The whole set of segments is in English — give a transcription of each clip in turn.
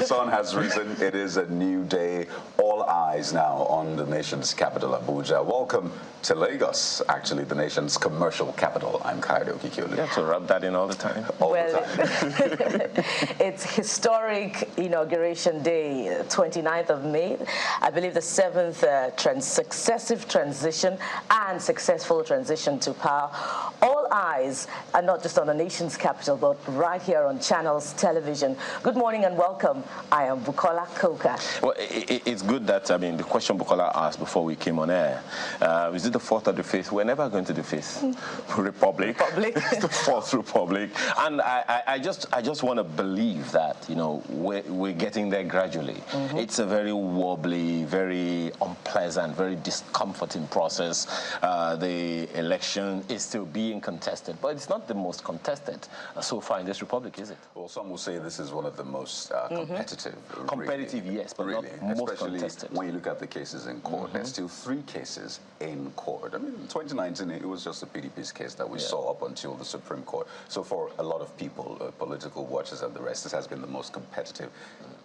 sun has risen. It is a new day. All eyes now on the nation's capital, Abuja. Welcome to Lagos, actually the nation's commercial capital. I'm Kayode Okikiolu. You have to rub that in all the time. It's historic Inauguration Day, 29th of May. I believe the 7th successive transition and successful transition to power. All eyes are not just on the nation's capital, but right here on Channels Television. Good morning and welcome. I am Bukola Koka. Well, it's good that, the question Bukola asked before we came on air, is it the fourth or the fifth? We're never going to the fifth republic. It's the fourth republic. And I just want to believe that, we're getting there gradually. It's a very wobbly, very unpleasant, very discomforting process. The election is still being contested, but it's not the most contested so far in this republic, is it? Well, some will say this is one of the most competitive. Competitive, really. Yes, but really, not most especially contested. When you look at the cases in court, there's still 3 cases in court. In 2019, it was just the PDP's case that we saw up until the Supreme Court. So for a lot of people, political watchers and the rest, this has been the most competitive,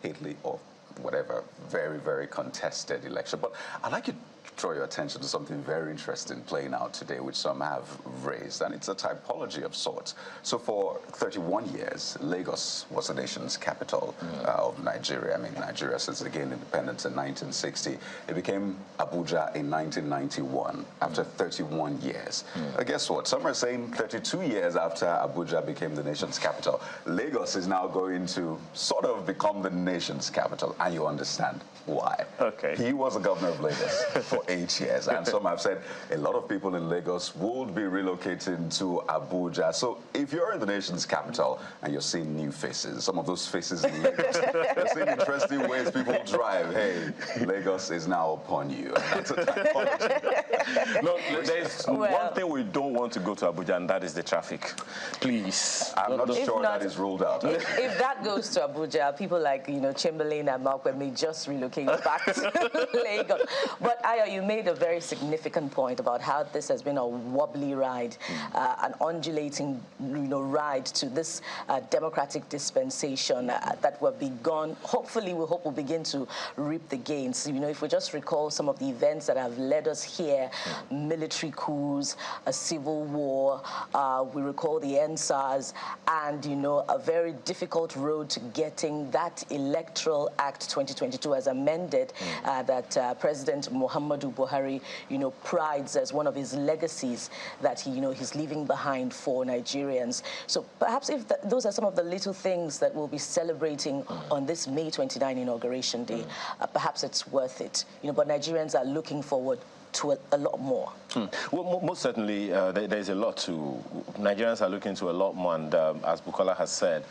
hately or whatever, very, very contested election. But I'd like you to draw your attention to something very interesting playing out today, which some have raised, and it's a typology of sorts. So for 31 years, Lagos was the nation's capital of Nigeria. Nigeria since it gained independence in 1960. It became Abuja in 1991, after 31 years. Guess what? Some are saying 32 years after Abuja became the nation's capital, Lagos is now going to sort of become the nation's capital, and you understand why. Okay. He was the governor of Lagos for 8 years, and some have said a lot of people in Lagos would be relocating to Abuja. So if you're in the nation's capital and you're seeing new faces, some of those faces in Lagos, you're seeing interesting ways people drive. Hey, Lagos is now upon you. And that's a typology. No, there's one thing we don't want to go to Abuja, and that is the traffic. Please. I'm not sure that is ruled out. If that goes to Abuja, people like Chamberlain and Malcolm may just relocate back to Lagos. But Ayo, you made a very significant point about how this has been a wobbly ride, an undulating ride to this democratic dispensation that we've begun. Hopefully, we hope we'll begin to reap the gains. If we just recall some of the events that have led us here, military coups, a civil war, we recall the NSAS, and a very difficult road to getting that Electoral Act 2022 as amended, that President Muhammadu Buhari, prides as one of his legacies that he's leaving behind for Nigerians. So perhaps if those are some of the little things that we'll be celebrating on this May 29 Inauguration Day, perhaps it's worth it. But Nigerians are looking forward to a lot more. Well, most certainly, there's a lot to. Nigerians are looking to a lot more, and as Bukola has said,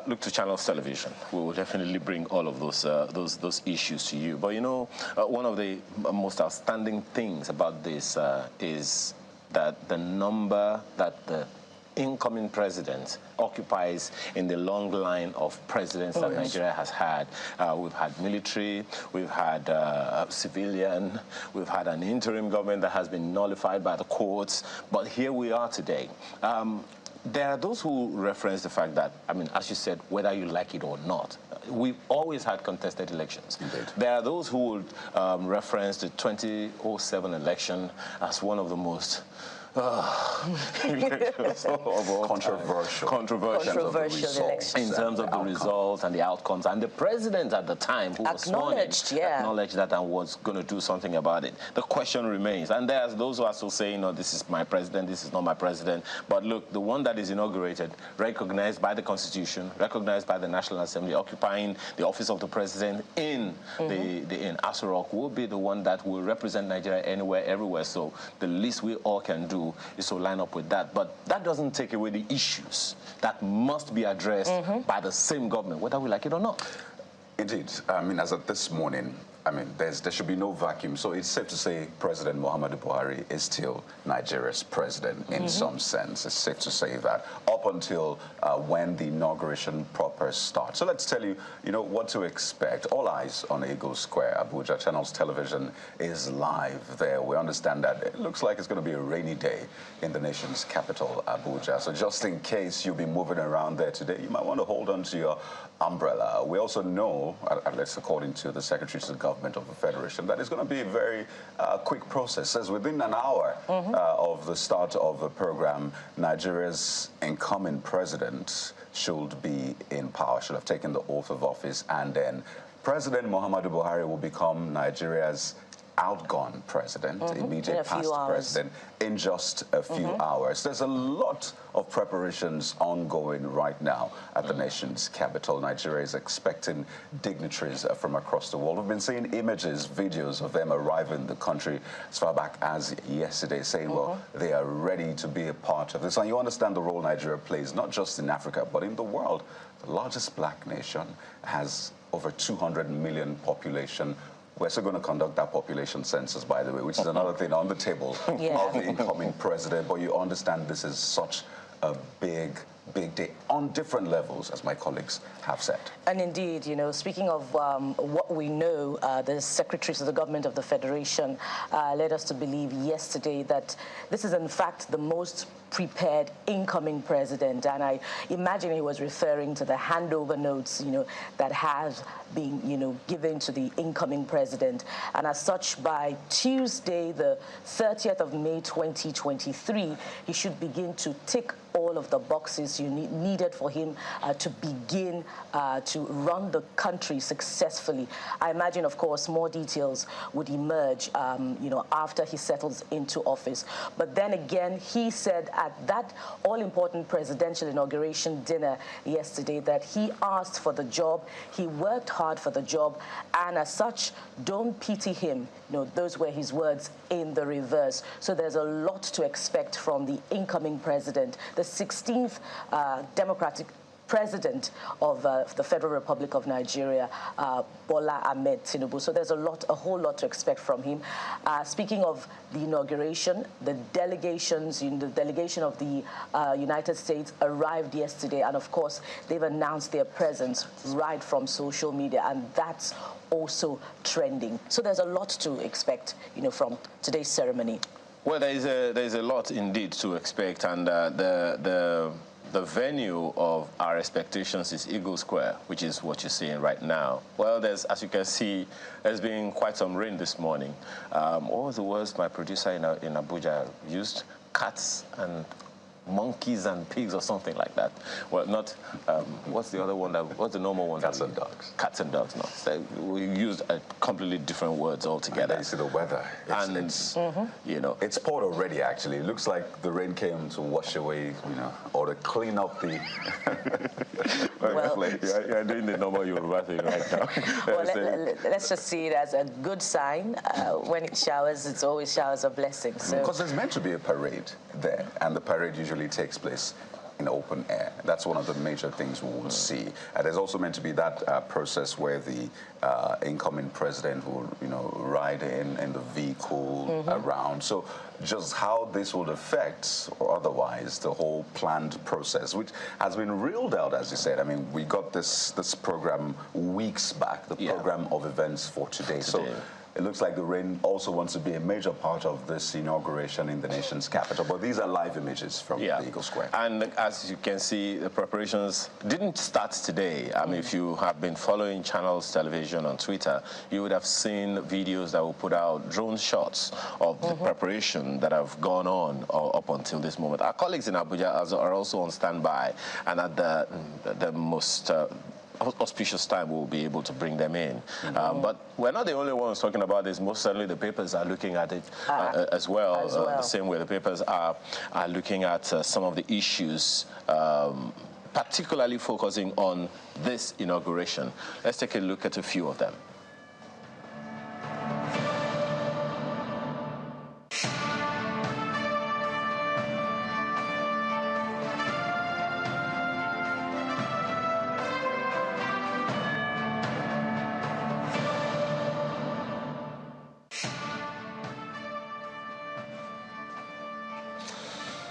look to Channels Television. We will definitely bring all of those issues to you. But one of the most outstanding things about this is that the number that the incoming president occupies in the long line of presidents that Nigeria has had. We've had military, we've had civilian, we've had an interim government that has been nullified by the courts, but here we are today. There are those who reference the fact that, as you said, whether you like it or not, we've always had contested elections. Indeed. There are those who would reference the 2007 election as one of the most controversial elections in terms of the results and the outcomes, and the president at the time who was acknowledged that and was going to do something about it. The question remains, and there's those who are still saying, no, this is my president, this is not my president. But look, the one that is inaugurated, recognized by the Constitution, recognized by the National Assembly, occupying the office of the president in in Aso Rock, will be the one that will represent Nigeria anywhere, everywhere. So the least we all can do is to line up with that. But that doesn't take away the issues that must be addressed by the same government, whether we like it or not. Indeed. As of this morning, there should be no vacuum. So it's safe to say President Muhammadu Buhari is still Nigeria's president in some sense. It's safe to say that up until when the inauguration proper starts. So let's tell you, what to expect. All eyes on Eagle Square, Abuja. Channels Television is live there. We understand that it looks like it's going to be a rainy day in the nation's capital, Abuja. So just in case you'll be moving around there today, you might want to hold on to your umbrella. We also know, at least according to the Secretary to the Government of the Federation, that it's going to be a very quick process. As within an hour of the start of the program, Nigeria's incoming president should be in power, should have taken the oath of office, and then President Muhammadu Buhari will become Nigeria's outgone president, immediate past president, in just a few hours. There's a lot of preparations ongoing right now at the nation's capital. Nigeria is expecting dignitaries from across the world. We've been seeing images, videos of them arriving in the country as far back as yesterday, saying, well, they are ready to be a part of this. And you understand the role Nigeria plays, not just in Africa, but in the world. The largest black nation has over 200 million population. We're still going to conduct that population census, by the way, which is another thing on the table of the incoming president. But you understand this is such a big day on different levels, as my colleagues have said. And indeed, you know, speaking of what we know, the secretaries of the government of the Federation led us to believe yesterday that this is in fact the most prepared incoming president, and I imagine he was referring to the handover notes, you know, that has been, you know, given to the incoming president. And as such, by Tuesday, the 30th of May, 2023, he should begin to tick all of the boxes needed for him to begin to run the country successfully. I imagine, of course, more details would emerge, you know, after he settles into office. But then again, he said at that all-important presidential inauguration dinner yesterday that he asked for the job, he worked hard for the job, and as such, don't pity him. You know, those were his words in the reverse. So there's a lot to expect from the incoming president, the 16th Democratic President of the Federal Republic of Nigeria, Bola Tinubu. So there's a whole lot to expect from him. Speaking of the inauguration, the delegations, the delegation of the United States arrived yesterday, and of course, they've announced their presence right from social media, and that's also trending. So there's a lot to expect, you know, from today's ceremony. Well, there's a lot indeed to expect, and the venue of our expectations is Eagle Square, which is what you're seeing right now. Well, as you can see, there's been quite some rain this morning. What was the words my producer in Abuja used? Cats and monkeys and pigs or something like that. Well, not, what's the other one? What's the normal one? Cats and dogs. Cats and dogs, no. So we used completely different words altogether. You see the weather. You know, it's poured already, actually. It looks like the rain came to wash away, you know, or to clean up the... Well, you're doing the normal Yoruba thing right now. Well, let's just see it as a good sign. When it showers, it's always showers of blessings. So. Because there's meant to be a parade there, and the parade usually takes place in open air. That's one of the major things we will see. And there's also meant to be that process where the incoming president will, you know, ride in the vehicle around. So just how this would affect, or otherwise, the whole planned process, which has been reeled out, as you said. I mean, we got this program weeks back, the program of events for today. So it looks like the rain also wants to be a major part of this inauguration in the nation's capital. But these are live images from the Eagle Square. And as you can see, the preparations didn't start today. I mean, if you have been following Channels Television on Twitter, you would have seen videos that will put out drone shots of the preparation that have gone on up until this moment. Our colleagues in Abuja are also on standby, and at the most auspicious time we'll be able to bring them in. But we're not the only ones talking about this. Most certainly the papers are looking at it as well. The same way the papers are looking at some of the issues, particularly focusing on this inauguration. Let's take a look at a few of them.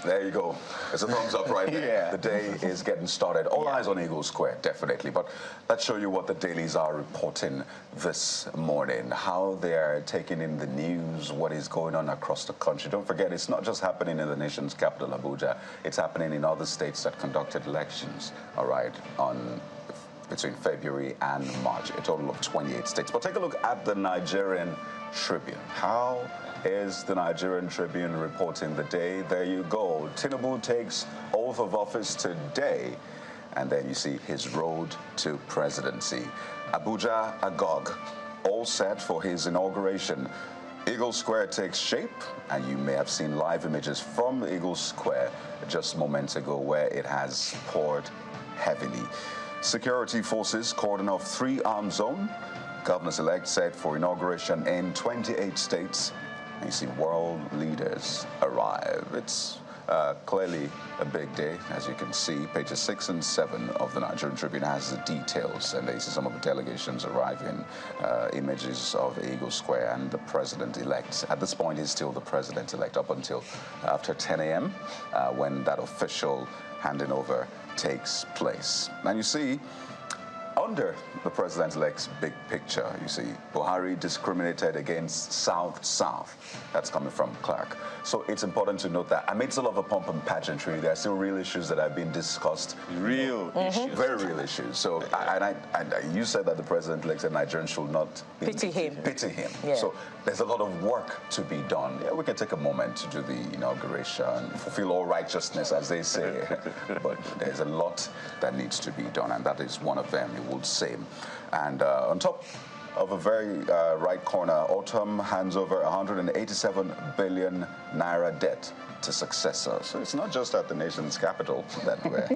There you go. It's a thumbs up right there. The day is getting started. All eyes on Eagle Square, definitely. But let's show you what the dailies are reporting this morning, how they're taking in the news, what is going on across the country. Don't forget, it's not just happening in the nation's capital, Abuja. It's happening in other states that conducted elections, all right, on between February and March, a total of 28 states. But take a look at the Nigerian Tribune. How is the Nigerian Tribune reporting the day? There you go. Tinubu takes oath of office today. And then you see his road to presidency. Abuja agog, all set for his inauguration. Eagle Square takes shape, and you may have seen live images from Eagle Square just moments ago where it has poured heavily. Security forces cordon off 3-arm zone. Governors-elect set for inauguration in 28 states. And you see world leaders arrive. It's clearly a big day, as you can see. Pages 6 and 7 of the Nigerian Tribune has the details, and they see some of the delegations arriving, images of Eagle Square and the president-elect. At this point, he's still the president-elect up until after 10 a.m. When that official handing over takes place. And you see, under the president-elect's big picture, you see, Buhari discriminated against South-South. That's coming from Clark. So it's important to note that amidst all of the pomp and pageantry, there are still real issues that have been discussed. Real issues. Very real issues. So, and you said that the president-elect said Nigerians should not pity him. Yeah. So there's a lot of work to be done. Yeah, we can take a moment to do the inauguration, fulfill all righteousness, as they say. But there's a lot that needs to be done, and that is one of them, you would say. And on top of a very right corner, Autumn hands over 187 billion naira debt to successor. So it's not just at the nation's capital that we're,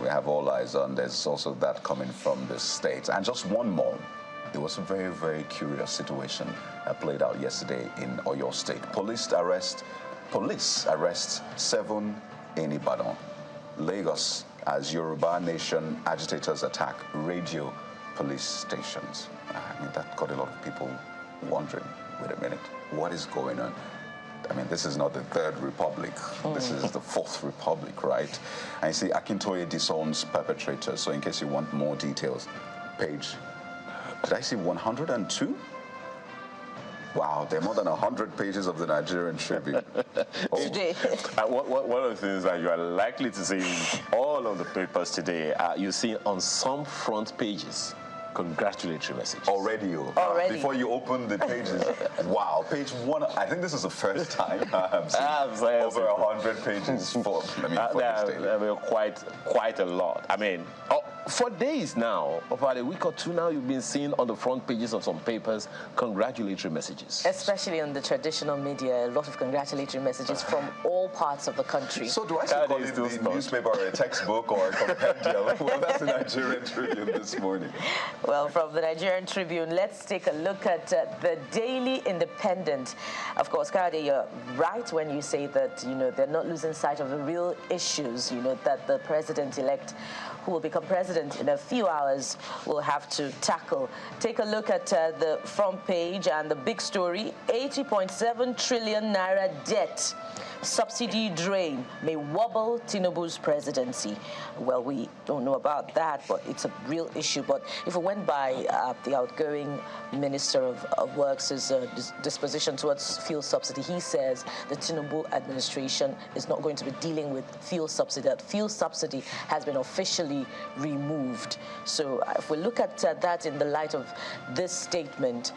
we have all eyes on. There's also that coming from the states. And just one more. It was a very, very curious situation that played out yesterday in Oyo State. Police arrest 7 in Ibadan. Lagos, as Yoruba Nation agitators attack radio police stations. I mean, that got a lot of people wondering, wait a minute, what is going on? I mean, this is not the Third Republic. This is the Fourth Republic, right? And you see, Akintoye disowns perpetrators. So in case you want more details, page, did I see 102? Wow, there are more than 100 pages of the Nigerian Tribune. Today. One of the things that you are likely to see in all of the papers today, you see on some front pages, congratulatory messages. Already. Before you open the pages. Wow, page 1. I think this is the first time I've seen over 100 pages for this daily. There quite a lot. I mean, for days now, about a week or two now, you've been seeing on the front pages of some papers congratulatory messages. Especially on the traditional media, a lot of congratulatory messages from all parts of the country. So do I still call it the newspaper or a textbook or a compendium? Well, that's the Nigerian Tribune this morning. Well, from the Nigerian Tribune, let's take a look at the Daily Independent. Of course, Kayode, you're right when you say that, they're not losing sight of the real issues, that the president-elect, who will become president in a few hours, will have to tackle. Take a look at the front page and the big story, 80.7 trillion naira debt. Subsidy drain may wobble Tinubu's presidency. Well, we don't know about that, but it's a real issue. But if we went by the outgoing Minister of Works' disposition towards fuel subsidy, he says the Tinubu administration is not going to be dealing with fuel subsidy. That fuel subsidy has been officially removed. So if we look at that in the light of this statement,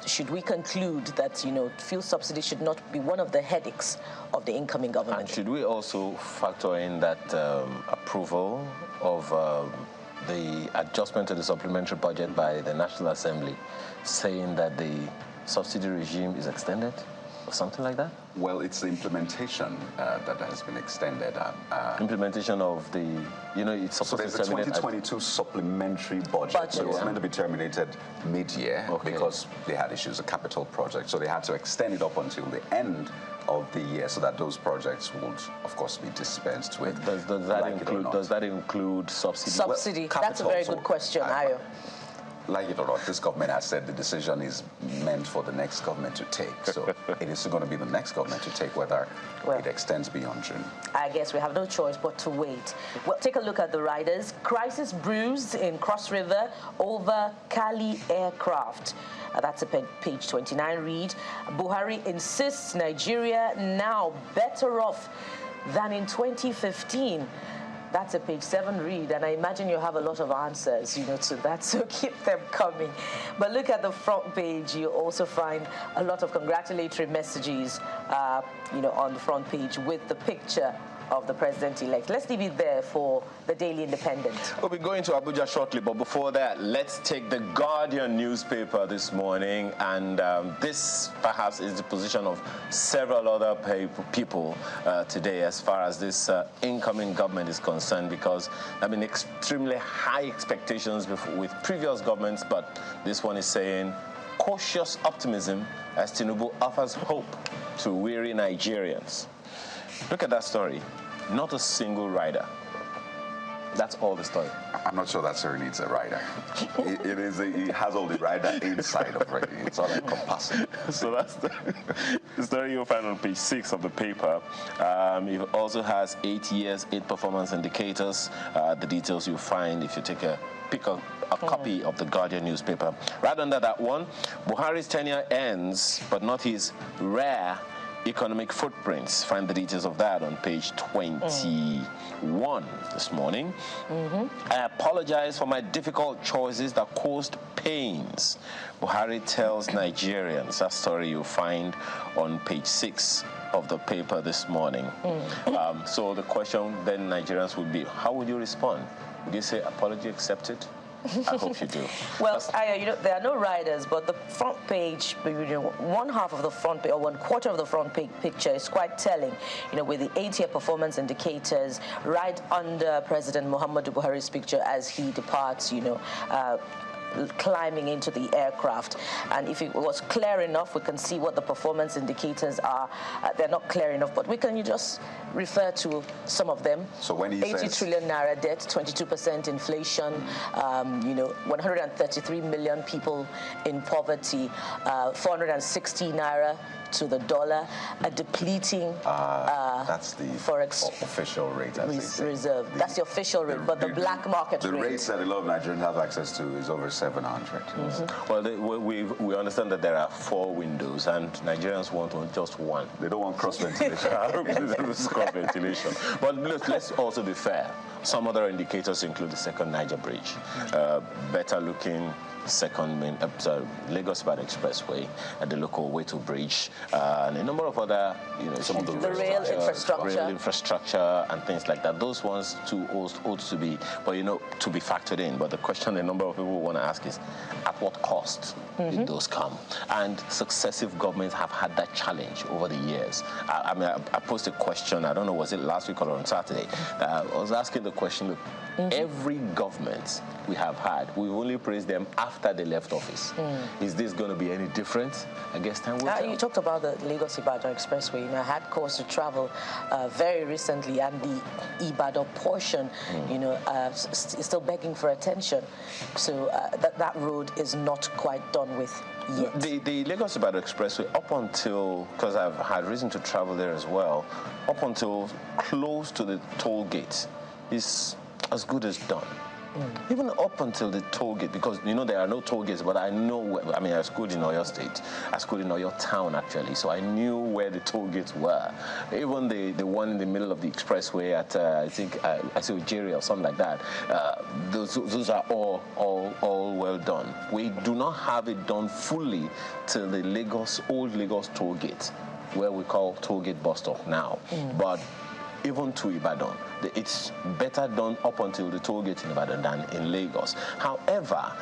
should we conclude that, fuel subsidy should not be one of the headaches of the incoming government? And should we also factor in that approval of the adjustment to the supplementary budget by the National Assembly, saying that the subsidy regime is extended or something like that? Well, it's the implementation that has been extended. Implementation of the, it's supposed so there's to a 2022 supplementary budget. So it was meant to be terminated mid-year because they had issues, a capital project. So they had to extend it up until the end of the year so that those projects would, of course, be dispensed with. Does that include subsidy? Subsidy. Well, that's a very good question, Ayo. Like it or not, this government has said the decision is meant for the next government to take. So it is going to be the next government to take whether it extends beyond June. I guess we have no choice but to wait. Well, take a look at the riders. Crisis brews in Cross River over Kali aircraft. That's a page 29 read. Buhari insists Nigeria now better off than in 2015. That's a page 7 read, and I imagine you have a lot of answers, to that, so keep them coming. But look at the front page. You also find a lot of congratulatory messages, on the front page with the picture of the president-elect. Let's leave it there for the Daily Independent. We'll be going to Abuja shortly, but before that, let's take the Guardian newspaper this morning, and this perhaps is the position of several other people today as far as this incoming government is concerned, because there have been extremely high expectations with previous governments, but this one is saying cautious optimism as Tinubu offers hope to weary Nigerians. Look at that story. Not a single rider. That's all the story. I'm not sure that story needs a rider. It has all the rider inside of it. It's all encompassing. So that's the story you'll find on page 6 of the paper. It also has 8 years, 8 performance indicators. The details you'll find if you pick a copy of the Guardian newspaper. Right under that one, Buhari's tenure ends, but not his rare economic footprints. Find the details of that on page 21 this morning. I apologize for my difficult choices that caused pains. Buhari tells Nigerians. That story you'll find on page 6 of the paper this morning. So the question then Nigerians would be, how would you respond? Would you say apology accepted? I hope you do. Well, there are no riders, but the front page, one half of the front page, or 1/4 of the front page picture is quite telling, with the 8-year performance indicators right under President Muhammadu Buhari's picture as he departs, climbing into the aircraft. And if it was clear enough, we can see what the performance indicators are. They're not clear enough, but can you just refer to some of them? So when he 80 trillion naira debt, 22% inflation, 133 million people in poverty, 460 naira to the dollar, a depleting that's the forex official rate, as they say. Reserve. That's the official rate, but the black market rate. The rates that a lot of Nigerians have access to is over 700. Well, we understand that there are 4 windows, and Nigerians want just one. They don't want cross-ventilation. Cross-ventilation. But let's also be fair. Some other indicators include the second Niger Bridge, better looking second main Lagos-Ibadan Expressway, the local way to bridge, and a number of other, some of the rail infrastructure and things like that. Those ones too ought to be, but to be factored in. But the question a number of people want to ask is, at what cost did those come? And successive governments have had that challenge over the years. I posted a question. I don't know, was it last week or on Saturday? I was asking the question. Look, every government we have had, we've only praised them after they left office. Is this going to be any different? I guess time will tell. You talked about the Lagos-Ibadan Expressway. I had cause to travel very recently, and the Ibadan portion, is still begging for attention. So that road is not quite done with yet. The Lagos-Ibadan Expressway, up until, because I've had reason to travel there as well, up until close to the toll gate, is as good as done. Even up until the toll gate, because there are no toll gates, but I know, I schooled in Oyo State, I schooled in Oyo Town actually, so I knew where the toll gates were. Even the one in the middle of the expressway at I think I see Ujiri or something like that. Those are all well done. We do not have it done fully till the old Lagos toll gate, where we call toll gate bus stop now, but even to Ibadan, it's better done up until the toll gate in Ibadan than in Lagos. However,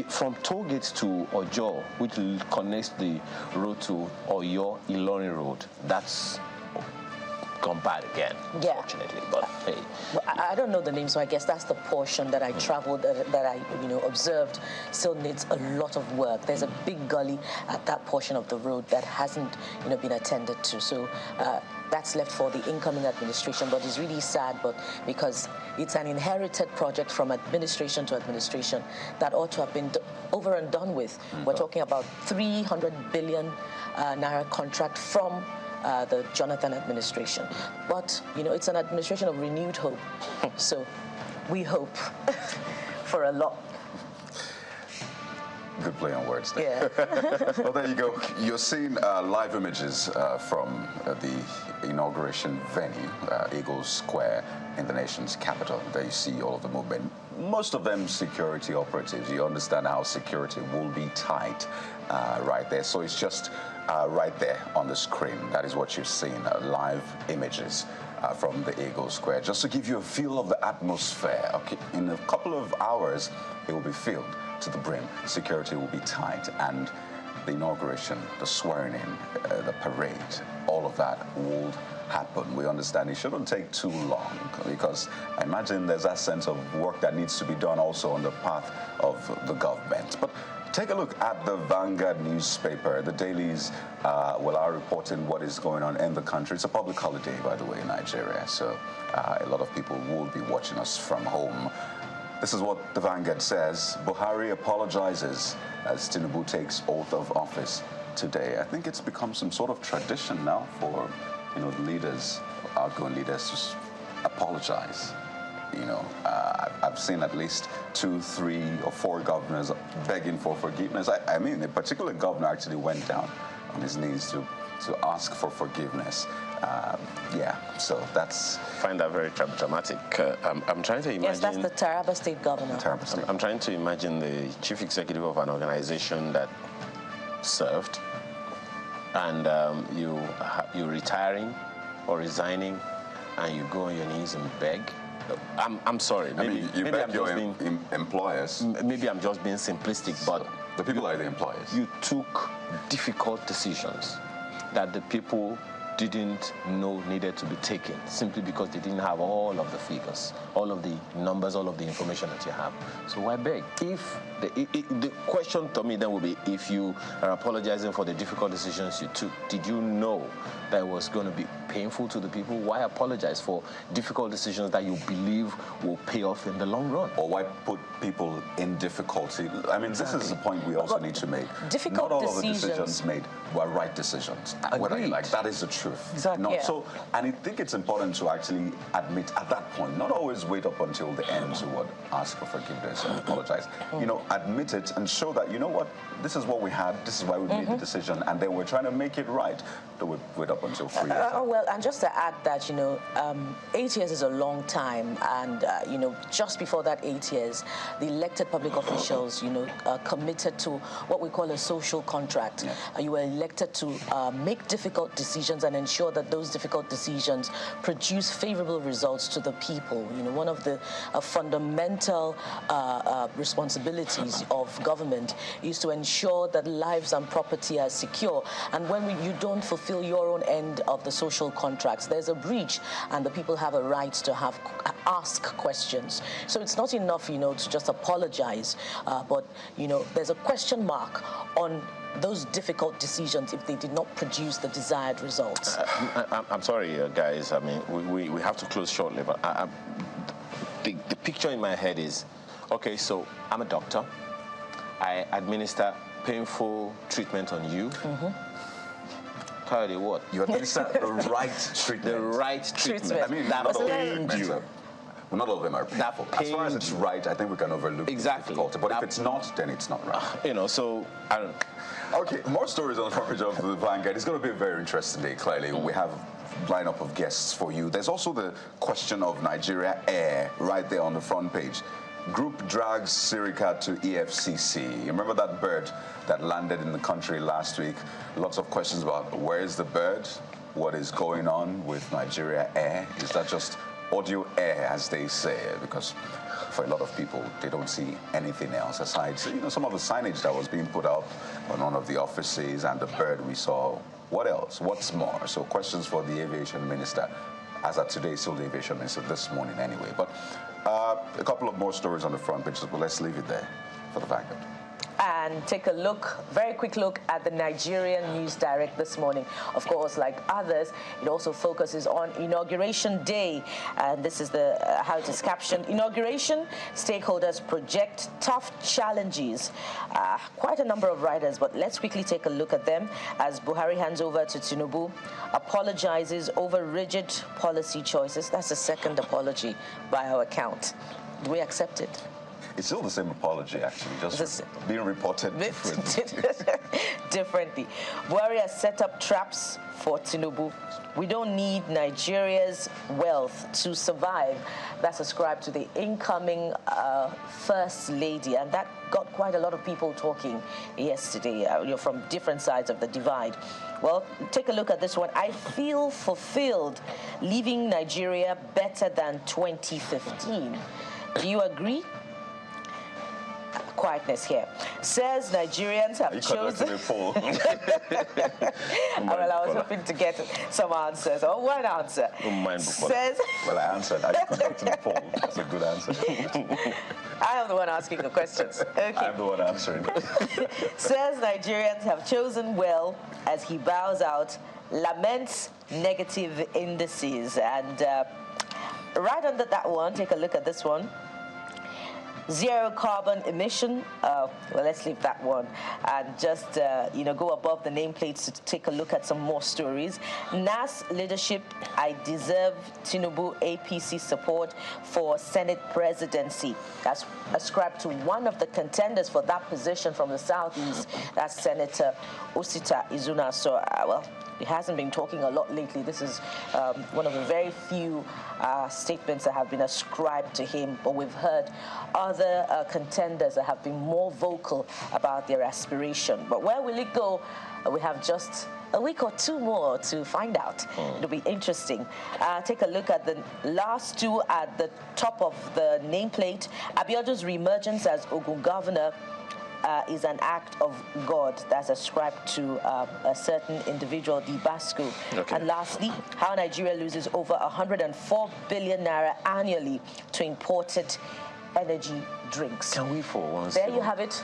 from toll gates to Ojo, which connects the road to Oyo Ilorin Road, that's gone bad again, unfortunately. But hey, well, I don't know the name, so I guess that's the portion that I traveled, that I observed, still needs a lot of work. There's a big gully at that portion of the road that hasn't been attended to. So that's left for the incoming administration, but it's really sad, but because it's an inherited project from administration to administration that ought to have been over and done with. We're talking about 300 billion naira contract from the Jonathan administration. But, it's an administration of renewed hope. So we hope for a lot. Good play on words there. Yeah. Well, there you go. You're seeing live images from the inauguration venue, Eagle Square, in the nation's capital. There you see all of the movement. Most of them security operatives. You understand how security will be tight right there. So it's just right there on the screen. That is what you're seeing, live images from the Eagle Square. Just to give you a feel of the atmosphere. Okay, in a couple of hours, it will be filled to the brim. Security will be tight, and the inauguration, the swearing in, the parade, all of that will happen. We understand it shouldn't take too long, because I imagine there's that sense of work that needs to be done also on the path of the government. But take a look at the Vanguard newspaper. The dailies are reporting what is going on in the country. It's a public holiday, by the way, in Nigeria, so a lot of people will be watching us from home. This is what the Vanguard says. Buhari apologizes as Tinubu takes oath of office today. I think it's become some sort of tradition now for, the leaders, outgoing leaders, to apologize. I've seen at least 2, 3, or 4 governors begging for forgiveness. I mean, a particular governor actually went down on his knees to ask for forgiveness. So that's... I find that very dramatic. I'm trying to imagine... Yes, that's the Taraba State governor. I'm trying to imagine the chief executive of an organization that served, and you're retiring or resigning, and you go on your knees and beg. I'm sorry. Maybe you maybe beg I'm your just being employers. Maybe I'm just being simplistic, but the people are the employers. You took difficult decisions that the people didn't know needed to be taken, simply because they didn't have all of the figures, all of the numbers, all of the information that you have. So why beg? If the question to me then will be, if you are apologizing for the difficult decisions you took, did you know that it was going to be painful to the people? Why apologize for difficult decisions that you believe will pay off in the long run? Or why put people in difficulty? I mean, This is the point we also need to make. Difficult Not all decisions. of the decisions made were right decisions. Whether you like, that is the truth. Exactly. So, and I think it's important to actually admit at that point, not always wait up until the end to ask for forgiveness and apologize. Admit it and show that, this is what we had, this is why we made the decision, and then we're trying to make it right. Don't wait up until 3 years. Well, and just to add that, 8 years is a long time, and, just before that 8 years, the elected public officials, committed to what we call a social contract. Yeah. You were elected to make difficult decisions and ensure that those difficult decisions produce favorable results to the people. One of the fundamental responsibilities of government is to ensure that lives and property are secure. And when you don't fulfill your own end of the social contracts, there's a breach, and the people have a right to ask questions. So it's not enough, to just apologize, but there's a question mark on those difficult decisions if they did not produce the desired results. I'm sorry, guys. I mean, we have to close shortly, but the picture in my head is, okay, so I'm a doctor. I administer painful treatment on you. Tell you what? You administer the right treatment. The right treatment. I mean, not all pained you. Not all of them are painful. As far as it's right, I think we can overlook the difficulty. But if it's not, then it's not right. So I don't. Okay, more stories on the front page of the Vanguard. It's going to be a very interesting day, clearly. We have a lineup of guests for you. There's also the question of Nigeria Air right there on the front page. Group drags Sirica to EFCC. You remember that bird that landed in the country last week? Lots of questions about where is the bird? What is going on with Nigeria Air? Is that just audio air, as they say? Because for a lot of people, they don't see anything else aside, some of the signage that was being put out on one of the offices and the bird we saw. What else? What's more? So questions for the aviation minister. As of today, still the aviation minister this morning anyway. But a couple of more stories on the front page, but let's leave it there for the Vanguard. And take a look, very quick look at the Nigerian News Direct this morning. Of course, like others, it also focuses on Inauguration Day. And this is how it is captioned. Inauguration, stakeholders project tough challenges. Quite a number of writers, but let's quickly take a look at them as Buhari hands over to Tinubu, apologizes over rigid policy choices. That's the second apology by our account. Do we accept it? It's still the same apology, actually, just being reported differently. Buhari has set up traps for Tinubu. We don't need Nigeria's wealth to survive. That's ascribed to the incoming First Lady, and that got quite a lot of people talking yesterday, from different sides of the divide. Well, take a look at this one. I feel fulfilled leaving Nigeria better than 2015. Do you agree? Quietness here. Says Nigerians have chosen. Well, I was hoping to get some answers, or one answer. Says. Well, I answered. I conducted the poll. That's a good answer. I am the one asking the questions. Okay. I'm the one answering. Says Nigerians have chosen well as he bows out, laments negative indices, and right under that one, take a look at this one. Zero carbon emission. Well, let's leave that one and just go above the nameplates to take a look at some more stories. NAS leadership. I deserve Tinubu APC support for Senate presidency. That's ascribed to one of the contenders for that position from the southeast. That's Senator Osita Izuna. So, well, he hasn't been talking a lot lately. This is one of the very few statements that have been ascribed to him, but we've heard other contenders that have been more vocal about their aspiration. But where will it go? We have just a week or two more to find out. It'll be interesting. Take a look at the last two at the top of the nameplate. Abiodu's reemergence as Ogun governor is an act of God that's ascribed to a certain individual, Dibasco. Okay. And lastly, how Nigeria loses over 104 billion naira annually to imported energy drinks. Can we, for once? There you have it.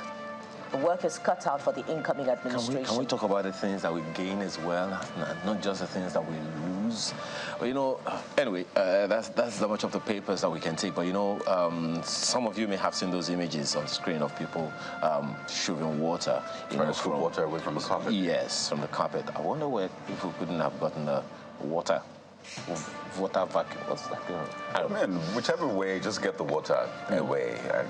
The work is cut out for the incoming administration. Can we talk about the things that we gain as well, not just the things that we lose? But, anyway, that's the much of the papers that we can take. But, some of you may have seen those images on the screen of people shoving water. Trying to scoop water away from the carpet. Yes, from the carpet. I wonder where people couldn't have gotten the water vacuum. What's that? I mean, whichever way, just get the water away and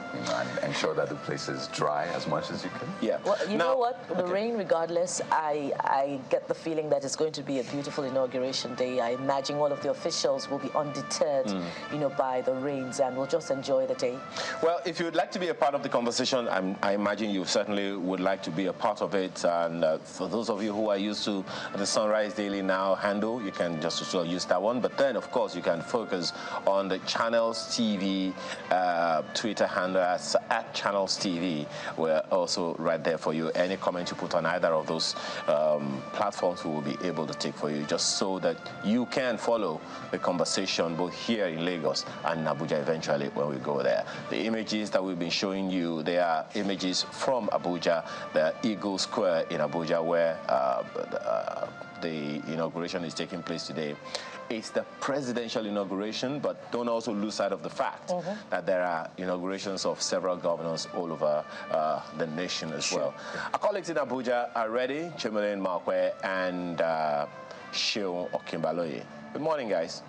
ensure that the place is dry as much as you can. Yeah. Well, you know what? The rain, regardless, I get the feeling that it's going to be a beautiful inauguration day. I imagine all of the officials will be undeterred, by the rains, and will just enjoy the day. Well, if you would like to be a part of the conversation, I imagine you certainly would like to be a part of it. And for those of you who are used to the Sunrise Daily Now handle, you can just as well use that one. But then, of course, you can focus on the Channels TV Twitter handle at Channels TV. We're also right there for you. Any comment you put on either of those platforms, we will be able to take for you, just so that you can follow the conversation both here in Lagos and in Abuja eventually when we go there. The images that we've been showing you, they are images from Abuja, the Eagle Square in Abuja, where the inauguration is taking place today. It's the presidential inauguration, but don't also lose sight of the fact that there are inaugurations of several governors all over the nation as well. Our colleagues in Abuja are ready, Chamberlain Markwe and Sheon Okimbaloye. Good morning, guys.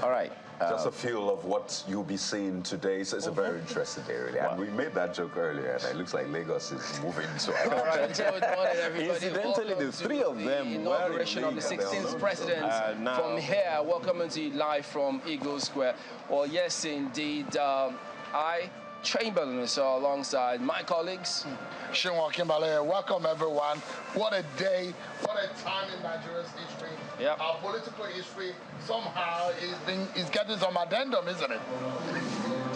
All right. Just a feel of what you'll be seeing today. So it's a very interesting day, really. And we made that joke earlier. That it looks like Lagos is moving to our Good morning, everybody. Incidentally, the three of them inauguration of the 16th president from here. Welcome to you live from Eagle Square. Well, yes, indeed. I, Chamberlain, is alongside my colleagues. Sheon Okimbaloye, welcome everyone. What a day, what a time in Nigeria's history. Yep. Our political history somehow is getting some addendum, isn't it?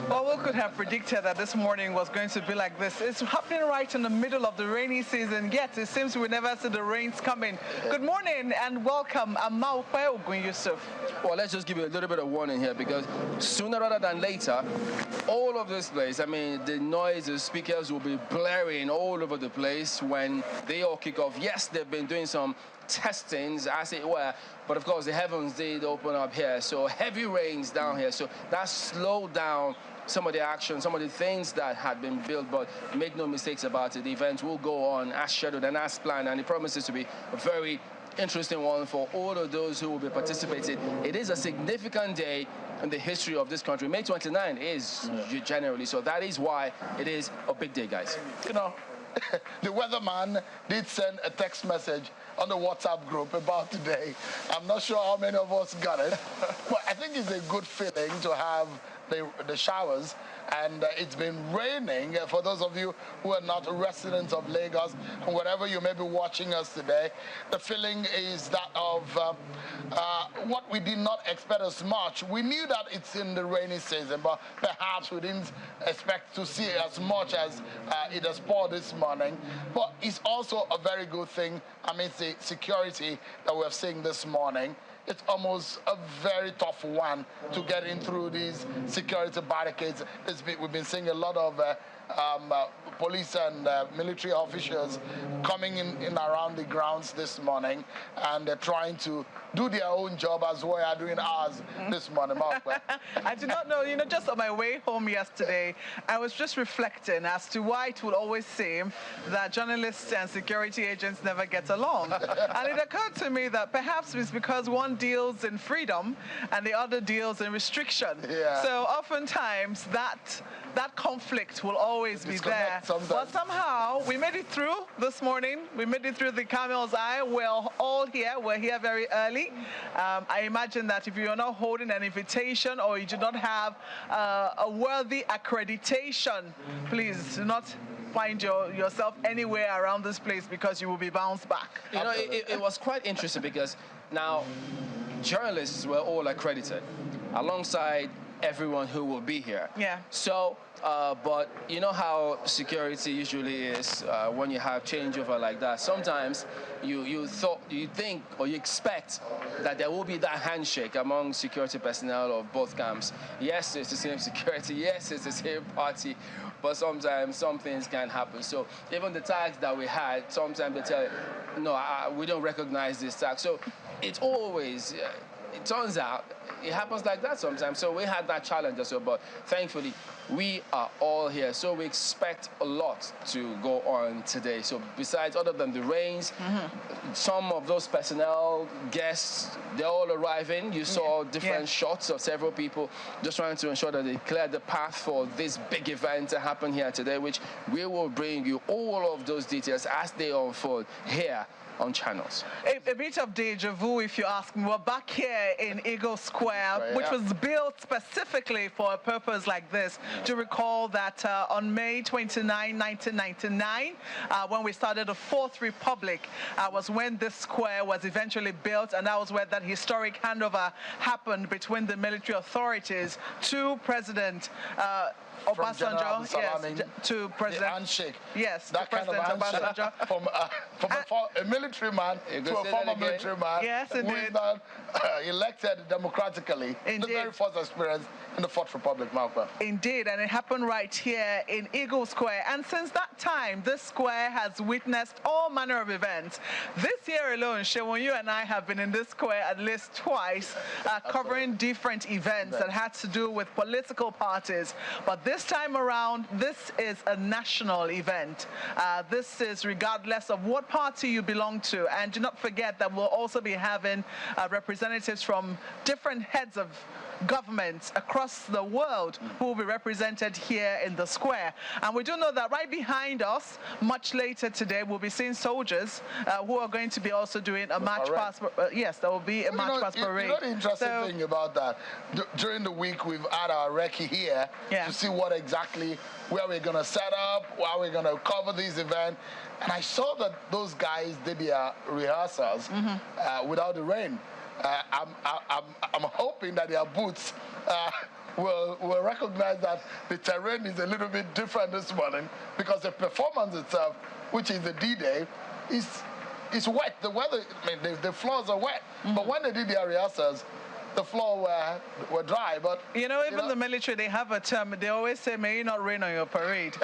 Well, we could have predicted that this morning was going to be like this. It's happening right in the middle of the rainy season, yet it seems we never see the rains coming. Good morning and welcome. I'm Maokwe Ogun Yusuf. Well, let's just give you a little bit of warning here, because sooner rather than later, all of this place, I mean, the noise, the speakers will be blaring all over the place when they all kick off. Yes, they've been doing some testings, as it were. But of course, the heavens did open up here. So heavy rains down here. So that slowed down some of the action, some of the things that had been built. But make no mistakes about it, the event will go on as scheduled and as planned. And it promises to be a very interesting one for all of those who will be participating. It is a significant day in the history of this country. May 29 is generally, so that is why it is a big day, guys. You know, the weatherman did send a text message on the WhatsApp group about today. I'm not sure how many of us got it, but I think it's a good feeling to have the showers. And it's been raining. For those of you who are not residents of Lagos, and wherever you may be watching us today, the feeling is that of what we did not expect as much. We knew that it's in the rainy season, but perhaps we didn't expect to see as much as it has poured this morning. But it's also a very good thing amidst the security that we're seeing this morning. It's almost a very tough one to get in through these security barricades. We've been seeing a lot of police and military officials coming in around the grounds this morning, and they're trying to do their own job as we are doing ours this morning. I do not know, just on my way home yesterday, I was just reflecting as to why it would always seem that journalists and security agents never get along. And it occurred to me that perhaps it's because one deals in freedom and the other deals in restriction. Yeah. So oftentimes that conflict will always be there. But somehow we made it through this morning. We made it through the camel's eye. We're all here. We're here very early. I imagine that if you're not holding an invitation or you do not have a worthy accreditation, please do not find yourself anywhere around this place, because you will be bounced back. It was quite interesting because now journalists were all accredited alongside everyone who will be here. Yeah. So, but you know how security usually is when you have changeover like that. Sometimes you think or you expect that there will be that handshake among security personnel of both camps. Yes, it's the same security. Yes, it's the same party. But sometimes some things can happen. So even the tags that we had, sometimes they tell you, no, we don't recognize this tag. So it's always, it turns out, it happens like that sometimes. So we had that challenge as well, but thankfully we are all here. So we expect a lot to go on today. So besides, other than the rains, some of those personnel, guests, they're all arriving. You saw different shots of several people just trying to ensure that they clear the path for this big event to happen here today, which we will bring you all of those details as they unfold here on Channels. A bit of deja vu, if you ask me. We're back here in Eagle Square, which was built specifically for a purpose like this. To recall that on May 29, 1999, when we started the Fourth Republic, was when this square was eventually built, and that was where that historic handover happened between the military authorities to President Obasanjo, to President. The handshake. Yes, that to kind President of handshake from a military man to a former military man. Yes, who is now elected democratically. Indeed. The very first experience in the Fourth Republic, Malcolm. Indeed, and it happened right here in Eagle Square. And since that time, this square has witnessed all manner of events. This year alone, Shewon, you and I have been in this square at least twice, covering different events that had to do with political parties. But this time around, this is a national event. This is regardless of what party you belong to. And do not forget that we'll also be having representatives from different heads of governments across the world who will be represented here in the square. And we do know that right behind us, much later today, we'll be seeing soldiers who are going to be also doing a march past. Yes, there will be a march past parade. You know the interesting thing about that? During the week, we've had our recce here to see what exactly, where we're going to set up, how we're going to cover this event. And I saw that those guys did their rehearsals without the rain. I'm hoping that their boots will recognize that the terrain is a little bit different this morning, because the performance itself, which is the D-Day, is wet. The weather, I mean, the floors are wet. But when they did their rehearsals, the floor were dry. But even the military, they have a term. They always say, "May it not rain on your parade."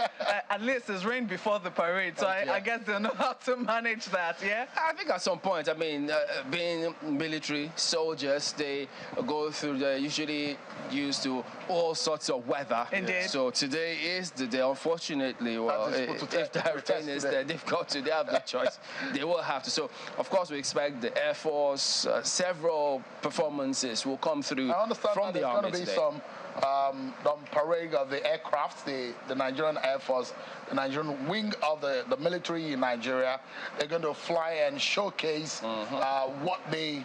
At least it's rain before the parade, so I guess they'll know how to manage that. Yeah. I think at some point, I mean, being military soldiers, they go through. They're usually used to all sorts of weather. Indeed. So today is the day. Unfortunately, well, if the rain is there, they've got to. They have no choice. They will have to. So, of course, we expect the Air Force, several performances will come through from the Army today. There's going to be some parade of the aircraft, the Nigerian Air Force, the Nigerian wing of the military in Nigeria. They're going to fly and showcase what they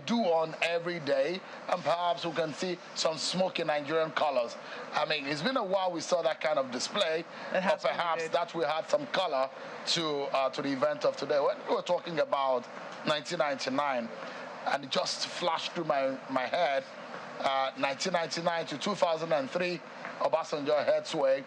do on every day, and perhaps we can see some smoky Nigerian colors. I mean, it's been a while we saw that kind of display, but perhaps that will add some color to the event of today. When we were talking about 1999, and it just flashed through my head, 1999 to 2003, Obasanjo had sway.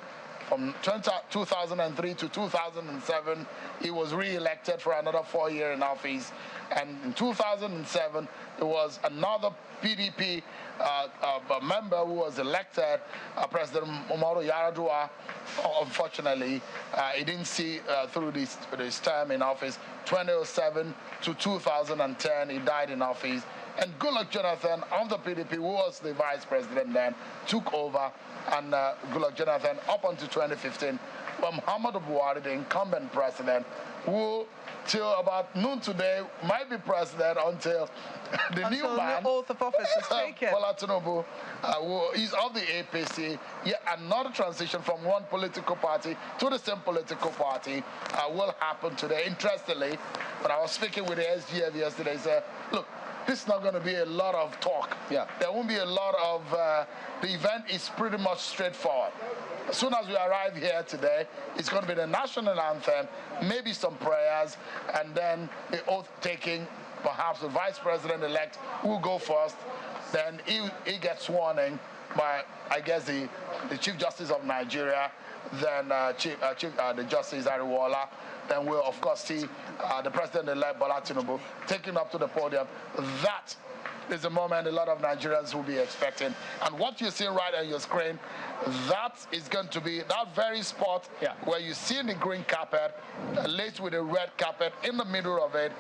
From 2003 to 2007, he was re-elected for another 4 years in office. And in 2007, there was another PDP member who was elected, President Umaru Yar'Adua. Unfortunately, he didn't see through this term in office. 2007 to 2010, he died in office. And Goodluck Jonathan of the PDP, who was the vice president then, took over. And Goodluck Jonathan, up until 2015, well, Muhammadu Buhari, the incumbent president, who till about noon today might be president until the new man, the oath of office is taken. Bola Tinubu, who is of the APC. Yet another transition from one political party to the same political party will happen today. Interestingly, when I was speaking with the SGF yesterday, he said, look, this is not going to be a lot of talk. Yeah. There won't be a lot of, the event is pretty much straightforward. As soon as we arrive here today, it's going to be the national anthem, maybe some prayers, and then the oath taking, perhaps the vice president-elect will go first. Then he gets sworn in by, I guess, the Chief Justice of Nigeria, then the Justice Ariwola. Then we'll, of course, see the president-elect Bola Tinubu taking up to the podium. That is the moment a lot of Nigerians will be expecting. And what you see right on your screen, that is going to be that very spot where you see the green carpet, laced with a red carpet in the middle of it.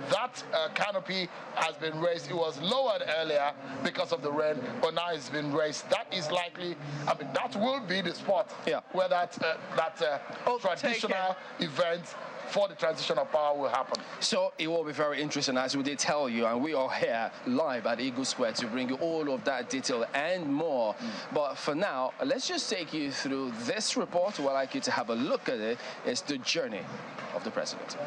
That canopy has been raised. It was lowered earlier because of the rain, but now it's been raised. That is likely, I mean, that will be the spot where that traditional event for the transition of power will happen. So it will be very interesting, as we did tell you, and we are here live at Eagle Square to bring you all of that detail and more. But for now, let's just take you through this report. What I'd like you to have a look at it is the journey of the president.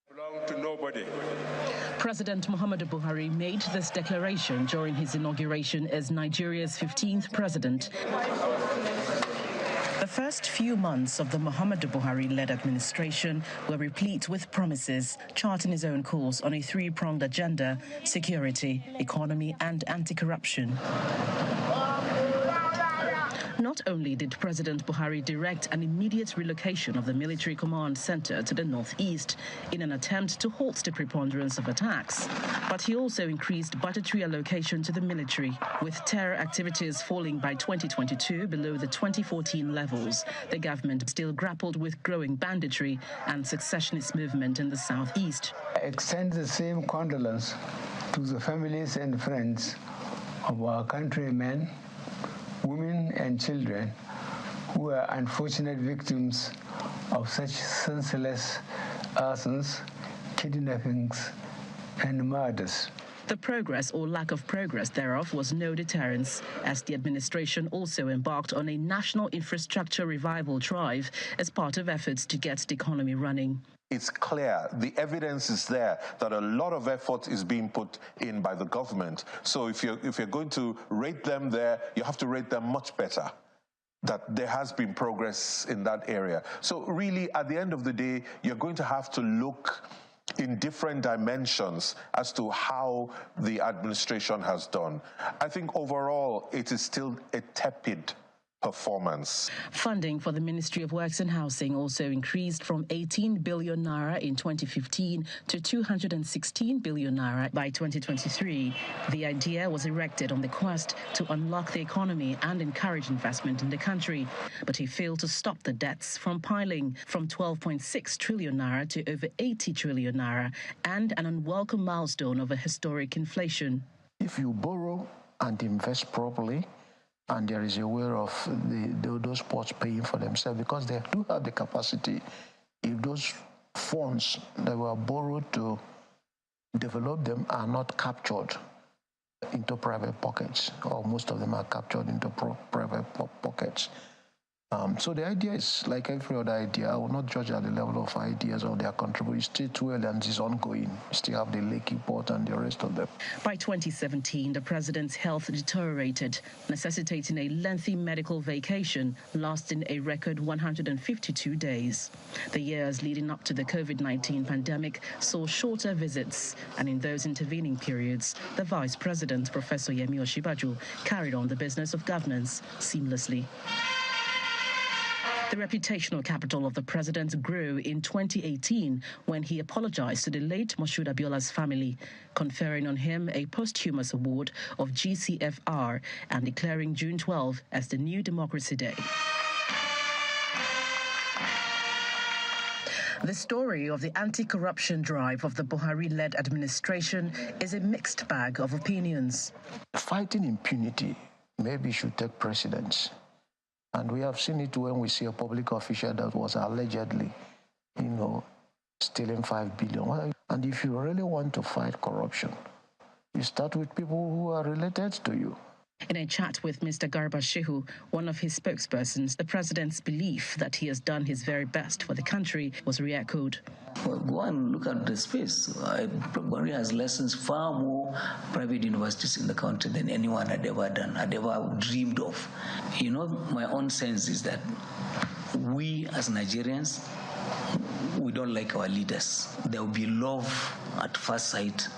Belong to nobody. President Muhammadu Buhari made this declaration during his inauguration as Nigeria's 15th president. The first few months of the Muhammadu Buhari-led administration were replete with promises, charting his own course on a three-pronged agenda: security, economy, and anti-corruption. Not only did President Buhari direct an immediate relocation of the military command center to the northeast in an attempt to halt the preponderance of attacks, but he also increased budgetary allocation to the military. With terror activities falling by 2022 below the 2014 levels, the government still grappled with growing banditry and secessionist movement in the southeast. I extend the same condolence to the families and friends of our countrymen, women and children who are unfortunate victims of such senseless arsons, kidnappings, and murders. The progress or lack of progress thereof was no deterrence, as the administration also embarked on a national infrastructure revival drive as part of efforts to get the economy running. It's clear, the evidence is there that a lot of effort is being put in by the government. So if you're going to rate them there, you have to rate them much better, that there has been progress in that area. So really, at the end of the day, you're going to have to look in different dimensions as to how the administration has done. I think overall, it is still a tepid performance. Funding for the Ministry of Works and Housing also increased from 18 billion naira in 2015 to 216 billion naira by 2023. The idea was erected on the quest to unlock the economy and encourage investment in the country, but he failed to stop the debts from piling from 12.6 trillion naira to over 80 trillion naira, and an unwelcome milestone of a historic inflation. If you borrow and invest properly, and there is a way of those ports paying for themselves, because they do have the capacity. If those funds that were borrowed to develop them are not captured into private pockets, or most of them are captured into private pockets. So the idea is like every other idea. I will not judge at the level of ideas or their contribution. It's still too early and it's ongoing. We still have the Lekki port and the rest of them. By 2017, the president's health deteriorated, necessitating a lengthy medical vacation lasting a record 152 days. The years leading up to the COVID-19 pandemic saw shorter visits, and in those intervening periods, the vice president, Professor Yemi Osinbajo, carried on the business of governance seamlessly. The reputational capital of the president grew in 2018 when he apologized to the late Moshood Abiola's family, conferring on him a posthumous award of GCFR and declaring June 12 as the New Democracy Day. The story of the anti-corruption drive of the Buhari-led administration is a mixed bag of opinions. Fighting impunity maybe should take precedence. And we have seen it when we see a public official that was allegedly, stealing 5 billion. And if you really want to fight corruption, you start with people who are related to you. In a chat with Mr. Garba Shehu, one of his spokespersons, the president's belief that he has done his very best for the country was re-echoed. Well, go and look at the space. Buhari has licensed far more private universities in the country than anyone had ever done, had ever dreamed of. My own sense is that we as Nigerians, we don't like our leaders. There will be love at first sight.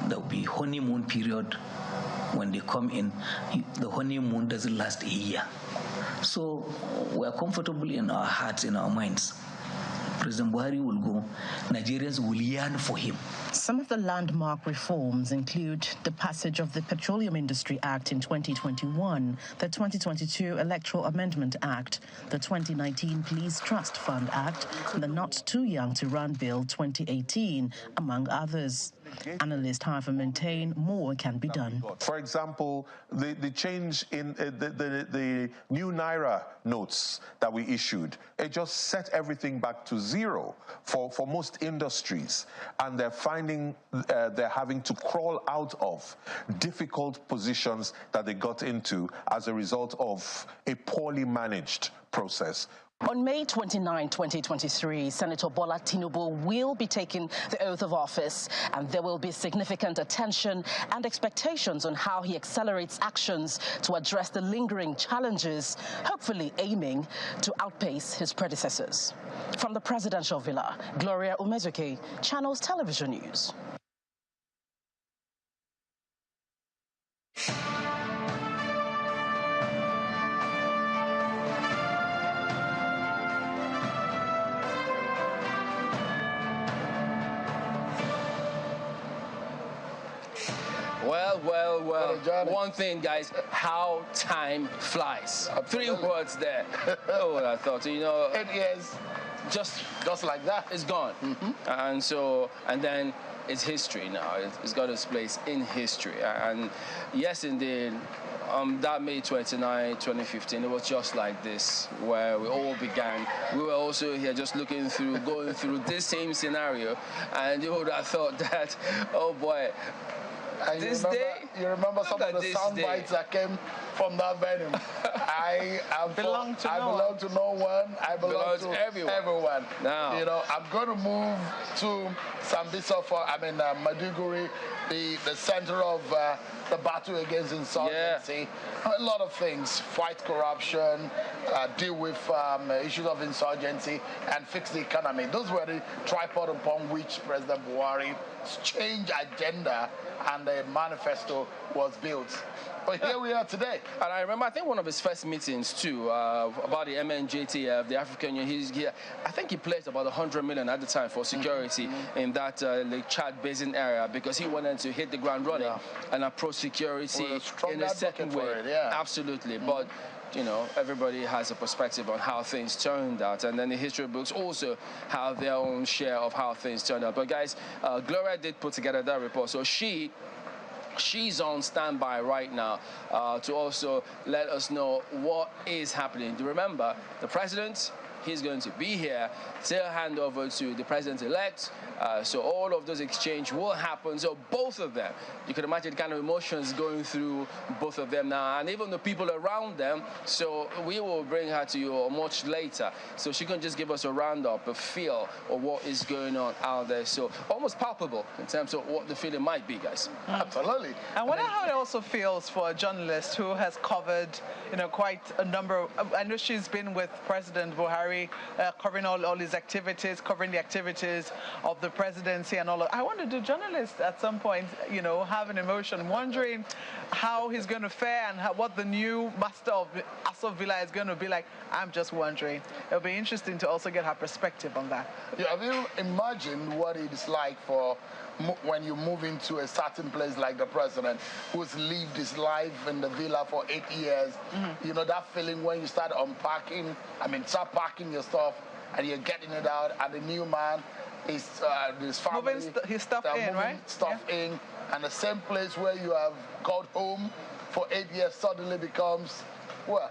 There will be honeymoon period. When they come in, the honeymoon doesn't last a year. So we are comfortable in our hearts, in our minds. President Buhari will go, Nigerians will yearn for him. Some of the landmark reforms include the passage of the Petroleum Industry Act in 2021, the 2022 Electoral Amendment Act, the 2019 Police Trust Fund Act, and the Not Too Young to Run Bill 2018, among others. Analysts, however, maintain more can be done. For example, the change in the new Naira notes that we issued, it just set everything back to zero for most industries. And they're finding they're having to crawl out of difficult positions that they got into as a result of a poorly managed process. On May 29, 2023, Senator Bola Tinubu will be taking the oath of office, and there will be significant attention and expectations on how he accelerates actions to address the lingering challenges, hopefully aiming to outpace his predecessors. From the presidential villa, Gloria Umezuke, Channels Television News. Well, one thing, guys, how time flies. Absolutely. 3 words there. Oh, I thought, 8 years. Just like that. It's gone. And then it's history now. It's got its place in history. And yes, indeed, that May 29, 2015, it was just like this, where we all began. We were also here just going through this same scenario, and you would have thought that, oh boy, and you remember some of the sound bites that came from that venue. I belong to no one. I belong to everyone. Now, I'm going to move to Sambisa Maiduguri, the center of the battle against insurgency. Yeah. A lot of things: fight corruption, deal with issues of insurgency, and fix the economy. Those were the tripod upon which President Buhari's change agenda and the manifesto also was built. But here we are today. And I remember, I think one of his first meetings too, about the MNJTF, the African Union, I think he pledged about 100 million at the time for security in that Lake Chad Basin area, because he wanted to hit the ground running and approach security in a certain way. Absolutely. But you know, everybody has a perspective on how things turned out, and then the history books also have their own share of how things turned out. But guys, Gloria did put together that report, so she's on standby right now to also let us know what is happening. Remember, the president, he's going to be here till handover to the president-elect. So all of those exchange will happen. So both of them, you can imagine the kind of emotions going through both of them now, and even the people around them. So we will bring her to you much later, so she can just give us a roundup, a feel of what is going on out there. So almost palpable in terms of what the feeling might be, guys. Absolutely. I wonder how it also feels for a journalist who has covered, you know, quite a number of, I know she's been with President Buhari, covering all his activities, covering the activities of the presidency and all of. I wonder, do journalists at some point, you know, have an emotion, wondering how he's going to fare and what the new master of Asov Villa is going to be like? I'm just wondering. It'll be interesting to also get her perspective on that. Yeah, have you imagined what it's like for when you move into a certain place like the president, who's lived his life in the villa for 8 years? You know, that feeling when you start unpacking, start packing your stuff and you're getting it out, and the new man is his family. Moving his stuff in, right? Stuff in, and the same place where you have got home for 8 years suddenly becomes, well,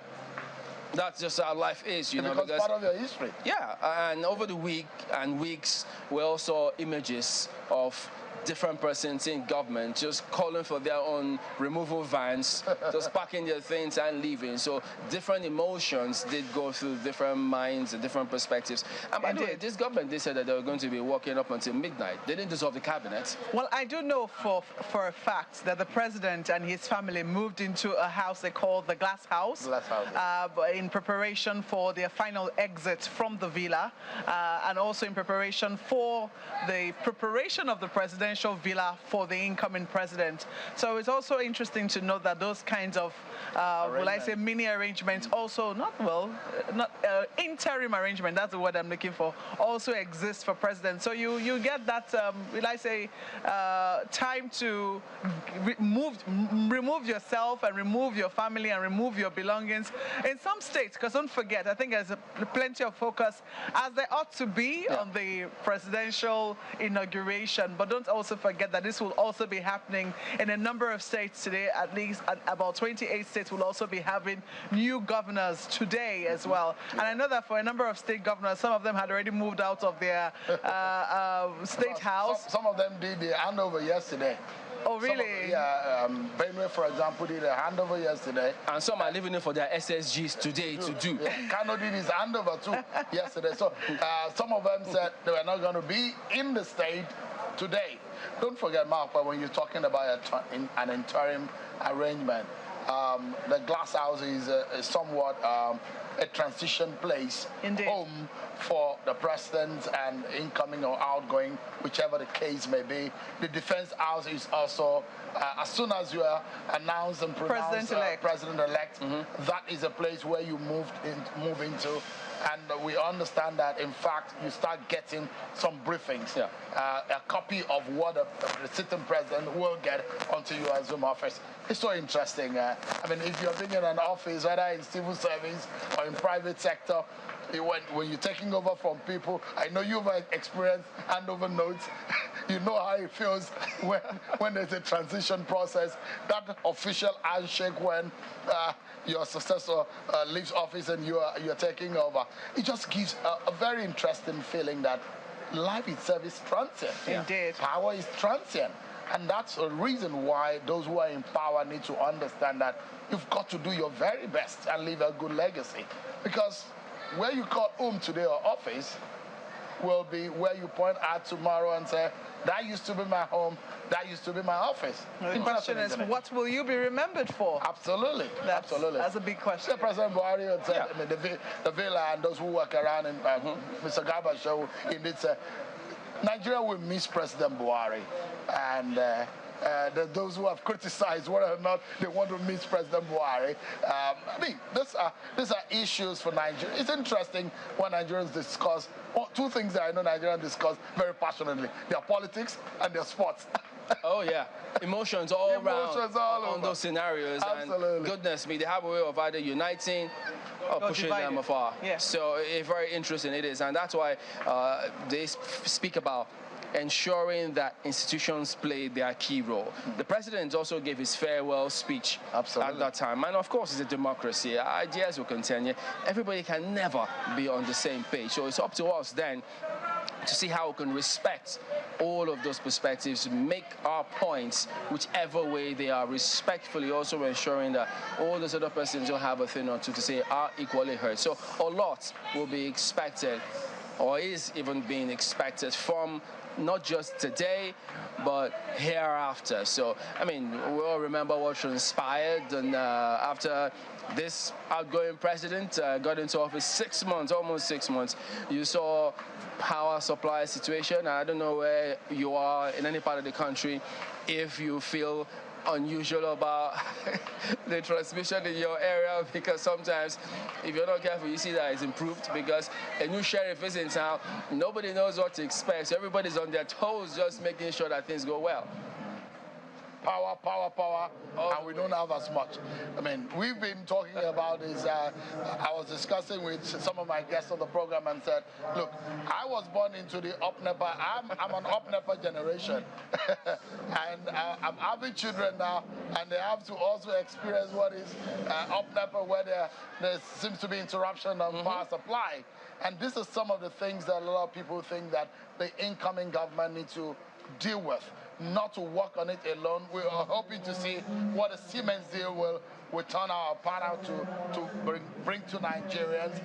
that's just how life is, you know, because part of your history. Yeah, and over the week and weeks, we all saw images of different persons in government just calling for their own removal vans, just packing their things and leaving. So different emotions did go through different minds and different perspectives. And by the way, this government, they said that they were going to be working up until midnight. They didn't dissolve the cabinet. Well, I do know for a fact that the president and his family moved into a house they call the Glass House. In preparation for their final exit from the villa, and also in preparation for the preparation of the presidential villa for the incoming president. So it's also interesting to note that those kinds of, will I say, mini arrangements also, interim arrangement, that's the word I'm looking for, also exist for president. So you get that, will I say, time to remove yourself and remove your family and remove your belongings. In some states, because don't forget, I think there's plenty of focus, as there ought to be, on the presidential inauguration, but don't also forget that this will also be happening in a number of states today. At least about 28 states will also be having new governors today as well. And I know that for a number of state governors, some of them had already moved out of their state house. Some of them did the handover yesterday. Oh, really? Benue, for example, did a handover yesterday. And some are leaving it for their SSGs today to do. Kano did his handover too yesterday. So some of them said they were not going to be in the state today. Don't forget, Mark, but when you're talking about an interim arrangement, the Glass House is somewhat a transition place, home for the president and incoming or outgoing, whichever the case may be. The Defense House is also, as soon as you are announced and pronounced president-elect, that is a place where you move into. And we understand that, in fact, you start getting some briefings, a copy of what the sitting president will get onto your Zoom office. It's so interesting. If you're being in an office, whether in civil service or in private sector, when you're taking over from people, I know you've experienced handover notes. You know how it feels when there's a transition process, that official handshake when your successor leaves office and you're taking over. It just gives a very interesting feeling that life itself is transient. Indeed. Power is transient. And that's a reason why those who are in power need to understand that you've got to do your very best and leave a good legacy. Because where you call home today or office will be where you point out tomorrow and say, that used to be my home, that used to be my office. The question is, what will you be remembered for? Absolutely. Absolutely. That's a big question. Yeah, President Buhari said, the villa and those who work around, and Mr. Garba show, indeed said, Nigeria will miss President Buhari. And There's those who have criticized whether or not they want to meet President Buhari. I mean, these are issues for Nigeria. It's interesting when Nigerians discuss two things that I know Nigerians discuss very passionately: their politics and their sports. Oh yeah, emotions all around on those scenarios. Absolutely. And goodness me, they have a way of either uniting or pushing them afar. Yeah. So very interesting it is, and that's why they speak about ensuring that institutions play their key role. The president also gave his farewell speech at that time. And of course, it's a democracy. Ideas will continue. Everybody can never be on the same page. So it's up to us then to see how we can respect all of those perspectives, make our points whichever way they are, respectfully also ensuring that all those other persons who have a thing or two to say are equally heard. So a lot will be expected, or is even being expected from not just today, but hereafter. So, I mean, we all remember what transpired, and after this outgoing president got into office 6 months, almost 6 months, you saw power supply situation. I don't know where you are in any part of the country, if you feel unusual about the transmission in your area, because sometimes if you're not careful you see that it's improved because a new sheriff is in town, nobody knows what to expect, so everybody's on their toes just making sure that things go well. Power, power, power, and we don't have as much. I mean, we've been talking about this. I was discussing with some of my guests on the program and said, look, I was born into the up-NEPA. I'm an up-NEPA generation. And I'm having children now, and they have to also experience what is up-NEPA, where there seems to be interruption of power supply. And this is some of the things that a lot of people think that the incoming government needs to deal with, not to work on it alone. We are hoping to see what a Siemens deal will turn our power to bring to Nigerians,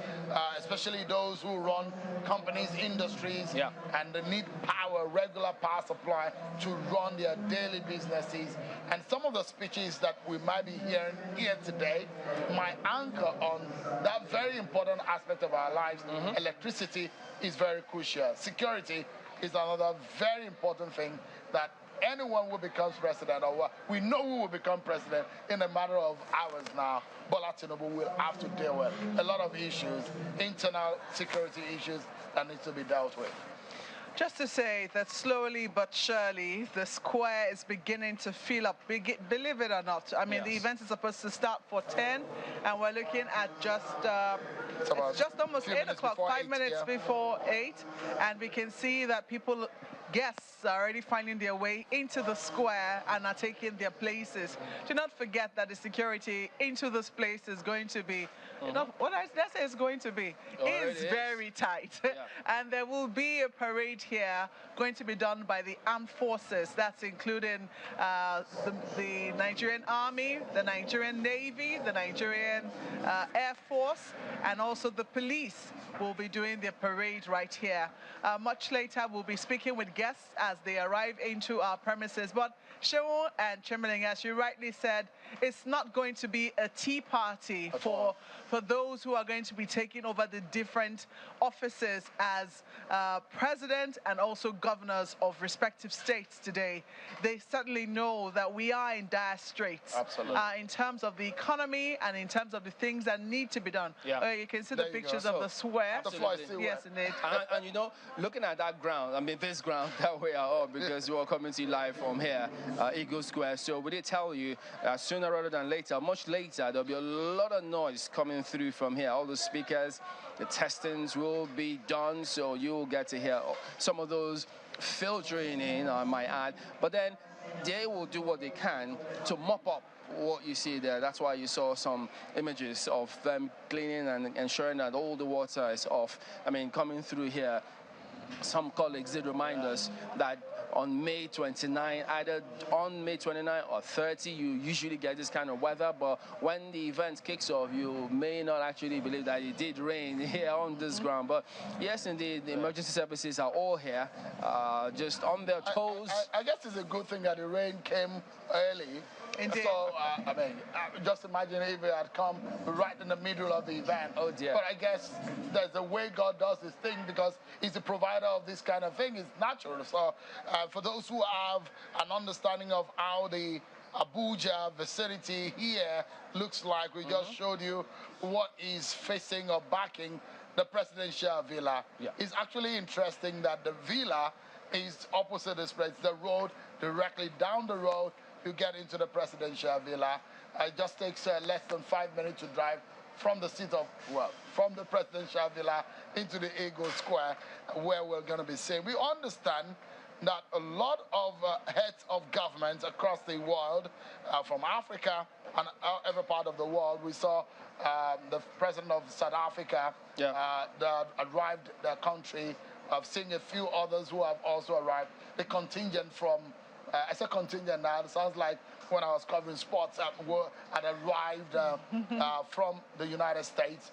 especially those who run companies, industries, and they need power, regular power supply to run their daily businesses. And some of the speeches that we might be hearing here today might anchor on that very important aspect of our lives. Electricity is very crucial. Security is another very important thing that anyone who becomes president, or we know who will become president in a matter of hours now, Bola Tinubu will have to deal with a lot of issues, internal security issues that need to be dealt with. Just to say that slowly but surely, the square is beginning to fill up, believe it or not. I mean, the event is supposed to start for 10, and we're looking at just it's just almost 8 o'clock, 5 minutes before 8, and we can see that guests are already finding their way into the square and are taking their places. Do not forget that the security into this place is going to be, you know, what I say is going to be, is very tight. And there will be a parade here going to be done by the armed forces. That's including the Nigerian Army, the Nigerian Navy, the Nigerian Air Force, and also the police will be doing their parade right here. Much later, we'll be speaking with guests as they arrive into our premises. But Shehu and Chamberlain, as you rightly said, it's not going to be a tea party for those who are going to be taking over the different offices as president and also governors of respective states today. They certainly know that we are in dire straits in terms of the economy and in terms of the things that need to be done. You can see the pictures of the square. Yes, indeed. And you know, looking at that ground, I mean this ground that we are on, because we are coming to you live from here, Eagle Square. So we did tell you sooner rather than later, much later, there'll be a lot of noise coming through from here. All the speakers, the testings will be done, so you'll get to hear some of those filtering in, I might add. But then they will do what they can to mop up what you see there. That's why you saw some images of them cleaning and ensuring that all the water is off. I mean, coming through here, some colleagues did remind us that on May 29, either on May 29 or 30, you usually get this kind of weather, but when the event kicks off, you may not actually believe that it did rain here on this ground. But yes, indeed, the emergency services are all here, just on their toes. I guess it's a good thing that the rain came early. Indeed. So, I mean, just imagine if it had come right in the middle of the event. Oh, dear. But I guess there's a way God does his thing, because he's the provider weather of this kind of thing is natural. So for those who have an understanding of how the Abuja vicinity here looks like, we just showed you what is facing or backing the presidential villa. It's actually interesting that the villa is opposite this place. The road, directly down the road, you get into the presidential villa. It just takes less than 5 minutes to drive from the seat of, well, from the presidential villa into the Eagle Square, where we're going to be seeing. We understand that a lot of heads of governments across the world, from Africa and every part of the world, we saw the president of South Africa that arrived the country. I've seen a few others who have also arrived. The contingent from, I say contingent now, it sounds like when I was covering sports, had arrived from the United States.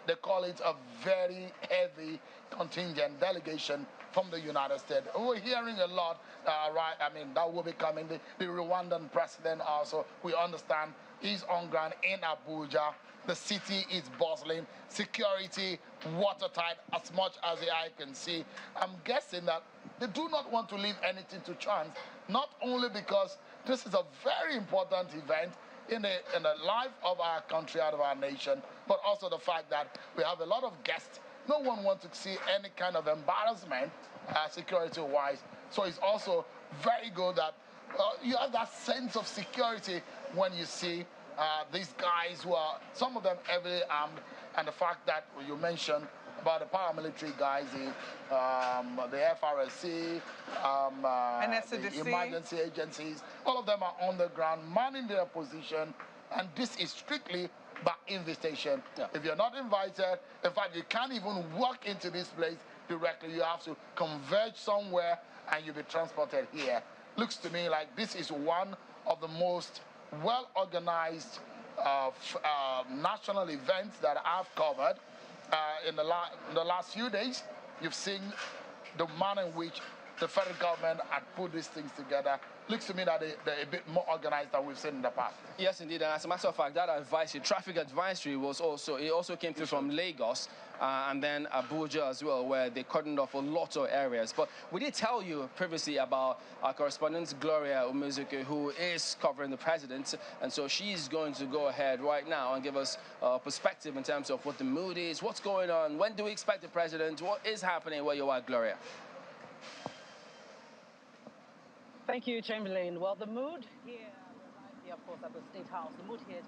They call it a very heavy contingent delegation from the United States. We're hearing a lot, right? I mean, that will be coming. The Rwandan president also, we understand, is on ground in Abuja. The city is bustling. Security, watertight, as much as the eye can see. I'm guessing that they do not want to leave anything to chance, not only because this is a very important event in the life of our country, out of our nation, but also the fact that we have a lot of guests. No one wants to see any kind of embarrassment security-wise. So it's also very good that you have that sense of security when you see these guys who are, some of them heavily armed, and the fact that you mentioned about the paramilitary guys, the FRSC, the emergency agencies, all of them are on the ground, manning their position, and this is strictly by invitation. If you're not invited, in fact, you can't even walk into this place directly. You have to converge somewhere, and you'll be transported here. Looks to me like this is one of the most well-organized national events that I've covered. In the last few days, you've seen the manner in which the federal government had put these things together. Looks to me that they're a bit more organized than we've seen in the past. Yes, indeed. And as a matter of fact, that advisory, traffic advisory, was also came through from Lagos and then Abuja as well, where they cordoned off a lot of areas. But we did tell you previously about our correspondent Gloria Umuzuke, who is covering the president, and so she's going to go ahead right now and give us a perspective in terms of what the mood is, what's going on, when do we expect the president, what is happening where you are, Gloria. Thank you, Chamberlain. Well, the mood here, we're live here, of course, at the State House. The mood here is...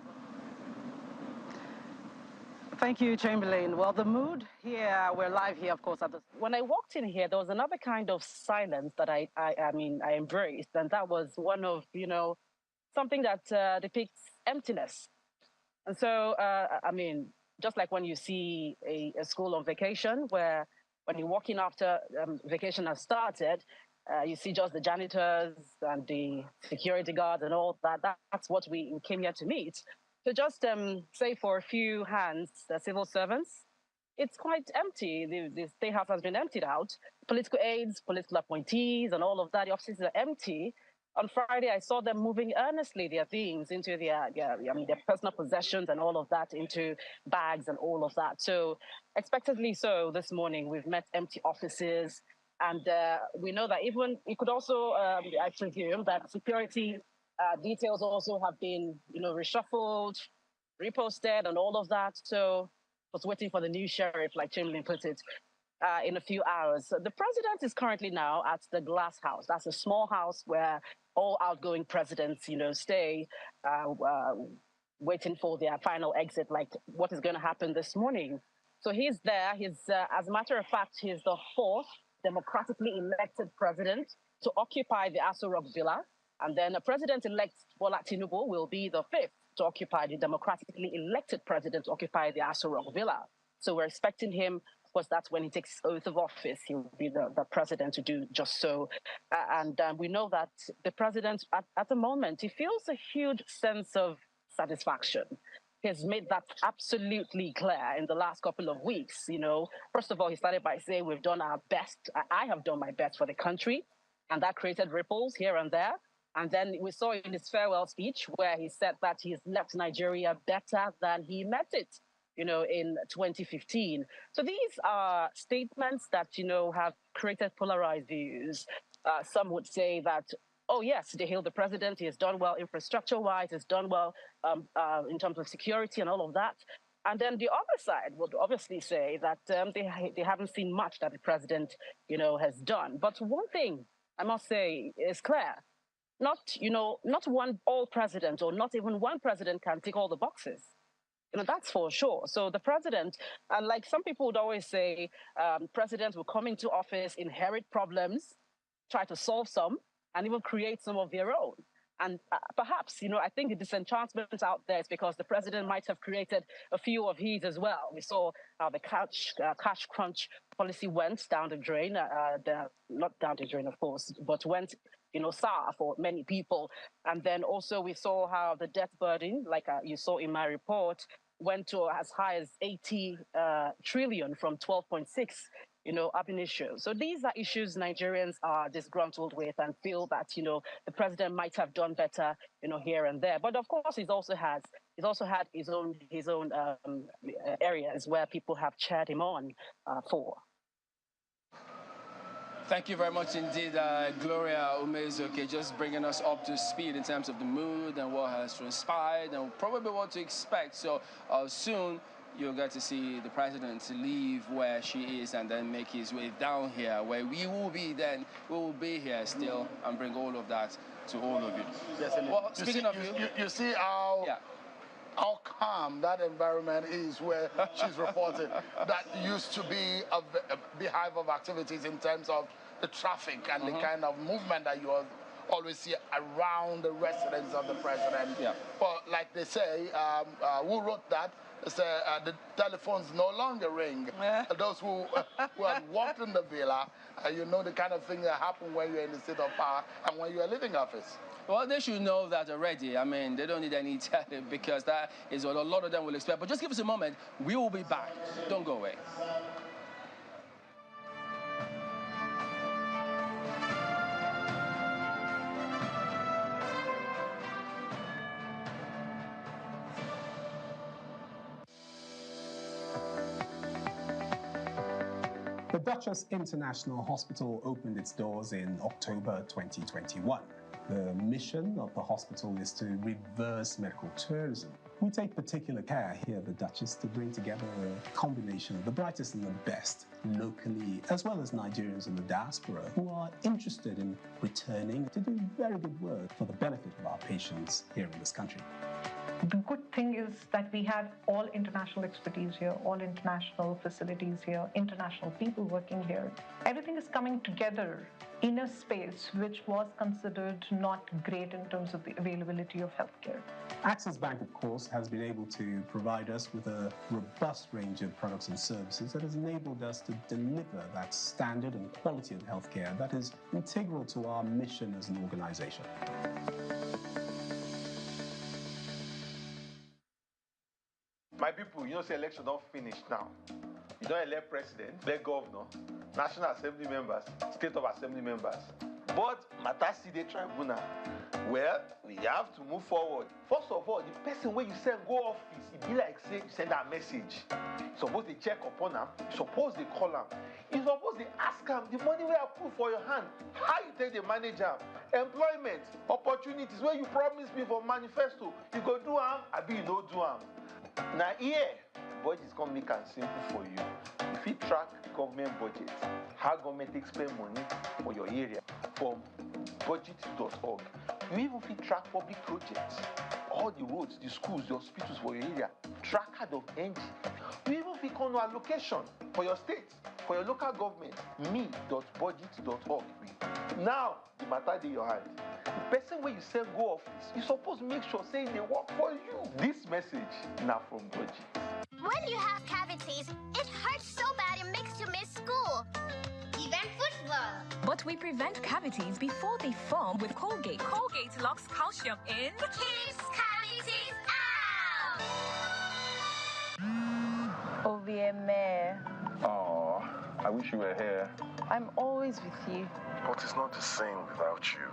Thank you, Chamberlain. Well, the mood here, we're live here, of course, at the... When I walked in here, there was another kind of silence that I embraced, and that was one of, something that depicts emptiness. And so, just like when you see a school on vacation, where when you walk in after vacation has started, you see just the janitors and the security guards and all that. That's what we came here to meet. So just say for a few hands, the civil servants, it's quite empty. The State House has been emptied out. Political aides, political appointees, and all of that, the offices are empty. On Friday, I saw them moving earnestly their things into their personal possessions and all of that into bags and all of that. So expectedly so, this morning, we've met empty offices. And we know that even, it could also, I presume, that security details also have been, reshuffled, reposted, and all of that. So I was waiting for the new sheriff, like Chamberlain put it, in a few hours. So the president is currently now at the Glass House. That's a small house where all outgoing presidents, stay, waiting for their final exit, like what is going to happen this morning. So he's there. He's, as a matter of fact, he's the fourth democratically elected president to occupy the Aso Rock Villa. And then President-elect Bola Tinubu will be the fifth to occupy, the democratically elected president to occupy the Aso Rock Villa. So we're expecting him, of course, that's when he takes oath of office, he will be the president to do just so. And we know that the president, at the moment, he feels a huge sense of satisfaction. He's made that absolutely clear in the last couple of weeks. First of all, he started by saying, we've done our best. I have done my best for the country. And that created ripples here and there. And then we saw in his farewell speech where he said that he's left Nigeria better than he met it. in 2015. So these are statements that, have created polarized views. Some would say that, oh, yes, they hail the president. He has done well infrastructure-wise. He's done well in terms of security and all of that. And then the other side would obviously say that they haven't seen much that the president, has done. But one thing I must say is clear. Not all president or not even one president can tick all the boxes. That's for sure. So the president, and like some people would always say, presidents will come into office, inherit problems, try to solve some, and even create some of their own. And perhaps, I think the disenchantment out there is because the president might have created a few of his as well. We saw how the cash crunch policy went down the drain, not down the drain, of course, but went, sour for many people. And then also we saw how the debt burden, like you saw in my report, went to as high as 80 trillion from 12.6. Ab initio. So these are issues Nigerians are disgruntled with and feel that, the president might have done better, here and there. But of course, he's also had his own areas where people have cheered him on for. Thank you very much indeed, Gloria Umezuke, just bringing us up to speed in terms of the mood and what has transpired and probably what to expect. So soon, you'll get to see the president leave where she is and then make his way down here, where we will be here still and bring all of that to all of you. Yes, well, speaking of you see how calm that environment is where she's reported. That used to be a beehive of activities in terms of the traffic and the kind of movement that you always see around the residence of the president. Yeah. But like they say, who wrote that? The telephones no longer ring. Those who have walked in the villa, the kind of thing that happen when you're in the seat of power and when you're leaving office. Well, they should know that already. I mean, they don't need any telling because that is what a lot of them will expect. But just give us a moment. We will be back. Don't go away. The Duchess International Hospital opened its doors in October 2021. The mission of the hospital is to reverse medical tourism. We take particular care here at the Duchess to bring together a combination of the brightest and the best locally, as well as Nigerians in the diaspora who are interested in returning to do very good work for the benefit of our patients here in this country. The good thing is that we have all international expertise here, all international facilities here, international people working here. Everything is coming together in a space which was considered not great in terms of the availability of healthcare. Axis Bank, of course, has been able to provide us with a robust range of products and services that has enabled us to deliver that standard and quality of healthcare that is integral to our mission as an organization. My people, say election don't finish now. You don't elect president, elect governor, National Assembly members, State of Assembly members. But matter see the tribunal. Well, we have to move forward. First of all, the person where you send go office, it be like say you send a message. You suppose they check upon him. You suppose they call him. You suppose they ask him the money where I put for your hand. How you take the manager? Employment, opportunities where you promise me for manifesto. You go do them, I be you no do them. Now here, budget is going to make it simple for you. If you track government budget, how government takes spend money for your area from budget.org. You even fit track public projects, all the roads, the schools, the hospitals for your area. Tracker.ng. You even fit on allocation for your state, for your local government. me.budget.org. Now, the matter in your hand. The person where you send go office, you supposed to make sure saying they work for you. This message now from Budget. When you have cavities, it hurts so bad it makes you miss school. Even football. But we prevent cavities before they form with Colgate. Colgate locks calcium in. Keeps cavities out. Ovieme. Oh, I wish you were here. I'm always with you. But it's not the same without you.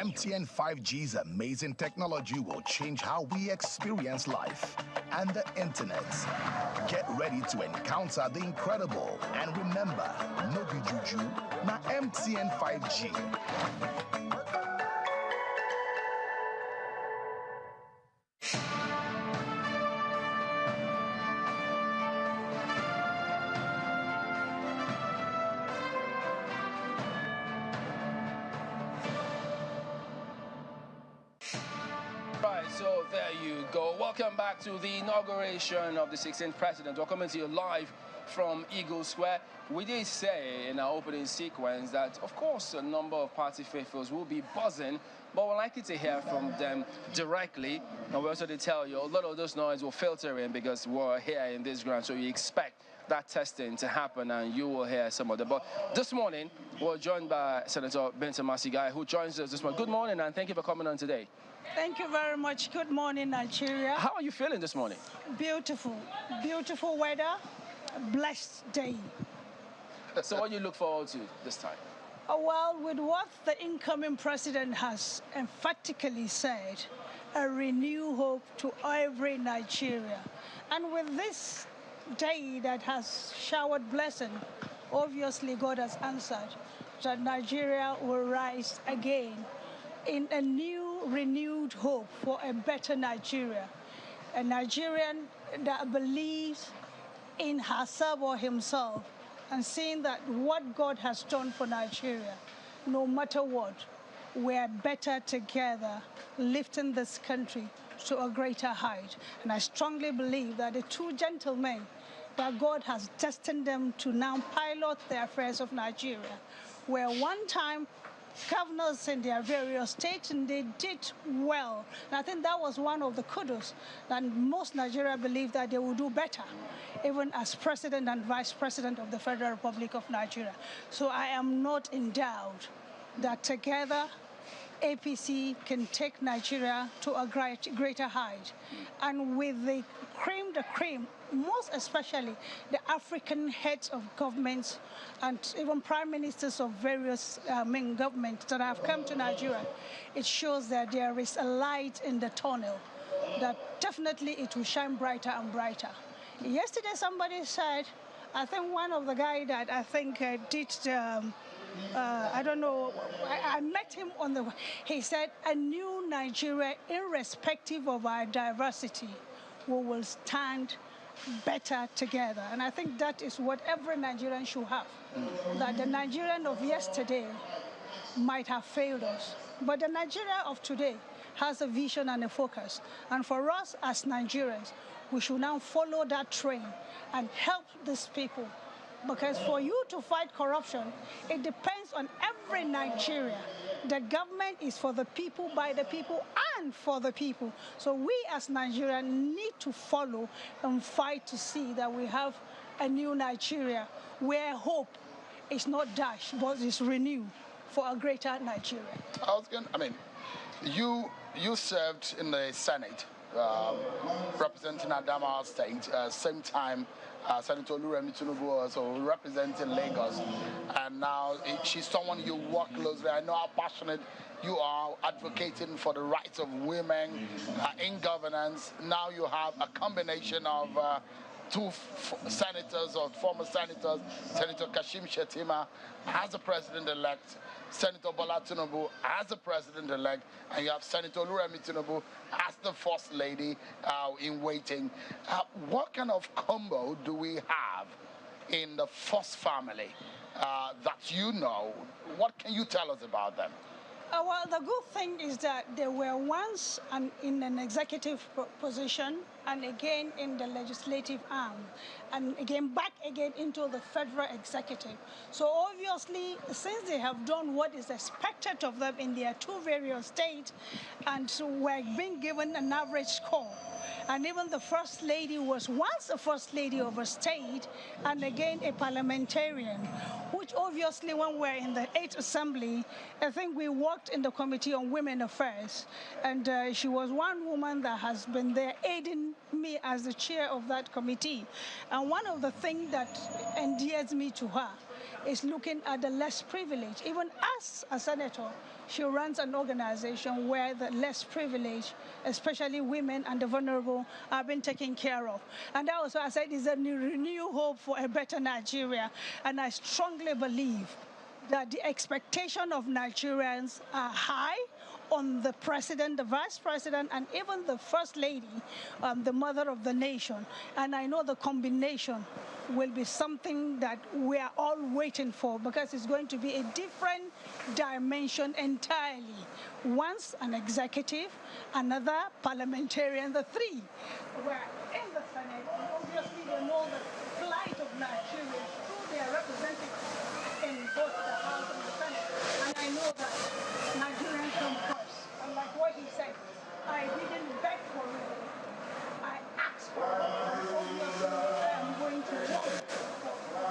MTN 5G's amazing technology will change how we experience life and the internet. Get ready to encounter the incredible. And remember, no be juju, na MTN 5G. So there you go. Welcome back to the inauguration of the 16th president. We're coming to you live from Eagle Square. We did say in our opening sequence that, of course, a number of party faithfuls will be buzzing, but we're likely to hear from them directly. And we also did tell you a lot of those noise will filter in because we're here in this ground, so you expect that testing to happen and you will hear some of them. But this morning, we're joined by Senator Benson Masigai, who joins us this morning. Good morning, and thank you for coming on today. Thank you very much. Good morning, Nigeria. How are you feeling this morning? Beautiful. Beautiful weather, blessed day. So what do you look forward to this time? Well, with what the incoming president has emphatically said, a renewed hope to every Nigeria. And with this day that has showered blessing, obviously God has answered that Nigeria will rise again in a new, renewed hope for a better Nigeria. A Nigerian that believes in herself or himself and seeing that what God has done for Nigeria, no matter what, we're better together, lifting this country to a greater height. And I strongly believe that the two gentlemen that God has destined them to now pilot the affairs of Nigeria, where one time governors in their various states, and they did well. And I think that was one of the kudos that most Nigeria believe that they will do better, even as president and vice president of the Federal Republic of Nigeria. So I am not in doubt that together APC can take Nigeria to a greater height. And with the cream, most especially the African heads of governments and even prime ministers of various main governments that have come to Nigeria, it shows that there is a light in the tunnel, that definitely it will shine brighter and brighter. Yesterday somebody said, I think one of the guys that I think did I don't know, I met him on the, he said, a new Nigeria, irrespective of our diversity, we will stand better together. And I think that is what every Nigerian should have, that the Nigerian of yesterday might have failed us, but the Nigeria of today has a vision and a focus. And for us as Nigerians, we should now follow that train and help these people. Because for you to fight corruption, it depends on every Nigerian. The government is for the people, by the people, and for the people. So we as Nigerians need to follow and fight to see that we have a new Nigeria where hope is not dashed, but is renewed for a greater Nigeria. You served in the Senate, representing Adamawa State, same time Senator Bola Tinubu also representing Lagos, and now she's someone you work closely. I know how passionate you are advocating for the rights of women in governance. Now you have a combination of two senators or former senators, Senator Kashim Shettima as the president-elect, Senator Bola Tinubu as the president-elect, and you have Senator Bola Tinubu as the first lady in waiting. What kind of combo do we have in the first family that you know? What can you tell us about them? Well, the good thing is that they were once in an executive position and again in the legislative arm and again back again into the federal executive. So obviously, since they have done what is expected of them in their two various states and were being given an average score, and even the First Lady was once a First Lady of a state and again a parliamentarian, which obviously when we're in the 8th Assembly, I think we worked in the Committee on Women Affairs, and she was one woman that has been there aiding me as the chair of that committee. And one of the things that endears me to her is looking at the less privileged. Even as a senator, she runs an organization where the less privileged, especially women and the vulnerable, are being taken care of. And that also, I said, is a new hope for a better Nigeria. And I strongly believe that the expectation of Nigerians are high on the president, the vice president, and even the first lady, the mother of the nation. And I know the combination will be something that we are all waiting for, because it's going to be a different dimension entirely. Once an executive, another parliamentarian, the three were in the Senate. Obviously, they know the plight of Nigeria through their representatives in both the House and the Senate. And I know that Nigerians come first. And like what he said, I didn't beg for it. I asked for it. And obviously, I am going to work for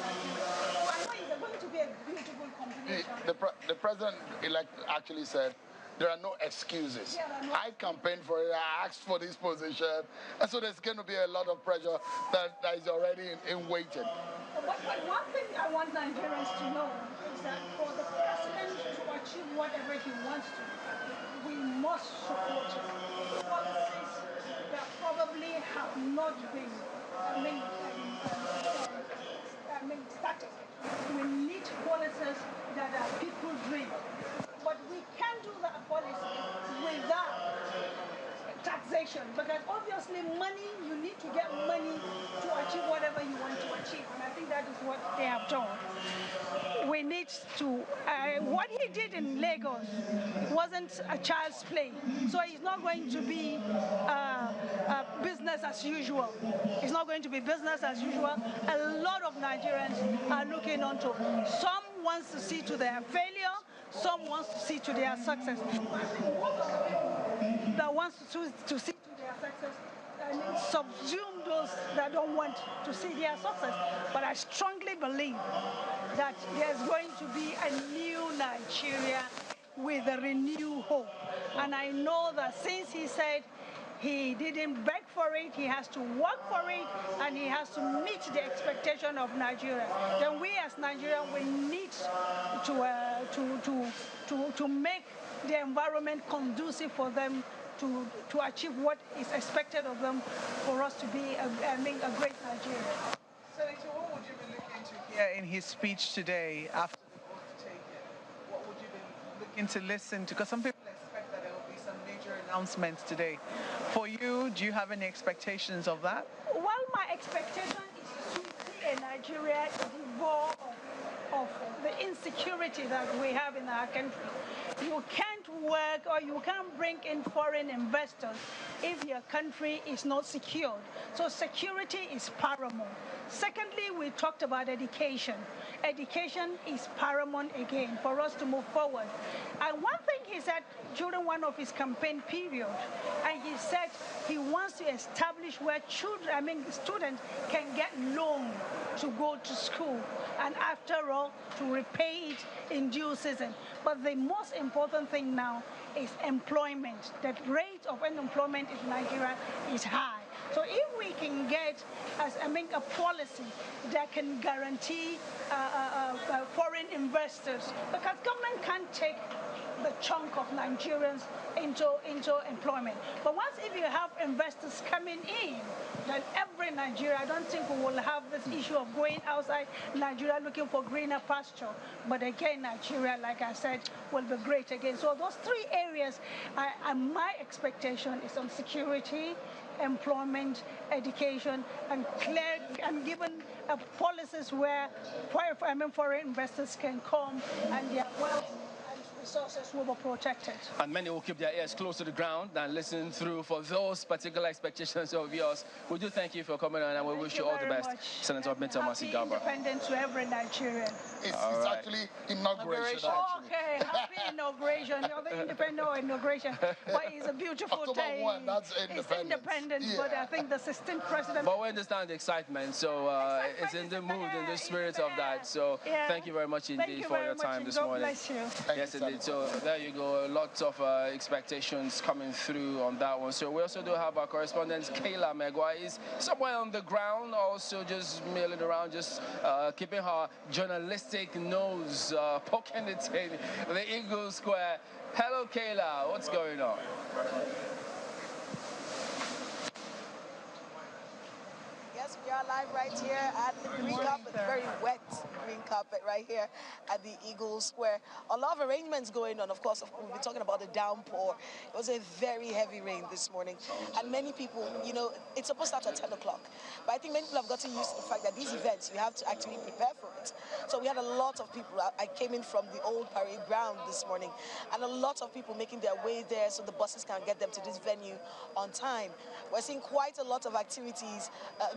Nigeria. So I know it's going to be a beautiful combination. The president-elect actually said, there are no excuses. I campaigned for it, I asked for this position, and so there's going to be a lot of pressure that is already in waiting. But one thing I want Nigerians to know is that for the president to achieve whatever he wants to, we must support him. Policies that probably have not been started. We need policies that are people-driven. But we can't do that policy without taxation, because obviously money, you need to get money to achieve whatever you want to achieve, and I think that is what they have done. We need to, what he did in Lagos wasn't a child's play, so it's not going to be business as usual. It's not going to be business as usual. A lot of Nigerians are looking onto. Some wants to see to their failure, some wants to see to their success. That wants to see to their success and subsume those that don't want to see their success. But I strongly believe that there's going to be a new Nigeria with a renewed hope. And I know that since he said he didn't beg for it, he has to work for it, and he has to meet the expectation of Nigeria. Then we as Nigerians, we need to make the environment conducive for them to achieve what is expected of them for us to be a great Nigeria. Senator, what would you be looking to hear in his speech today after the vote taken? What would you be looking to listen to? Because some people expect that there will be some major announcements today. For you, do you have any expectations of that? Well, my expectation is to see a Nigeria devoid of the insecurity that we have in our country. You can't work or you can't bring in foreign investors if your country is not secured. So security is paramount. Secondly, we talked about education. Education is paramount again for us to move forward. And one thing he said during one of his campaign period, and he said he wants to establish where students can get loan to go to school, and after all, to repay it in due season. But the most important thing now is employment. The rate of unemployment in Nigeria is high. So if we can get a policy that can guarantee foreign investors, because government can't take the chunk of Nigerians into employment. But once if you have investors coming in, then every Nigeria, I don't think we will have this issue of going outside Nigeria looking for greener pasture. But again, Nigeria, like I said, will be great again. So those three areas, my expectation is on security, employment, education, and clear and given policies where foreign investors can come and their wealth and resources will be protected. And many will keep their ears close to the ground and listen through for those particular expectations of yours. We do thank you for coming on, and we wish you all the best, Senator Binta Masigaba. Independence to every Nigerian. It's actually inauguration. Okay, happy inauguration. You're the independent inauguration. But it's a beautiful October day. 1, that's independence. It's independence, Yeah. but I think the 16th president. But we understand the excitement, so it's in the mood, in the spirit of that. So thank you very much indeed for your time this morning. God bless you. Yes, indeed. Right, so there you go. Lots of expectations coming through on that one. So we also do have our correspondent, Kayla Megwa, is somewhere on the ground, also just milling around, just keeping her journalistic nose poking it in the Eagle Square. Hello, Kayla. What's going on? Yes, we are live right here at the green carpet, very wet green carpet right here at the Eagle Square. A lot of arrangements going on. Of course, we've been talking about the downpour. It was a very heavy rain this morning. And many people, you know, it's supposed to start at 10 o'clock. But I think many people have gotten used to the fact that these events, you have to actually prepare for it. So we had a lot of people. I came in from the old parade ground this morning, and a lot of people making their way there so the buses can get them to this venue on time. We're seeing quite a lot of activities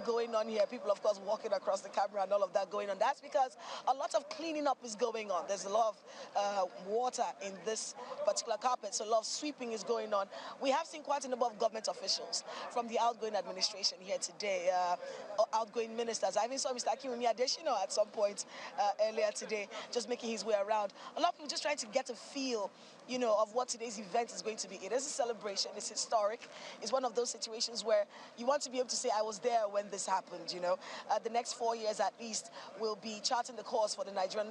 going on here. People, of course, walking across the camera and all of that going on. That's because a lot of cleaning up is going on. There's a lot of water in this particular carpet, so a lot of sweeping is going on. We have seen quite a number of government officials from the outgoing administration here today, outgoing ministers. I even saw Mr. Akinwumi Adesina at some point earlier today, just making his way around. A lot of people just trying to get a feel, you know, of what today's event is going to be. It is a celebration. It's historic. It's one of those situations where you want to be able to say, I was there when this happened, you know. The next 4 years at least will be charting the course for the Nigerian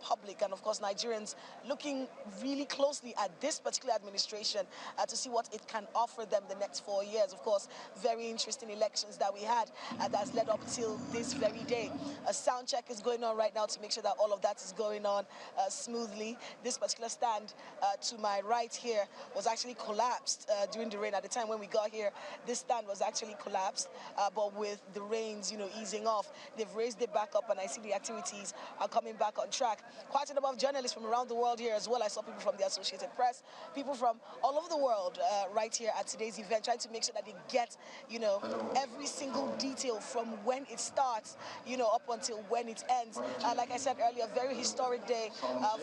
public, and of course Nigerians looking really closely at this particular administration to see what it can offer them the next 4 years. Of course, very interesting elections that we had that has led up till this very day. A sound check is going on right now to make sure that all of that is going on smoothly. This particular stand to my right here was actually collapsed during the rain. At the time when we got here, this stand was actually collapsed, but with the rains, you know, easing off, they've raised it back up, and I see the activities are coming back on track. Quite a number of journalists from around the world here as well. I saw people from the Associated Press, people from all over the world right here at today's event, trying to make sure that they get, you know, every single detail from when it starts, you know, up until when it ends. Like I said earlier, very historic day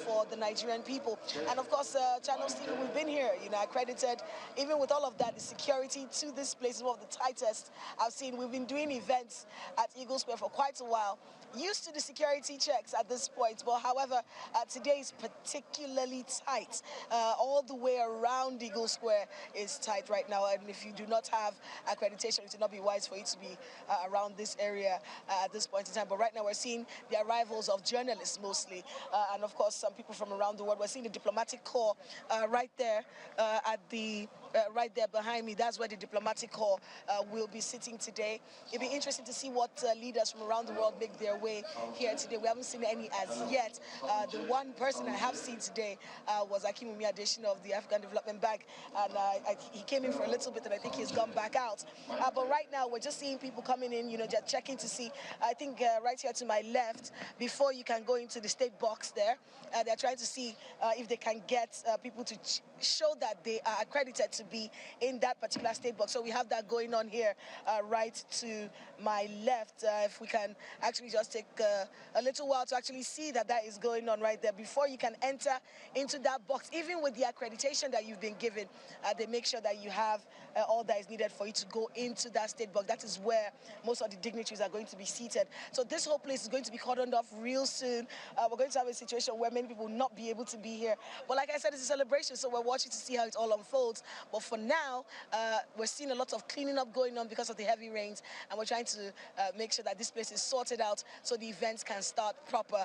for the Nigerian people. And of course, Channel TV, we've been here, you know, accredited. Even with all of that, the security to this place is one of the tightest I've seen. We've been doing events at Eagle Square for quite a while, used to the security checks at this point, but however, today is particularly tight. All the way around Eagle Square is tight right now, and if you do not have accreditation, it would not be wise for you to be around this area at this point in time. But right now we're seeing the arrivals of journalists mostly, and of course some people from around the world. We're seeing the diplomatic corps right there at the right there behind me. That's where the diplomatic corps will be sitting today. It'll be interesting to see what leaders from around the world make their way here today. We haven't seen any as yet. The one person I have seen today was Akinwumi Adesina of the African Development Bank, and he came in for a little bit, and I think he's gone back out. But right now we're just seeing people coming in, you know, just checking to see. I think right here to my left, before you can go into the state box there, they're trying to see if they can get people to show that they are accredited to be in that particular state box. So we have that going on here right to my left. If we can actually just take a little while to actually see that that is going on right there. Before you can enter into that box, even with the accreditation that you've been given, they make sure that you have all that is needed for you to go into that state box. That is where most of the dignitaries are going to be seated. So this whole place is going to be cordoned off real soon. We're going to have a situation where many people will not be able to be here. But like I said, it's a celebration, so we're watching to see how it all unfolds. But for now, we're seeing a lot of cleaning up going on because of the heavy rains, and we're trying to make sure that this place is sorted out so the events can start proper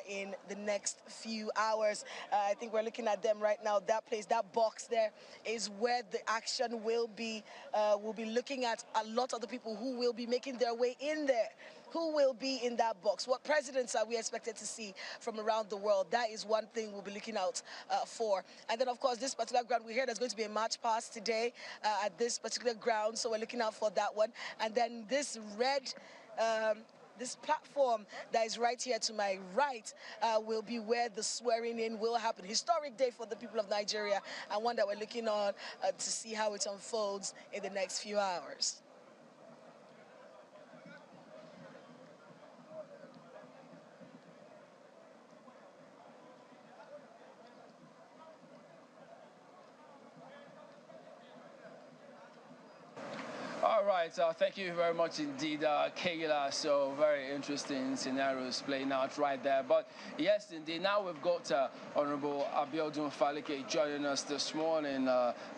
in the next few hours. I think we're looking at them right now. That place, that box there, is where the action will be. We'll be looking at a lot of the people who will be making their way in there. Who will be in that box? What presidents are we expected to see from around the world? That is one thing we'll be looking out for. And then, of course, this particular ground, we hear there's going to be a march past today at this particular ground, so we're looking out for that one. And then this red... this platform that is right here to my right will be where the swearing in will happen. Historic day for the people of Nigeria, and one that we're looking on to see how it unfolds in the next few hours. All right, thank you very much indeed, Kayla. So very interesting scenarios playing out right there. But yes, indeed, now we've got Honorable Abiodun Falike joining us this morning.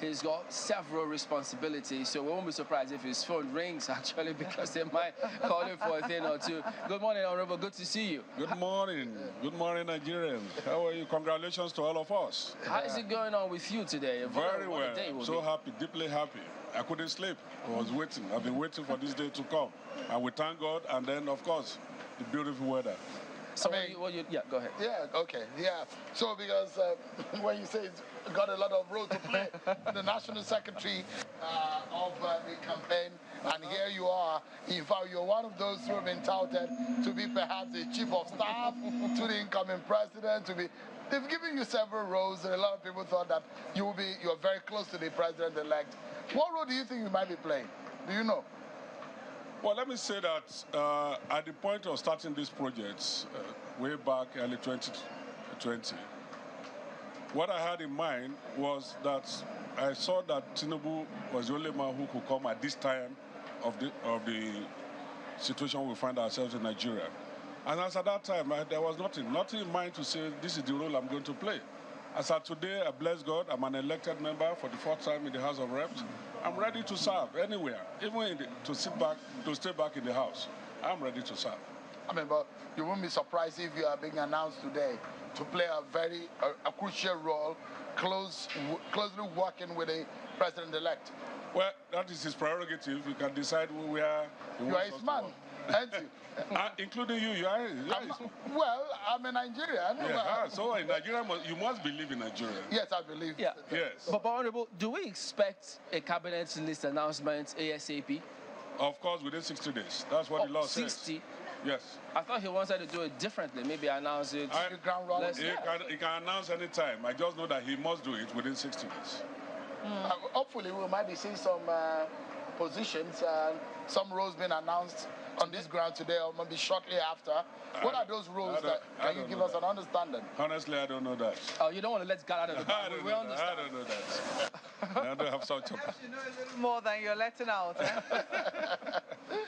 He's got several responsibilities, so we won't be surprised if his phone rings, actually, because they might call him for a thing or two. Good morning, Honorable. Good to see you. Good morning. Good morning, Nigerians. How are you? Congratulations to all of us. How is it going on with you today? Very well. I'm so happy, deeply happy. I couldn't sleep. I was waiting. I've been waiting for this day to come. And we thank God. And then, of course, the beautiful weather. So, yeah, go ahead. Yeah, okay, yeah. So, because when you say it's got a lot of role to play, the National Secretary of the campaign, and here you are. In fact, you're one of those who have been touted to be perhaps the chief of staff to the incoming president, They've given you several roles, and a lot of people thought that you're very close to the president-elect. What role do you think you might be playing? Do you know? Well, let me say that at the point of starting this project, way back early 2020, what I had in mind was that I saw that Tinubu was the only man who could come at this time of the situation we find ourselves in Nigeria. And as at that time, there was nothing in mind to say, this is the role I'm going to play. As at today, I bless God, I'm an elected member for the 4th time in the House of Reps. I'm ready to serve anywhere, even to stay back in the House. I'm ready to serve. I mean, but you won't be surprised if you are being announced today to play a crucial role, closely working with the president-elect. Well, that is his prerogative. You can decide where you are his man, aren't you? Including you, you are his man. Well, I'm a Nigerian. Yeah, so in Nigeria, you must believe in Nigeria. Yes, I believe. Yeah. Yes. But Honorable, do we expect a cabinet list announcement ASAP? Of course, within 60 days. That's what the law 60? says. 60? Yes. I thought he wanted to do it differently. Maybe announce it. He can announce any time. I just know that he must do it within 60 days. Hopefully, we might be seeing some positions, some roles being announced on this ground today, or maybe shortly after. What are those roles can you give us an understanding? Honestly, I don't know that. Oh, you don't want to let God out of the bag. We understand. I don't know that. I don't have such a... You know a little more than you're letting out, eh?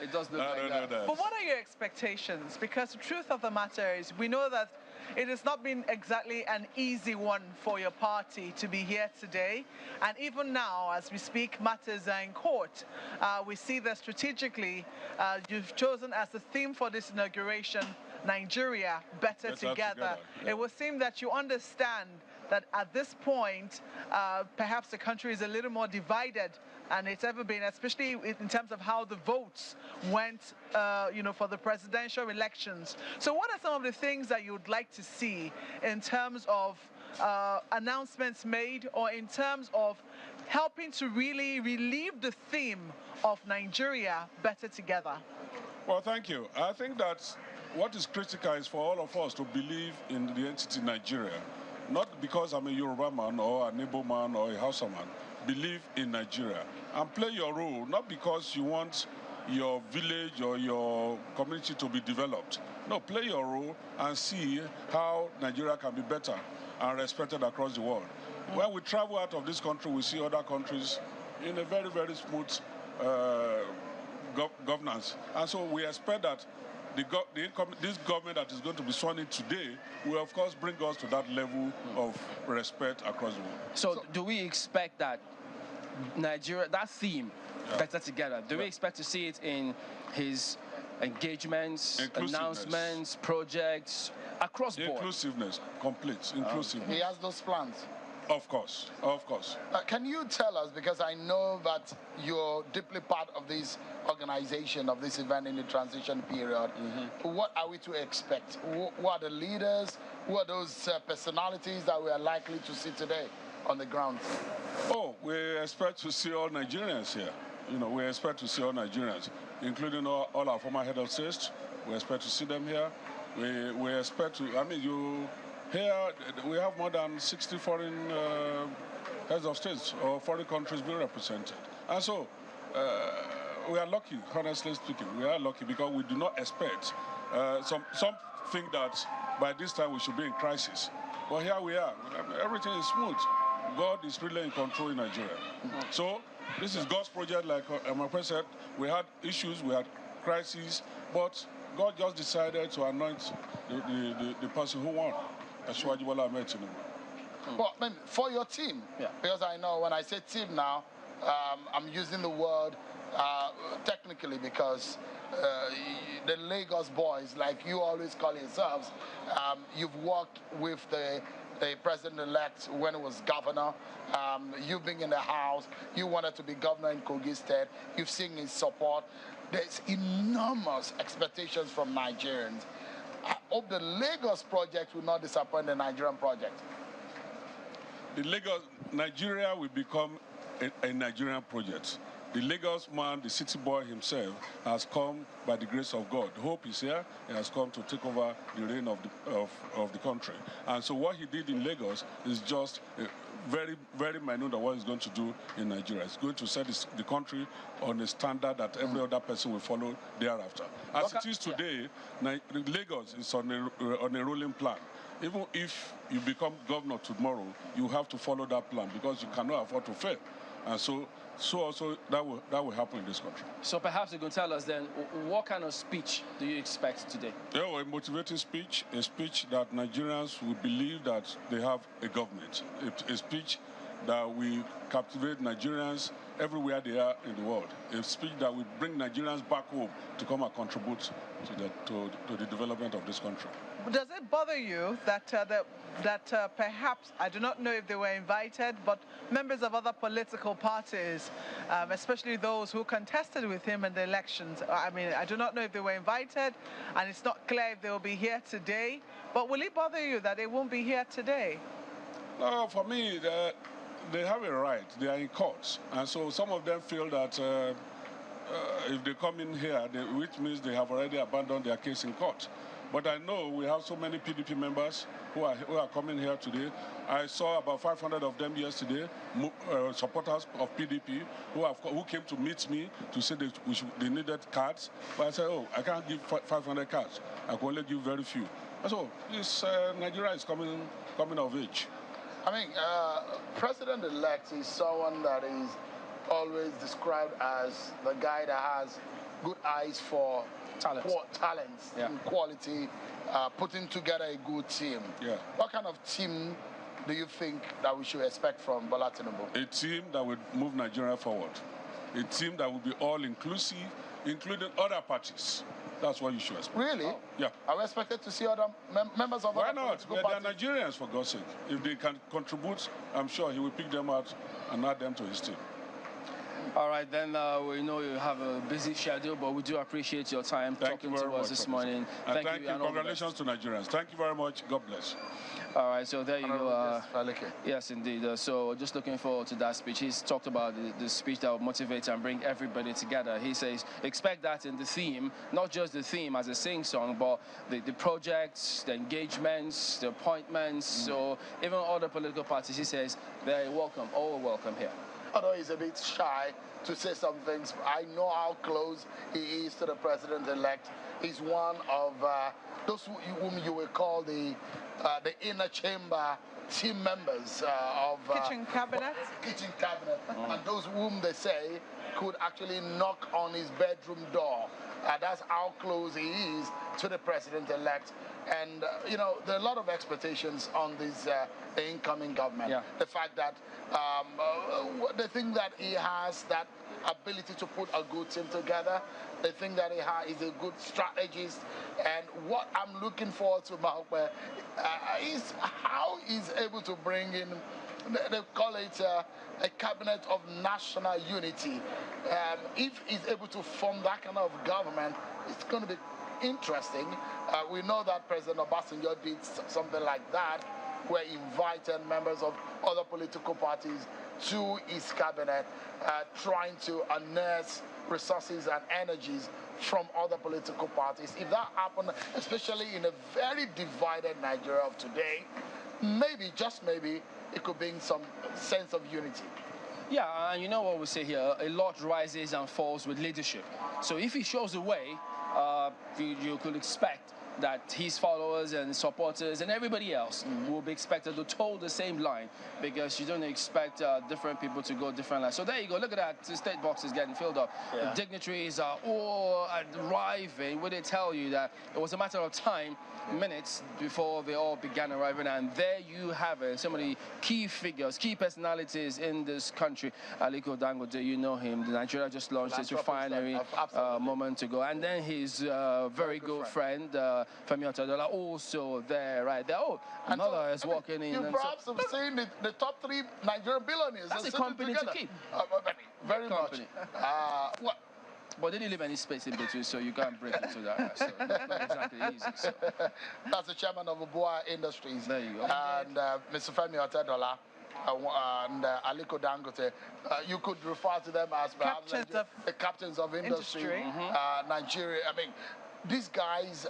It does look I don't know that. But what are your expectations? Because the truth of the matter is, we know that it has not been exactly an easy one for your party to be here today. And even now, as we speak, matters are in court. We see that strategically, you've chosen as the theme for this inauguration, Nigeria, better together. Yeah. It would seem that you understand that at this point, perhaps the country is a little more divided than it's ever been, especially in terms of how the votes went, for the presidential elections. So what are some of the things that you would like to see in terms of announcements made, or in terms of helping to really relieve the theme of Nigeria better together? Well, thank you. I think that what is critical is for all of us to believe in the entity Nigeria. Not because I'm a Yoruba man or a Igbo man or a Hausa man. Believe in Nigeria and play your role, not because you want your village or your community to be developed. No, play your role and see how Nigeria can be better and respected across the world. When we travel out of this country, we see other countries in a very, very smooth governance. And so we expect that this government that is going to be sworn in today will, of course, bring us to that level of respect across the world. So do we expect that Nigeria, that theme, better together, do we expect to see it in his engagements, announcements, projects, across board? Inclusiveness, complete inclusiveness. He has those plans. Of course, of course. Can you tell us, because I know that you're deeply part of this organization, of this event in the transition period, what are we to expect? Who are the leaders? Who are those personalities that we are likely to see today on the ground? Oh, we expect to see all Nigerians here. We expect to see all Nigerians, including all our former head of states. We expect to see them here. We expect to, here, we have more than 60 foreign heads of states or foreign countries being represented. And so, we are lucky, honestly speaking. We are lucky because we do not expect. Some think that by this time we should be in crisis. But here we are. Everything is smooth. God is really in control in Nigeria. So this is God's project, like my president said. We had issues, we had crises, but God just decided to anoint the person who won, Asiwaju Bola Tinubu. Well, I mean, for your team, because I know when I say team now, I'm using the word technically because the Lagos boys, like you always call yourselves, you've worked with the president-elect when he was governor. You've been in the House. You wanted to be governor in Kogi State. You've seen his support. There's enormous expectations from Nigerians. I hope the Lagos project will not disappoint the Nigerian project. The Lagos, Nigeria will become a Nigerian project. The Lagos man, the city boy himself, has come by the grace of God. Hope is here. He has come to take over the reign of the country. And so what he did in Lagos is just very, very minute of what he's going to do in Nigeria. He's going to set the country on a standard that every other person will follow thereafter. As it is today, Lagos is on a rolling plan. Even if you become governor tomorrow, you have to follow that plan because you cannot afford to fail. And so also that will happen in this country. So perhaps you can tell us then, what kind of speech do you expect today? A motivating speech, a speech that Nigerians will believe that they have a government, a speech that will captivate Nigerians everywhere they are in the world, a speech that will bring Nigerians back home to come and contribute to the development of this country. Does it bother you that perhaps, I do not know if they were invited, but members of other political parties, especially those who contested with him in the elections, I mean, I do not know if they were invited, and it's not clear if they will be here today, but will it bother you that they won't be here today? No, for me, they have a right. They are in court. And so some of them feel that if they come in here, which means they have already abandoned their case in court. But I know we have so many PDP members who are coming here today. I saw about 500 of them yesterday, supporters of PDP, who came to meet me to say they needed cards. But I said, oh, I can't give 500 cards. I can only give very few. So Nigeria is coming of age. I mean, President-elect is someone that is always described as the guy that has good eyes for talents and quality, putting together a good team. What kind of team do you think that we should expect from Bola Tinubu? A team that would move Nigeria forward. A team that will be all-inclusive, including other parties. That's what you should expect. Really? Oh. Yeah. Are we expected to see other members of other political parties? They are Nigerians, for God's sake. If they can contribute, I'm sure he will pick them out and add them to his team. All right, then we know you have a busy schedule, but we do appreciate your time talking to us this morning. Thank you. Congratulations to Nigerians. Thank you very much. God bless. All right, so there you go. Yes, indeed. So just looking forward to that speech. He's talked about the speech that will motivate and bring everybody together. He says, expect that in the theme, not just the theme as a sing-song, but the projects, the engagements, the appointments. So even other political parties, he says, they're welcome, all welcome here. Although he's a bit shy to say some things, I know how close he is to the president-elect. He's one of those whom you will call the inner chamber team members of kitchen cabinet. Kitchen cabinet, and those whom they say could actually knock on his bedroom door. That's how close he is to the president-elect. And, you know, there are a lot of expectations on this the incoming government. The fact that they think that he has that ability to put a good team together. They think that he is a good strategist. And what I'm looking forward to, Mahokwe, is how he's able to bring in, they call it a cabinet of national unity. If he's able to form that kind of government, it's going to be interesting. We know that President Obasanjo did something like that, where he invited members of other political parties to his cabinet, trying to unearth resources and energies from other political parties. If that happened, especially in a very divided Nigeria of today, maybe, just maybe, it could bring some sense of unity. Yeah, and you know what we say here, a lot rises and falls with leadership. So if he shows the way, you could expect that his followers and supporters and everybody else will be expected to toe the same line, because you don't expect different people to go different lines. So there you go. Look at that. The state box is getting filled up. The dignitaries are all arriving. Would they tell you that it was a matter of time, minutes, before they all began arriving? And there you have it. Some of the key figures, key personalities in this country. Aliko Dangote, you know him. Nigeria just launched its refinery a moment ago. And then his very good friend, Femi Otedola, also there, right there. Oh, another is walking in. You perhaps have seen the top 3 Nigerian billionaires. That's a company to keep. Very much. But they didn't leave any space in between, so you can't break into that. So it's not exactly easy. So. That's the chairman of Bola Industries. There you go. And Mr. Femi Otedola and Aliko Dangote. You could refer to them as perhaps the captains of industry. Nigeria. I mean, these guys,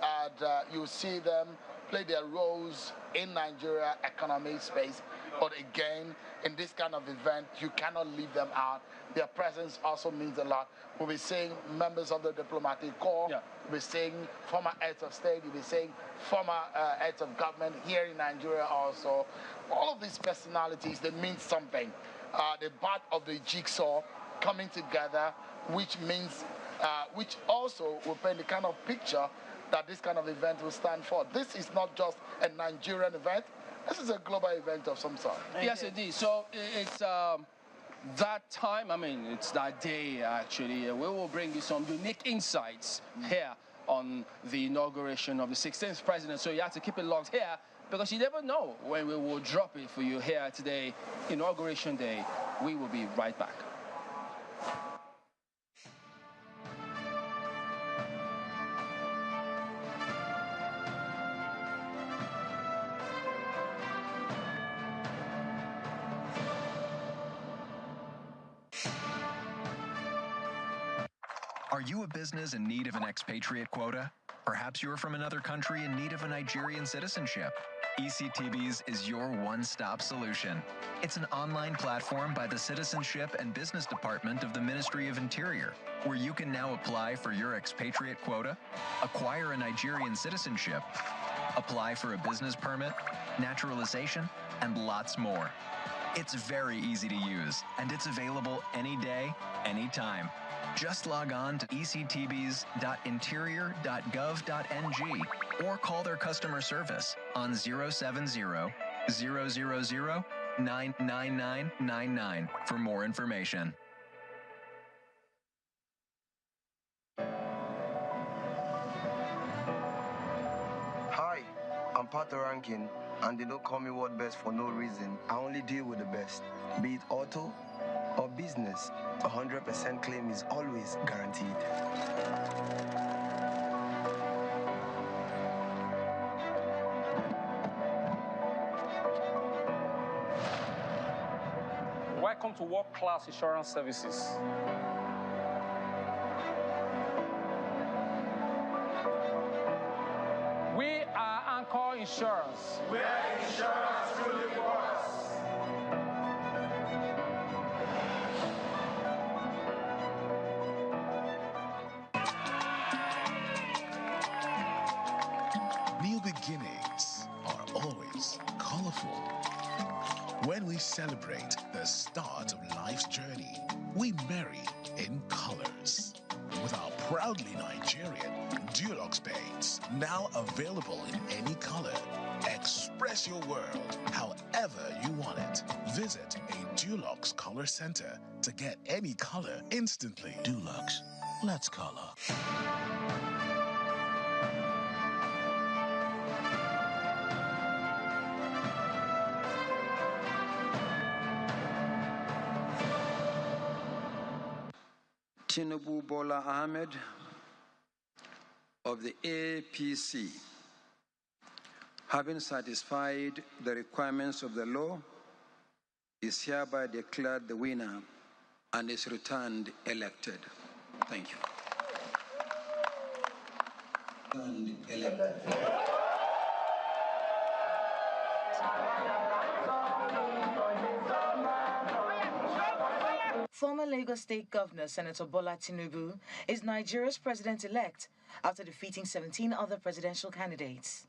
you see them play their roles in Nigeria economic space. But again, in this kind of event, you cannot leave them out. Their presence also means a lot. We'll be seeing members of the diplomatic corps. We'll be seeing former heads of state. We'll be seeing former heads of government here in Nigeria also. All of these personalities, they mean something. They're part of the jigsaw coming together, which means, which also will paint the kind of picture that this kind of event will stand for. This is not just a Nigerian event. This is a global event of some sort. Yes, indeed. So it's that time, I mean, it's that day, actually. We will bring you some unique insights here on the inauguration of the 16th president. So you have to keep it locked here, because you never know when we will drop it for you here today, Inauguration Day. We will be right back. Are you a business in need of an expatriate quota? Perhaps you're from another country in need of a Nigerian citizenship. ECTBs is your one-stop solution. It's an online platform by the Citizenship and Business Department of the Ministry of Interior, where you can now apply for your expatriate quota, acquire a Nigerian citizenship, apply for a business permit, naturalization, and lots more. It's very easy to use, and it's available any day, anytime. Just log on to ectbs.interior.gov.ng or call their customer service on 070-000-99999 for more information. Hi, I'm Pat Rankin, and they don't call me World Best for no reason. I only deal with the best, be it auto or business. 100% claim is always guaranteed. Welcome to World Class Insurance Services. We are Anchor Insurance. Where insurance truly works. New beginnings are always colorful. When we celebrate the start of life's journey, we marry in colors. With our proudly Nigerian Dulux paints, now available in any color. Express your world however you want it. Visit a Dulux Color Center to get any color instantly. Dulux, let's color. Tinubu Bola Ahmed of the APC, having satisfied the requirements of the law, is hereby declared the winner and is returned elected. Thank you. Former Lagos State Governor Senator Bola Tinubu is Nigeria's president-elect after defeating 17 other presidential candidates.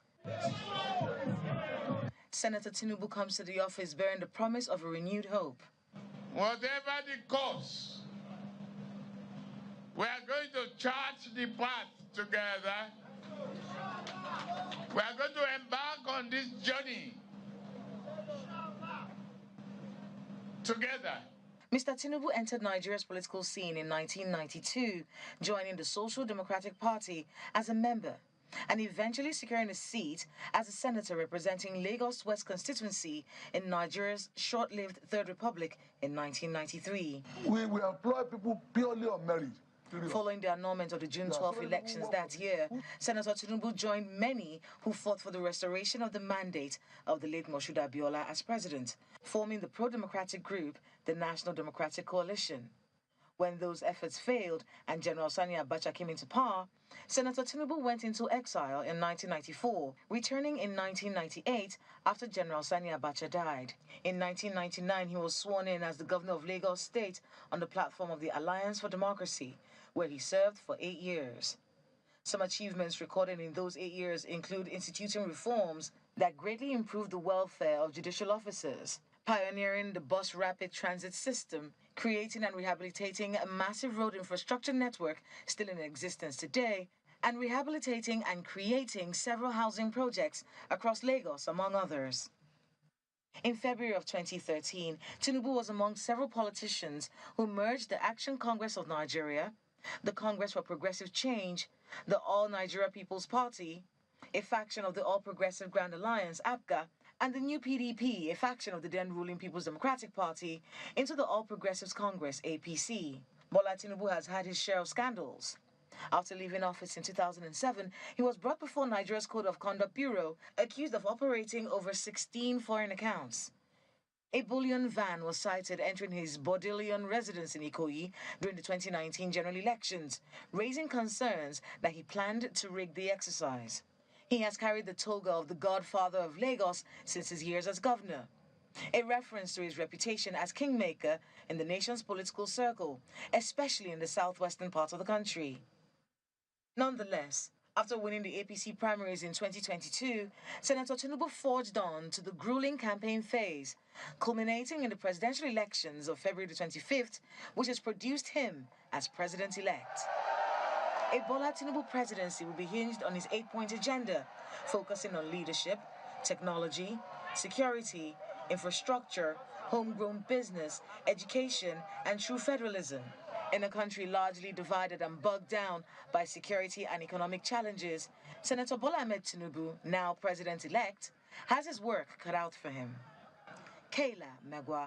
Senator Tinubu comes to the office bearing the promise of a renewed hope. Whatever the cost, we are going to chart the path together. We are going to embark on this journey together. Mr. Tinubu entered Nigeria's political scene in 1992, joining the Social Democratic Party as a member, and eventually securing a seat as a senator representing Lagos West constituency in Nigeria's short-lived Third Republic in 1993. We employ people purely on merit. Following the annulment of the June 12 elections that year, Senator Tinubu joined many who fought for the restoration of the mandate of the late Moshood Abiola as president, forming the pro-democratic group, the National Democratic Coalition. When those efforts failed and General Sani Abacha came into power, Senator Tinubu went into exile in 1994, returning in 1998 after General Sani Abacha died. In 1999, he was sworn in as the governor of Lagos State on the platform of the Alliance for Democracy, where he served for 8 years. Some achievements recorded in those 8 years include instituting reforms that greatly improved the welfare of judicial officers, pioneering the bus rapid transit system, creating and rehabilitating a massive road infrastructure network still in existence today, and rehabilitating and creating several housing projects across Lagos, among others. In February of 2013, Tinubu was among several politicians who merged the Action Congress of Nigeria, the Congress for Progressive Change, the All Nigeria People's Party, a faction of the All Progressive Grand Alliance, APGA, and the new PDP, a faction of the then ruling People's Democratic Party, into the All Progressives Congress, APC. Bola Tinubu has had his share of scandals. After leaving office in 2007, he was brought before Nigeria's Code of Conduct Bureau, accused of operating over 16 foreign accounts. A bullion van was sighted entering his Bodleian residence in Ikoyi during the 2019 general elections, raising concerns that he planned to rig the exercise. He has carried the toga of the Godfather of Lagos since his years as governor, a reference to his reputation as kingmaker in the nation's political circle, especially in the southwestern part of the country. Nonetheless, after winning the APC primaries in 2022, Senator Tinubu forged on to the grueling campaign phase, culminating in the presidential elections of February the 25th, which has produced him as president-elect. A Bola Tinubu presidency will be hinged on his 8-point agenda, focusing on leadership, technology, security, infrastructure, homegrown business, education, and true federalism. In a country largely divided and bogged down by security and economic challenges, Senator Bola Tinubu, now president-elect, has his work cut out for him. Kayla Megwa,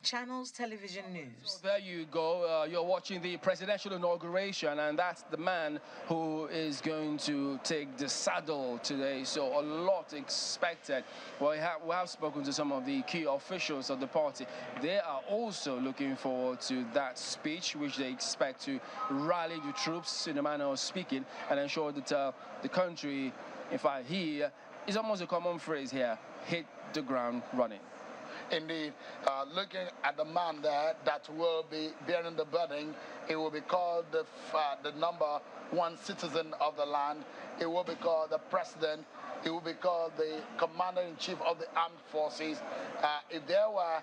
Channels Television News. So there you go. You're watching the presidential inauguration, and that's the man who is going to take the saddle today. So a lot expected. Well, we have spoken to some of the key officials of the party. They are also looking forward to that speech, which they expect to rally the troops, in the manner of speaking, and ensure that the country, in fact, is almost a common phrase here, hit the ground running. Indeed, looking at the man there that will be bearing the burden, he will be called the number one citizen of the land. He will be called the president. He will be called the commander-in-chief of the armed forces. If there were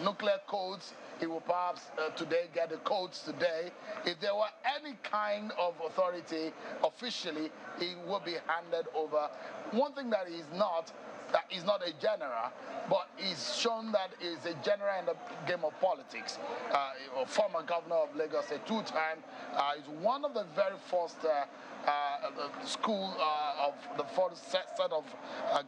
nuclear codes, he will perhaps today get the codes today. If there were any kind of authority officially, he will be handed over. One thing that he's not a general, but he's shown that he's a general in the game of politics. A former governor of Lagos, a two-time, is one of the very first school of the first set of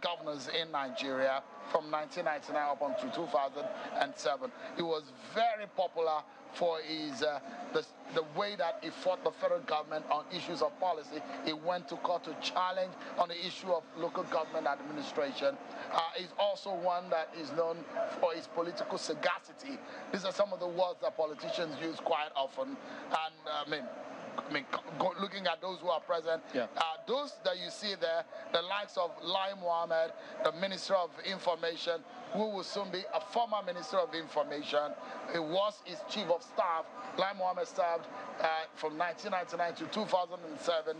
governors in Nigeria from 1999 up until 2007. He was very popular for his the way that he fought the federal government on issues of policy. He went to court to challenge on the issue of local government administration. He's also one that is known for his political sagacity. These are some of the words that politicians use quite often. And looking at those who are present, those that you see there, the likes of Lai Mohammed, the Minister of Information, who will soon be a former Minister of Information. He was his Chief of Staff. Lai Mohammed served from 1999 to 2007,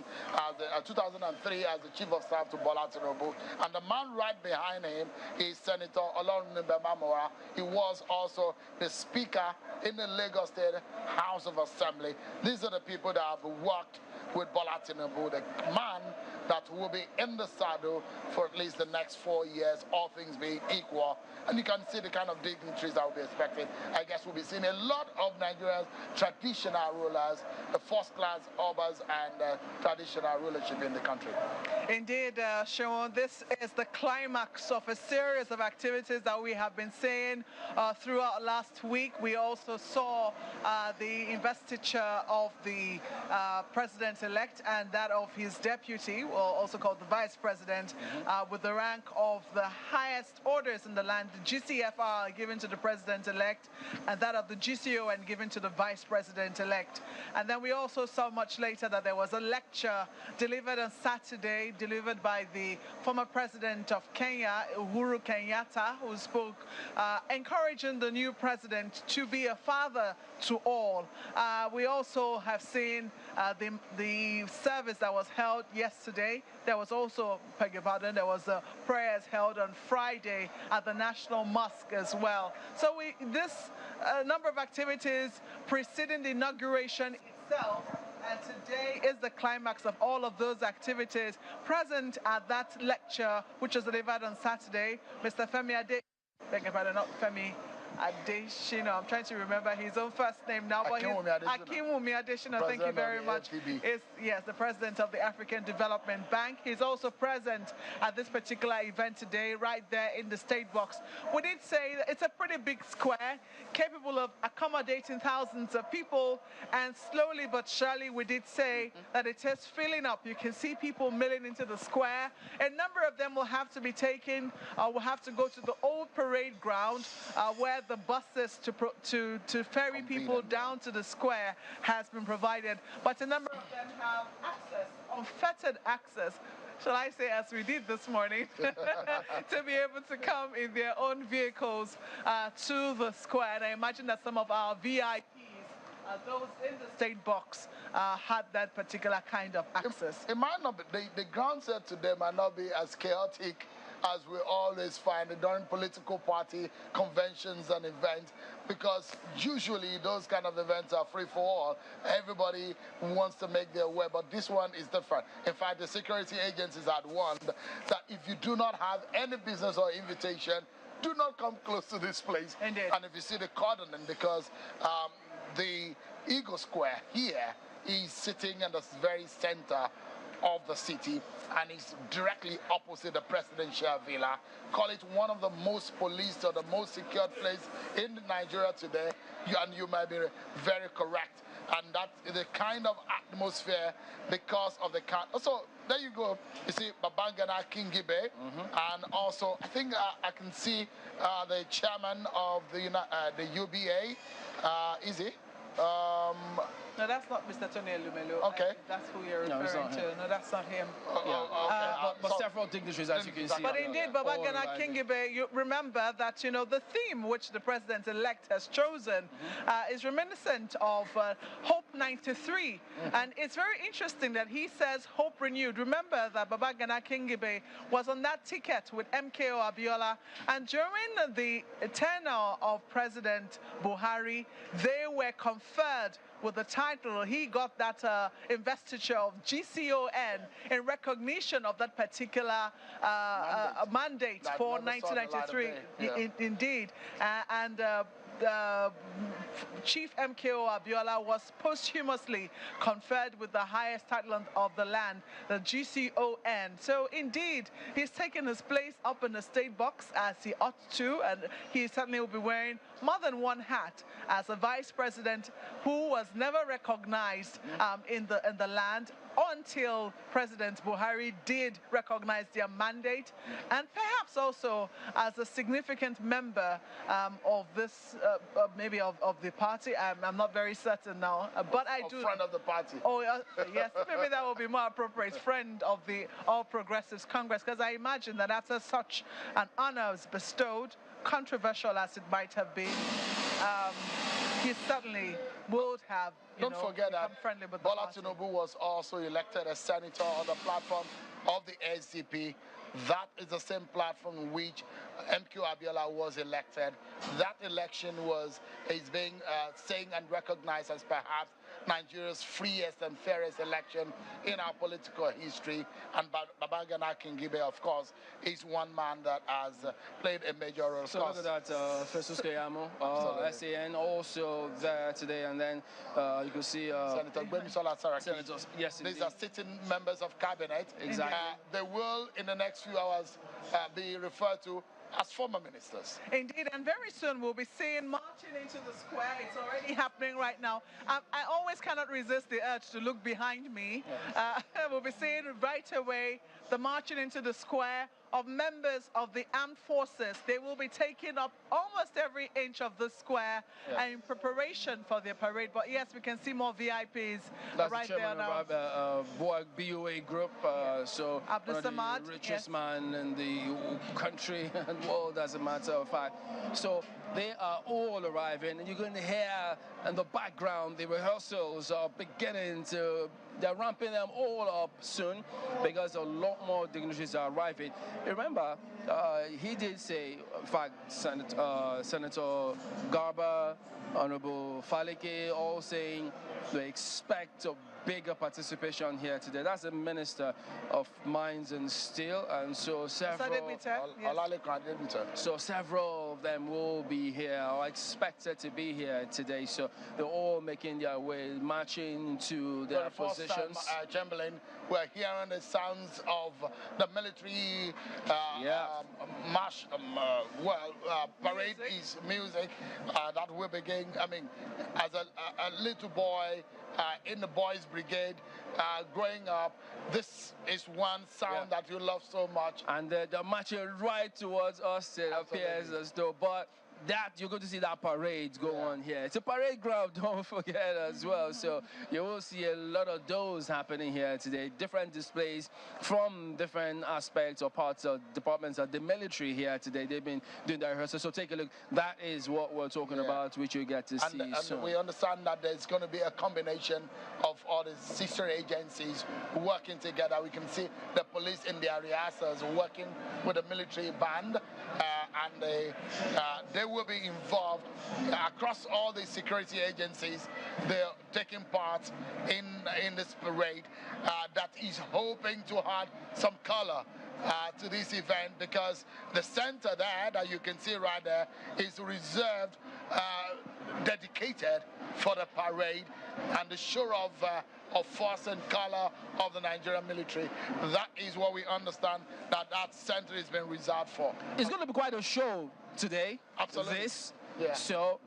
2003 as the Chief of Staff to Bola Tinubu. And the man right behind him is Senator Olorunniyi Mamora. He was also the Speaker in the Lagos State House of Assembly. These are the people that have worked with Bola Tinubu, the man that will be in the saddle for at least the next 4 years, all things being equal. And you can see the kind of dignitaries that will be expected. I guess we'll be seeing a lot of Nigeria's traditional rulers, the first-class obas, and traditional rulership in the country. Indeed, Sean, this is the climax of a series of activities that we have been seeing throughout last week. We also saw the investiture of the president-elect and that of his deputy, or also called the vice president, with the rank of the highest orders in the land, the GCFR given to the president-elect, and that of the GCON given to the vice president-elect. And then we also saw much later that there was a lecture delivered on Saturday, delivered by the former president of Kenya, Uhuru Kenyatta, who spoke encouraging the new president to be a father to all. We also have seen the service that was held yesterday. There was also, beg your pardon, there was prayers held on Friday at the National Mosque as well. So this number of activities preceding the inauguration itself, and today is the climax of all of those activities. Present at that lecture, which was delivered on Saturday, Mr. Femi Ade, beg your pardon, not Femi Adeshina, I'm trying to remember his own first name now, but Akinwumi Adeshina, thank you very much, is, yes, the president of the African Development Bank. He's also present at this particular event today, right there in the state box. We did say that it's a pretty big square, capable of accommodating thousands of people, and slowly but surely we did say that it is filling up. You can see people milling into the square. A number of them will have to be taken, will have to go to the old parade ground, where the buses to ferry people down to the square has been provided. But a number of them have access, unfettered access, shall I say, as we did this morning, to be able to come in their own vehicles to the square. And I imagine that some of our VIPs, those in the state box, had that particular kind of access. It might not be, the ground set today might not be as chaotic as we always find it during political party conventions and events, because usually those kind of events are free for all. Everybody wants to make their way, but this one is different. In fact, the security agencies had warned that if you do not have any business or invitation, do not come close to this place. Indeed. And if you see the cordoning, because the Eagle Square here is sitting in the very center of the city, and it's directly opposite the presidential villa. Call it one of the most policed or the most secured place in Nigeria today, and you might be very correct. And that's the kind of atmosphere because of the so there you go. You see Babangana Kingibe, and also I think I can see the chairman of the UBA. Is he? No, that's not Mr. Tony Elumelu. Okay. That's who you're referring to. No, that's not him. But several dignitaries, as you can see. But indeed, Babangana Kingibe, you remember that, you know, the theme which the president-elect has chosen is reminiscent of Hope 93. And it's very interesting that he says Hope Renewed. Remember that Babangana Kingibe was on that ticket with MKO Abiola. And during the tenure of President Buhari, they were conferred with the title. He got that investiture of GCON in recognition of that particular mandate for 1993. Indeed. Chief MKO Abiola was posthumously conferred with the highest title of the land, the GCON. So indeed, he's taken his place up in the state box as he ought to, and he certainly will be wearing more than one hat as a vice president who was never recognized in the land. until President Buhari did recognize their mandate, and perhaps also as a significant member of this, maybe of the party. I'm not very certain now, but I do. Friend of the party. Oh, yes, maybe that will be more appropriate. Friend of the All Progressives Congress, because I imagine that after such an honor is bestowed, controversial as it might have been, he certainly would have, Don't forget that friendly with Bola Tinubu was also elected as senator on the platform of the SDP. That is the same platform in which MQ Abiola was elected. That election is being seen and recognized as perhaps Nigeria's freest and fairest election in our political history. And Babangana Kingibe, of course, is one man that has played a major role. So look at that, Festus Keyamo, SAN, also there today, and then you can see Senator Gbemisola Saraki. Senators, yes, These are sitting members of cabinet. Exactly. They will, in the next few hours, be referred to as former ministers. Indeed, and very soon we'll be seeing marching into the square. It's already happening right now. I always cannot resist the urge to look behind me. We'll be seeing right away the marching into the square of members of the armed forces. They will be taking up almost every inch of the square in preparation for their parade. But yes, we can see more VIPs right there now. BOA BUA group, so Abdul Samad, the richest man in the country and world, as a matter of fact. So they are all arriving, and you're going to hear in the background the rehearsals are beginning to. They're ramping them all up soon because a lot more dignitaries are arriving. Remember, he did say, in fact, Senator Garba, Honorable Faleke, all saying they expect a bigger participation here today. That's the Minister of Mines and Steel, and so several of them will be here or expected to be here today. So they're all making their way, marching to their positions. Chamberlain, we're hearing the sounds of the military march, parade is music that will begin. I mean, as a little boy in the boys' brigade, growing up, this is one sound that you love so much. And they're marching right towards us, it appears as though, but that you're going to see that parade go on here. It's a parade ground, don't forget as well. So you will see a lot of those happening here today. Different displays from different aspects or parts of departments of the military here today. They've been doing their rehearsal. So take a look. That is what we're talking about, which you get to see soon. And we understand that there's going to be a combination of all the sister agencies working together. We can see the police in their rehearsals working with the military band, and they will be involved across all the security agencies. They're taking part in this parade that is hoping to add some color to this event, because the center there that you can see right there is reserved, dedicated for the parade and the show of force and color of the Nigerian military. That is what we understand that center has been reserved for. It's going to be quite a show today. Absolutely. So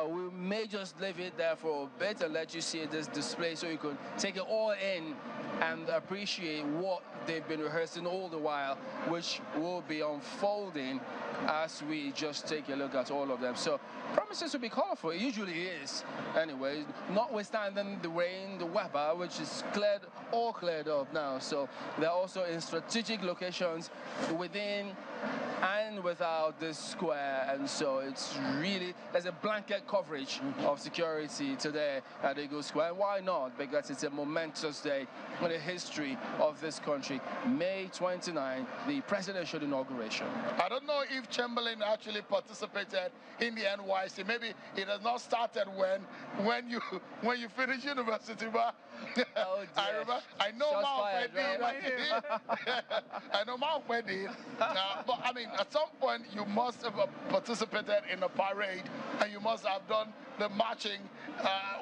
we may just leave it there for a bit and let you see this display so you can take it all in and appreciate what they've been rehearsing all the while, which will be unfolding as we just take a look at all of them. So promises to be colorful. It usually is. Anyway, notwithstanding the rain, the weather, which is all cleared up now. So they're also in strategic locations within and without this square, and so it's really, there's a blanket coverage of security today at Eagle Square. And why not? Because it's a momentous day in the history of this country. May 29, the presidential inauguration. I don't know if Chamberlain actually participated in the NYC. Maybe it has not started when you finish university, but I remember. I know Malcolm did. I know Malcolm did. But I mean, at some point you must have participated in a parade, and you must have done the marching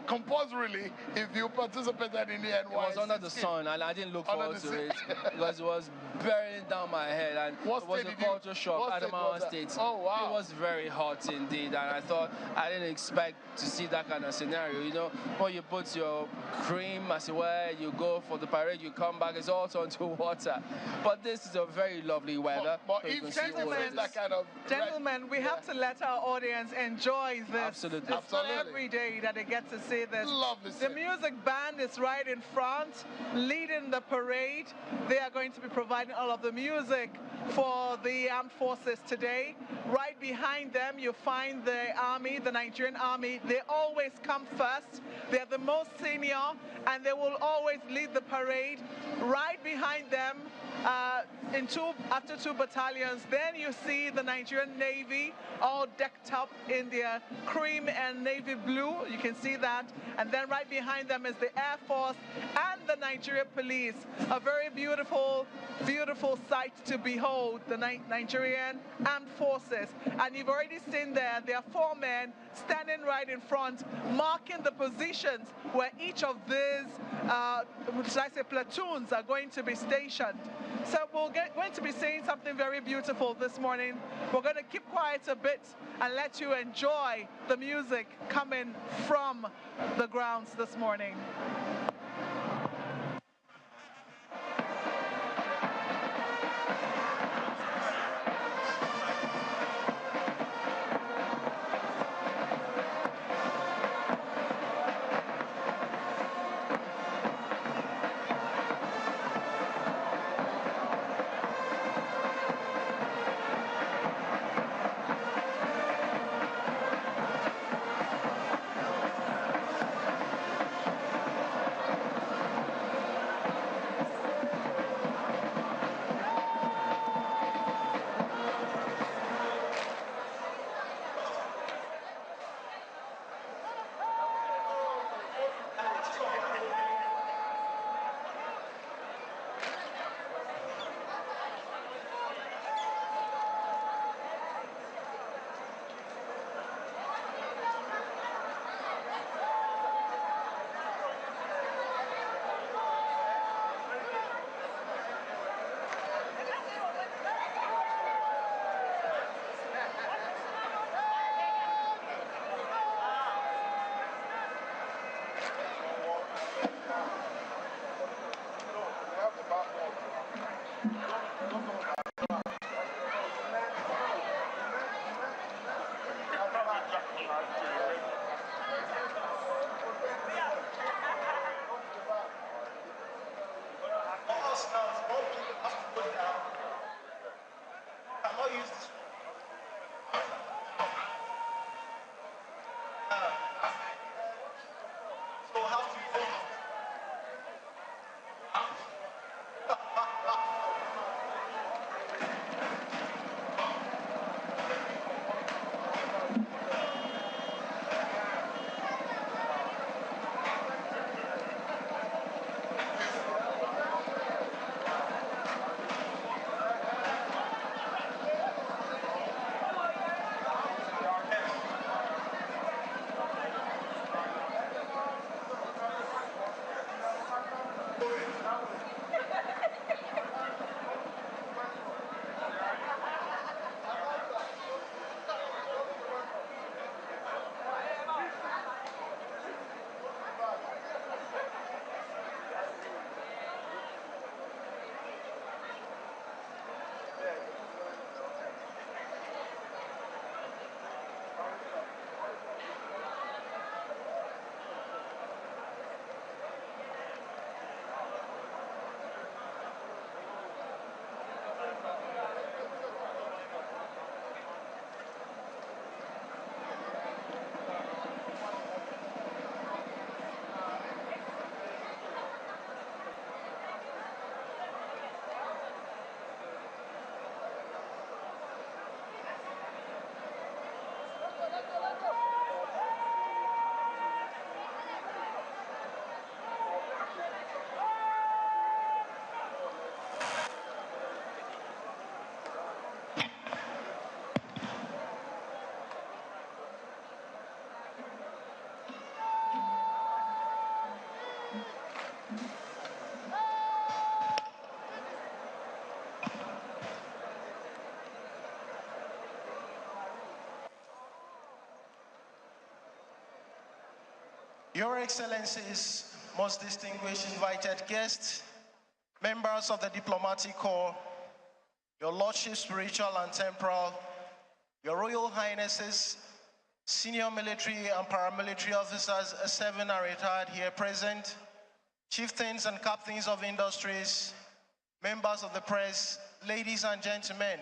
compulsorily if you participated in the NYC. It was under the sun, and I didn't look forward to it because it was burning down my head, and it was a culture shock. Adamawa State. Oh, wow. It was very hot indeed, and I thought I didn't expect to see that kind of scenario. You know, when you put your cream, as it were, you go for the parade, you come back, it's all turned to water. But this is a very lovely weather. But if that kind of... Gentlemen, we have to let our audience enjoy this. Absolutely. It's not every day that they get to see this. Lovely. The music band is right in front, leading the parade. They are going to be providing all of the music for the armed forces today. Right behind them, you find the army, the Nigerian army. They always come first. They're the most senior, and they will always lead the parade. Right behind them, after two battalions, then you see the Nigerian Navy all decked up in their cream and navy blue. You can see that. And then right behind them is the Air Force and the Nigeria Police. A very beautiful, beautiful sight to behold, the Nigerian Armed Forces. And you've already seen there are 4 men standing right in front, marking the positions where each of these, should I say, platoons are going to be stationed. So we're going to be seeing something very beautiful this morning. We're going to keep quiet a bit and let you enjoy the music coming from the grounds this morning. Your Excellencies, most distinguished invited guests, members of the diplomatic corps, your Lordship spiritual and temporal, your Royal Highnesses, senior military and paramilitary officers serving and retired here present, chieftains and captains of industries, members of the press, ladies and gentlemen,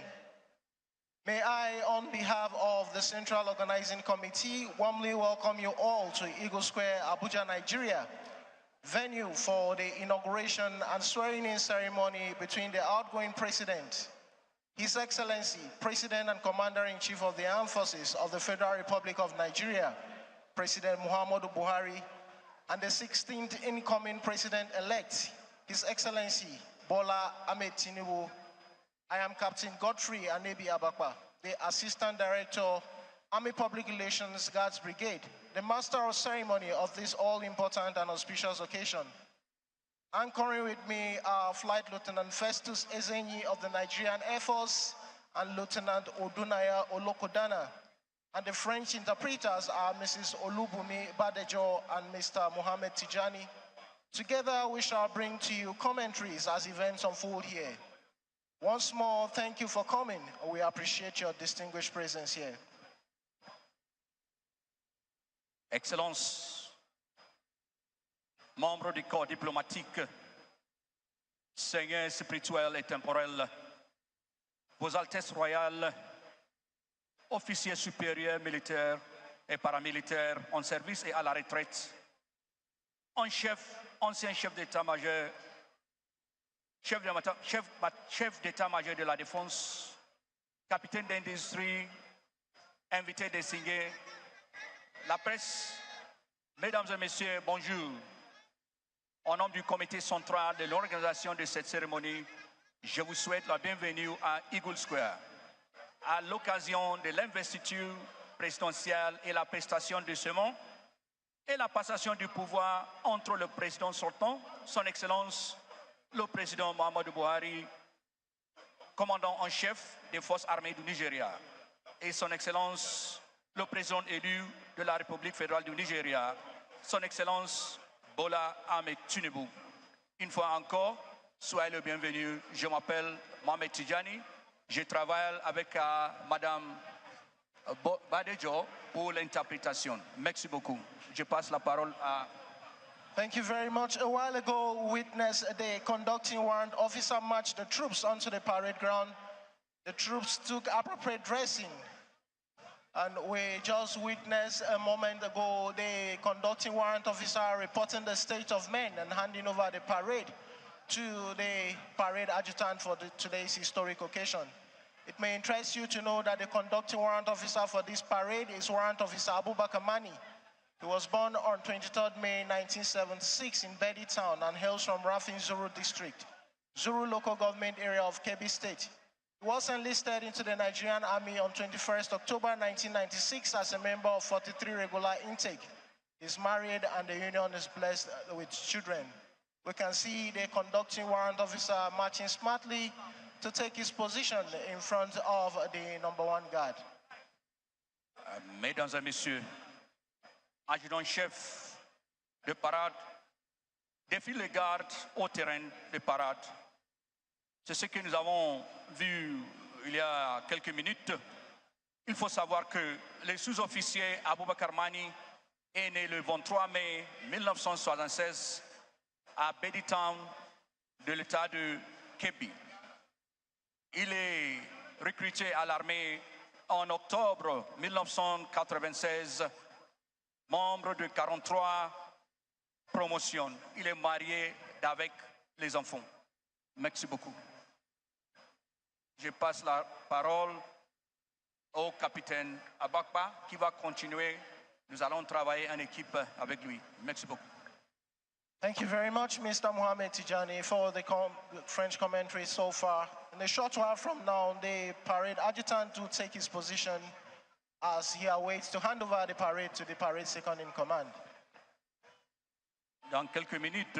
may I, on behalf of the Central Organizing Committee, warmly welcome you all to Eagle Square, Abuja, Nigeria, venue for the inauguration and swearing-in ceremony between the outgoing President, His Excellency, President and Commander-in-Chief of the Armed Forces of the Federal Republic of Nigeria, President Muhammadu Buhari, and the 16th incoming President-elect, His Excellency, Bola Tinubu. I am Captain Godfrey Anebi Abakpa, the Assistant Director, Army Public Relations Guards Brigade, the Master of Ceremony of this all-important and auspicious occasion. Anchoring with me are Flight Lieutenant Festus Ezenyi of the Nigerian Air Force and Lieutenant Odunaya Olokodana. And the French interpreters are Mrs. Olubumi Badejo and Mr. Mohamed Tijani. Together, we shall bring to you commentaries as events unfold here. Once more, thank you for coming. We appreciate your distinguished presence here. Excellences, membres du corps diplomatique, seigneurs spirituels et temporels, Vos Altesses royales, officiers supérieurs militaires et paramilitaires en service et à la retraite, ancien chef d'état-major, chef d'état-major de la défense, capitaine d'industrie, invité désigné, la presse, mesdames et messieurs, bonjour. Au nom du comité central de l'organisation de cette cérémonie, je vous souhaite la bienvenue à Eagle Square. À l'occasion de l'investiture présidentielle et la prestation de serment et la passation du pouvoir entre le président sortant, son Excellence, le président Muhammadu Buhari, commandant en chef des forces armées du Nigeria, et son Excellence, le président élu de la République fédérale du Nigeria, son Excellence Bola Tinubu. Une fois encore, soyez le bienvenu. Je m'appelle Mohamed Tijani. Je travaille avec Madame Badejo pour l'interprétation. Merci beaucoup. Je passe la parole à... Thank you very much. A while ago, we witnessed the conducting warrant officer marched the troops onto the parade ground. The troops took appropriate dressing. And we just witnessed a moment ago the conducting warrant officer reporting the state of men and handing over the parade to the parade adjutant for today's historic occasion. It may interest you to know that the conducting warrant officer for this parade is Warrant Officer Abubakar Mani. He was born on 23rd May 1976 in Bedi Town and hails from Rafin Zuru District, Zuru local government area of Kebbi State. He was enlisted into the Nigerian Army on 21st October 1996 as a member of 43 regular intake. He's married and the union is blessed with children. We can see the conducting warrant officer marching smartly to take his position in front of the #1 guard. Mesdames et messieurs, adjudant-chef de parade, défile les gardes au terrain de parade. C'est ce que nous avons vu il y a quelques minutes. Il faut savoir que le sous-officier Aboubakar Mani est né le 23 mai 1976 à Bedi Town de l'état de Kebbi. Il est recruté à l'armée en octobre 1996, membre de 43 promotions. Il est marié avec les enfants. Merci beaucoup. Je passe la parole au capitaine Abakpa qui va continuer. Nous allons travailler en équipe avec lui. Merci beaucoup. Thank you very much, Mr. Mohamed Tijani, for the French commentary so far. In a short while from now, the parade adjutant will take his position as he awaits to hand over the parade to the parade second in command. Dans quelques minutes,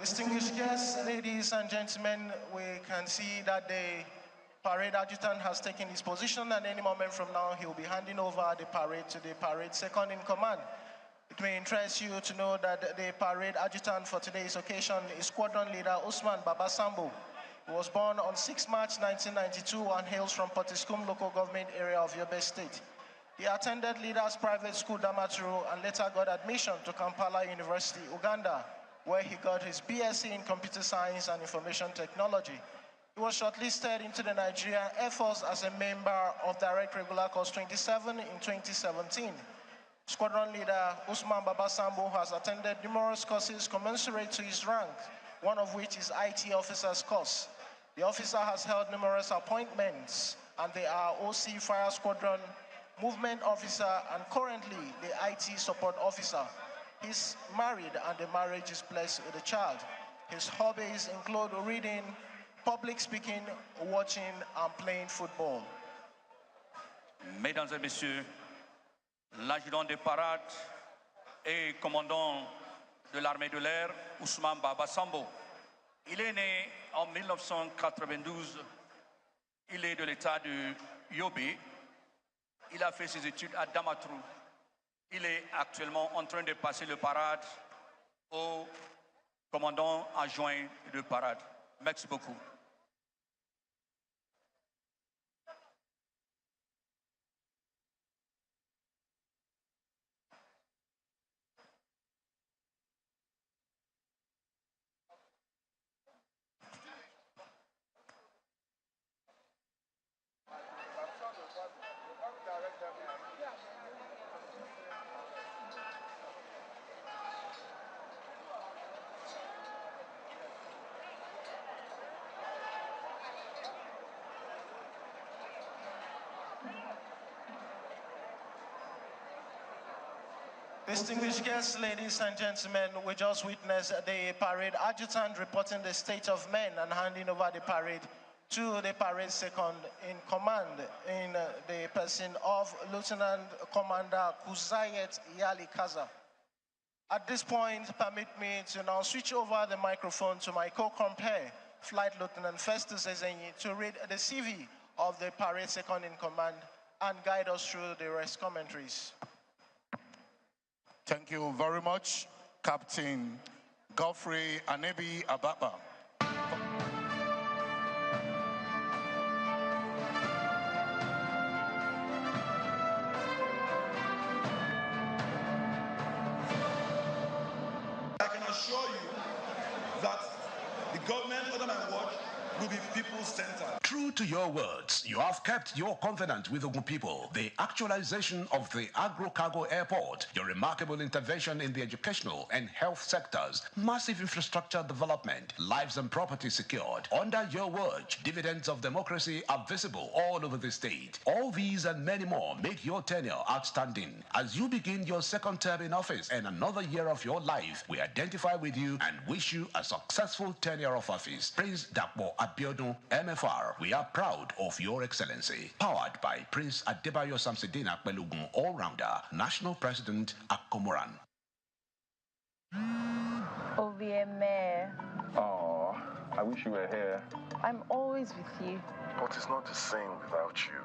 Distinguished guests, ladies and gentlemen, we can see that the parade adjutant has taken his position, and any moment from now, he will be handing over the parade to the parade second in command. It may interest you to know that the parade adjutant for today's occasion is Squadron Leader Usman Baba Sambo. He was born on 6 March 1992 and hails from Potiskum local government area of Yobe State. He attended Leaders Private School Damaturu and later got admission to Kampala University, Uganda, where he got his BSc in Computer Science and Information Technology. He was shortlisted into the Nigerian Air Force as a member of Direct Regular Course 27 in 2017. Squadron Leader Usman Baba Sambo has attended numerous courses commensurate to his rank, one of which is IT Officer's course. The officer has held numerous appointments, and they are OC Fire Squadron, Movement Officer, and currently the IT Support Officer. He's married, and the marriage is blessed with a child. His hobbies include reading, public speaking, watching, and playing football. Mesdames et messieurs, l'adjudant de parade et commandant de l'armée de l'air, Ousmane Baba Sambo. Il est né en 1992. Il est de l'état de Yobe. Il a fait ses études à Damaturu. Il est actuellement en train de passer le parade au commandant adjoint de parade. Merci beaucoup. Distinguished guests, ladies and gentlemen, we just witnessed the parade adjutant reporting the state of men and handing over the parade to the parade second in command in the person of Lieutenant Commander Kuzayet Yali Kaza. At this point, permit me to now switch over the microphone to my co-compare, Flight Lieutenant Festus Ezenyi, to read the CV of the parade second in command and guide us through the rest commentaries. Thank you very much, Captain Godfrey Anebi Ababa. I can assure you that the government under my watch will be people-centered. True to your words, you have kept your covenant with Ogun people. The actualization of the agro-cargo airport, your remarkable intervention in the educational and health sectors, massive infrastructure development, lives and property secured. Under your watch, dividends of democracy are visible all over the state. All these and many more make your tenure outstanding. As you begin your second term in office and another year of your life, we identify with you and wish you a successful tenure of office. Prince Dapo Abiodun, MFR, we are proud of your excellency. Powered by Prince Adebayo Samsidina Belugun, all-rounder, National President Akomoran. OVMA. Oh, I wish you were here. I'm always with you. But it's not the same without you.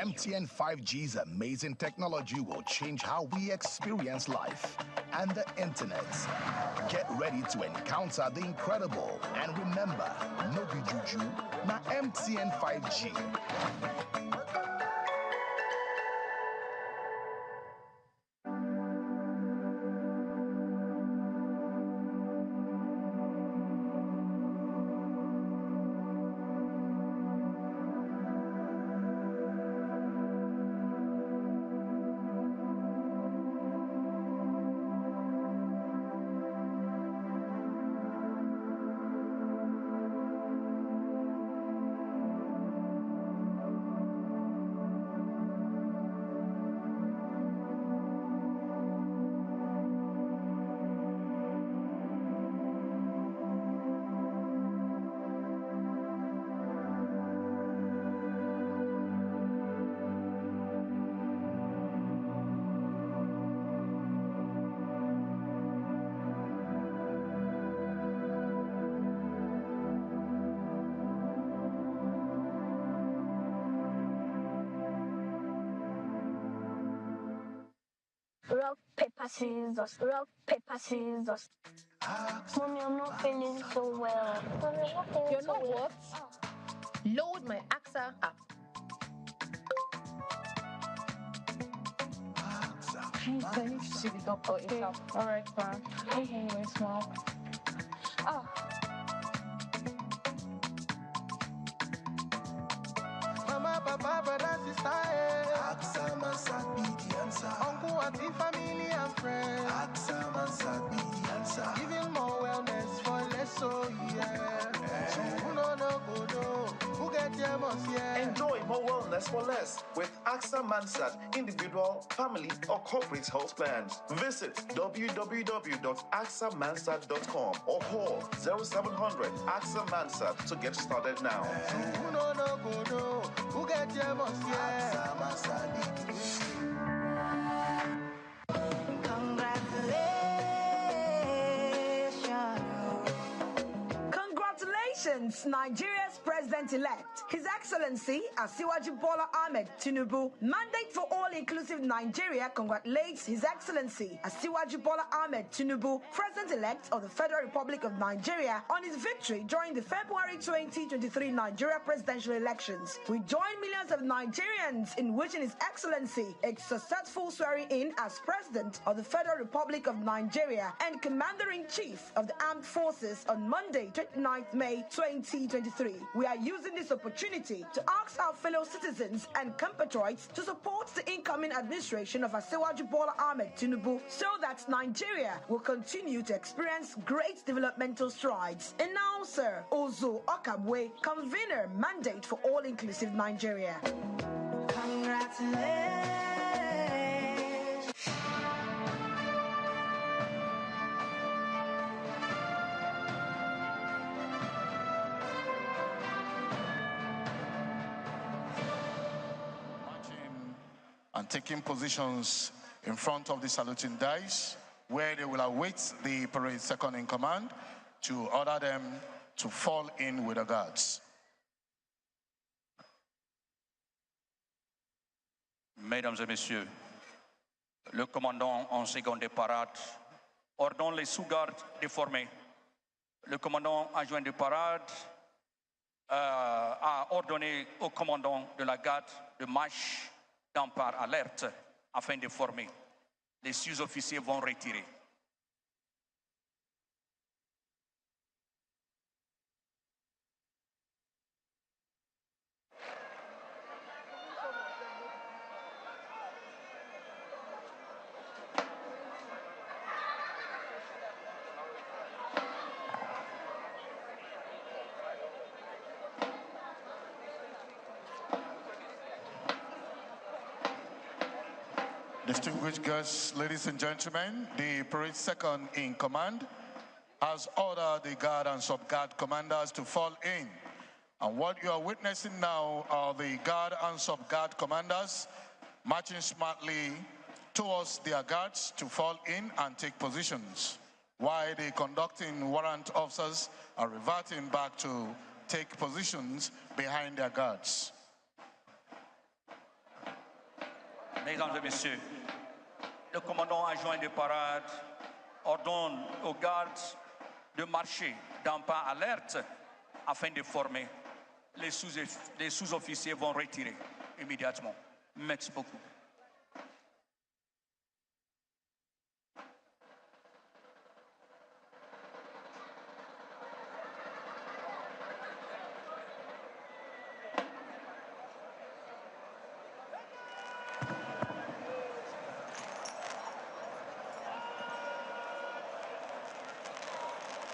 MTN 5G's amazing technology will change how we experience life and the internet. Get ready to encounter the incredible. And remember, no be juju, na MTN 5G. paper, scissors. Rock, paper, scissors. Mommy, I'm not feeling so well. Mommy, I'm not feeling so well. What? Load my AXA app. I need to see the doctor. Okay. All right, fine. Okay, anyway, small. Mama, papa, brother, sister, AXA Mansard be the answer. Uncle, auntie, family, and friends. AXA Mansard be the answer. Giving more wellness for less, so yeah. So who no go do? Who get your most, yeah. Enjoy more wellness for less with AXA Mansard individual, family, or corporate health plans. Visit www.axamansard.com or call 0700 AXA Mansard to get started now. So who no go do? Who get your most, yeah. AXA Mansard. Congratulations, Nigeria's President-elect, His Excellency Asiwaju Bola Tinubu. Mandate for All-Inclusive Nigeria congratulates His Excellency Asiwaju Bola Tinubu, President-elect of the Federal Republic of Nigeria, on his victory during the February 2023 Nigeria presidential elections. We join millions of Nigerians in wishing His Excellency a successful swearing-in as President of the Federal Republic of Nigeria and Commander-in-Chief of the Armed Forces on Monday, 29th May 2023. We are using this opportunity to ask our fellow citizens and compatriots to support the incoming administration of Asiwaju Bola Tinubu so that Nigeria will continue to experience great developmental strides. And now, Sir Ozo Okabwe, convener, Mandate for All-Inclusive Nigeria. Congratulations. And taking positions in front of the saluting dais, where they will await the parade second in command to order them to fall in with the guards. Mesdames et messieurs, le commandant en seconde de parade ordonne les sous-gardes de former. Le commandant adjoint de parade a ordonné au commandant de la garde de marche d'empare alerte afin de former. Les sous-officiers vont retirer. Distinguished guests, ladies and gentlemen, the parade second in command has ordered the guard and sub-guard commanders to fall in. And what you are witnessing now are the guard and sub-guard commanders marching smartly towards their guards to fall in and take positions, while the conducting warrant officers are reverting back to take positions behind their guards. Mesdames et messieurs, le commandant adjoint de parade ordonne aux gardes de marcher d'un pas alerte afin de former. Les sous-officiers vont retirer immédiatement. Merci beaucoup.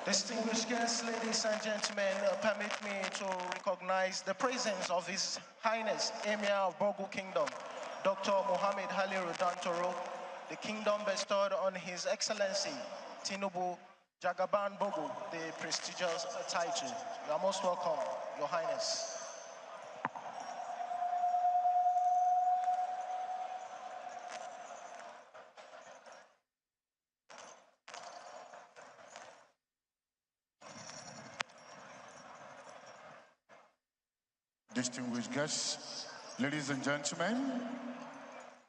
Distinguished guests, ladies and gentlemen, permit me to recognize the presence of His Highness Emir of Bogu Kingdom, Dr. Mohammed Haliru Dantoro, the kingdom bestowed on His Excellency Tinubu Jagaban Bogu, the prestigious title. You are most welcome, Your Highness. Distinguished guests, ladies and gentlemen,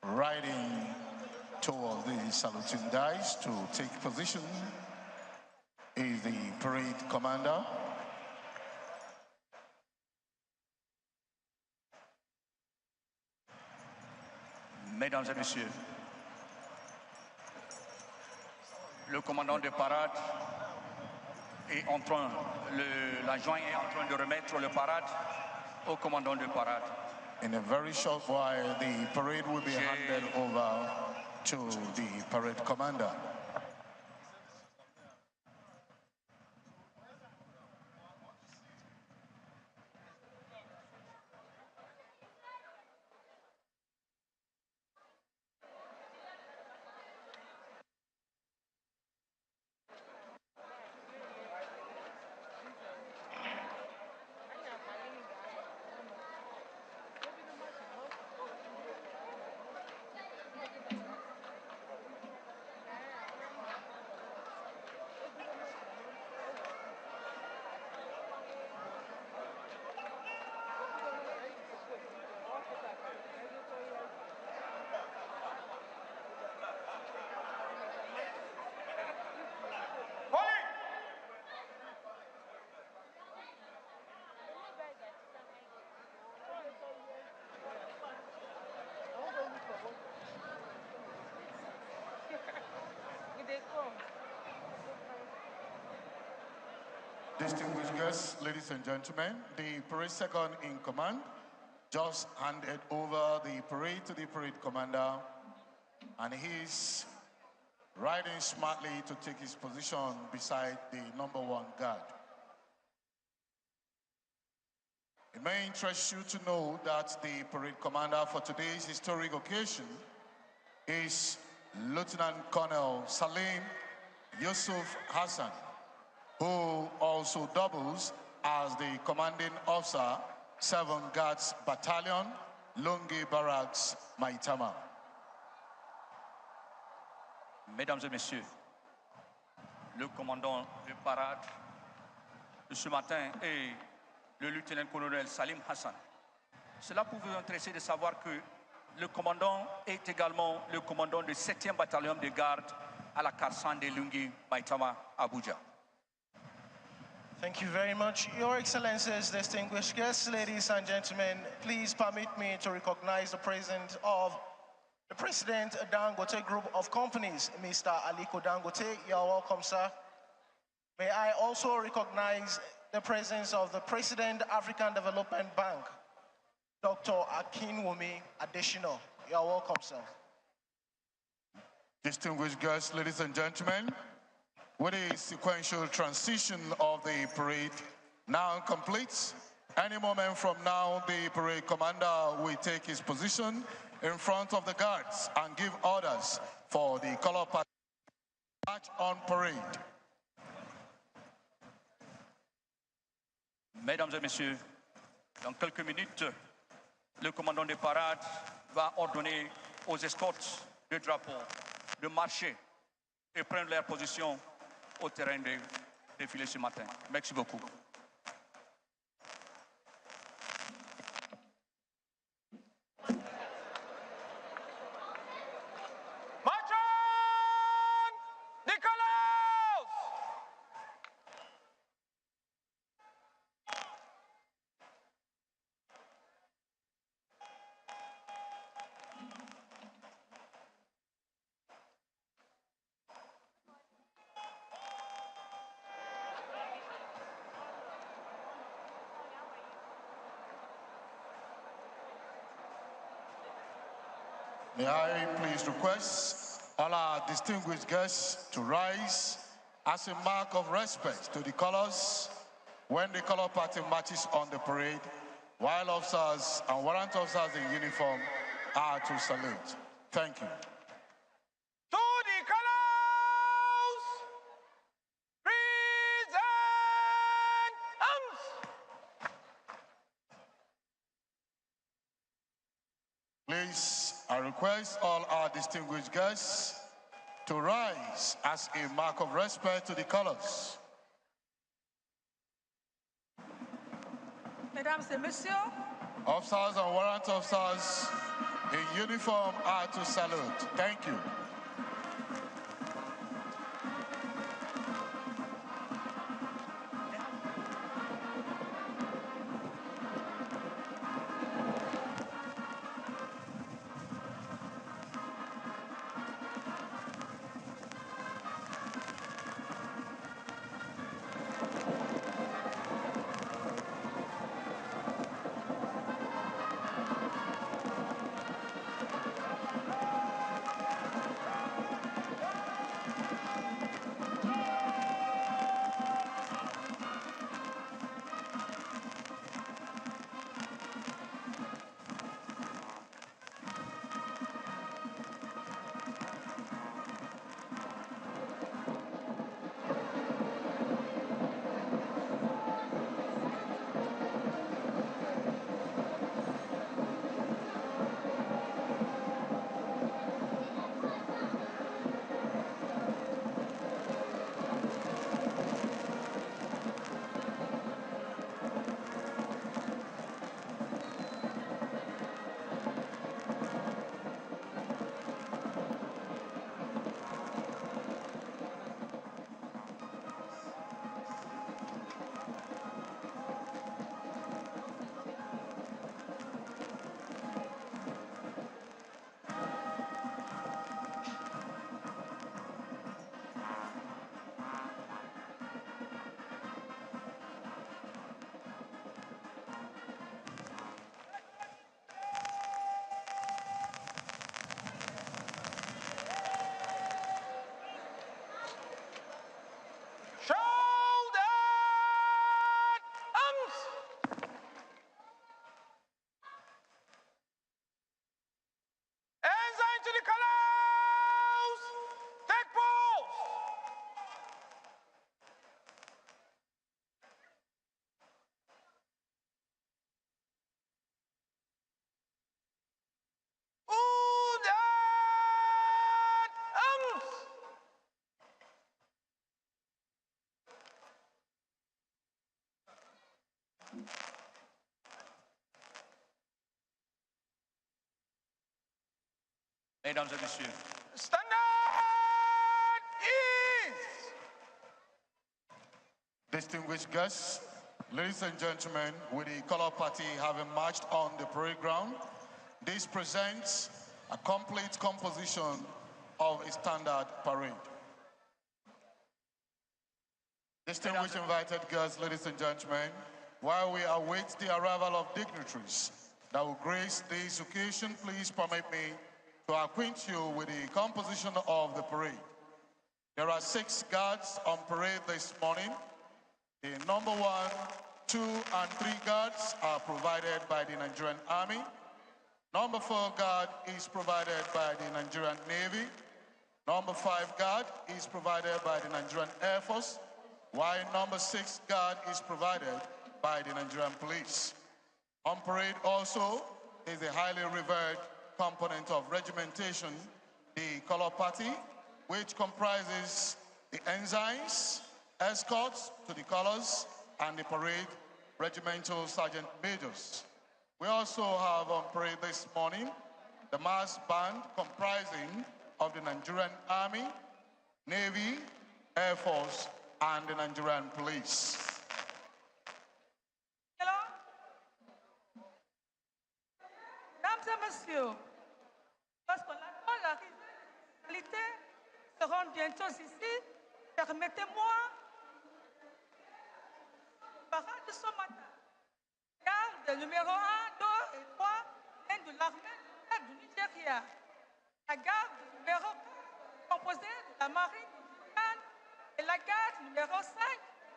riding toward the saluting dice to take position is the parade commander. Mesdames et messieurs, le commandant de parade est en train, l'adjoint est en train de remettre le parade au commandant de parade. In a very short while, the parade will be handed over to the parade commander. Distinguished guests, ladies and gentlemen, the parade second in command just handed over the parade to the parade commander, and he's riding smartly to take his position beside the #1 guard. It may interest you to know that the parade commander for today's historic occasion is Lieutenant Colonel Salim Yusuf Hassan, who also doubles as the commanding officer, 7 Guards Battalion, Lungi Barracks, Maitama. Mesdames et messieurs, le commandant de parade de ce matin est le lieutenant-colonel Salim Hassan. Cela peut vous intéresser de savoir que le commandant est également le commandant du 7e bataillon de garde à la Karsan de Lungi, Maitama, Abuja. Thank you very much. Your Excellencies, distinguished guests, ladies and gentlemen, please permit me to recognize the presence of the President of Dangote Group of Companies, Mr. Aliko Dangote. You're welcome, sir. May I also recognize the presence of the President, African Development Bank, Dr. Akinwumi Adesina. You're welcome, sir. Distinguished guests, ladies and gentlemen, with a sequential transition of the parade now complete, any moment from now, the parade commander will take his position in front of the guards and give orders for the color party march on parade. Mesdames et messieurs, dans quelques minutes, le commandant de parade va ordonner aux escortes de drapeau de marcher et prendre leur position au terrain de défilé ce matin. Merci beaucoup. May I please request all our distinguished guests to rise as a mark of respect to the colors when the color party marches on the parade, while officers and warrant officers in uniform are to salute. Thank you. Please, I request all our distinguished guests to rise as a mark of respect to the colors. Mesdames et messieurs, Officers and warrant officers in uniform are to salute. Thank you. Mesdames et messieurs, Distinguished guests, ladies and gentlemen, with the color party having marched on the parade ground, this presents a complete composition of a standard parade. Distinguished invited guests, ladies and gentlemen, while we await the arrival of dignitaries that will grace this occasion, please permit me to acquaint you with the composition of the parade. There are 6 guards on parade this morning. The number 1, 2, and 3 guards are provided by the Nigerian Army. Number 4 guard is provided by the Nigerian Navy. Number 5 guard is provided by the Nigerian Air Force, while number 6 guard is provided by the Nigerian Police. On parade also is a highly revered component of regimentation, the color party, which comprises the ensigns, escorts to the colors, and the parade regimental sergeant majors. We also have on parade this morning the mass band comprising of the Nigerian Army, Navy, Air Force, and the Nigerian Police. Mesdames et messieurs, lorsqu'on attend la réalité seront bientôt ici, permettez-moi, parade de ce matin, garde numéro 1, 2 et 3 viennent de l'armée du Nigeria. La garde numéro 4, composée de la marine nigériane, et la garde numéro 5,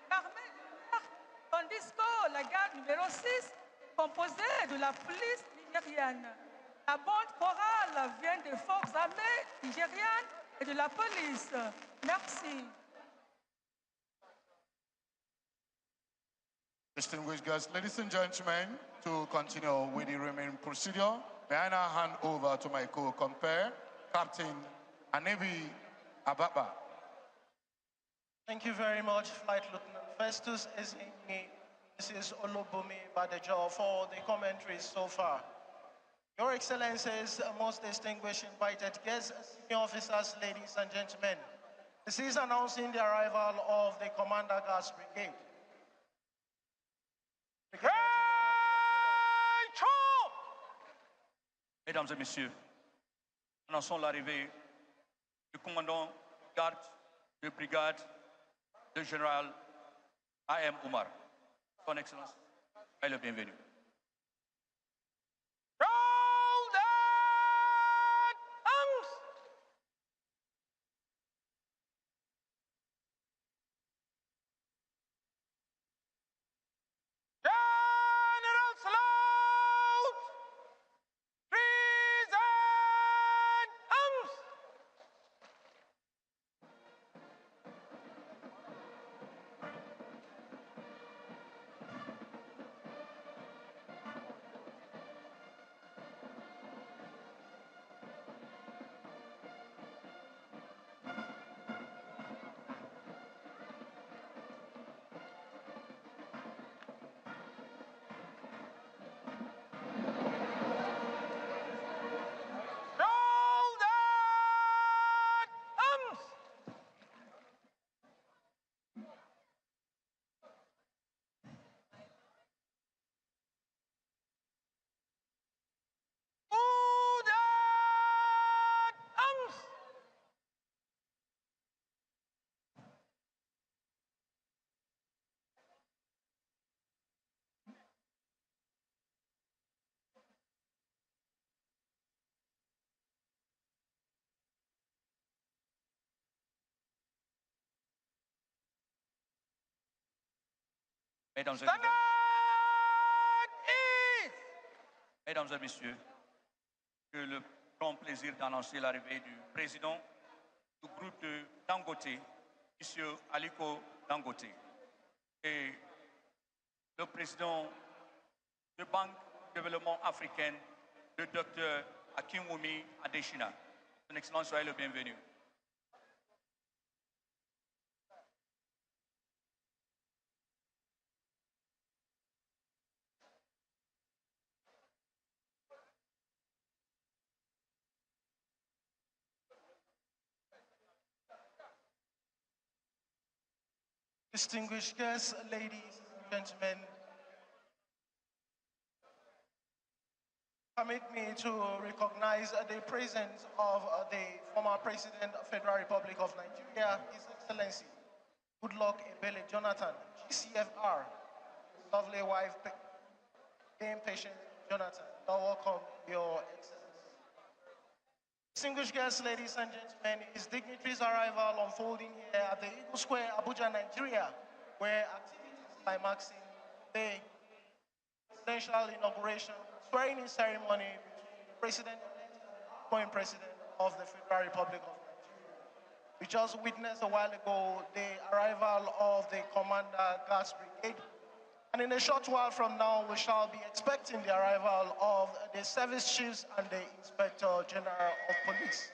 l'armée nigériane, tandis que la garde numéro 6, composée de la police nigériane. La bande chorale vient des forces armées nigérianes et de la police. Merci. Distinguished guests, ladies and gentlemen, to continue with the remaining procedure, may I now hand over to my co-compare, Captain Anevi Ababa. Thank you very much, Flight Lieutenant Festus Ezinyi Mrs. Olubumi Badejo, for the commentaries so far. Your Excellencies, most distinguished invited guests, senior officers, ladies and gentlemen, this is announcing the arrival of the Commander Guards Brigade. Mesdames et messieurs, annonçons l'arrivée du commandant garde de brigade, le général A.M. Oumar. Son Excellence, soyez le bienvenu. Mesdames et messieurs, j'ai le grand plaisir d'annoncer l'arrivée du président du groupe de Dangote, M. Aliko Dangote, et le président de Banque de développement africaine, le Dr Akinwumi Adesina. Son Excellence, soyez le bienvenu. Distinguished guests, ladies and gentlemen, permit me to recognize the presence of the former President of the Federal Republic of Nigeria, His Excellency, Goodluck Ebele Jonathan, GCFR, his lovely wife, Dame Patient Jonathan. Welcome, Your Excellency. Distinguished guests, ladies and gentlemen, His dignitary's arrival unfolding here at the Eagle Square, Abuja, Nigeria, where activities climaxing the presidential inauguration swearing-in ceremony between the president and the outgoing president of the Federal Republic of Nigeria. We just witnessed a while ago the arrival of the Commander Guards Brigade, and in a short while from now, we shall be expecting the arrival of the service chiefs and the Inspector General of Police.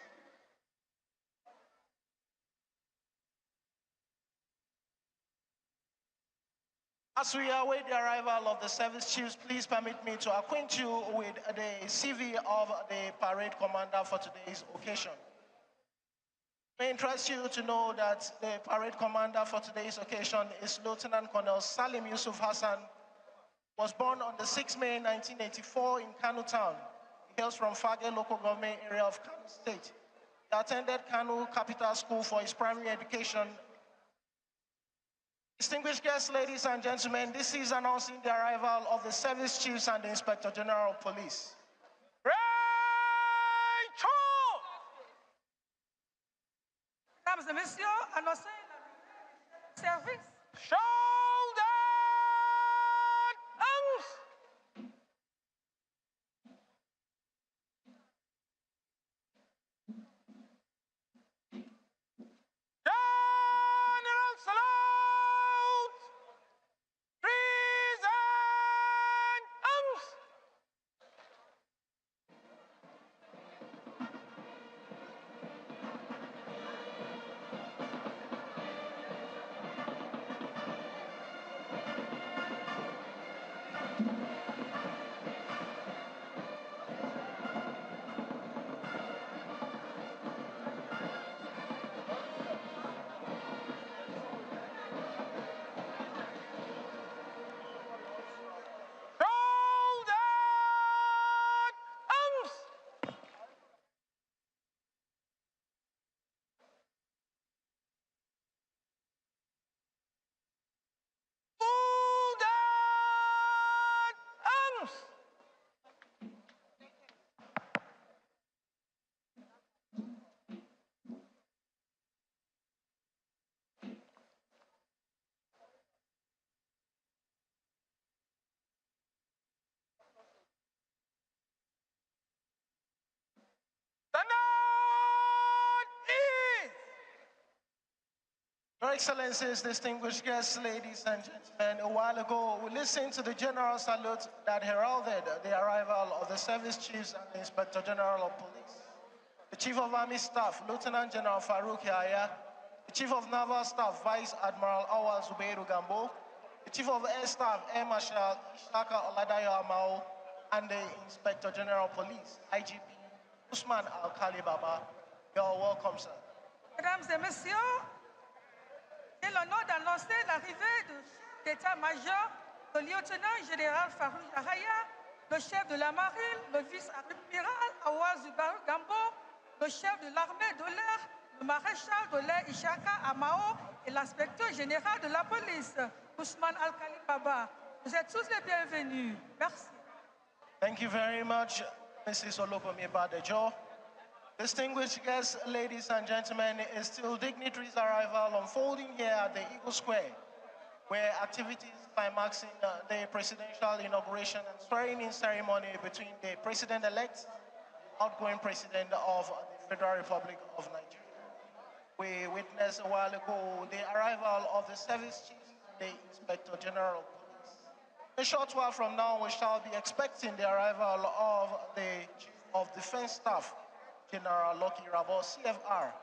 As we await the arrival of the service chiefs, please permit me to acquaint you with the CV of the parade commander for today's occasion. It may interest you to know that the parade commander for today's occasion is Lieutenant Colonel Salim Yusuf Hassan. Was born on the 6th May 1984 in Kano Town. He hails from Fage local government area of Kano State. He attended Kano Capital School for his primary education. Distinguished guests, ladies and gentlemen, this is announcing the arrival of the service chiefs and the Inspector General of Police. Mesdames et messieurs, annoncez le service. Your Excellencies, distinguished guests, ladies and gentlemen, a while ago we listened to the general salute that heralded the arrival of the service chiefs and the Inspector General of Police. The Chief of Army Staff, Lieutenant General Farouk Yahya, the Chief of Naval Staff, Vice Admiral Awal Zubeiru Gambo, the Chief of Air Staff, Air Marshal Ishaka Oladayo Amao, and the Inspector General of Police, IGP Usman Al-Khali Baba. You're welcome, sir. Mesdames et messieurs, j'ai l'honneur d'annoncer l'arrivée du chef d'état-major, le lieutenant général Farouk Yahya, le chef de la marine, le vice-amiral Awal Zubeiru Gambo, le chef de l'armée de l'air, le maréchal de l'air Ishaka Amao et l'inspecteur général de la police, Ousmane Al-Khali Baba. Vous êtes tous les bienvenus. Merci. Thank you very much, Mrs. Olopomi Badejo. Distinguished guests, ladies and gentlemen, it's still dignitaries' arrival unfolding here at the Eagle Square, where activities climaxing the presidential inauguration and swearing-in ceremony between the president-elect, outgoing president of the Federal Republic of Nigeria. We witnessed a while ago the arrival of the service chiefs and the Inspector General of Police. A short while from now, we shall be expecting the arrival of the Chief of Defense Staff, General Lucky Rabo, CFR.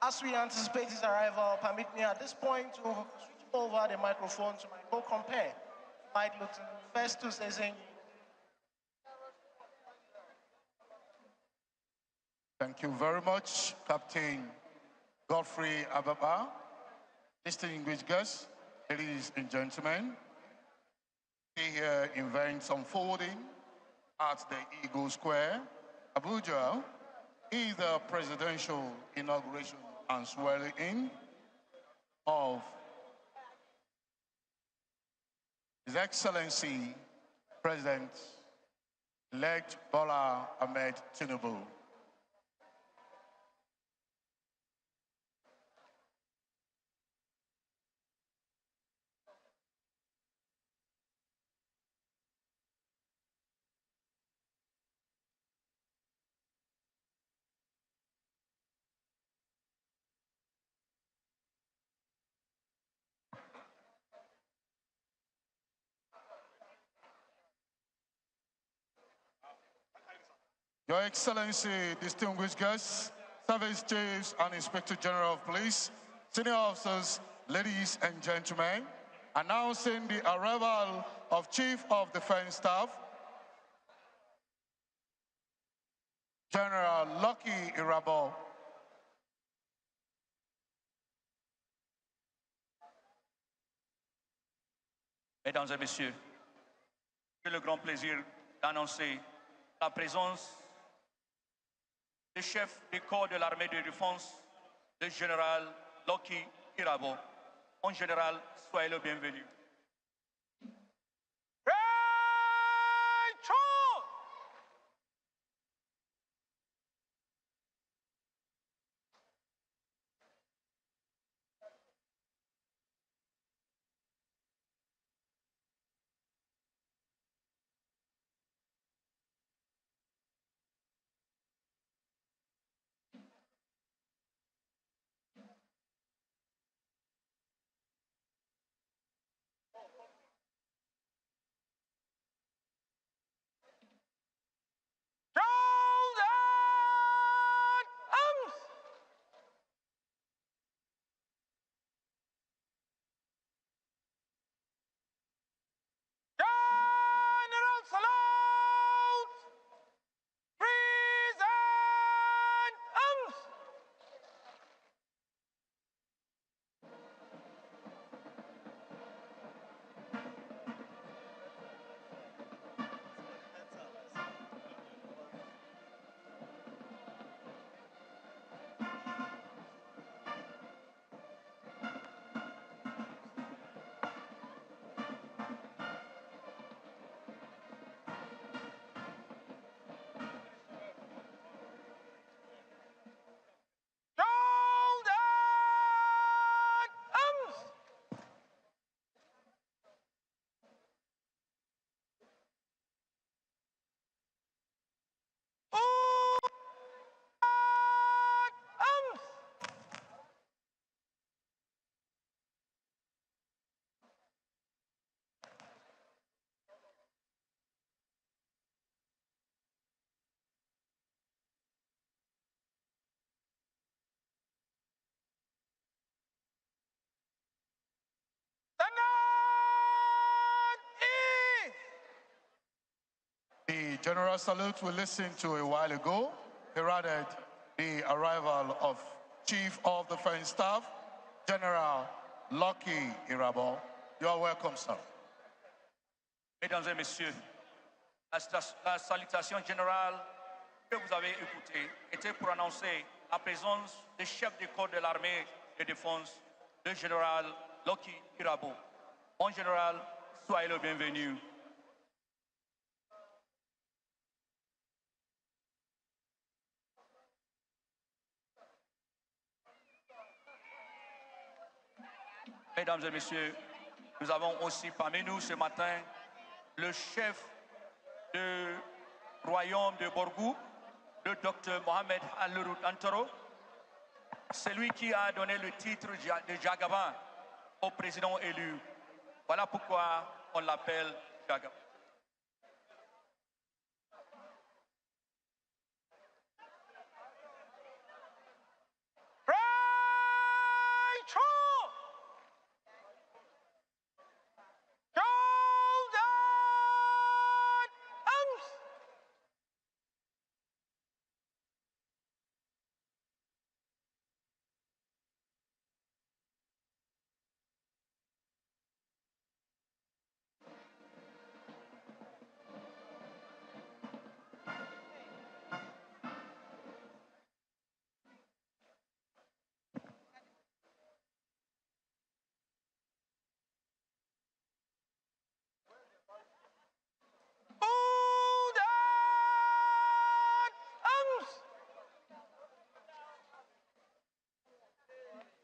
As we anticipate his arrival, permit me at this point to switch over the microphone to my co-compare, Flight Lieutenant Festus Ezenyi. Thank you very much, Captain Godfrey Ababa. Distinguished guests, ladies and gentlemen, here events unfolding at the Eagle Square, Abuja, is the presidential inauguration and swearing-in of His Excellency President-elect Bola Tinubu. Your Excellency, distinguished guests, service chiefs and Inspector General of Police, senior officers, ladies and gentlemen, announcing the arrival of Chief of Defense Staff, General Lucky Irabo. Mesdames et messieurs, j'ai le grand plaisir d'annoncer la présence du chef du corps de l'armée de défense, le général Lucky Irabo. Mon général, soyez le bienvenu. general salute we listened to a while ago heralded the arrival of Chief of the Defense Staff, General Lucky Irabo. You are welcome, sir. Mesdames et messieurs, la salutation générale que vous avez écoutée était pour annoncer la présence du chef du corps de l'armée de défense, le général Lucky Irabo. Mon général, soyez le bienvenu. Mesdames et messieurs, nous avons aussi parmi nous ce matin le chef du royaume de Borgou, le docteur Mohamed Al-Rout Antoro, celui qui a donné le titre de Jagaban au président élu. Voilà pourquoi on l'appelle Jagaban.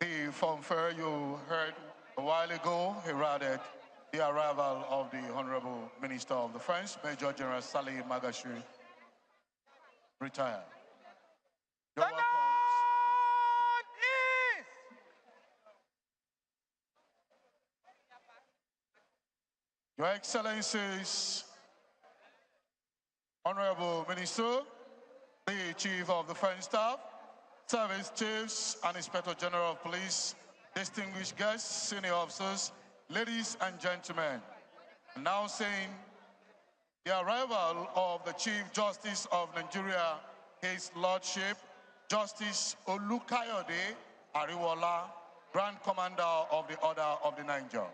The fanfare you heard a while ago heralded the arrival of the Honorable Minister of Defense, Major General Salih Magashiri, retired. You're welcome. Your Excellencies, Honorable Minister, the Chief of Defense Staff, Service Chiefs and Inspector General of Police, distinguished guests, senior officers, ladies and gentlemen, announcing the arrival of the Chief Justice of Nigeria, His Lordship, Justice Olukayode Ariwola, Grand Commander of the Order of the Niger.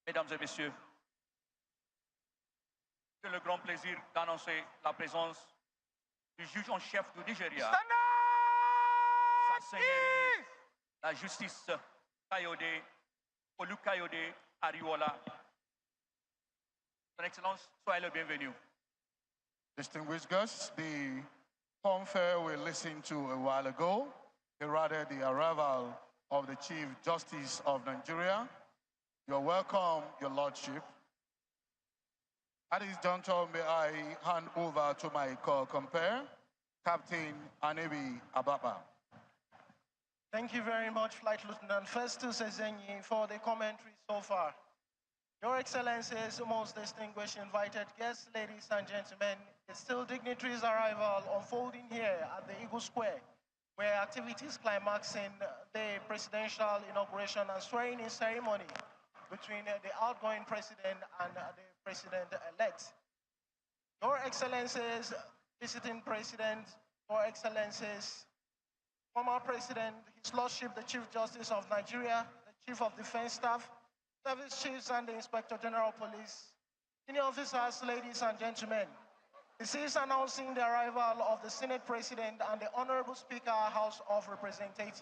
Mesdames et messieurs, j'ai le grand plaisir d'annoncer la présence du juge en chef du Nigeria, Sa Seigneurie, la justice Kayode, Olukayode Ariwola. Son Excellence, soyez le bienvenu. Distinguished guests, the fanfare we listened to a while ago heralded the arrival of the Chief Justice of Nigeria. You're welcome, Your Lordship. At this juncture, may I hand over to my co-compare, Captain Anebi Ababa. Thank you very much, Flight Lieutenant Festus Ezenyi, for the commentary so far. Your Excellencies, most distinguished invited guests, ladies and gentlemen, it's still dignitaries' arrival unfolding here at the Eagle Square, where activities climaxing the presidential inauguration and swearing-in ceremony between the outgoing president and the president-elect. Your Excellencies, visiting President, Your Excellencies, former President, His Lordship, the Chief Justice of Nigeria, the Chief of Defense Staff, Service Chiefs and the Inspector General of Police, senior officers, ladies and gentlemen. This is announcing the arrival of the Senate President and the Honorable Speaker, House of Representatives.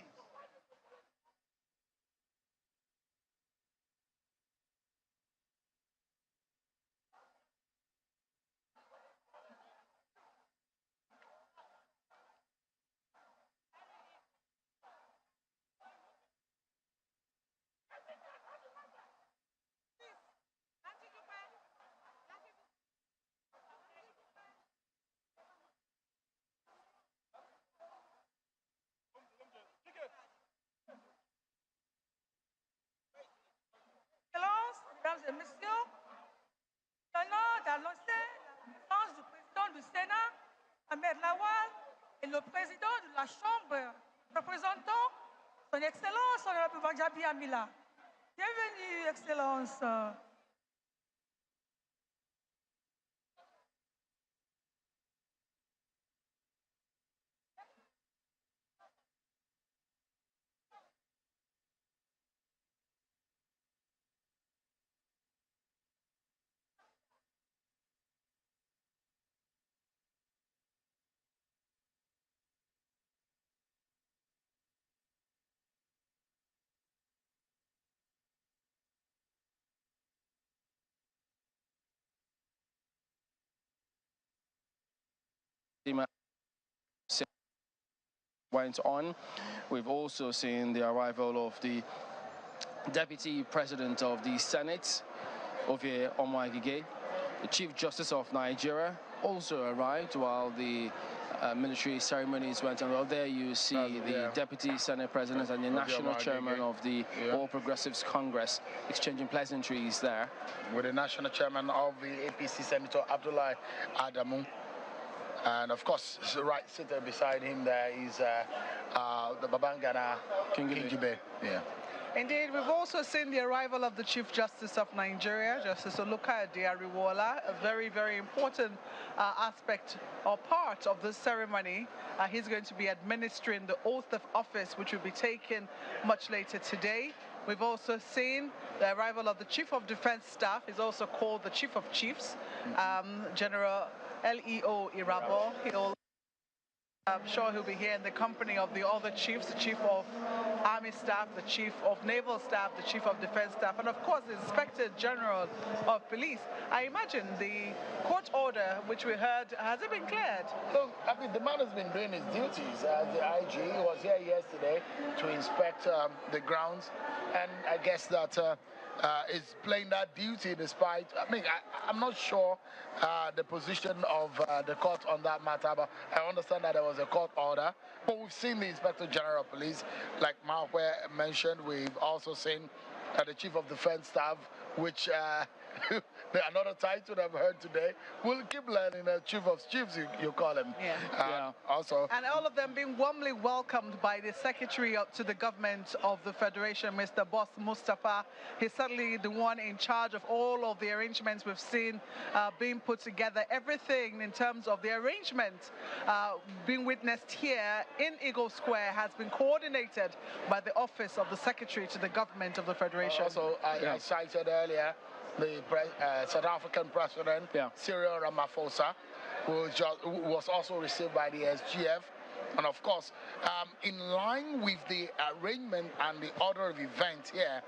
Mesdames et messieurs, l'honneur d'annoncer la présence du président du Sénat, Ahmed Lawal, et le président de la Chambre représentant son Excellence, Honorable Vanjabi Amila. Bienvenue, Excellence. Went on. We've also seen the arrival of the Deputy President of the Senate, Ovie Omoagige. The Chief Justice of Nigeria also arrived while the military ceremonies went on. Well, there you see the Deputy Senate President and the National Chairman of the All Progressives Congress exchanging pleasantries there. With the National Chairman of the APC, Senator Abdullahi Adamu. And of course, right seated beside him there is the Babangana Kingibe. Yeah. Indeed, we've also seen the arrival of the Chief Justice of Nigeria, Justice Olukayode Ariwola, a very, very important aspect or part of this ceremony. He's going to be administering the oath of office, which will be taken much later today. We've also seen the arrival of the Chief of Defense Staff. He's also called the Chief of Chiefs, General L.E.O. Irabo. I'm sure he'll be here in the company of the other chiefs, the Chief of Army Staff, the Chief of Naval Staff, the Chief of Defense Staff, and of course the Inspector General of Police. I imagine the court order, which we heard, has it been cleared? Look, I mean, the man has been doing his duties as the IG. He was here yesterday to inspect the grounds, and I guess that is playing that duty despite, I mean, I'm not sure the position of the court on that matter, but I understand that there was a court order. But we've seen the Inspector General of Police, like Marwe mentioned. We've also seen the Chief of Defense Staff, which Another title I've heard today. We'll keep learning. Chief of Chiefs, you call him. Yeah. Also. And all of them being warmly welcomed by the Secretary to the Government of the Federation, Mr. Boss Mustafa. He's certainly the one in charge of all of the arrangements we've seen being put together. Everything in terms of the arrangement being witnessed here in Eagle Square has been coordinated by the Office of the Secretary to the Government of the Federation. Also, I cited earlier the South African President, Cyril Ramaphosa, who was also received by the SGF. And of course, in line with the arrangement and the order of events here,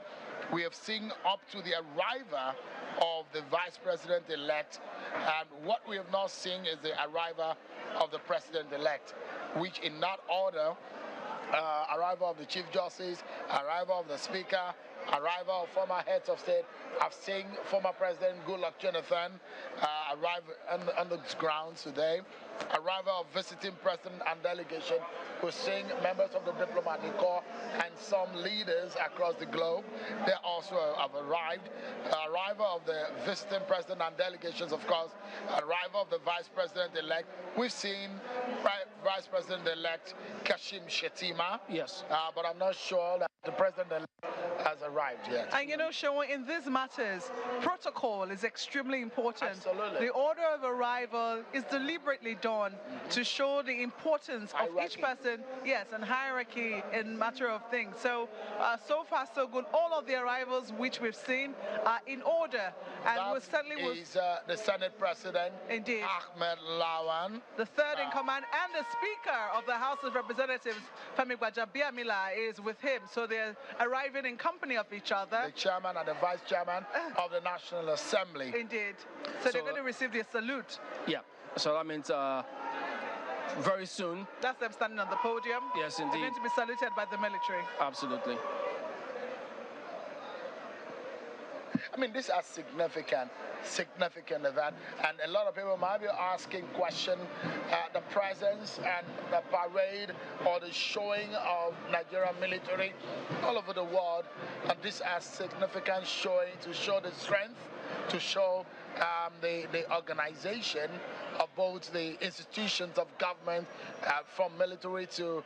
we have seen up to the arrival of the Vice President-elect, and what we have not seen is the arrival of the President-elect, which in that order, arrival of the Chief Justice, arrival of the Speaker, arrival of former heads of state. I've seen former President Goodluck Jonathan arrive on the grounds today. Arrival of visiting president and delegation. We're seeing members of the diplomatic corps and some leaders across the globe. They also have arrived. Arrival of the visiting president and delegations, of course. Arrival of the Vice President-elect. We've seen Vice President-elect Kashim Shettima. Yes. But I'm not sure that the President-elect has arrived yet. And you know, Sean, in these matters, protocol is extremely important. Absolutely. The order of arrival is deliberately done to show the importance of each person, yes, and hierarchy in matter of things. So, so far so good. All of the arrivals which we've seen are in order, and we certainly will. Is the Senate President, indeed, Ahmed Lawan, the third in command, and the Speaker of the House of Representatives, Femi Gbajabiamila, is with him. So they're arriving in company of each other. The chairman and the vice chairman of the National Assembly. Indeed. So they're going to receive their salute. Yeah. So that means very soon. That's them standing on the podium. Yes, indeed. They're going to be saluted by the military. Absolutely. I mean, these are significant event, and a lot of people might be asking question the presence and the parade or the showing of Nigerian military all over the world, and these are significant showing to show the strength, to show the organization of both the institutions of government, from military to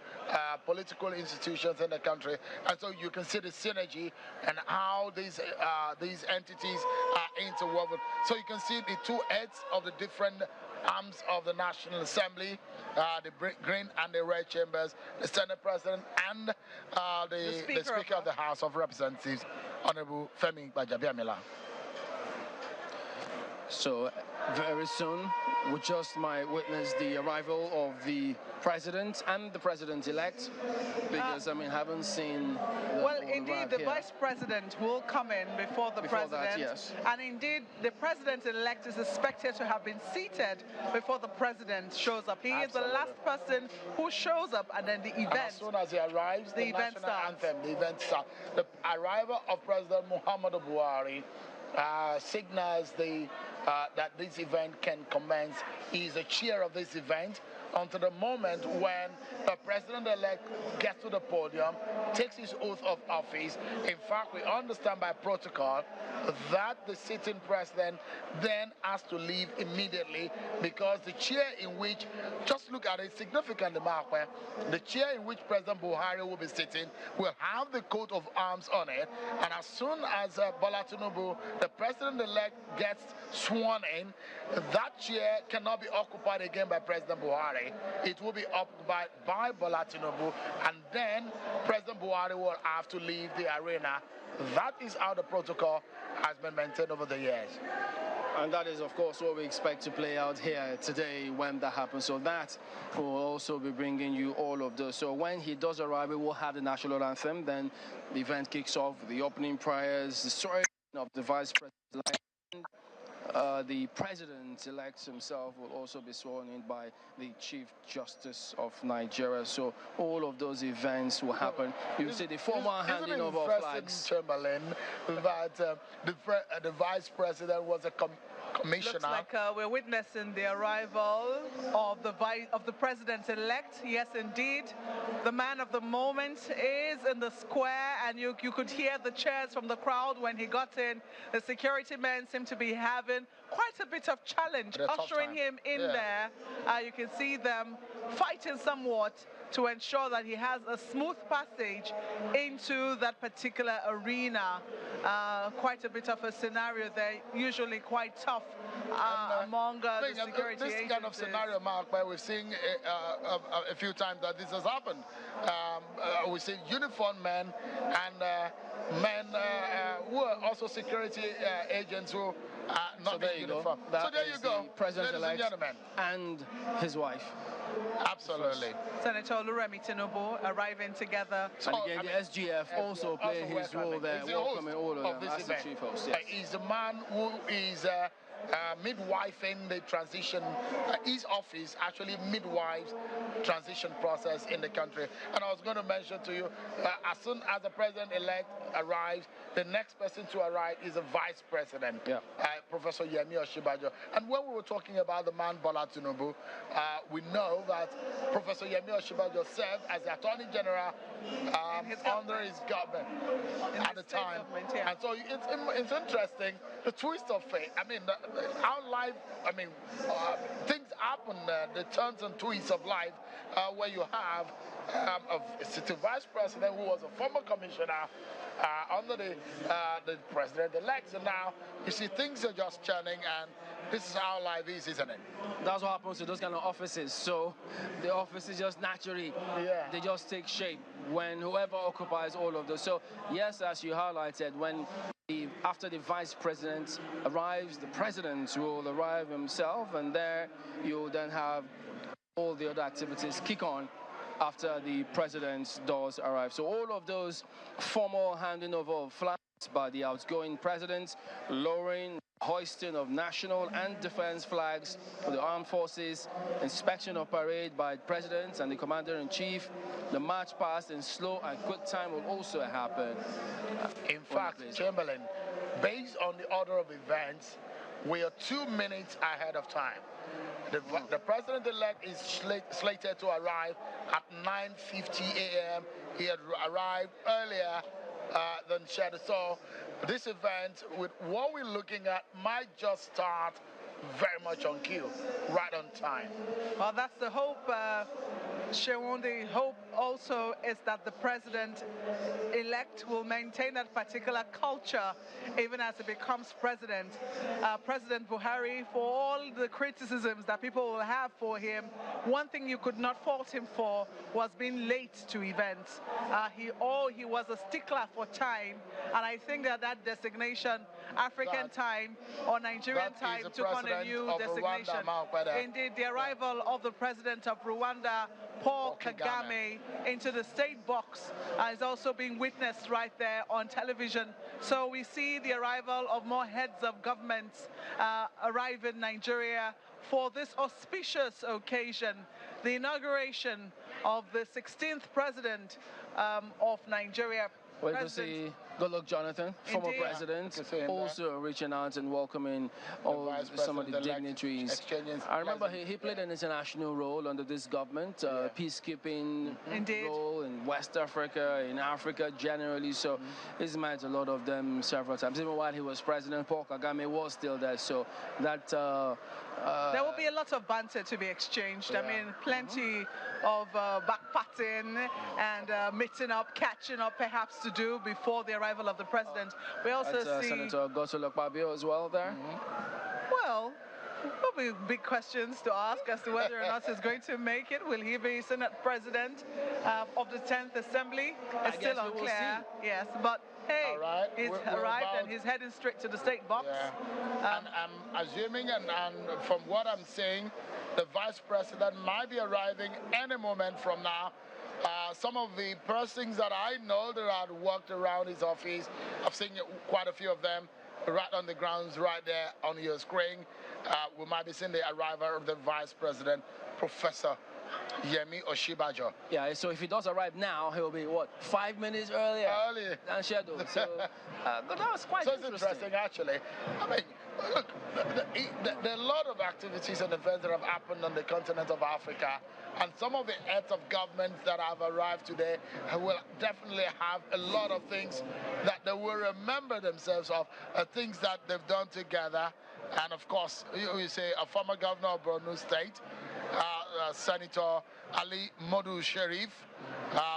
political institutions in the country. And so you can see the synergy and how these entities are interwoven. So you can see the two heads of the different arms of the National Assembly, the green and the red chambers, the Senate President and the Speaker of the House of Representatives, Honorable Femi Gbajabiamila. So very soon we just might witness the arrival of the president and the president-elect, because I mean, haven't seen. Well, indeed, the vice president will come in before the president, that, yes. And indeed, the president-elect is expected to have been seated before the president shows up. He is the last person who shows up, and then the event. And as soon as he arrives, the national anthem, the event starts. The arrival of President Muhammadu Buhari signals that this event can commence. He is the chair of this event until the moment when the president-elect gets to the podium, takes his oath of office. In fact, we understand by protocol that the sitting president then has to leave immediately, because the chair in which, just look at it significantly, Mark, the chair in which President Buhari will be sitting will have the coat of arms on it, and as soon as Bola Tinubu, the president-elect, gets sworn in, that chair cannot be occupied again by President Buhari. It will be occupied by Bola Tinubu, and then President Buhari will have to leave the arena. That is how the protocol has been maintained over the years. And that is, of course, what we expect to play out here today when that happens. So that will also be bringing you all of those. So when he does arrive, we will have the national anthem. Then the event kicks off with the opening prayers, the swearing of the vice president. The president-elect himself will also be sworn in by the Chief Justice of Nigeria. So all of those events will happen. You see the formal handing over of flags. Chamberlain, that the vice president was a commissioner. Looks like we're witnessing the arrival of the president-elect. Yes, indeed. The man of the moment is in the square, and you could hear the cheers from the crowd when he got in. The security men seem to be having quite a bit of challenge ushering him in there. You can see them fighting somewhat to ensure that he has a smooth passage into that particular arena. Quite a bit of a scenario there, usually quite tough among the security this agencies. kind of scenario, Mark, where we've seen a few times that this has happened. We see uniformed men and men who are also security agents who are not in uniform. So there you go, President-elect ladies and gentlemen. And his wife. Absolutely. Senator Oluremi Tinubu arriving together. And again, the SGF also playing his role there, welcoming all of them as the chief host. Yes. He's the man who is midwifing the transition. His office actually midwives transition process in the country. And I was going to mention to you, as soon as the president-elect arrives, the next person to arrive is a vice president, Professor Yemi Osinbajo. And when we were talking about the man Bola Tinubu, we know that Professor Yemi Osinbajo served as the Attorney General under his government at the time. And so it's interesting, the twist of fate. I mean, our life, things happen, the turns and twists of life, where you have a city vice president who was a former commissioner under the president-elect. And now, you see, things are just churning, and this is how life is, isn't it? That's what happens to those kind of offices. So the offices just naturally, they just take shape when whoever occupies all of those. So yes, as you highlighted, after the vice president arrives, the president will arrive himself, and there you'll then have all the other activities kick on after the president's doors arrive. So all of those formal handing over of flags by the outgoing president, lowering, hoisting of national and defense flags for the armed forces, inspection of parade by presidents and the commander-in-chief, the march past in slow and quick time will also happen. In fact, Chamberlain, based on the order of events, we are 2 minutes ahead of time. The president-elect is slated to arrive at 9:50 a.m. He had arrived earlier than scheduled. So this event, with what we're looking at, might just start very much on cue, right on time. Well, that's the hope, Shewon. The hope also is that the president-elect will maintain that particular culture even as he becomes president. President Buhari, for all the criticisms that people will have for him, one thing you could not fault him for was being late to events. He was a stickler for time, and I think that designation, African time or Nigerian time, took on a new designation. Indeed, the arrival of the president of Rwanda, Paul Kagame, into the state box is also being witnessed right there on television. So we see the arrival of more heads of governments arrive in Nigeria for this auspicious occasion, the inauguration of the 16th president of Nigeria. Well, to see Goodluck Jonathan, former president, also reaching out and welcoming some of the dignitaries. I remember he played an international role under this government, peacekeeping role in West Africa, in Africa generally. So he's met a lot of them several times. Even while he was president, Paul Kagame was still there. So that there will be a lot of banter to be exchanged. I mean, plenty of backpatting and meeting up, catching up perhaps to do before the arrival of the president. We also see Senator Godswill Akpabio as well there. Well, there'll be big questions to ask as to whether or not he's going to make it. Will he be Senate President of the 10th Assembly? It's still unclear. Yes, but hey, he's arrived and he's heading straight to the state box. And I'm assuming, and from what I'm saying, the Vice President might be arriving any moment from now. Some of the persons that I know that had worked around his office, I've seen quite a few of them right on the grounds right there on your screen. We might be seeing the arrival of the Vice President, Professor Yemi Oshibajo. Yeah, so if he does arrive now, he'll be, what, 5 minutes earlier than scheduled. So but that was quite interesting. It's interesting, actually. I mean, look, there are a lot of activities and events that have happened on the continent of Africa, and some of the heads of governments that have arrived today will definitely have a lot of things that they will remember themselves of, things that they've done together. And of course, you say a former governor of Borno State, Senator Ali Modu Sharif,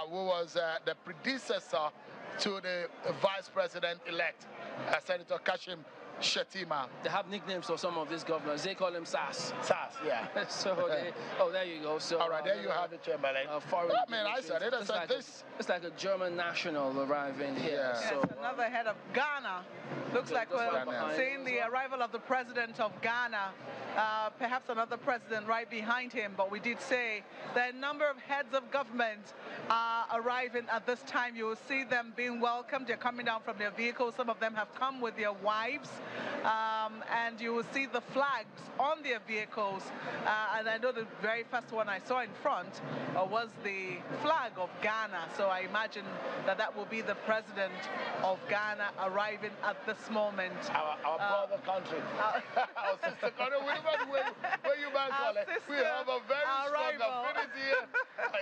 who was the predecessor to the vice president-elect, Senator Kashim Shettima. They have nicknames for some of these governors. They call him SAS. SAS, yeah. So there you go. So all right, there you have it, Chamberlain. I said it. It's like a German national arriving here. Yeah. Yes, so another head of Ghana. Looks like we're seeing the arrival of the president of Ghana. Perhaps another president right behind him, but we did say that a number of heads of government are arriving at this time. You will see them being welcomed. They're coming down from their vehicles. Some of them have come with their wives, and you will see the flags on their vehicles. And I know the very first one I saw in front was the flag of Ghana. So I imagine that will be the president of Ghana arriving at this moment. Our brother country. Our sister country. Where you might call it. We have a very strong affinity here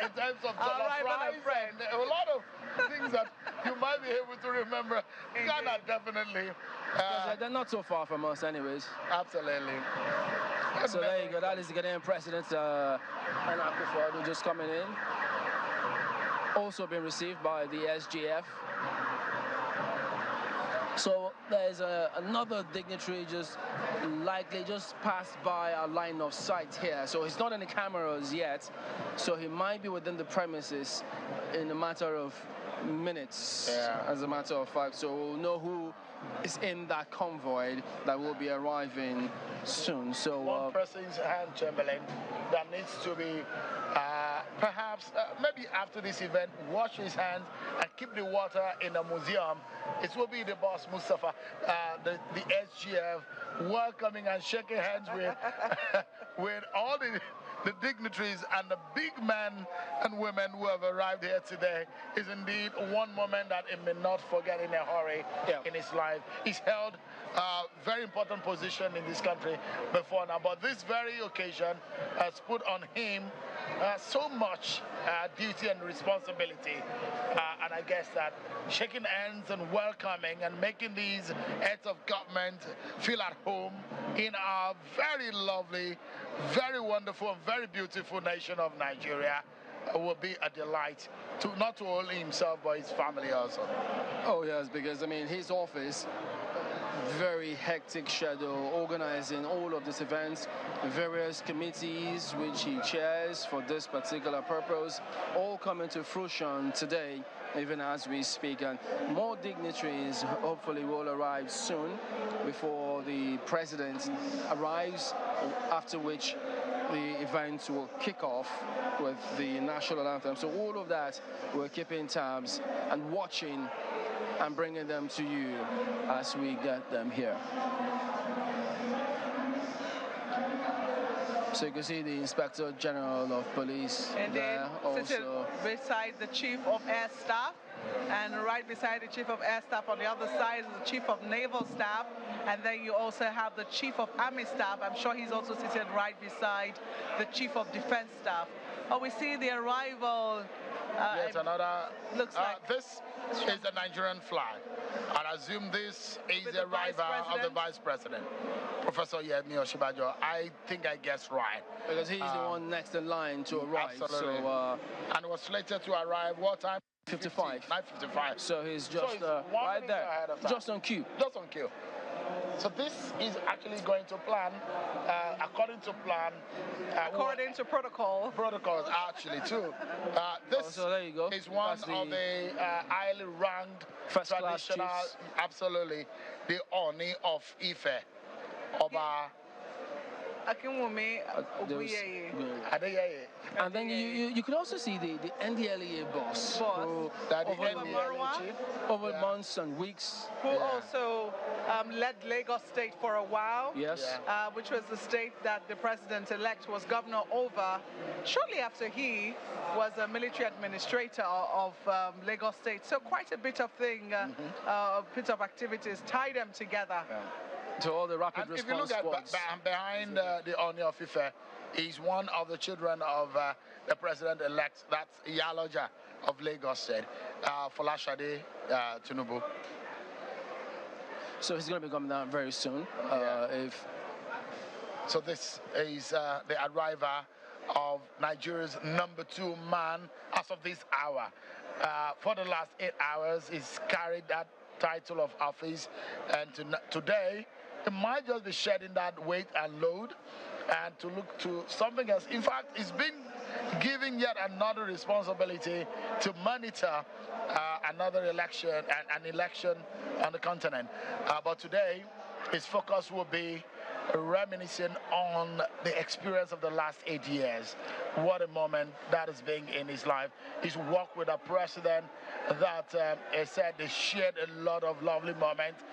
in terms of jollof rice and a lot of things that you might be able to remember. Ghana definitely. They're not so far from us anyways. Absolutely. So there you go. That is the Ghanaian president, Nana Akufo-Addo, just coming in. Also been received by the SGF. So there's another dignitary just passed by our line of sight here. So he's not in the cameras yet. So he might be within the premises in a matter of minutes, as a matter of fact. So we'll know who is in that convoy that will be arriving soon. So one person's hand, Chamberlain, that needs to be perhaps maybe after this event wash his hands and keep the water in the museum. It will be the boss Mustafa, the SGF, welcoming and shaking hands with with all the dignitaries and the big men and women who have arrived here today. Is indeed one moment that he may not forget in a hurry in his life. He's held a very important position in this country before now, but this very occasion has put on him so much duty and responsibility, and I guess that shaking hands and welcoming and making these heads of government feel at home in our very lovely, very wonderful and very beautiful nation of Nigeria will be a delight to not only himself but his family also. Oh yes, because I mean his office, very hectic schedule, organizing all of these events, various committees which he chairs for this particular purpose, all coming to fruition today, even as we speak. And more dignitaries hopefully will arrive soon before the president arrives, after which the events will kick off with the national anthem. So all of that, we're keeping tabs and watching and bringing them to you as we get them here. So you can see the Inspector General of Police there also. Beside the Chief of Air Staff, and right beside the Chief of Air Staff on the other side is the Chief of Naval Staff, and then you also have the Chief of Army Staff. I'm sure he's also seated right beside the Chief of Defense Staff. Oh, we see the arrival. Yet another. Looks like this is the Nigerian flag. I assume this is the arrival of the Vice President, Professor Yemi Oshibajo. I think I guessed right. Because he's the one next in line to arrive. Absolutely. So, and was slated to arrive what time? 55. 9:55. So he's just right there, just on cue. Just on cue. So this is actually going to plan, according to plan. According to protocol. Protocols, actually, too. This so there you go. Is one of the highly ranked traditional, absolutely, the Oni of Ife, Oba And then you could also see the NDLEA boss who, over months and weeks. Who also led Lagos State for a while. Yes. Which was the state that the president-elect was governor over shortly after he was a military administrator of Lagos State. So quite a bit of bit of activities tie them together. To all the rapid response squads. If you look at behind the Oni of Ife, he's one of the children of the president-elect. That's Iyaloja of Lagos State, Folashade Tinubu. So he's going to be coming down very soon. So this is the arrival of Nigeria's #2 man as of this hour. For the last 8 hours, he's carried that title of office, and today it might just be shedding that weight and load and to look to something else. In fact, it's been giving yet another responsibility to monitor another election and an election on the continent. But today, his focus will be reminiscing on the experience of the last 8 years. What a moment that has been in his life. His work with a president that he said they shared a lot of lovely moments.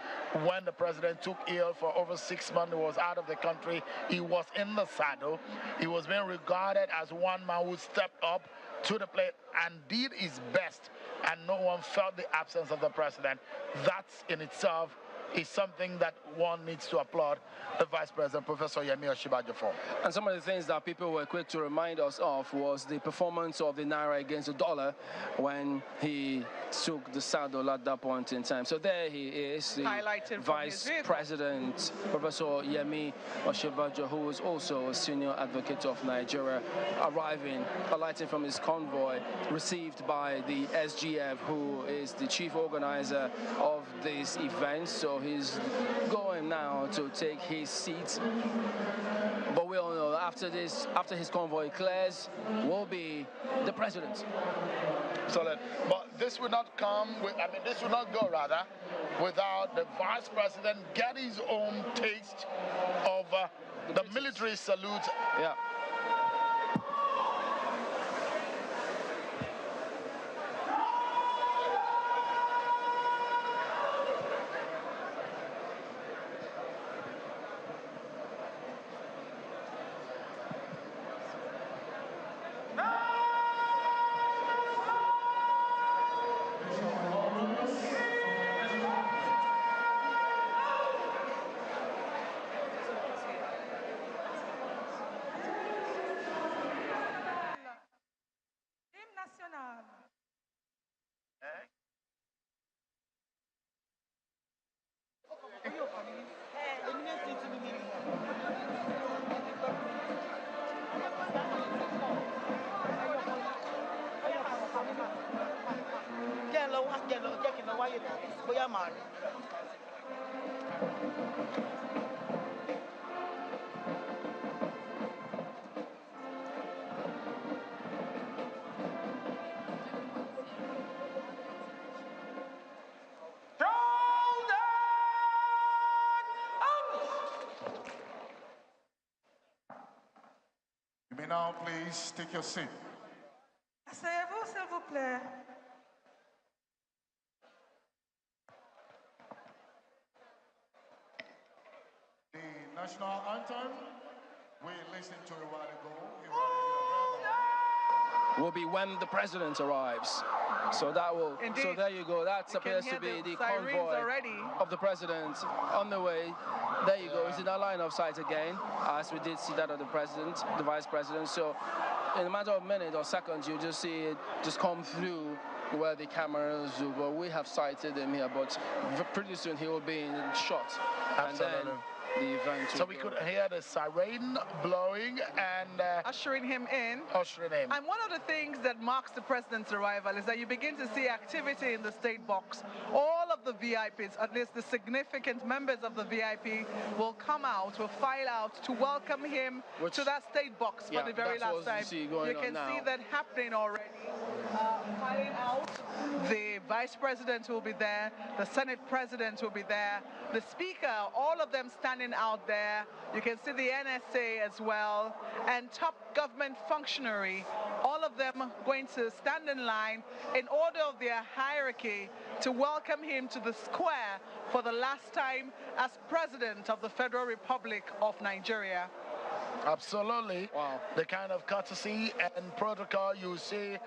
When the president took ill for over 6 months, he was out of the country. He was in the saddle. He was being regarded as one man who stepped up to the plate and did his best, and no one felt the absence of the president. That in itself is something that one needs to applaud the Vice President, Professor Yemi Osinbajo, for. And some of the things that people were quick to remind us of was the performance of the Naira against the dollar when he took the saddle at that point in time. So there he is, the Vice President, Professor Yemi Osinbajo, who was also a senior advocate of Nigeria, alighting from his convoy, received by the SGF, who is the chief organizer of this event. So he's going now to take his seat. But we all know after his convoy clears, will be the president. Excellent. But this will not this will not go without the Vice President getting his own taste of the military salute. Yeah. You may now please take your seat. Asseyez-vous, s'il vous plaît. The national anthem we listened to a while ago. Will be when the president arrives. So that will. Indeed. So there you go. That appears to be the convoy of the president on the way. There you go. It's in our line of sight again, as we did see that of the president, the vice president. So in a matter of minutes or seconds, you just see it just come through where the cameras. Well, we have sighted him here, but pretty soon he will be in shot. Absolutely. And then the event. So we could hear the siren blowing and ushering him in. And one of the things that marks the president's arrival is that you begin to see activity in the state box. All of the VIPs, at least the significant members of the VIP, will come out, will file out to welcome him to that state box for the very last time. You can see that happening already. standing out. The Vice President will be there. The Senate President will be there. The Speaker, all of them standing out there. You can see the NSA as well. And top government functionary, all of them going to stand in line in order of their hierarchy to welcome him to the square for the last time as President of the Federal Republic of Nigeria. Absolutely. Wow. The kind of courtesy and protocol you see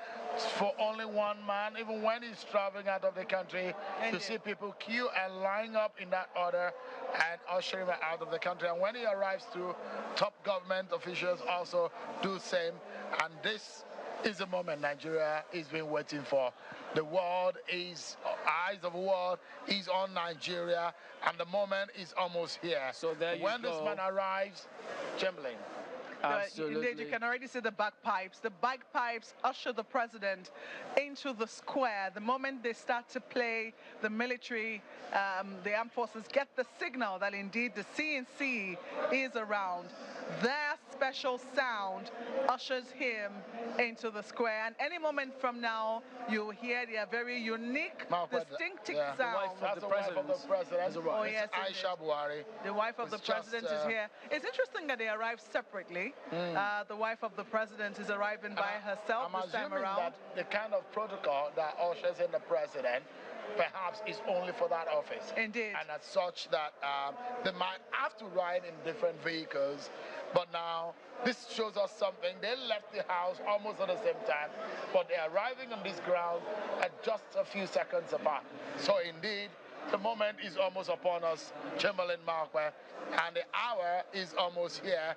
for only one man, even when he's traveling out of the country, you see people queue and line up in that order and usher him out of the country. And when he arrives too, top government officials also do the same. And this is the moment Nigeria has been waiting for. The world is, eyes of the world is on Nigeria, and the moment is almost here. So there you when go. This man arrives, Chamberlain. Indeed, you can already see the bagpipes. The bagpipes usher the president into the square. The moment they start to play, the military, the armed forces get the signal that indeed the CNC is around. Their special sound ushers him into the square. And any moment from now, you'll hear their very unique, distinctive sound. That's the wife of the president. Oh, yes, Aisha Buhari. The wife of the president is here. It's interesting that they arrive separately. The wife of the president is arriving by herself this time around. That the kind of protocol that ushers in the president perhaps is only for that office. Indeed. And as such that they might have to ride in different vehicles, but now this shows us something. They left the house almost at the same time, but they're arriving on this ground at just a few seconds apart. So indeed, the moment is almost upon us, Chamberlain Markwe, and the hour is almost here.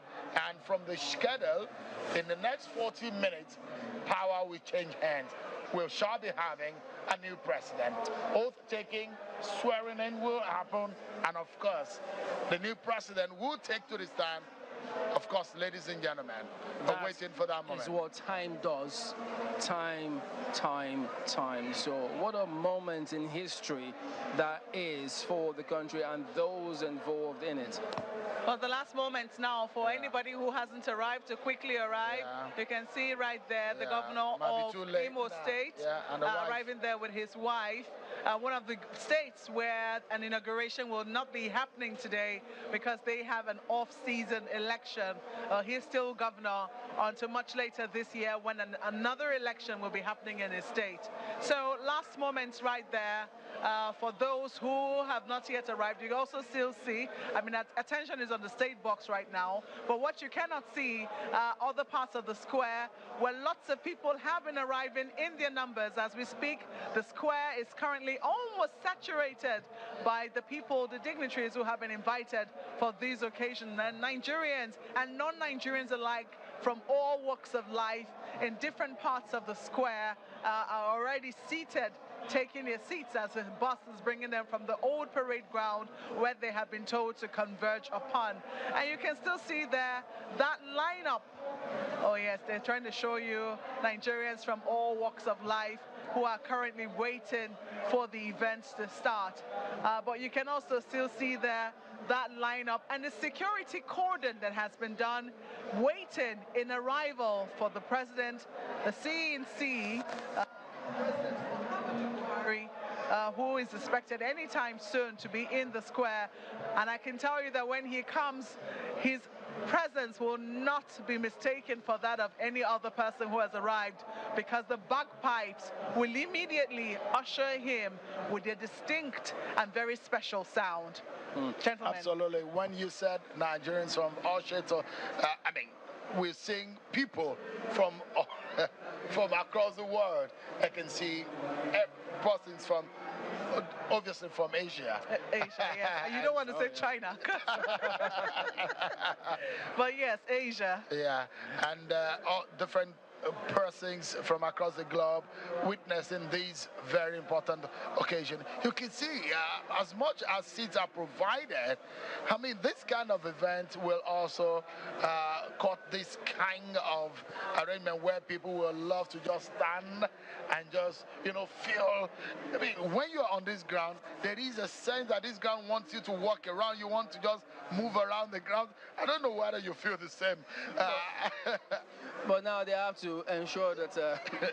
And from the schedule, in the next 40 minutes, power will change hands. We shall be having a new president. Oath taking, swearing in will happen, and of course, the new president will take to the stand. Of course, ladies and gentlemen, we're waiting for that moment. Is what time does. Time. So what a moment in history that is for the country and those involved in it. Well, the last moments now for anybody who hasn't arrived to quickly arrive. You can see right there the governor of Imo State arriving there with his wife. One of the states where an inauguration will not be happening today because they have an off-season election. He's still governor until much later this year when another election will be happening in his state. So last moments right there for those who have not yet arrived. You also still see, I mean, attention is on the state box right now, but what you cannot see other parts of the square where lots of people have been arriving in their numbers. As we speak, the square is currently almost saturated by the people, the dignitaries who have been invited for these occasions, and Nigerians and non-Nigerians alike from all walks of life in different parts of the square are already seated, taking their seats as the bus is bringing them from the old parade ground where they have been told to converge upon. And you can still see there that lineup. Oh yes, they're trying to show you Nigerians from all walks of life who are currently waiting for the events to start. But you can also still see there that lineup and the security cordon that has been done, waiting in arrival for the president, the CNC, President Buhari, who is expected anytime soon to be in the square. And I can tell you that when he comes, his presence will not be mistaken for that of any other person who has arrived, because the bagpipes will immediately usher him with a distinct and very special sound. Gentlemen. Absolutely. When you said Nigerians from Usher to, I mean, we're seeing people from from across the world. I can see persons from, obviously from Asia. Asia, yes. You don't want to say China. But yes, Asia. Yeah, and all different persons from across the globe witnessing these very important occasions. You can see as much as seats are provided, I mean, this kind of event will also cut this kind of arrangement where people will love to just stand and just, you know, feel. I mean, when you're on this ground, there is a sense that this ground wants you to walk around. You want to just move around the ground. I don't know whether you feel the same. But now they have to to ensure that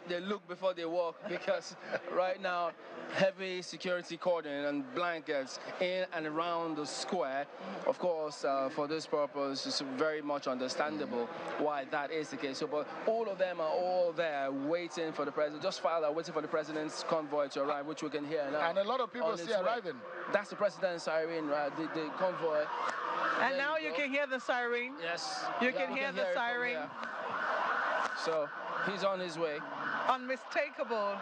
they look before they walk, because right now, heavy security cordon and blankets in and around the square. Of course, for this purpose, it's very much understandable why that is the case. So, but all of them are all there waiting for the president, just filed out, waiting for the president's convoy to arrive, which we can hear now. And a lot of people see arriving. That's the president's siren, the convoy. And now you can hear the siren. Yes. You can hear the siren. So he's on his way. Unmistakable.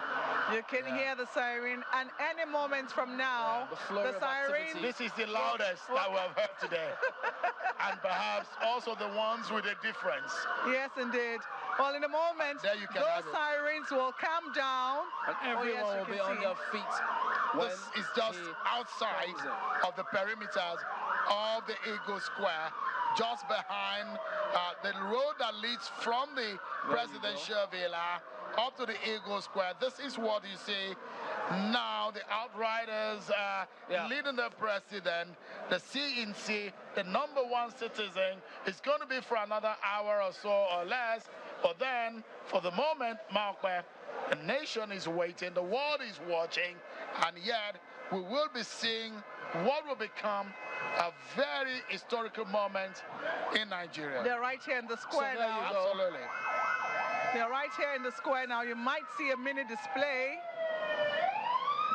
You can hear the siren, and any moment from now, the siren. This is the loudest that we have heard today. And perhaps also the ones with a difference. Yes, indeed. Well, in a moment, those sirens will come down. And everyone will be on their feet. This is just outside of the perimeters of the Eagle Square, just behind the road that leads from the presidential villa up to the Eagle Square. This is what you see now. The outriders leading the president, the CNC, the #1 citizen, is going to be for another hour or so or less. But then, for the moment, Malcolm, the nation is waiting, the world is watching, and yet we will be seeing what will become a very historical moment in Nigeria. They're right here in the square now. Absolutely. They're right here in the square now. You might see a mini display.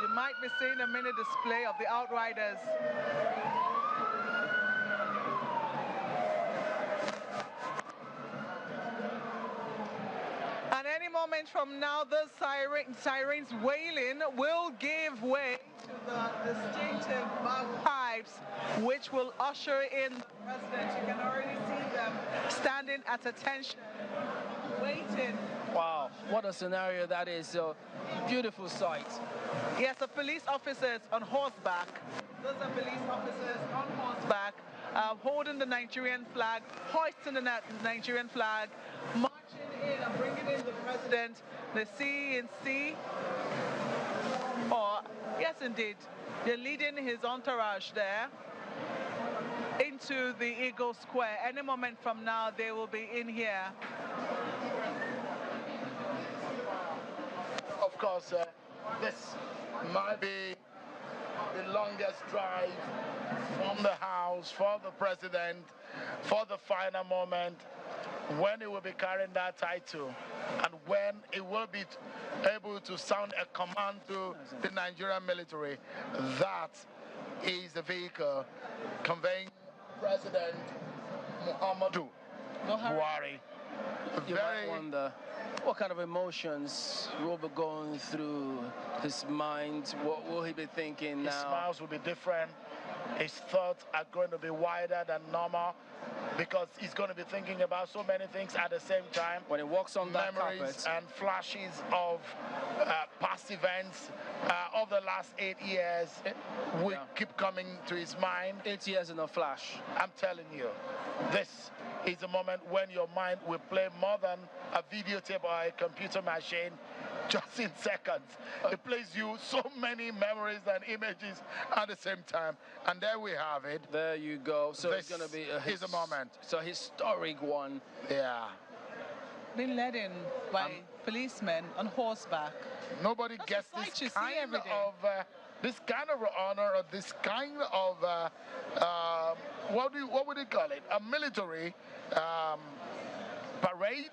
You might be seeing a mini display of the outriders. And any moment from now, those sirens wailing will give way to the distinctive bagpipes, which will usher in the president. You can already see them standing at attention, waiting. Wow, what a scenario that is. Beautiful sight. Yes, the police officers on horseback. Those are police officers on horseback, holding the Nigerian flag, hoisting the Nigerian flag, marching in and bringing in the president, the CNC. Yes, indeed, they're leading his entourage there into the Eagle Square. Any moment from now, they will be in here. Of course, this might be the longest drive from the house for the president for the final moment when he will be carrying that title and when he will be able to sound a command to the Nigerian military. That is the vehicle conveying President Muhammadu Buhari. You might wonder what kind of emotions will be going through his mind. What will he be thinking now? His smiles will be different. His thoughts are going to be wider than normal because he's going to be thinking about so many things at the same time. When he walks on that memories carpet. and flashes of past events of the last 8 years will keep coming to his mind. 8 years in a flash. I'm telling you, this is a moment when your mind will play more than a videotape or a computer machine just in seconds. It plays you so many memories and images at the same time. And there we have it. There you go. So this it's going to be a moment. So historic one. Yeah. Been led in by policemen on horseback. Nobody gets this kind of honor or this kind of what would you call it? A military parade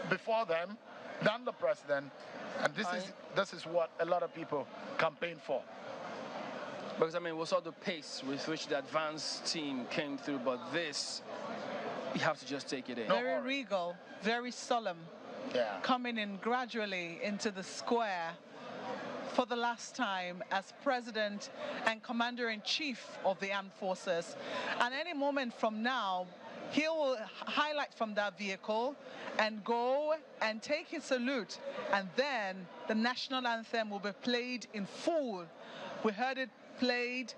before them than the president, and this is what a lot of people campaign for. Because I mean, we saw the pace with which the advanced team came through, but this, you have to just take it in. Very regal, very solemn. Yeah. Coming in gradually into the square for the last time as President and Commander-in-Chief of the Armed Forces. And any moment from now, he will highlight from that vehicle and go and take his salute. And then the national anthem will be played in full. We heard it played,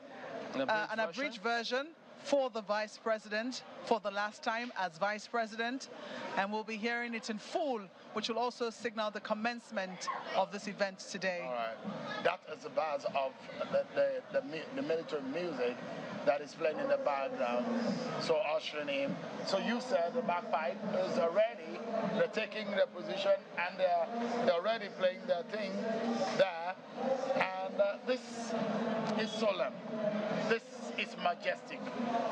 an abridged version for the Vice President for the last time as Vice President. And we'll be hearing it in full, which will also signal the commencement of this event today. All right. That is the buzz of the military music that is playing in the background, so ushering him. So you said the bagpipe is already, they're taking the position and they're already playing their thing there. And this is solemn. This is majestic.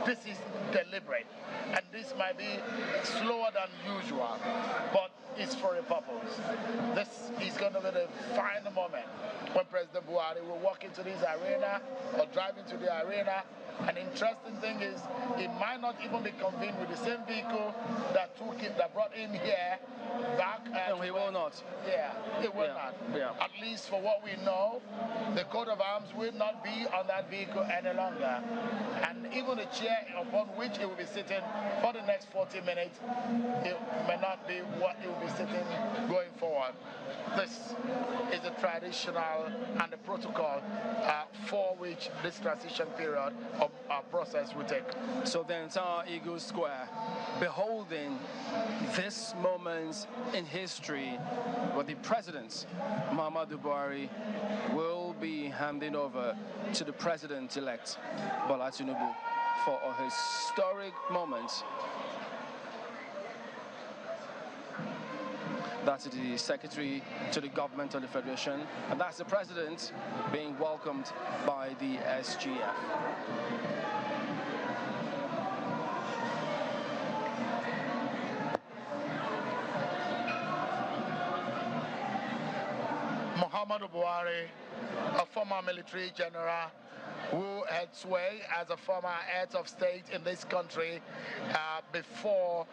This is deliberate. And this might be slower than usual, but it's for a purpose. This is going to be the final moment when President Buhari will walk into this arena or drive into the arena. An interesting thing is he might not even be convened with the same vehicle that took him, that brought him here back. No, he will not. Yeah, he will not. Yeah. At least for what we know, the coat of arms will not be on that vehicle any longer. And even the chair upon which he will be sitting for the next 40 minutes, it may not be what he will be sitting going forward. This is the traditional and the protocol for which this transition period of our process will take. So the entire Eagle Square, beholding this moment in history where the President, Muhammadu Buhari, will be handing over to the President-elect, Bola Tinubu, for a historic moment. That's the Secretary to the Government of the Federation, and that's the President being welcomed by the SGF. Muhammadu Buhari, a former military general who held sway as a former head of state in this country before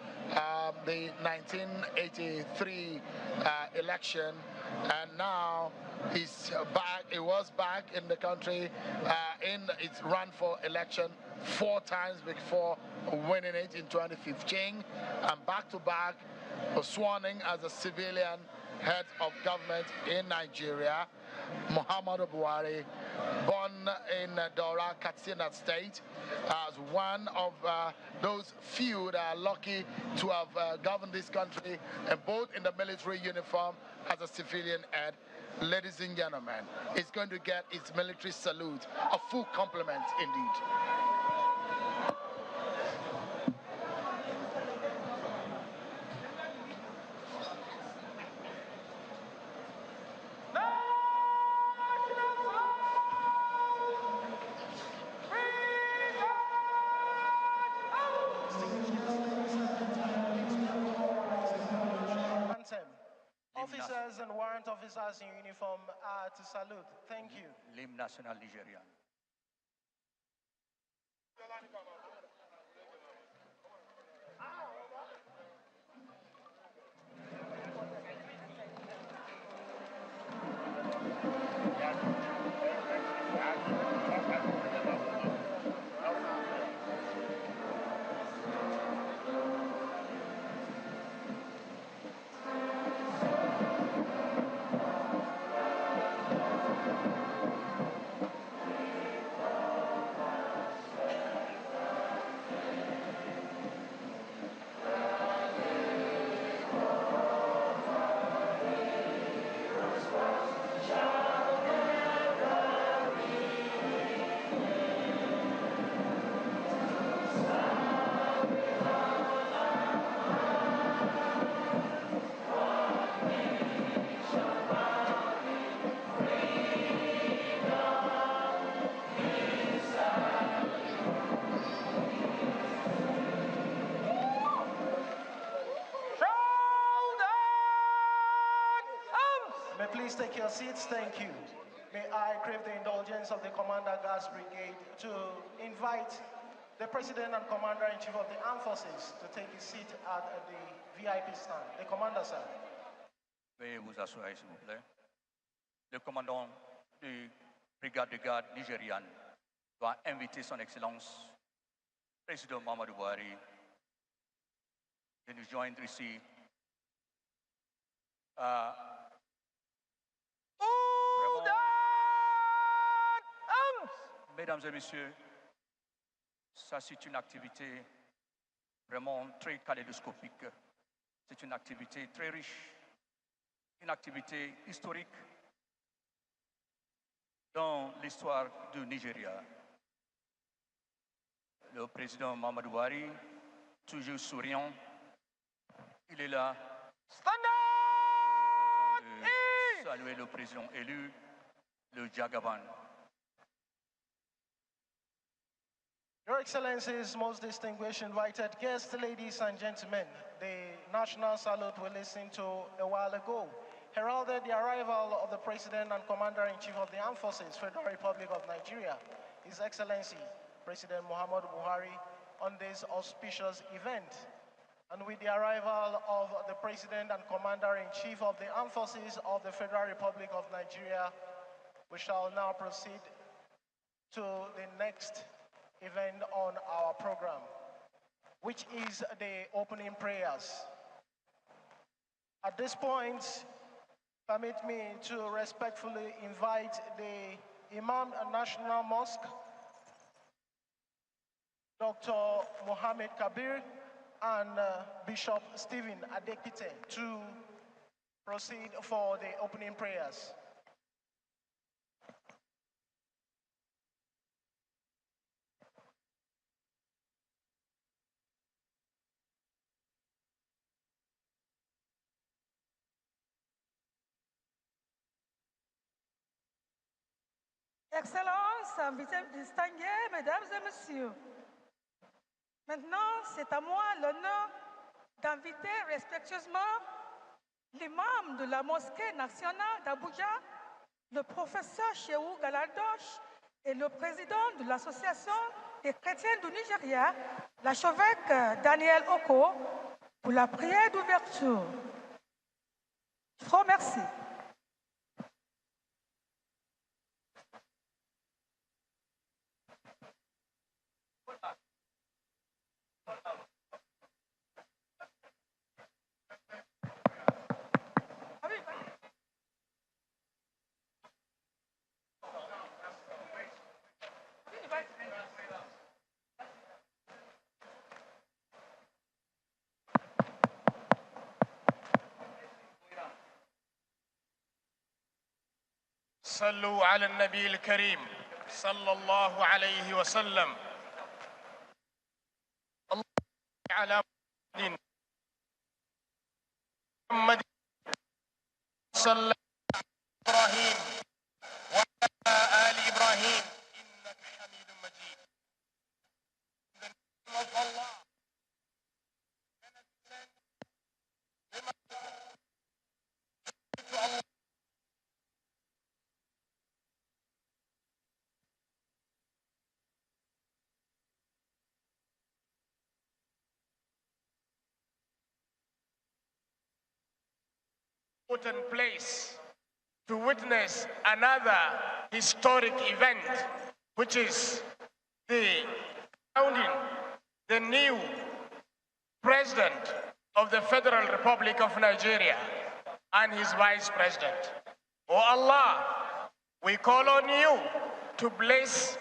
the 1983 election, and now he's back. He was back in the country in its run for election 4 times before winning it in 2015, and back-to-back was sworn in as a civilian head of government in Nigeria. Muhammadu Buhari, born in Daura, Katsina State, as one of those few that are lucky to have governed this country, and both in the military uniform as a civilian head. Ladies and gentlemen, he's going to get his military salute, a full compliment indeed. Officers and warrant officers in uniform to salute. Thank you. L'hymne national nigérian. May please take your seats. Thank you. May I crave the indulgence of the Commander Guards Brigade to invite the President and Commander-in-Chief of the Armed Forces to take his seat at the VIP stand. The Commander, sir. Veuillez vous asseoir, s'il vous plaît. Le commandant du Brigade de garde nigériane doit inviter son Excellence, Président Muhammadu Buhari, de nous joindre ici. Mesdames et messieurs, ça c'est une activité vraiment très kaléidoscopique. C'est une activité très riche, une activité historique dans l'histoire du Nigeria. le président Mamadou Buhari, toujours souriant. Il est là. Stand up! Saluer le président élu, le Jagaban. Your Excellencies, most distinguished invited guests, ladies and gentlemen, the national salute we listened to a while ago heralded the arrival of the President and Commander-in-Chief of the Armed Forces, Federal Republic of Nigeria, His Excellency, President Muhammadu Buhari, on this auspicious event. And with the arrival of the President and Commander-in-Chief of the Armed Forces of the Federal Republic of Nigeria, we shall now proceed to the next event on our program, which is the opening prayers. At this point, permit me to respectfully invite the Imam of National Mosque, Dr. Mohammed Kabir, and Bishop Stephen Adekite to proceed for the opening prayers. Excellences, invités distingués, mesdames et messieurs, maintenant c'est à moi l'honneur d'inviter respectueusement l'imam de la mosquée nationale d'Abuja, le professeur Shehu Galadosh et le président de l'association des chrétiens du Nigeria, l'archevêque Daniel Oko, pour la prière d'ouverture. Je vous remercie. صلوا على النبي الكريم صلى الله عليه وسلم. اللهم على محمد صلى ابراهيم وعلى ال ابراهيم انك حميد مجيد. الله put in place to witness another historic event, which is the crowning the new President of the Federal Republic of Nigeria and his Vice President. Oh Allah, we call on you to bless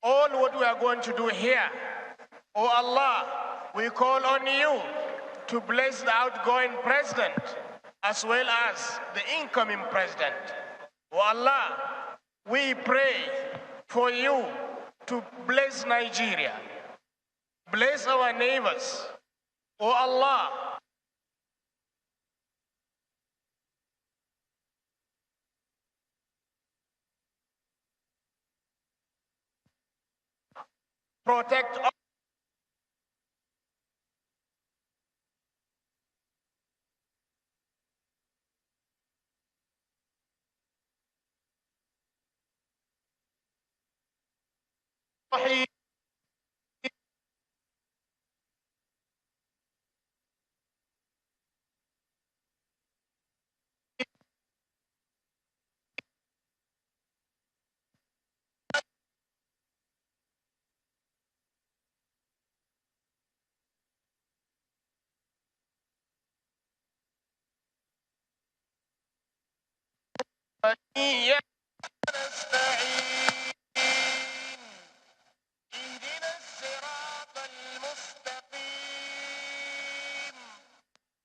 all what we are going to do here. Oh Allah, we call on you to bless the outgoing President as well as the incoming President. Oh Allah, we pray for you to bless Nigeria, bless our neighbors. Oh Allah, protect us. إياك نستعين اهدنا الصراط المستقيم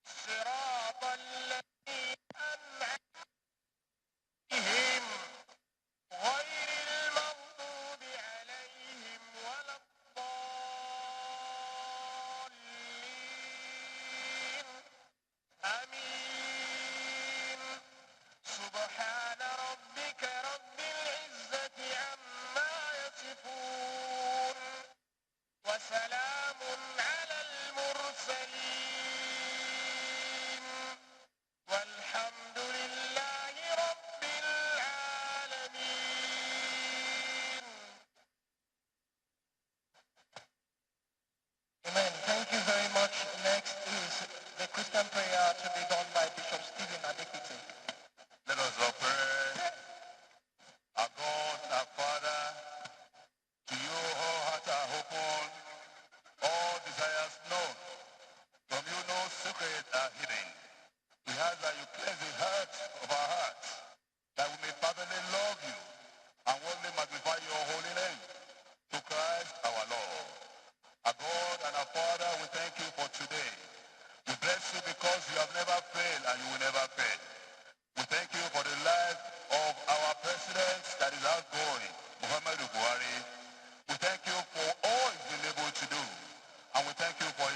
صراط الذين أنعمت عليهم غير المغضوب عليهم ولا الضالين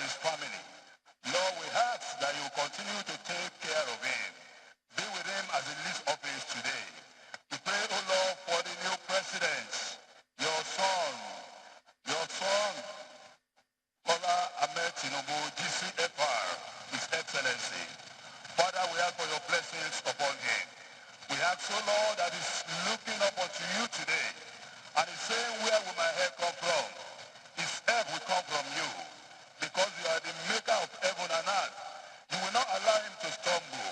his family. Lord, we ask that you continue to take care of him. Be with him as he leaves office today. We pray, O Lord, for the new president, your son, Bola Tinubu, GCFR, His Excellency. Father, we ask for your blessings upon him. We ask, O Lord, that he's looking up unto you today, and he's saying, where will my help come from? His help will come from you, because you are the maker of heaven and earth. You will not allow him to stumble.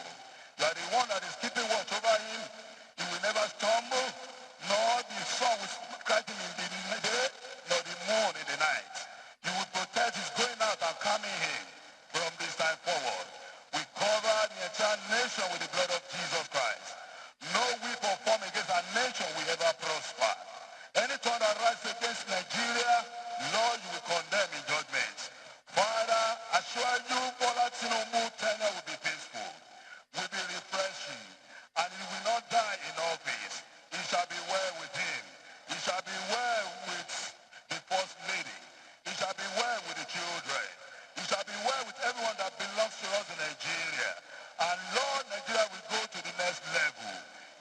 You are the one that is keeping watch over him. He will never stumble, nor the sun will strike him in the day, nor the moon in the night. You will protect his going out and coming in from this time forward. We cover the entire nation with the blood of Jesus Christ. No weapon formed against our nation will ever prosper. Any tongue that rises against Nigeria, Lord, you will condemn in judgment. Father, assure you, Bola Tinubu tenure will be peaceful, will be refreshing, and he will not die in office. He shall be well with him. He shall be well with the First Lady. He shall be well with the children. He shall be well with everyone that belongs to us in Nigeria. And Lord, Nigeria will go to the next level.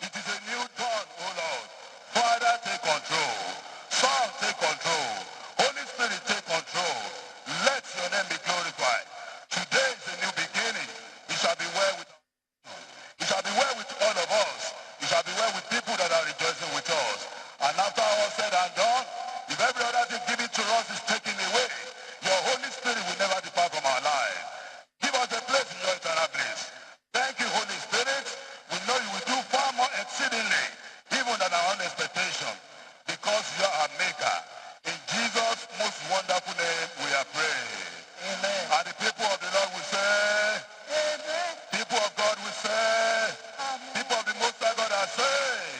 It is a new dawn, O Lord. Father, take control. Son, take control. Holy Spirit, take control. Let your name be glorified. Today is a new beginning. It shall be well with us. It shall be well with all of us. It shall be well with people that are rejoicing with us. And after all said and done, if every other thing given to us is taken away, your Holy Spirit will never depart from our life. Give us a place in your eternal place. Thank you, Holy Spirit. We know you will do far more exceedingly, even than our own expectation, because you are our maker. In Jesus' most wonderful name, we are praying. Amen. And the people of the Lord will say, amen. People of God will say, amen. People of the Most High God are saying,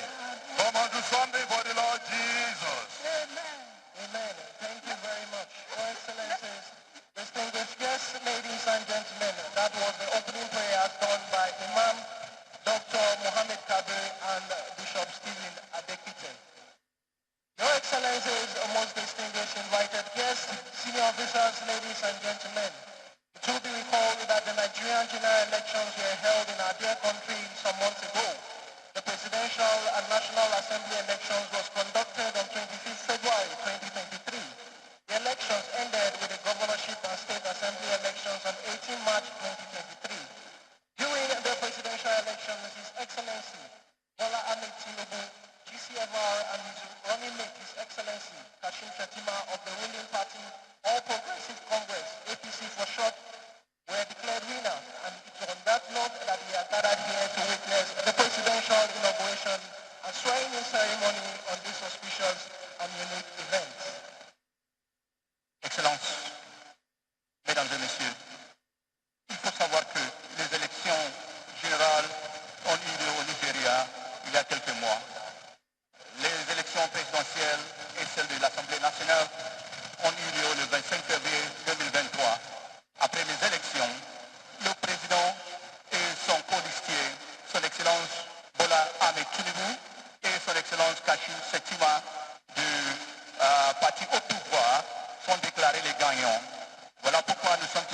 come on, do something for the Lord Jesus. Amen. Amen. Thank you very much. Your Excellencies, distinguished guests, ladies and gentlemen, that was the opening prayers done by Imam Dr. Mohammed Kabir and Bishop Stephen Adekite. Your Excellencies, most distinguished invited guests, senior officers, ladies and gentlemen, it will be recalled that the Nigerian general elections were held in our dear country some months ago. The presidential and national assembly elections was conducted on 25th February 2023. The elections ended with the governorship and state assembly elections on 18 March 2023. During the presidential elections, His Excellency Bola Tinubu, GCFR, and his running mate, His Excellency Kashim Shettima of the ruling party, All Progressive Congress, APC for short, were declared winner. And it's on that note that we are gathered here to witness the presidential inauguration and swearing-in ceremony on this auspicious and unique event. Excellences, Mesdames et Messieurs, il faut savoir que les élections générales ont eu lieu au Nigeria il y a quelques mois. Les élections présidentielles et celles de l'Assemblée nationale ont eu lieu le 25 février 2023. Après les élections, le président et son colistier, son Excellence Bola Tinubu et son Excellence Kashim Shettima du parti au pouvoir sont déclarés les gagnants. Voilà pourquoi nous sommes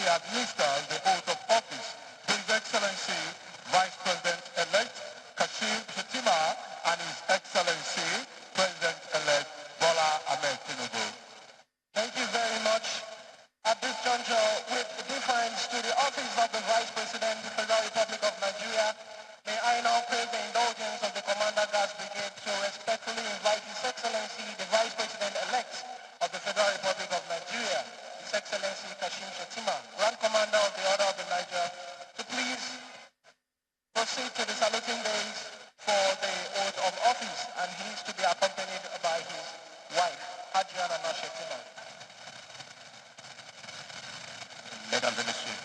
he administers the oath of office to His Excellency Vice President-elect Kashim Shettima and His Excellency President-elect Bola Tinubu. Thank you very much. At this juncture, with deference to the office of the Vice President of the Federal Republic of Nigeria, may I now crave the indulgence of the Commander Guards Brigade to respectfully invite His Excellency, the Vice President-elect of the Federal Republic of Nigeria, His Excellency Kashim Shettima, Grand Commander of the Order of the Niger, to please proceed to the saluting days for the oath of office, and he is to be accompanied by his wife, Adriana Shettima. Mesdames et Messieurs,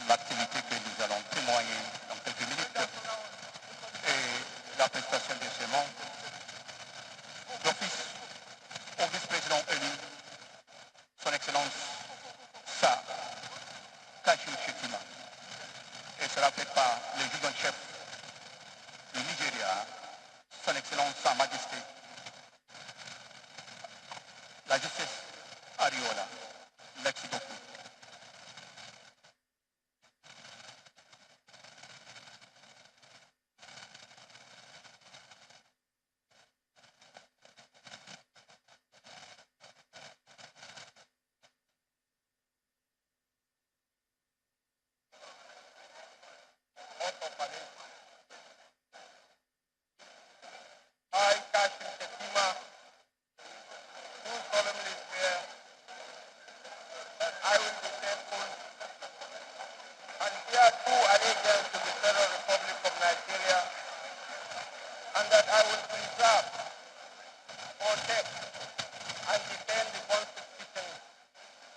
l'activité que nous allons témoigner dans quelques minutes est la prestation des serments d'office au vice-président élu, son Excellence Sa Kashim Shettima. Et sera fait par le juge-en-chef du Nigeria, son Excellence Sa Majesté, la justice Ariola. Merci beaucoup. I, Kashim Shettima, do solemnly swear that I will be faithful and bear true allegiance to the Federal Republic of Nigeria, and that I will preserve, protect, and defend the Constitution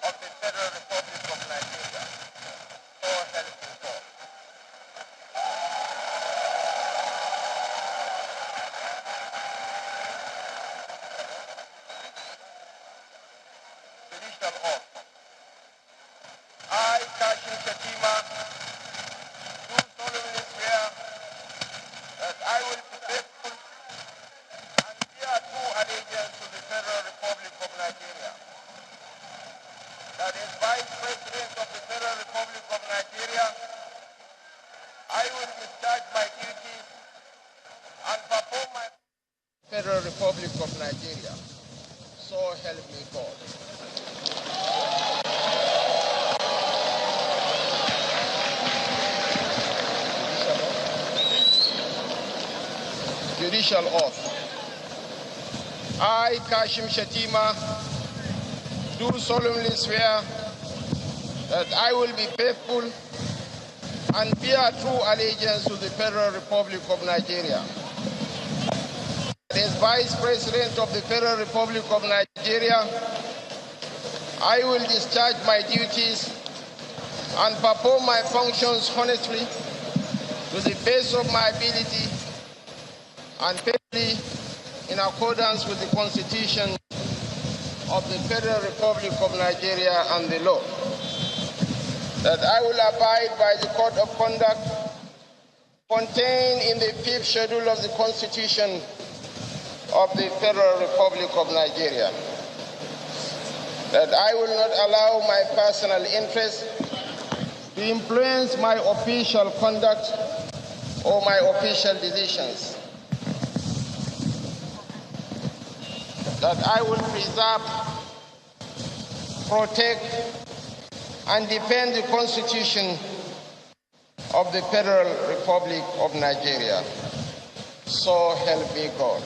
of the Federal Republic of Nigeria. So help me God. Judicial oath. I, Kashim Shettima, do solemnly swear that I will be faithful and bear true allegiance to the Federal Republic of Nigeria, that as Vice President of the Federal Republic of Nigeria, I will discharge my duties and perform my Federal Republic of Nigeria. So help me God. Judicial oath. I, Kashim Shettima, do solemnly swear that I will be faithful and bear true allegiance to the Federal Republic of Nigeria. As Vice President of the Federal Republic of Nigeria, I will discharge my duties and perform my functions honestly to the best of my ability and faithfully in accordance with the Constitution of the Federal Republic of Nigeria and the law. That I will abide by the Code of Conduct contained in the 5th schedule of the Constitution of the Federal Republic of Nigeria. That I will not allow my personal interest to influence my official conduct or my official decisions. That I will preserve, protect, and defend the Constitution of the Federal Republic of Nigeria. So help me God.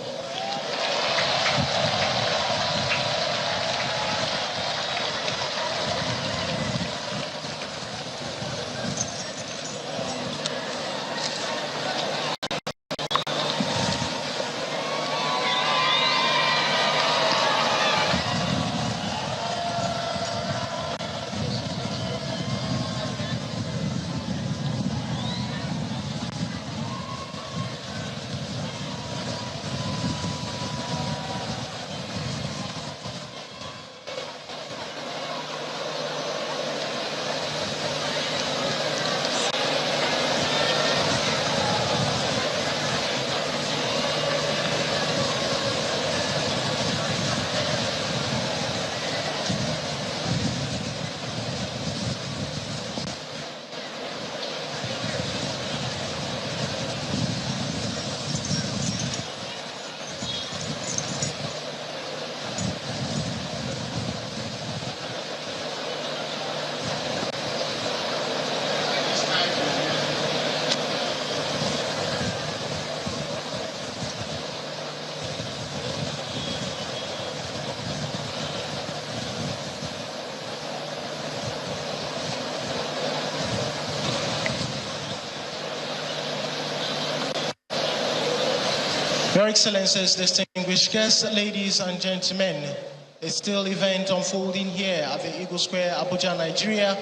Your Excellencies, distinguished guests, ladies and gentlemen, a still event unfolding here at the Eagle Square, Abuja, Nigeria,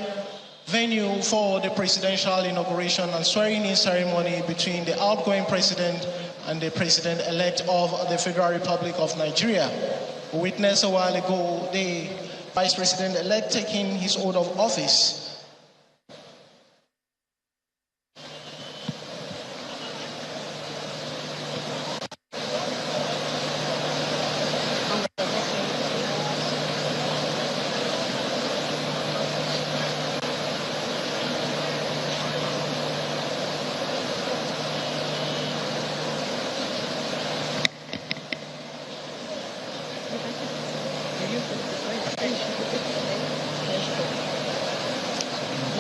venue for the presidential inauguration and swearing-in ceremony between the outgoing president and the president-elect of the Federal Republic of Nigeria. We witnessed a while ago the vice president-elect taking his oath of office.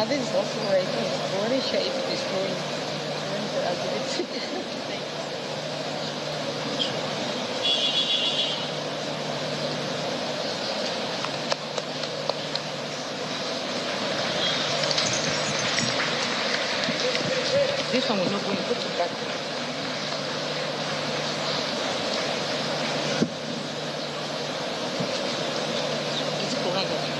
This is also where it is. The only shape is destroying. This one will not go in. Put it back. It's correct.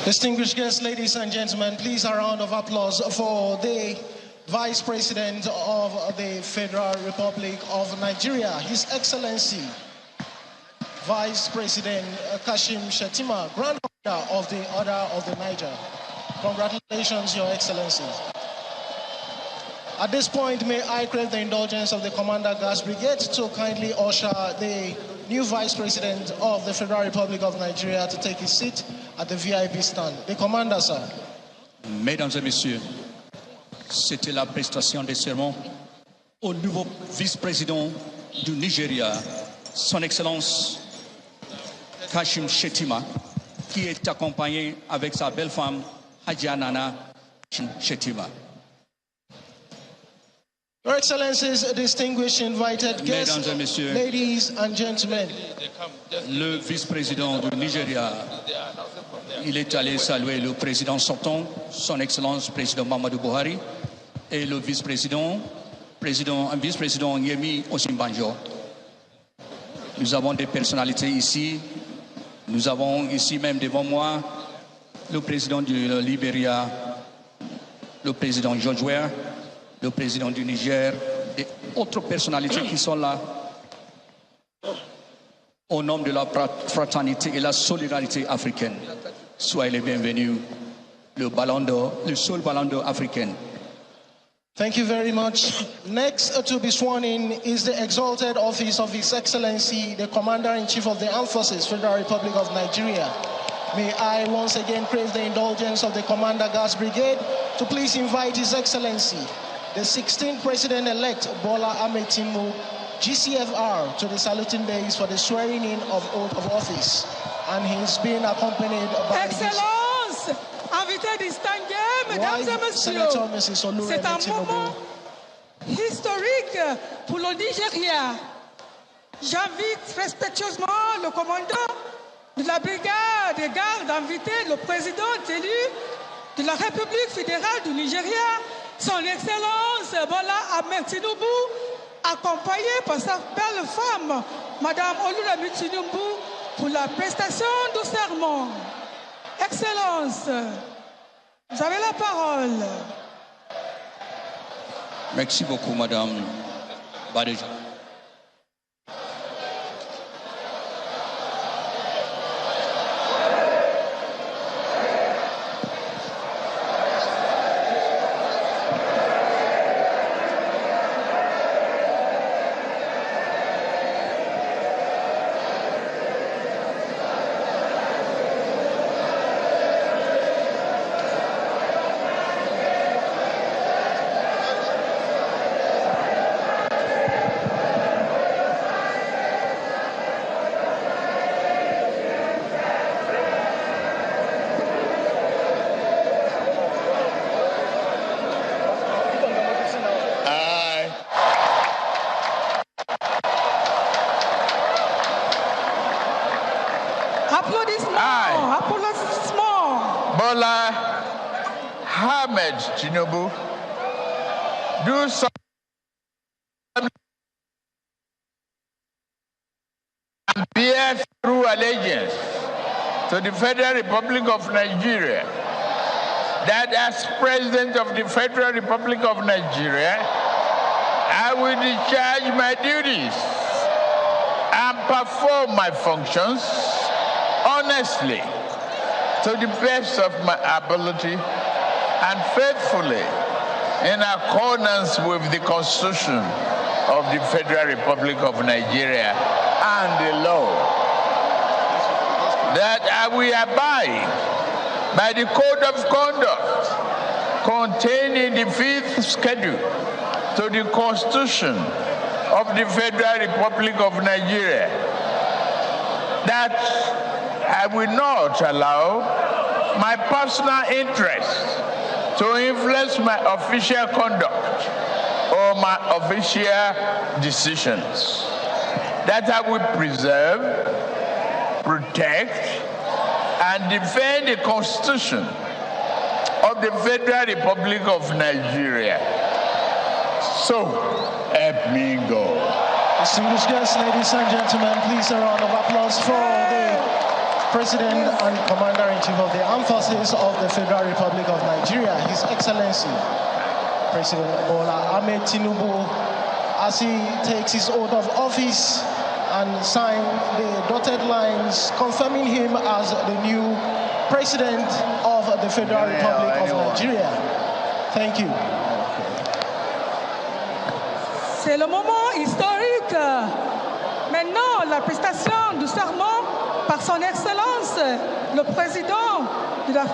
Distinguished guests, ladies and gentlemen, please a round of applause for the Vice President of the Federal Republic of Nigeria, His Excellency, Vice President Kashim Shettima, Grand Order of the Order of the Niger. Congratulations, Your Excellencies. At this point, may I crave the indulgence of the Commander Gas Brigade to kindly usher the new Vice President of the Federal Republic of Nigeria to take his seat at the VIP stand. The Commander, sir. Mesdames et messieurs, c'était la prestation des serments au nouveau vice-président du Nigeria, Son Excellence Kashim Shettima, qui est accompagné avec sa belle-femme Hadja Nana Shettima. Your Excellencies, distinguished invited guests, Mesdames et messieurs, ladies and gentlemen. Le vice-président du Nigeria, il est allé saluer le président sortant, son Excellence président Mamadou Buhari, et le vice-président, vice-président Yemi Osinbanjo. Nous avons des personnalités ici. Nous avons ici même devant moi le président du Libéria, le président George Weah, le président du Niger et autres personnalités qui sont là au nom de la fraternité et la solidarité africaine. Soyez les bienvenus, le ballon d'or, le seul ballon d'or africain. Thank you very much. Next to be sworn in is the exalted office of His Excellency, the Commander-in-Chief of the Armed Forces, Federal Republic of Nigeria. May I once again crave the indulgence of the Commander Gas Brigade to please invite His Excellency, the 16th President-elect Bola Tinubu, GCFR, to the saluting days for the swearing-in of oath of office. And he's being accompanied by Excellence, invité distingué, mesdames et messieurs, c'est un moment historique pour le Nigeria. J'invite respectueusement le commandant de la brigade des gardes à inviter le président élu de la République fédérale du Nigeria, son Excellence Bola Tinubu, accompagné par sa belle femme, Madame Oluremi Tinubu, pour la prestation du serment. Excellence, vous avez la parole. Merci beaucoup, Madame Badeja. Applaudissements. Bola Ahmed Tinubu, do some and bear true allegiance to the Federal Republic of Nigeria, that as President of the Federal Republic of Nigeria, I will discharge my duties and perform my functions honestly, to the best of my ability, and faithfully, in accordance with the Constitution of the Federal Republic of Nigeria and the law. That I will abide by the Code of Conduct contained in the 5th schedule to the Constitution of the Federal Republic of Nigeria. That I will not allow my personal interest to influence my official conduct or my official decisions. That I will preserve, protect, and defend the Constitution of the Federal Republic of Nigeria. So, help me God. Distinguished guests, ladies and gentlemen, please a round of applause for the President and Commander-in-Chief of the Armed Forces of the Federal Republic of Nigeria, His Excellency, President Bola Ahmed Tinubu, as he takes his oath of office and sign the dotted lines confirming him as the new President of the Federal Republic of Nigeria. Thank you. C'est le moment historique. Maintenant, la prestation du serment par son Excellence, le Président de la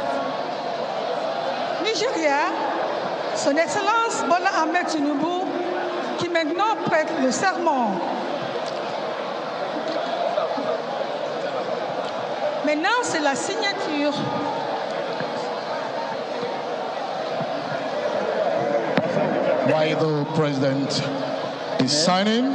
Nigeria, son Excellence Bola Ahmed Tinubu, qui maintenant prête le serment. Maintenant, c'est la signature. While the President is signing,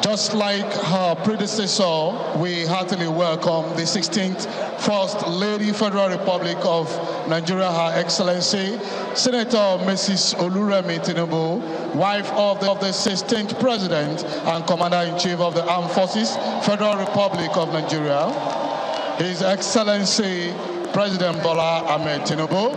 just like her predecessor, we heartily welcome the 16th First Lady Federal Republic of Nigeria, Her Excellency, Senator Mrs. Oluremi Tinubu, wife of the 16th President and Commander-in-Chief of the Armed Forces, Federal Republic of Nigeria, His Excellency President Bola Ahmed Tinubu,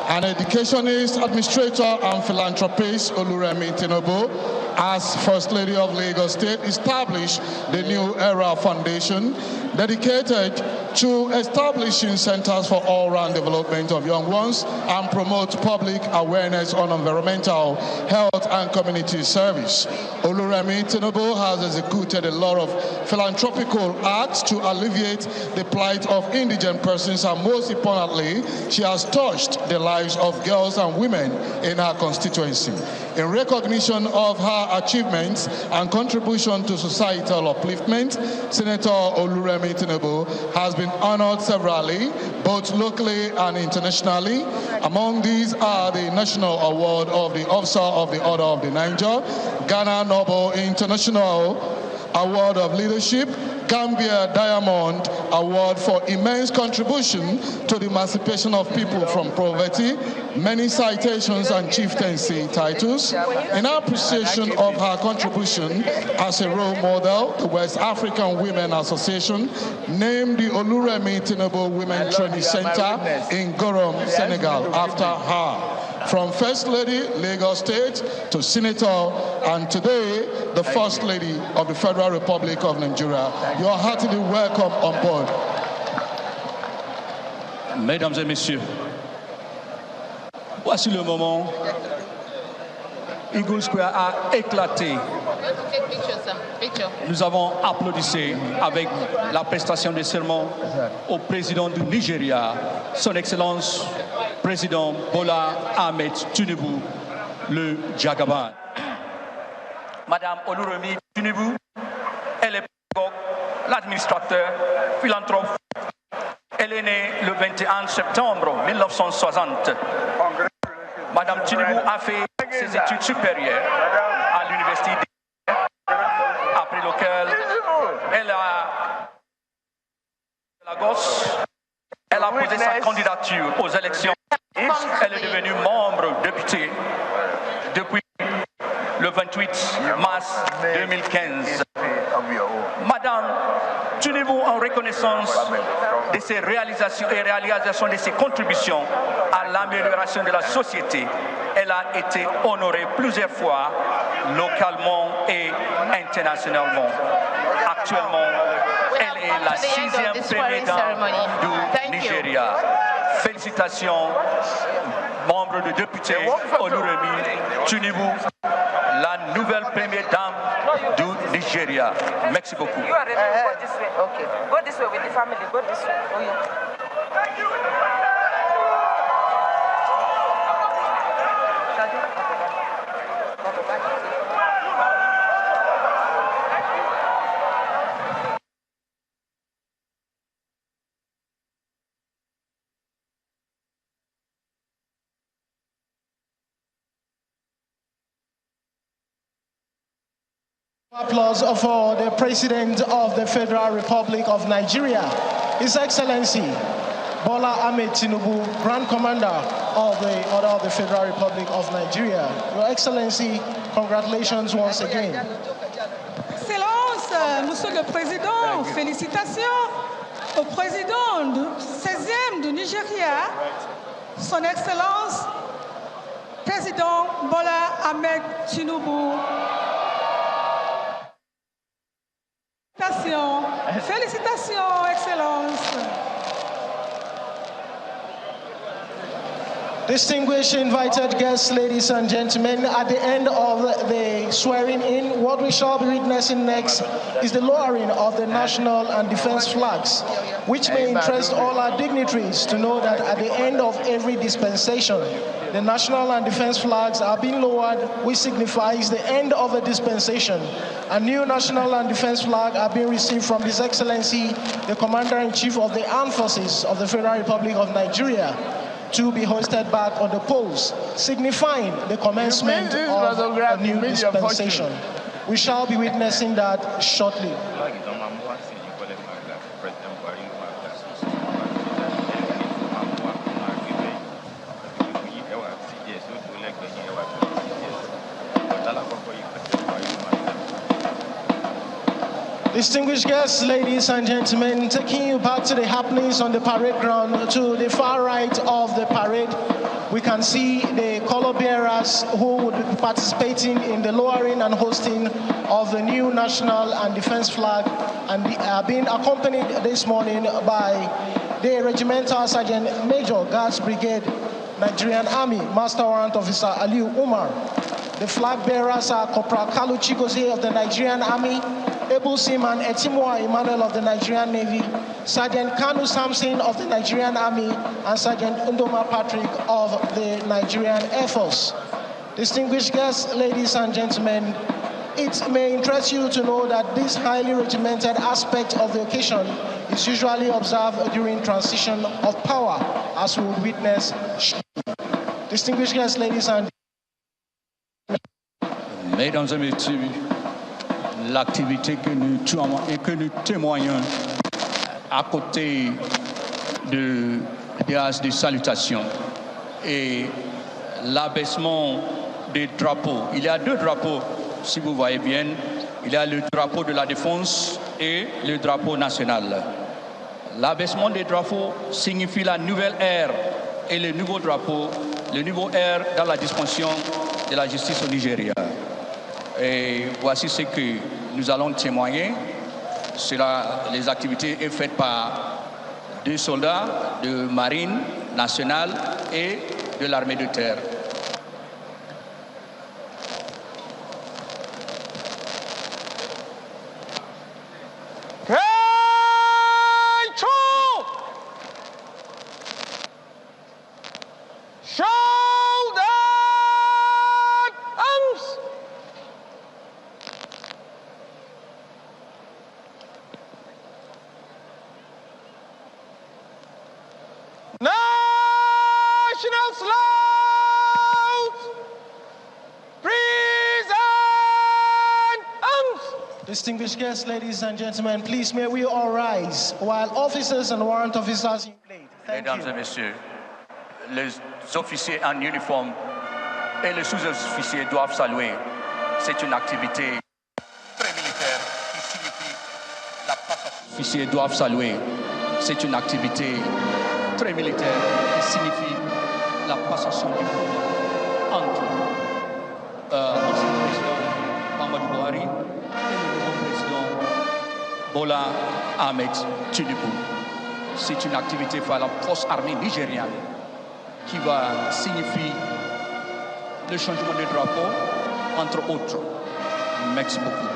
an educationist, administrator, and philanthropist, Oluremi Tinubu, as First Lady of Lagos State, established the New Era Foundation, dedicated to establishing centers for all-round development of young ones and promote public awareness on environmental, health, and community service. Oluremi Tinubu has executed a lot of philanthropical acts to alleviate the plight of indigent persons, and most importantly, she has touched the lives of girls and women in her constituency. In recognition of her achievements and contribution to societal upliftment, Senator Oluremi Tinubu has been honored severally, both locally and internationally. Among these are the National Award of the Officer of the Order of the Niger, Ghana Noble International Award of Leadership, Gambia Diamond Award for immense contribution to the emancipation of people from poverty, many citations and chieftaincy titles. In appreciation of her contribution as a role model, the West African Women Association named the Oluremi Tinubu Women Training Center in Gorom, Senegal, after her. From First Lady, Lagos State, to Senator, and today, the First Lady of the Federal Republic of Nigeria. You are heartily welcome on board. Mesdames et messieurs, voici le moment. Eagle Square a éclaté. Nous avons applaudi avec la prestation de serment au président du Nigeria, son Excellence, Président Bola Ahmed Tinubu, le Jagaban. Madame Oluremi Tinubu, elle est pédagogue, l'administrateur, philanthrope. Elle est née le 21 septembre 1960. Madame Tinubu a fait ses études supérieures à l'université après lequel elle a Elle a posé sa candidature aux élections. Elle est devenue membre députée depuis le 28 mars 2015. Madame Tinubu, en reconnaissance de ses réalisations et réalisation de ses contributions à l'amélioration de la société, elle a été honorée plusieurs fois, localement et internationalement. Actuellement, elle est la 6e première dame du Nigeria. Félicitations, membre de député Oluremi Tinubu, la nouvelle première dame du Nigeria. Merci beaucoup. You are ready to go this way. Okay. Go this way with the family. Go this way. Oh, yeah. Applause for the President of the Federal Republic of Nigeria, His Excellency Bola Tinubu, Grand Commander of the Order of the Federal Republic of Nigeria. Your Excellency, congratulations once again. Excellence, Monsieur le Président, félicitations au Président du 16e du Nigeria, Son Excellence, Président Bola Tinubu. Félicitations, Excellence. Distinguished invited guests, ladies and gentlemen, at the end of the swearing in, what we shall be witnessing next is the lowering of the national and defense flags, which may interest all our dignitaries to know that at the end of every dispensation, the national and defense flags are being lowered, which signifies the end of a dispensation. A new national and defense flag are being received from His Excellency, the Commander-in-Chief of the Armed Forces of the Federal Republic of Nigeria, to be hoisted back on the poles, signifying the commencement of a new dispensation. We shall be witnessing that shortly. Distinguished guests, ladies and gentlemen, taking you back to the happenings on the parade ground, to the far right of the parade, we can see the color bearers who would be participating in the lowering and hosting of the new national and defense flag, and are being accompanied this morning by the Regimental Sergeant Major Guards Brigade, Nigerian Army, Master Warrant Officer Aliu Umar. The flag bearers are Corporal Kalu Chigozie of the Nigerian Army, Able Seaman Etimwa Emmanuel of the Nigerian Navy, Sergeant Kanu Samson of the Nigerian Army, and Sergeant Undoma Patrick of the Nigerian Air Force. Distinguished guests, ladies and gentlemen, it may interest you to know that this highly regimented aspect of the occasion is usually observed during transition of power, as we will witness shortly. Distinguished guests, ladies and Mesdames et messieurs, l'activité que nous témoignons à côté des haches de salutation et l'abaissement des drapeaux. Il y a deux drapeaux, si vous voyez bien. Il y a le drapeau de la défense et le drapeau national. L'abaissement des drapeaux signifie la nouvelle ère et le nouveau drapeau, le nouveau ère dans la dispensation de la justice au Nigeria. Et voici ce que nous allons témoigner. Les activités sont faites par deux soldats de marine nationale et de l'armée de terre. Distinguished guests, ladies and gentlemen, please may we all rise while officers and warrant officers in place. Mesdames et messieurs, les officiers en uniforme et les sous-officiers doivent saluer. C'est une activité très militaire qui signifie la passation. Les officiers doivent saluer. C'est une activité très militaire qui signifie la passation du pouvoir entre l'ancien président Muhammadu Buhari et le nouveau président Bola Tinubu. C'est une activité par la force armée nigériane qui va signifier le changement de drapeau, entre autres. Merci beaucoup.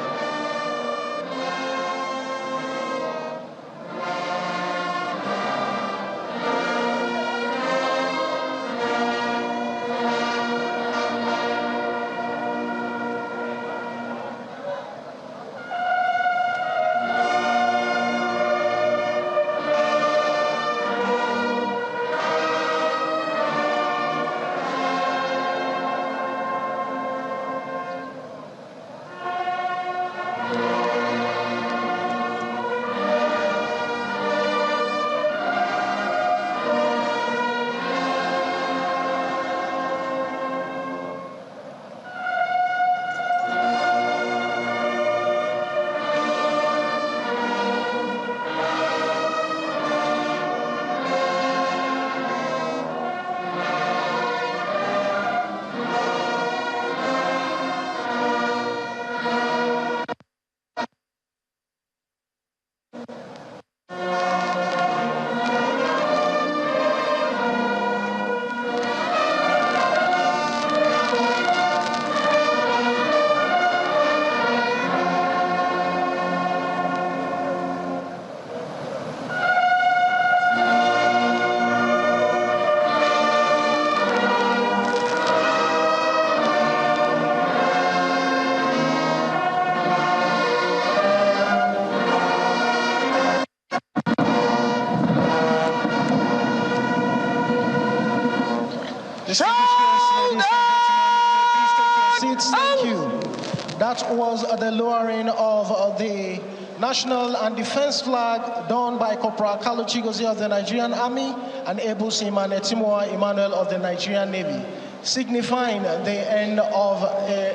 That was the lowering of the national and defense flag done by Corporal Kalu Chigozie of the Nigerian Army and Ebu Siman Etimoa Emmanuel of the Nigerian Navy, signifying the end of a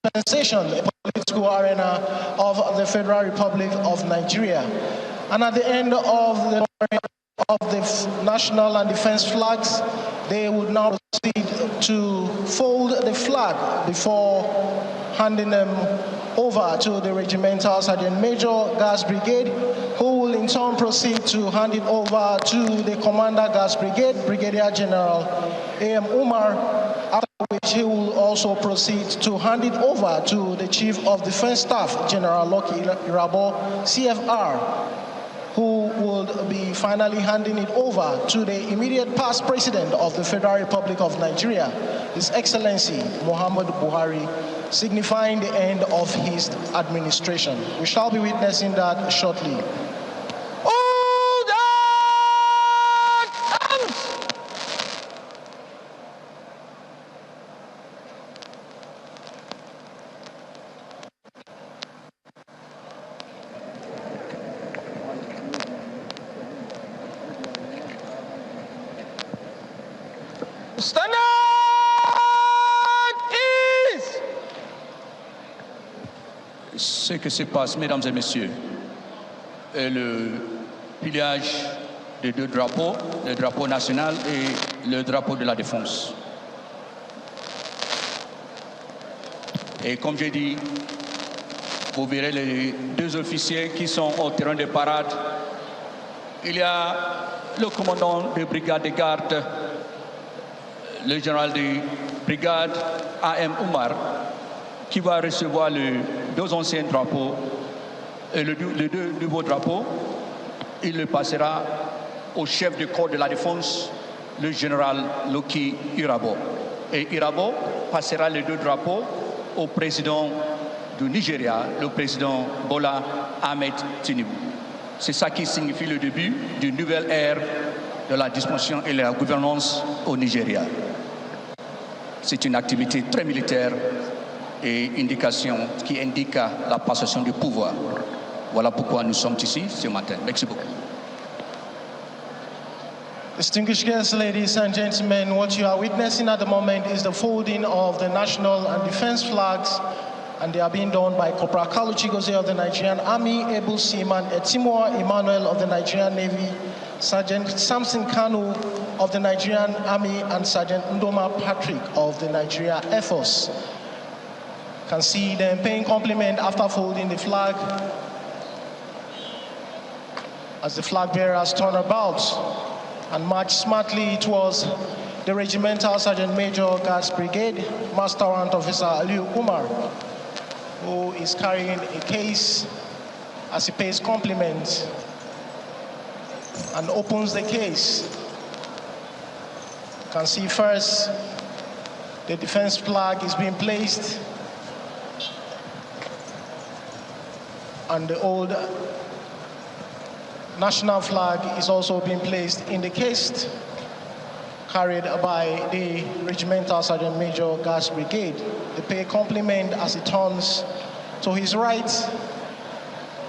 dispensation, a political arena of the Federal Republic of Nigeria. And at the end of the national and defense flags, they would now proceed to fold the flag before handing them over to the Regimental Sergeant Major Gas Brigade, who will in turn proceed to hand it over to the Commander Gas Brigade, Brigadier General A.M. Umar, after which he will also proceed to hand it over to the Chief of Defense Staff, General Loki Irabo, CFR, who would be finally handing it over to the immediate past President of the Federal Republic of Nigeria, His Excellency Muhammadu Buhari, signifying the end of his administration. We shall be witnessing that shortly. Stand up! Ease! Ce que se passe, mesdames et messieurs, est le pillage de deux drapeaux, le drapeau national et le drapeau de la défense. Et comme j'ai dit, vous verrez les deux officiers qui sont au terrain de parade. Il y a le commandant de brigade de garde, le général de brigade A.M. Umar, qui va recevoir les deux anciens drapeaux et les deux nouveaux drapeaux. Il le passera au chef de corps de la défense, le général Loki Irabo. Et Irabo passera les deux drapeaux au président du Nigeria, le président Bola Tinubu. C'est ça qui signifie le début d'une nouvelle ère de la dispensation et de la gouvernance au Nigeria. C'est une activité très militaire et indication qui indique la passation du pouvoir. Voilà pourquoi nous sommes ici ce matin. Merci beaucoup. Distinguished guests, ladies and gentlemen, what you are witnessing at the moment is the folding of the national and defense flags, and they are being done by Corporal Kalu Chigozie of the Nigerian Army, Able Seaman Etimoa Emmanuel of the Nigerian Navy, Sergeant Samson Kanu of the Nigerian Army, and Sergeant Ndoma Patrick of the Nigeria Air Force. You can see them paying compliment after folding the flag as the flag bearers turn about and march smartly towards the Regimental Sergeant Major Guards Brigade, Master Warrant Officer Aliu Umar, who is carrying a case as he pays compliments and opens the case. You can see first the defense flag is being placed and the old national flag is also being placed in the case, carried by the Regimental Sergeant Major Guards Brigade. They pay compliment as he turns to his right,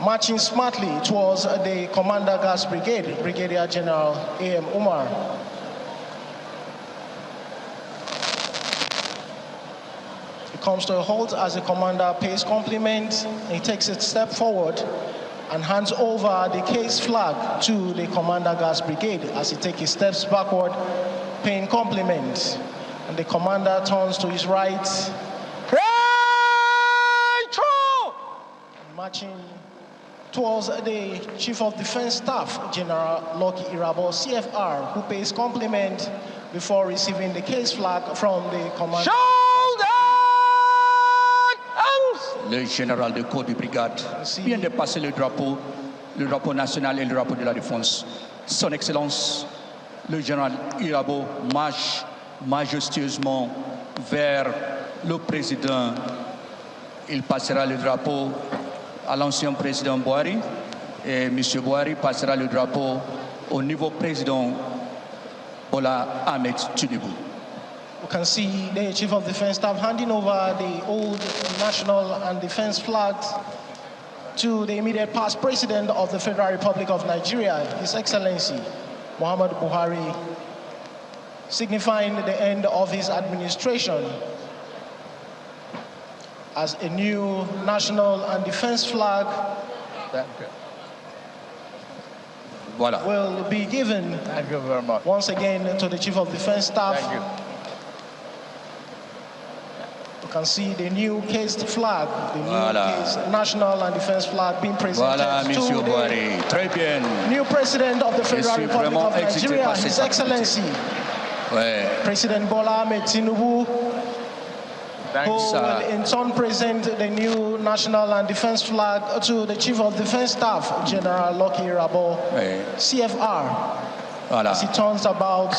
marching smartly towards the Commander Guards Brigade, Brigadier General A.M. Umar. He comes to a halt as the commander pays compliment. He takes a step forward and hands over the case flag to the Commander Guards Brigade as he takes his steps backward, paying compliments. And the commander turns to his right, marching towards the Chief of Defense Staff, General Lucky Irabo, CFR, who pays compliment before receiving the case flag from the commander. Le général de corps de brigade vient de passer le drapeau national et le drapeau de la défense. Son Excellence, le général Irabo, marche majestueusement vers le président. Il passera le drapeau à l'ancien président Boari et M. Boari passera le drapeau au nouveau président Bola Tinubu. You can see the Chief of Defense Staff handing over the old national and defense flags to the immediate past President of the Federal Republic of Nigeria, His Excellency Muhammadu Buhari, signifying the end of his administration, as a new national and defense flag will be given once again to the Chief of Defense Staff. Thank you. You can see the new cased flag, the new cased national and defense flag being presented to the new President of the Federal Republic of Nigeria, His Excellency President Bola Tinubu, who will in turn present the new national and defense flag to the Chief of Defense Staff, General Lucky Irabo, CFR, as he turns about.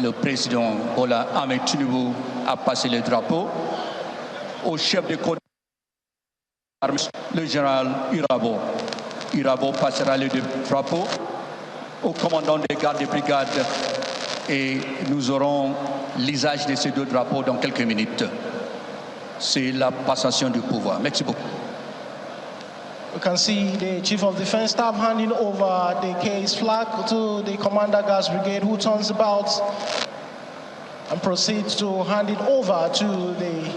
Le président Bola Tinubu a passé le drapeau au chef de corps d'armée, le général Irabo. Irabo passera le drapeau au commandant des gardes de brigade et nous aurons l'usage de ces deux drapeaux dans quelques minutes. C'est la passation du pouvoir. Merci beaucoup. You can see the Chief of Defense Staff handing over the case flag to the Commander Guards Brigade, who turns about and proceeds to hand it over to the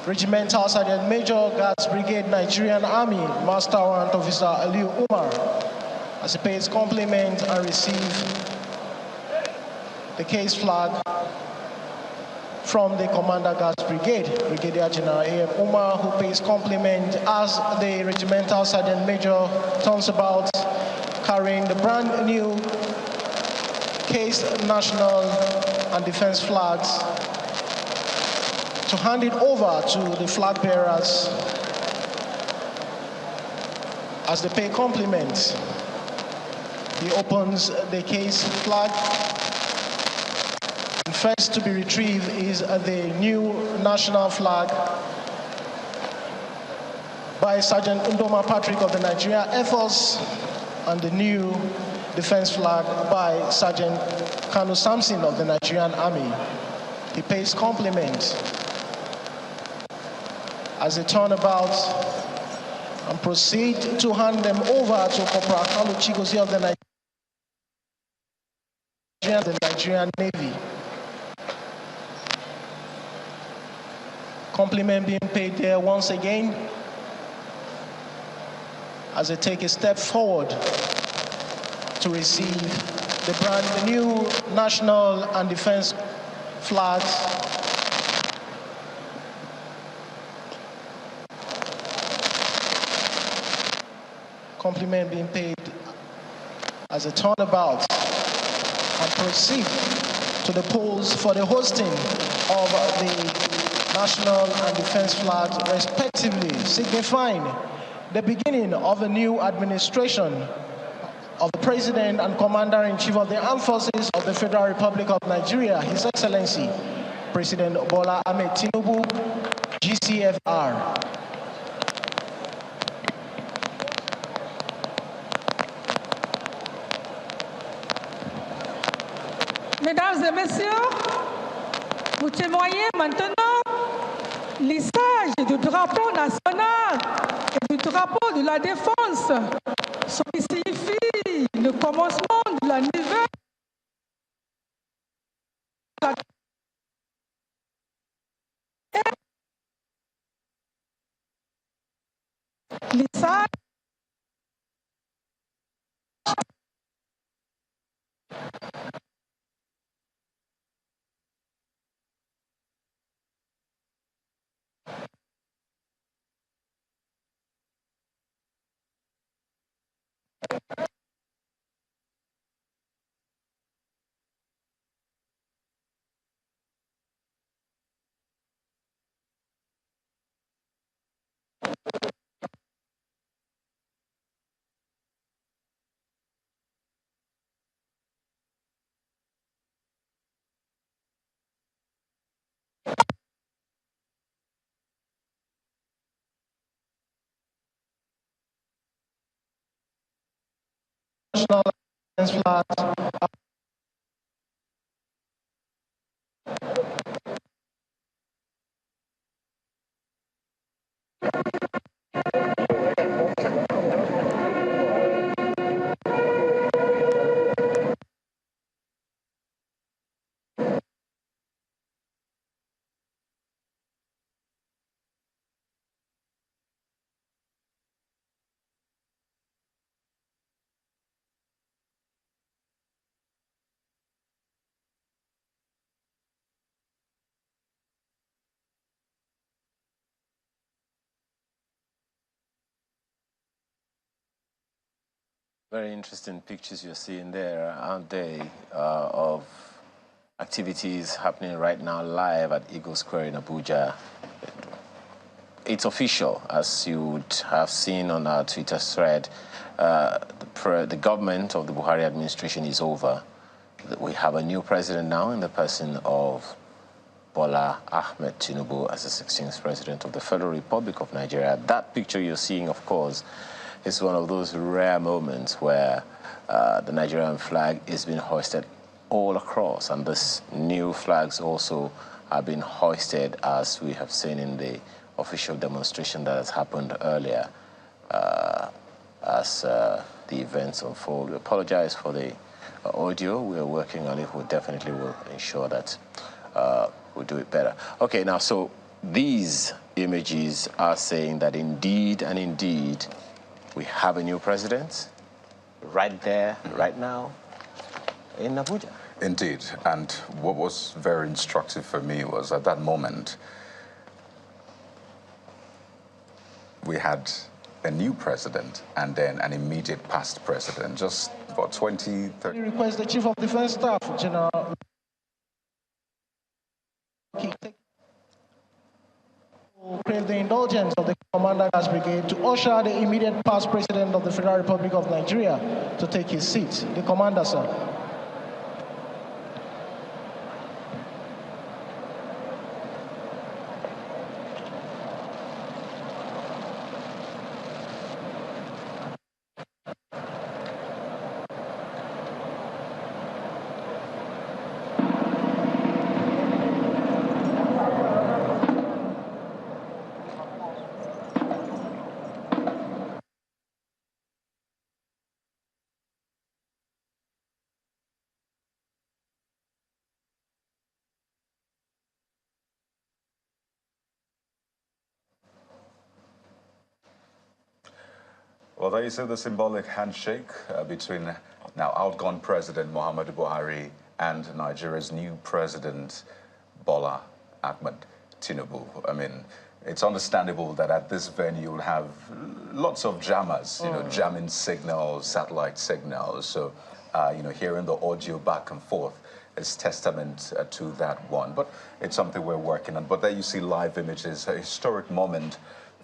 Regimental Sergeant Major Guards Brigade, Nigerian Army, Master Warrant Officer Aliu Umar, as he pays compliment and receives the case flag from the Commander Guards Brigade, Brigadier General A.M. Umar, who pays compliment as the Regimental Sergeant Major turns about, carrying the brand new cased national and defense flags, to hand it over to the flag bearers as they pay compliment. He opens the case flag. First to be retrieved is the new national flag by Sergeant Ndoma Patrick of the Nigeria Air Force, and the new defense flag by Sergeant Kanu Samson of the Nigerian Army. He pays compliment as they turn about and proceed to hand them over to Corporal Kalu Chigozie of the Nigerian Navy. Compliment being paid there once again as they take a step forward to receive the brand new national and defense flags. Compliment being paid as a turnabout and proceed to the polls for the hosting of the national and defense flags respectively, signifying the beginning of a new administration of the President and Commander-in-Chief of the Armed Forces of the Federal Republic of Nigeria, His Excellency, President Bola Tinubu, GCFR. Mesdames et messieurs, vous témoignez maintenant l'hissage du drapeau national et du drapeau de la défense, ce qui signifie le commencement de la nouvelle. L'hissage national and defense flags. Very interesting pictures you're seeing there, aren't they, of activities happening right now live at Eagle Square in Abuja. It's official, as you would have seen on our Twitter thread. The government of the Buhari administration is over. We have a new president now in the person of Bola Ahmed Tinubu as the 16th president of the Federal Republic of Nigeria. That picture you're seeing, of course, is one of those rare moments where the Nigerian flag is being hoisted all across, and these new flags also have been hoisted, as we have seen in the official demonstration that has happened earlier as the events unfold. We apologize for the audio. We're working on it. We definitely will ensure that we'll do it better. Okay, now, so these images are saying that indeed and indeed we have a new president right there, right now, in Abuja. Indeed. And what was very instructive for me was at that moment, we had a new president and then an immediate past president, just about 20, 30. We request the Chief of Defense Staff, General. Crave the indulgence of the Commander Gas Brigade to usher the immediate past president of the Federal Republic of Nigeria to take his seat. The Commander, sir. Well, there you see the symbolic handshake between now outgone President Muhammadu Buhari and Nigeria's new president, Bola Tinubu. I mean, it's understandable that at this venue you'll have lots of jammers, you know, jamming signals, satellite signals. So, you know, hearing the audio back and forth is testament to that one. But it's something we're working on. But there you see live images, a historic moment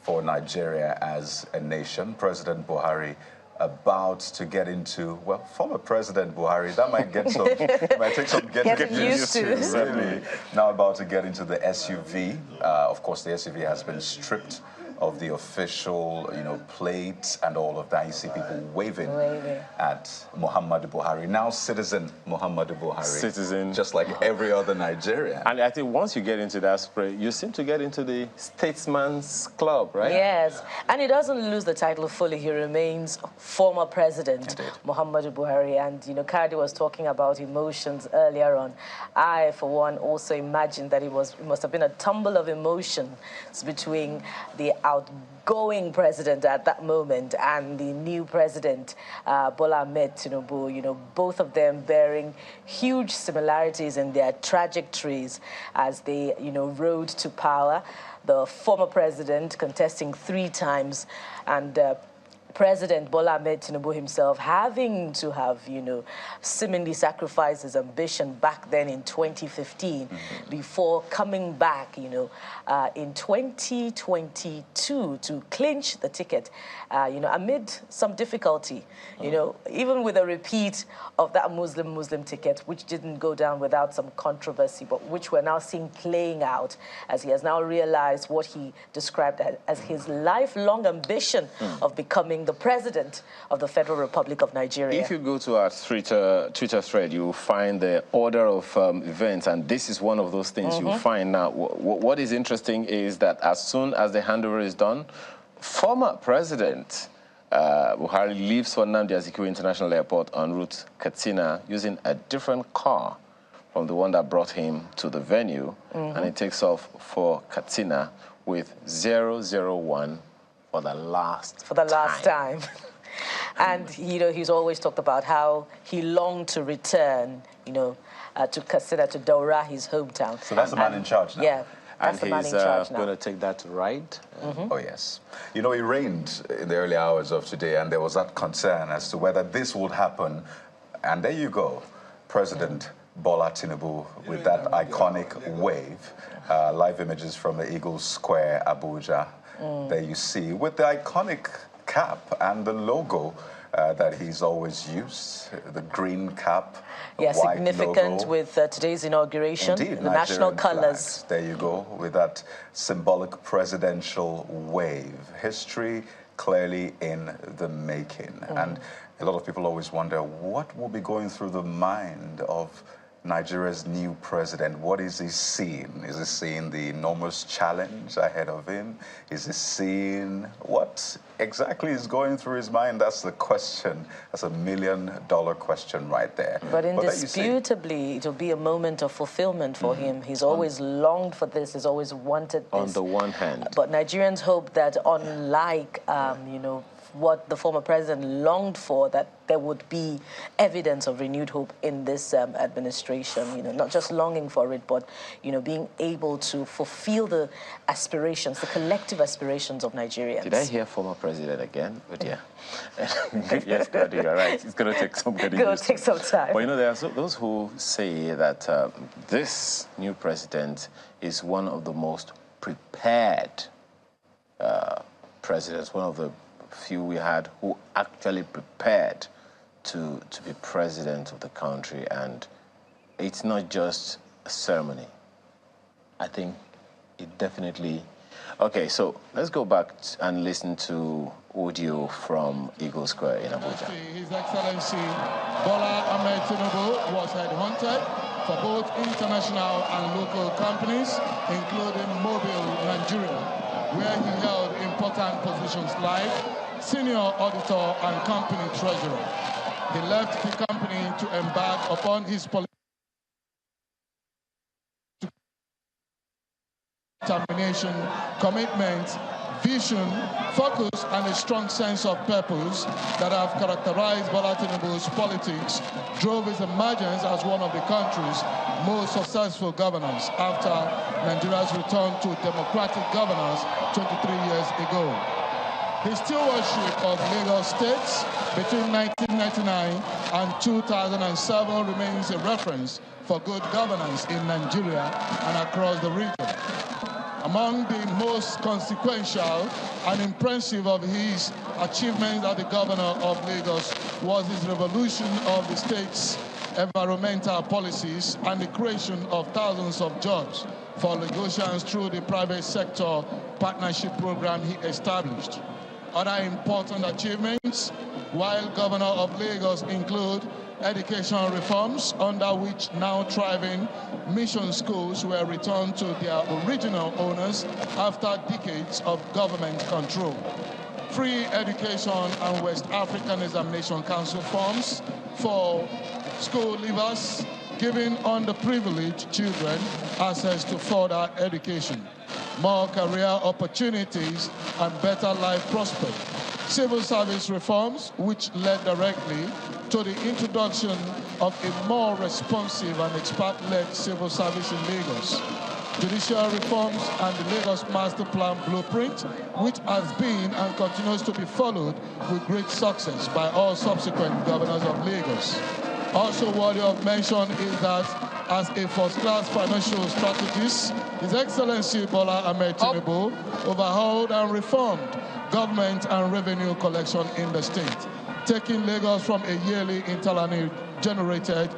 for Nigeria as a nation. President Buhari about to get into, well, former President Buhari, that might get some, might take some getting used to. Really. Now about to get into the SUV. Of course, the SUV has been stripped of the official, you know, plates and all of that. You see people waving at Muhammadu Buhari. Now citizen Muhammadu Buhari. Citizen. Just like every other Nigerian. And I think once you get into that spray, you seem to get into the statesman's club, right? Yes. And he doesn't lose the title fully. He remains former president, Muhammadu Buhari. And, you know, Kadi was talking about emotions earlier on. I, for one, also imagined that it must have been a tumble of emotions between the outgoing president at that moment and the new president, Bola Tinubu, you know, both of them bearing huge similarities in their trajectories as they, you know, rode to power. The former president contesting 3 times and President Bola Tinubu himself having to have, you know, seemingly sacrificed his ambition back then in 2015 before coming back, you know, in 2022 to clinch the ticket, you know, amid some difficulty, you know, even with a repeat of that Muslim ticket, which didn't go down without some controversy, but which we're now seeing playing out as he has now realized what he described as his lifelong ambition of becoming the president of the Federal Republic of Nigeria. If you go to our Twitter thread, you will find the order of events, and this is one of those things you'll find now. What is interesting is that as soon as the handover is done, former President Buhari leaves for Nnamdi Azikiwe International Airport en route Katsina using a different car from the one that brought him to the venue, and he takes off for Katsina with 001 for the last time. And, you know, he's always talked about how he longed to return, you know, to Katsina, to Daura, his hometown. So that's the man in charge now. Yeah. And That's the man in charge now. going to take that right. Oh, yes. You know, it rained in the early hours of today, and there was that concern as to whether this would happen. And there you go, President Bola Tinubu with that iconic wave. Live images from the Eagles Square, Abuja. There you see, with the iconic cap and the logo that he's always used, the green cap, yeah, white significant logo. with today's inauguration, Indeed, the national colors. There you go, with that symbolic presidential wave. History clearly in the making. And a lot of people always wonder, what will be going through the mind of Nigeria's new president? What is he seeing? Is he seeing the enormous challenge ahead of him? Is he seeing what exactly is going through his mind? That's the question. That's $1 million question right there. But indisputably, it will be a moment of fulfillment for him. He's always longed for this. He's always wanted this. On the one hand. But Nigerians hope that unlike, you know, what the former president longed for, that there would be evidence of renewed hope in this administration, you know, not just longing for it, but, you know, being able to fulfill the aspirations, the collective aspirations of Nigerians. Did I hear former president again? But yeah. Yes, Gadi, you're right. It's going to take some getting used to. Take some time. But, you know, there are those who say that this new president is one of the most prepared presidents, one of the few we had who actually prepared to be president of the country. And it's not just a ceremony. I think it definitely... Okay, so let's go back and listen to audio from Eagle Square in Abuja. His Excellency Bola Tinubu was headhunted for both international and local companies, including Mobile Nigeria, where he held important positions like senior auditor and company treasurer. He left the company to embark upon his political determination, commitment, vision, focus, and a strong sense of purpose that have characterized Bola Tinubu's politics drove his emergence as one of the country's most successful governors after Nigeria's return to democratic governance 23 years ago. His stewardship of Lagos State between 1999 and 2007 remains a reference for good governance in Nigeria and across the region. Among the most consequential and impressive of his achievements as the governor of Lagos was his revolution of the state's environmental policies and the creation of thousands of jobs for Lagosians through the private sector partnership program he established. Other important achievements while governor of Lagos include education reforms, under which now thriving mission schools were returned to their original owners after decades of government control. Free education and West African Examination Council forms for school leavers, giving underprivileged children access to further education, more career opportunities, and better life prospects. Civil service reforms, which led directly to the introduction of a more responsive and expert-led civil service in Lagos. Judicial reforms and the Lagos Master Plan blueprint, which has been and continues to be followed with great success by all subsequent governors of Lagos. Also worthy of mention is that as a first-class financial strategist, His Excellency Bola Tinubu overhauled and reformed government and revenue collection in the state, taking Lagos from a yearly internally generated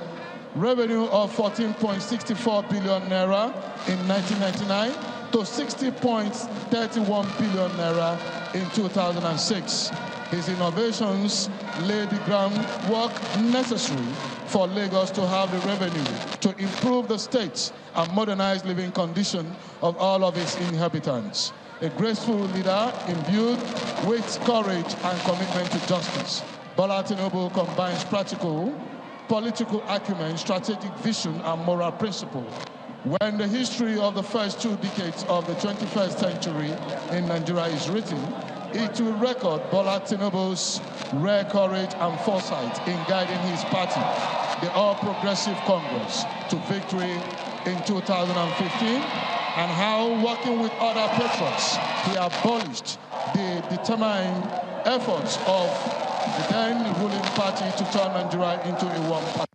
revenue of 14.64 billion naira in 1999 to 60.31 billion naira in 2006. His innovations laid the groundwork necessary for Lagos to have the revenue to improve the state and modernize living conditions of all of its inhabitants. A graceful leader imbued with courage and commitment to justice, Bola Tinubu combines practical, political acumen, strategic vision, and moral principle. When the history of the first 2 decades of the 21st century in Nigeria is written, it will record Bola Tinubu's rare courage and foresight in guiding his party, the All Progressive Congress, to victory in 2015, and how, working with other patriots, he abolished the determined efforts of the then ruling party to turn Nigeria into a one-party.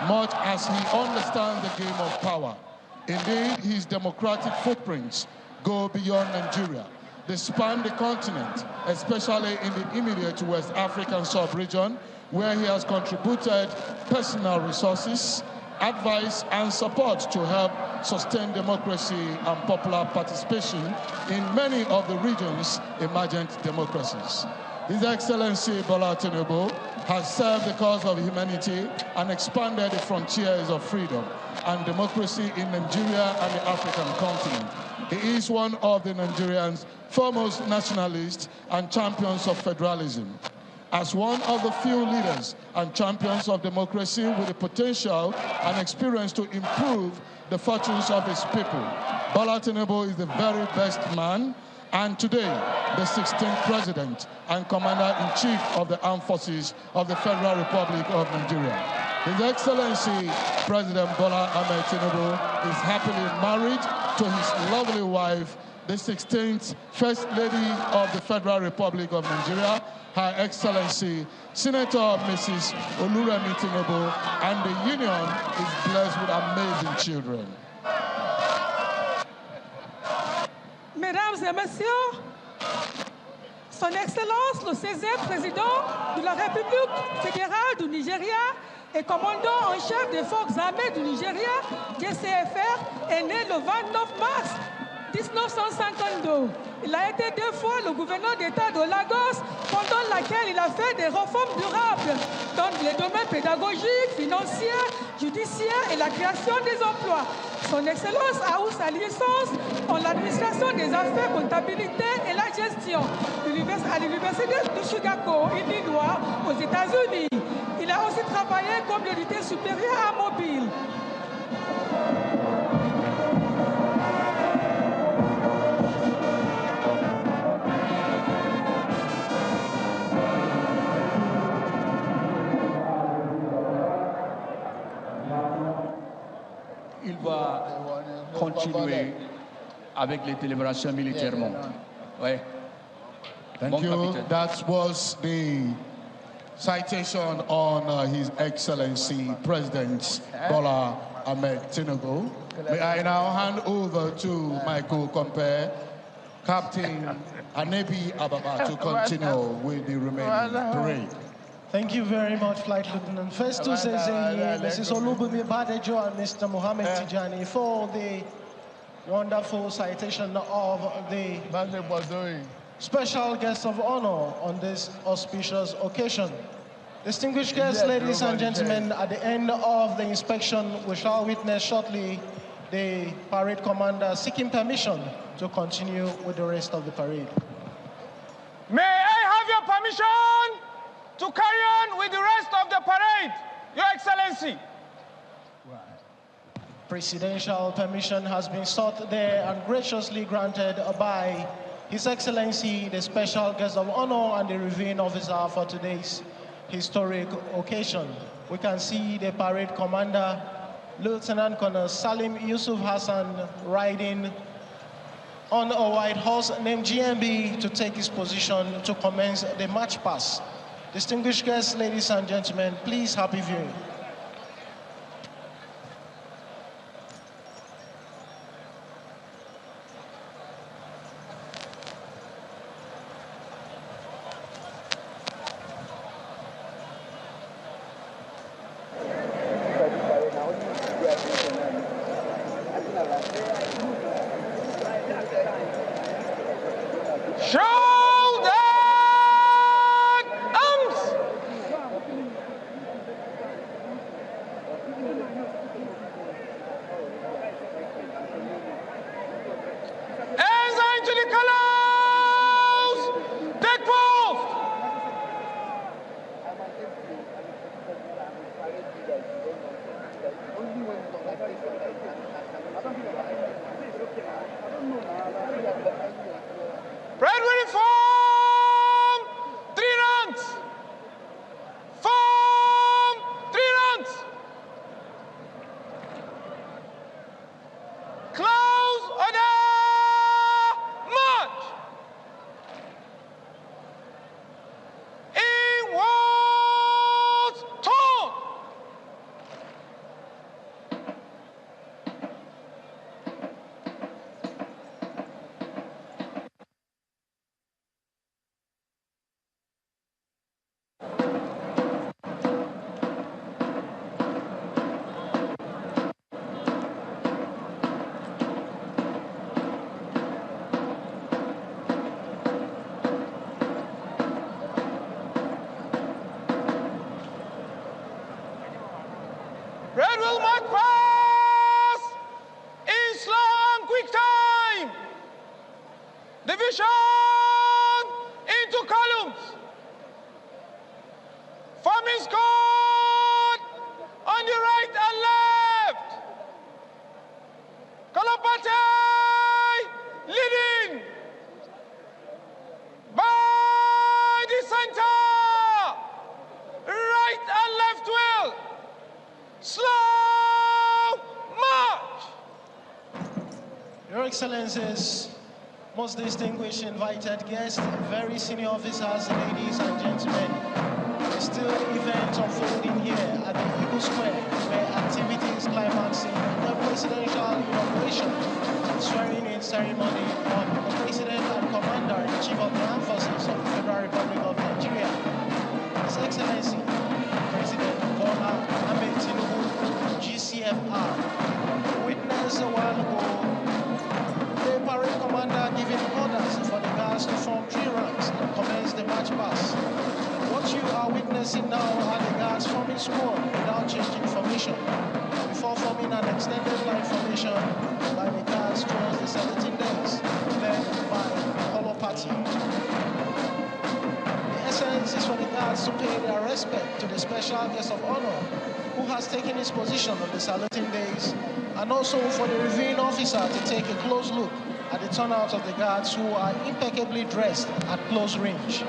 Much as he understands the game of power. Indeed, his democratic footprints go beyond Nigeria. They span the continent, especially in the immediate West African sub-region, where he has contributed personal resources, advice, and support to help sustain democracy and popular participation in many of the region's emergent democracies. His Excellency Bola Tinubu has served the cause of humanity and expanded the frontiers of freedom and democracy in Nigeria and the African continent. He is one of the Nigerians' foremost nationalists and champions of federalism. As one of the few leaders and champions of democracy with the potential and experience to improve the fortunes of his people, Bola Tinubu is the very best man, and today, the 16th President and Commander-in-Chief of the Armed Forces of the Federal Republic of Nigeria. His Excellency President Bola Tinubu is happily married to his lovely wife, the 16th First Lady of the Federal Republic of Nigeria, Her Excellency Senator Mrs. Oluremi Tinubu, and the union is blessed with amazing children. Mesdames et messieurs, Son Excellence, le 16e président de la République fédérale du Nigeria et commandant en chef des forces armées du Nigeria, GCFR, est né le 29 mars 1952. Il a été 2 fois le gouverneur d'État de Lagos, pendant laquelle il a fait des réformes durables dans les domaines pédagogiques, financiers, judiciaires et la création des emplois. Son Excellence a eu sa licence en l'administration des affaires, comptabilité et la gestion à l'Université de Chicago, Illinois, aux États-Unis. Il a aussi travaillé comme auditeur supérieur à Mobile. continuer avec les célébrations militairement. Ouais. Thank you. That was the citation on His Excellency President Bola Tinubu. May I now hand over to my co-compare, Captain Anebi Ababa, to continue with the remaining parade. Thank you very much, Flight Lieutenant Festus Ezeye, Mrs. Olubumi Badejo, and Mr. Mohammed Tijani for the wonderful citation of the special guest of honor on this auspicious occasion. Distinguished guests, ladies and gentlemen, at the end of the inspection, we shall witness shortly the parade commander seeking permission to continue with the rest of the parade. May I have your permission to carry on with the rest of the parade, Your Excellency? Presidential permission has been sought there and graciously granted by His Excellency, the special guest of honor and the reviewing officer for today's historic occasion. We can see the parade commander, Lieutenant Colonel Salim Yusuf Hassan, riding on a white horse named GMB to take his position to commence the march pass. Distinguished guests, ladies and gentlemen, please happy viewing. Division into columns. Forming squad on the right and left. Kolopate leading by the center. Right and left wheel. Slow march. Your Excellencies, most distinguished invited guests, very senior officers, ladies and gentlemen, there's still events unfolding here at the Eagle Square, where activities climaxing the presidential inauguration and swearing-in ceremony of the President and Commander-in-Chief of the Armed Forces of the Federal Republic of Nigeria, His Excellency, President Bola Tinubu, GCFR. Witness a while ago the parade commander giving orders for the guards to form 3 ranks and commence the march pass. What you are witnessing now are the guards forming squad without changing formation, before forming an extended line formation by the guards towards the saluting days, led by the color party. The essence is for the guards to pay their respect to the special guest of honor who has taken his position on the saluting days, and also for the reviewing officer to take a close look at the turnout of the guards who are impeccably dressed at close range.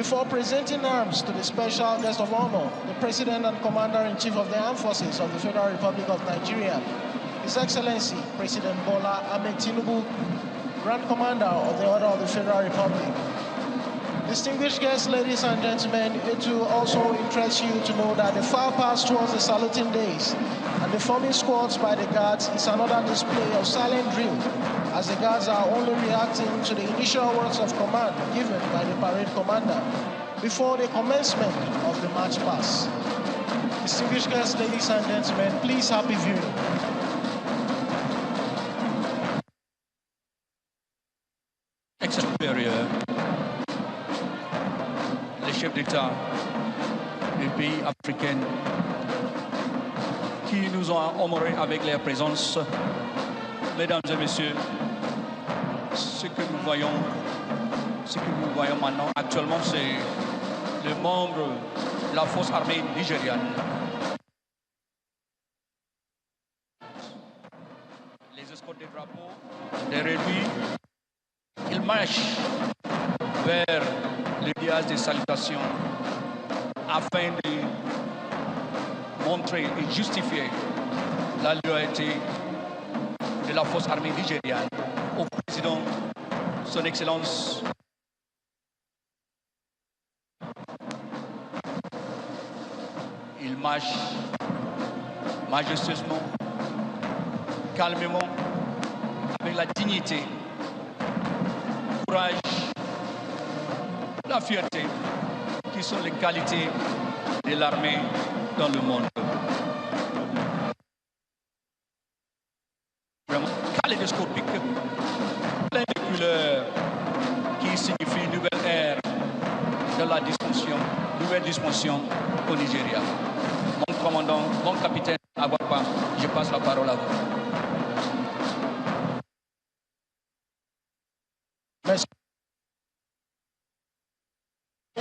Before presenting arms to the special guest of honor, the President and Commander-in-Chief of the Armed Forces of the Federal Republic of Nigeria, His Excellency President Bola Tinubu, Grand Commander of the Order of the Federal Republic. Distinguished guests, ladies and gentlemen, it will also interest you to know that the far pass towards the saluting days and the forming squads by the guards is another display of silent drill, as the guards are only reacting to the initial words of command given by the parade commander before the commencement of the march pass. Distinguished guests, ladies and gentlemen, please happy viewing. Supérieur, les chefs d'État des pays africains qui nous ont honorés avec leur présence. Mesdames et messieurs, ce que nous voyons maintenant actuellement, c'est le membre de la force armée nigériane. Les escortes des drapeaux, des réduits, ils marchent vers le diage des salutations afin de montrer et justifier la loyauté de la force armée nigériane au président, son Excellence. Il marche majestueusement, calmement, avec la dignité, le courage, la fierté, qui sont les qualités de l'armée dans le monde. Vraiment kaléidoscopique, plein de couleurs qui signifient une nouvelle ère de la dysfonction, nouvelle dysfonction au Nigeria. Mon commandant, mon capitaine Aguapa, je passe la parole à vous.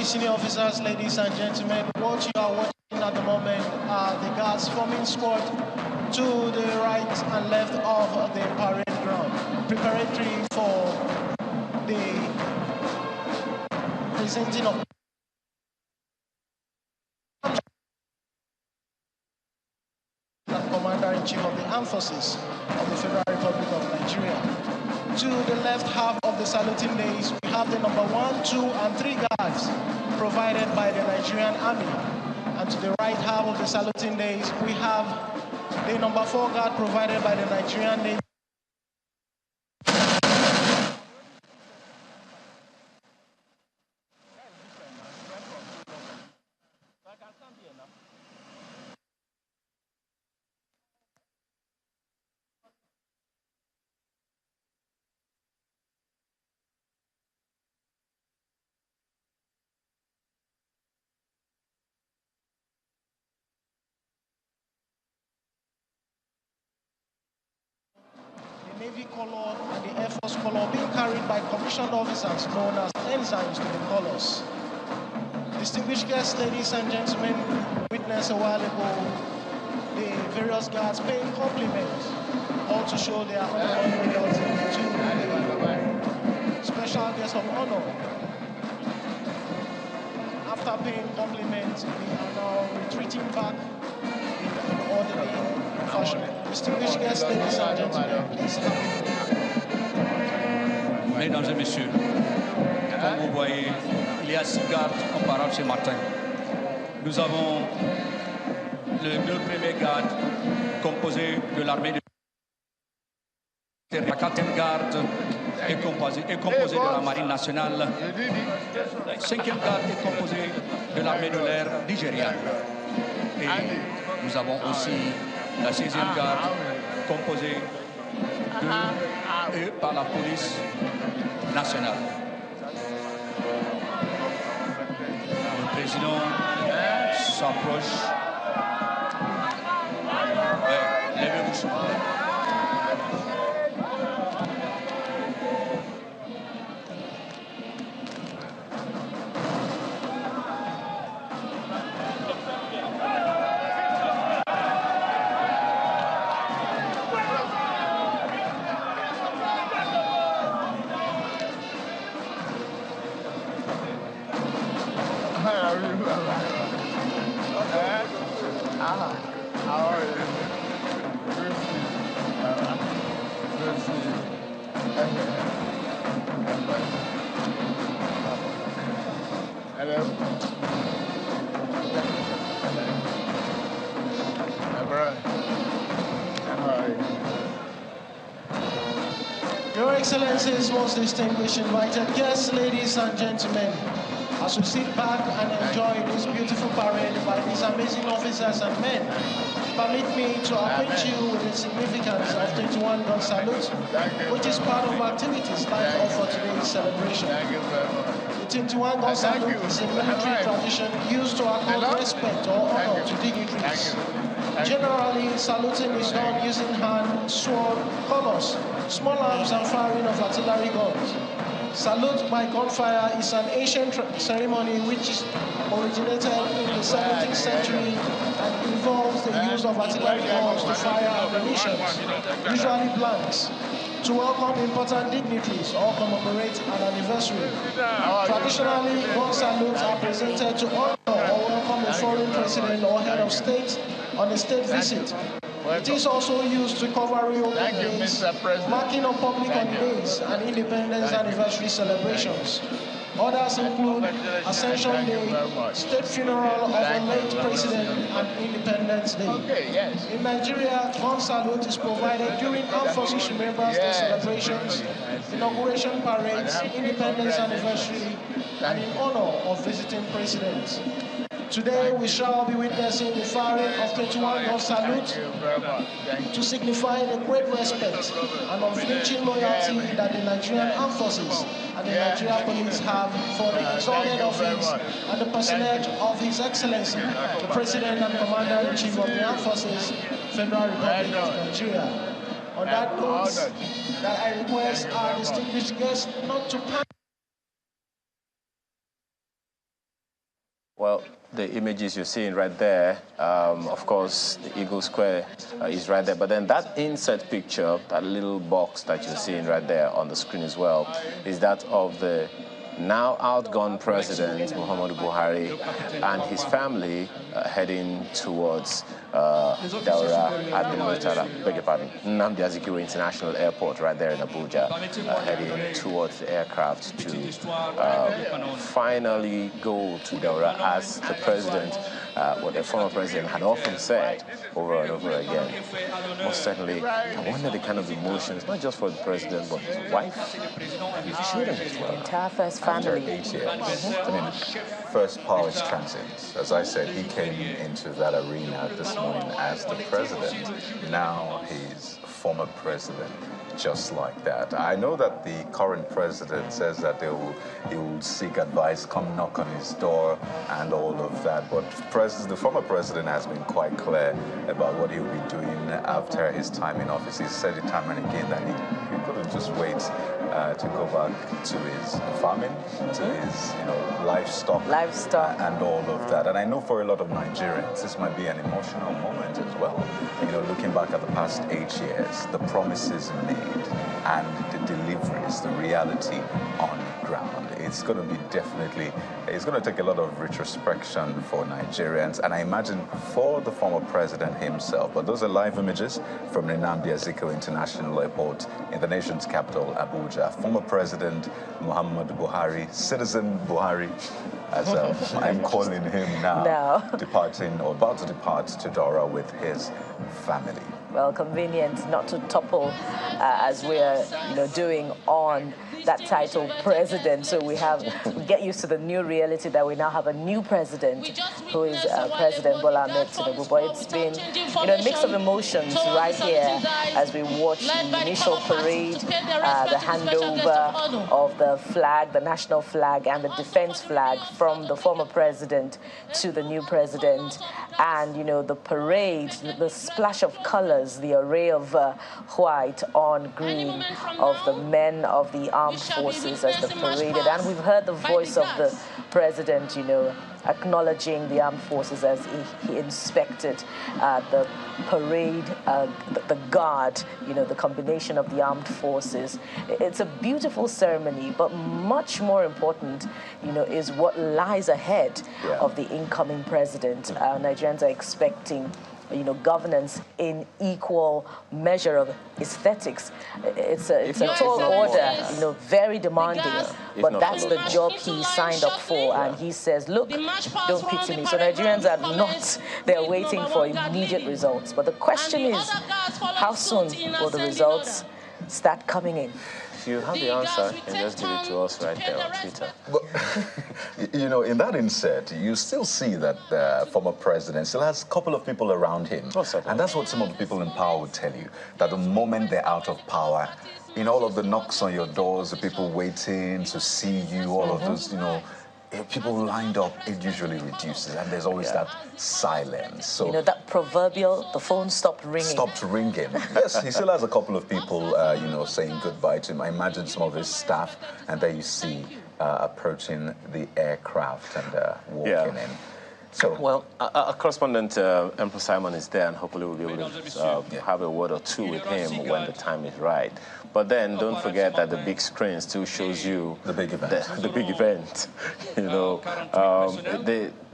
Senior officers, ladies and gentlemen, what you are watching at the moment are the guards forming squad to the right and left of the parade ground, preparatory for the presenting of Commander-in-Chief of the Armed Forces of the Federal Republic of Nigeria. To the left half of the saluting days, we have the number 1, 2, and 3 guards provided by the Nigerian Army. And to the right half of the saluting days, we have the number 4 guard provided by the Nigerian Navy. Navy color and the Air Force color being carried by commissioned officers known as ensigns to the colors. Distinguished guests, ladies and gentlemen, witnessed a while ago the various guards paying compliments, all to show their unwavering loyalty to the special guest of honor. After paying compliments, we are now retreating back in an orderly fashion. Distinguished guests, ladies and gentlemen, please have Mesdames et messieurs, comme vous voyez, il y a 6 gardes comparables ce matin. Nous avons le premier garde composé de l'armée de la 4e garde est composé de la marine nationale. La 5e garde est composée de l'armée de l'air nigériane. Et nous avons aussi la 6e garde composée par la police nationale. Le président s'approche. Levez-vous. How are you? Good to see you. Hello. Your Excellencies, most distinguished invited guests, ladies and gentlemen, as we sit back and enjoy this beautiful parade by these amazing officers and men, permit me to acquaint you with the significance of 21 gun salute, which is part of activities lined up for today's celebration. The 21 gun salute is a military tradition used to accord respect or honor to dignitaries. Generally, saluting is done using hand, sword, colors, small arms, and firing of artillery guns. Salute by gunfire is an ancient ceremony which originated in the 17th century and involves the use of artillery guns to fire ammunition, usually blanks, to welcome important dignitaries or commemorate an anniversary. Traditionally, gun salutes are presented to honor or welcome a foreign president or head of state on a state visit. It is also used to cover reopening days, marking on public holidays and independence anniversary celebrations. Others include Ascension Day, state funeral of a late president, and Independence Day. In Nigeria, gun salute is provided during Armed Forces Remembrance Day celebrations, inauguration parades, independence anniversary, and in honor of visiting presidents. Today we shall be witnessing the firing of 21 gun salute to signify the great respect and unflinching loyalty that the Nigerian Armed Forces and the Nigerian Police have for the exalted office and the personage of His Excellency, the President and Commander-in-Chief of the Armed Forces, Federal Republic of Nigeria. On that note, that I request our distinguished guests not to panic. Well, the images you're seeing right there, of course, the Eagle Square is right there. But then that insert picture, that little box that you're seeing right there on the screen as well, is that of the now outgone President Muhammadu Buhari and his family heading towards Daura at the Nnamdi Azikiwe International Airport right there in Abuja, heading towards the aircraft to finally go to Daura, as the president, what the former president had often said over and over again. Most certainly, I wonder the kind of emotions, not just for the president, but his wife and his children as well. The entire first family. After 8 years. I mean, first power is transient. As I said, he came into that arena this morning as the president. Now he's former president, just like that. I know that the current president says that he will seek advice, come knock on his door, and all of that. But the former president has been quite clear about what he'll be doing after his time in office. He said it time and again that he couldn't just wait to go back to his farming, to his livestock, and all of that. And I know for a lot of Nigerians, this might be an emotional moment as well. Looking back at the past 8 years, the promises made and the deliveries, the reality on ground. It's going to be it's going to take a lot of retrospection for Nigerians, and I imagine for the former president himself. But those are live images from the Nnamdi Azikiwe International Airport in the nation's capital, Abuja. Former President Muhammadu Buhari, Citizen Buhari, as I'm calling him now, departing or about to depart to Daura with his family. Well, convenient not to topple as we're doing on that title, president. So we get used to the new reality that we now have a new president, who is President Bola Tinubu. But it's been a mix of emotions right here as we watch the initial parade, the handover of the flag, the national flag, and the defense flag from the former president to the new president. And the parade, the splash of colors colors, the array of white on green of the men of the armed forces as they paraded. And we've heard the voice of the president, acknowledging the armed forces as he inspected the parade, the guard, the combination of the armed forces. It's a beautiful ceremony, but much more important, is what lies ahead of the incoming president. Nigerians are expecting governance in equal measure of aesthetics. It's a tall order, very demanding, but that's the job he signed up for. And he says, look, don't pity me. So Nigerians are not, they're waiting for immediate results. But the question is, how soon will the results start coming in? If you have the answer, you can just give it to us right there on Twitter. But, in that insert, you still see that the former president still has a couple of people around him. And that's what some of the people in power would tell you, that the moment they're out of power, in all of the knocks on your doors, the people waiting to see you, all of those, people lined up, it usually reduces, and there's always that silence. So that proverbial, the phone stopped ringing. Stopped ringing. Yes, he still has a couple of people, saying goodbye to him. I imagine some of his staff, and there you see approaching the aircraft and walking in. So, well, our correspondent, Emperor Simon, is there, and hopefully we'll be able to have a word or two with him when the time is right. But then don't forget that the big screen still shows you the big event. The big event.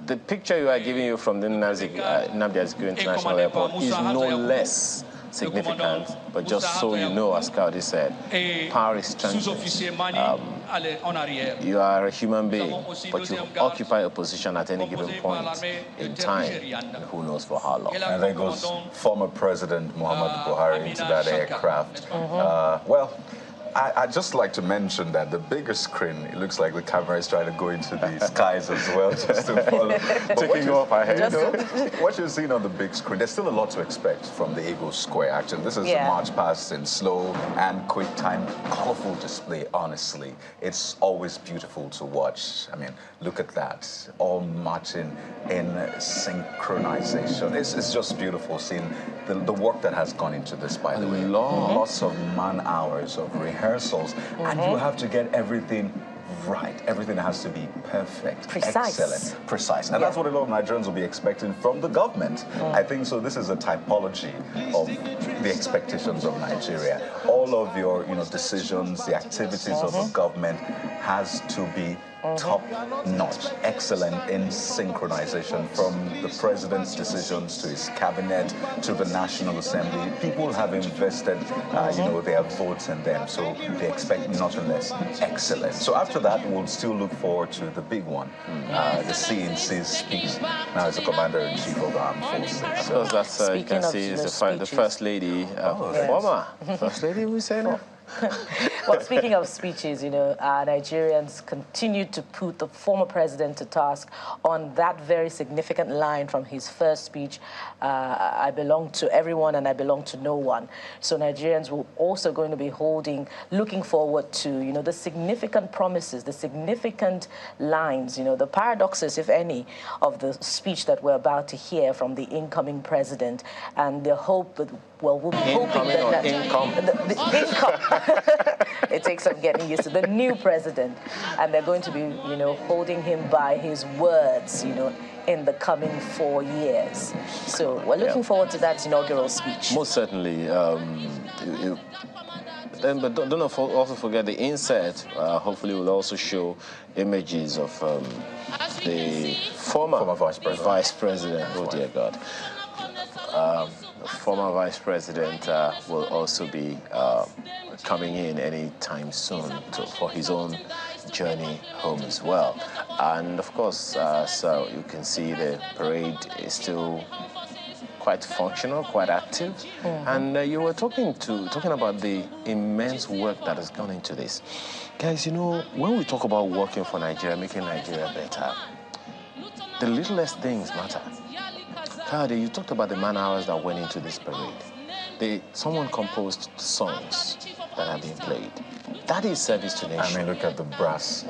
The picture you are giving you from the Nnamdi Azikiwe International Airport is no less significant, but just so you know, as Kaudi said, power is transient. You are a human being, but you occupy a position at any given point in time, and who knows for how long. And there goes former President Muhammadu Buhari into that aircraft. I'd just like to mention that the bigger screen, it looks like the camera is trying to go into the skies as well, just to follow. Taking off ahead. What you're seeing on the big screen, there's still a lot to expect from the Eagle Square. Actually, this is the march past in slow and quick time, colorful display. Honestly, it's always beautiful to watch. I mean, look at that, all marching in synchronization. It's just beautiful seeing the work that has gone into this. By the way, lots of man-hours of rehearsals, and you have to get everything right. Everything has to be perfect, excellent, precise. And that's what a lot of Nigerians will be expecting from the government. I think so. This is a typology of the expectations of Nigeria. All of your, decisions, the activities of the government has to be top-notch, excellent in synchronization, from the president's decisions to his cabinet to the National Assembly. People have invested, their votes in them, so they expect nothing less excellent. So after that, we'll still look forward to the big one, the CNC's speech. Now, as the Commander-in-Chief of the Armed Forces. Of course, that's, you can see, is the First Lady, former First Lady, we say now? Well, speaking of speeches, Nigerians continue to put the former president to task on that very significant line from his first speech, I belong to everyone and I belong to no one. So Nigerians will also going to be looking forward to, the significant promises, the significant lines, the paradoxes, if any, of the speech that we're about to hear from the incoming president, and the hope that, we'll be hoping that the income. It takes some getting used to the new president, and they're going to be, holding him by his words, in the coming 4 years. So we're looking forward to that inaugural speech. Most certainly. But don't also forget the insert. Hopefully, will also show images of the former vice president. Oh dear God. The former vice president will also be coming in anytime soon for his own journey home as well. And of course, so you can see the parade is still quite functional, quite active. And you were talking about the immense work that has gone into this. Guys, when we talk about working for Nigeria, making Nigeria better, the littlest things matter. Kade, you talked about the man-hours that went into this parade. Someone composed songs that are being played. That is service to nation. I mean, look at the brass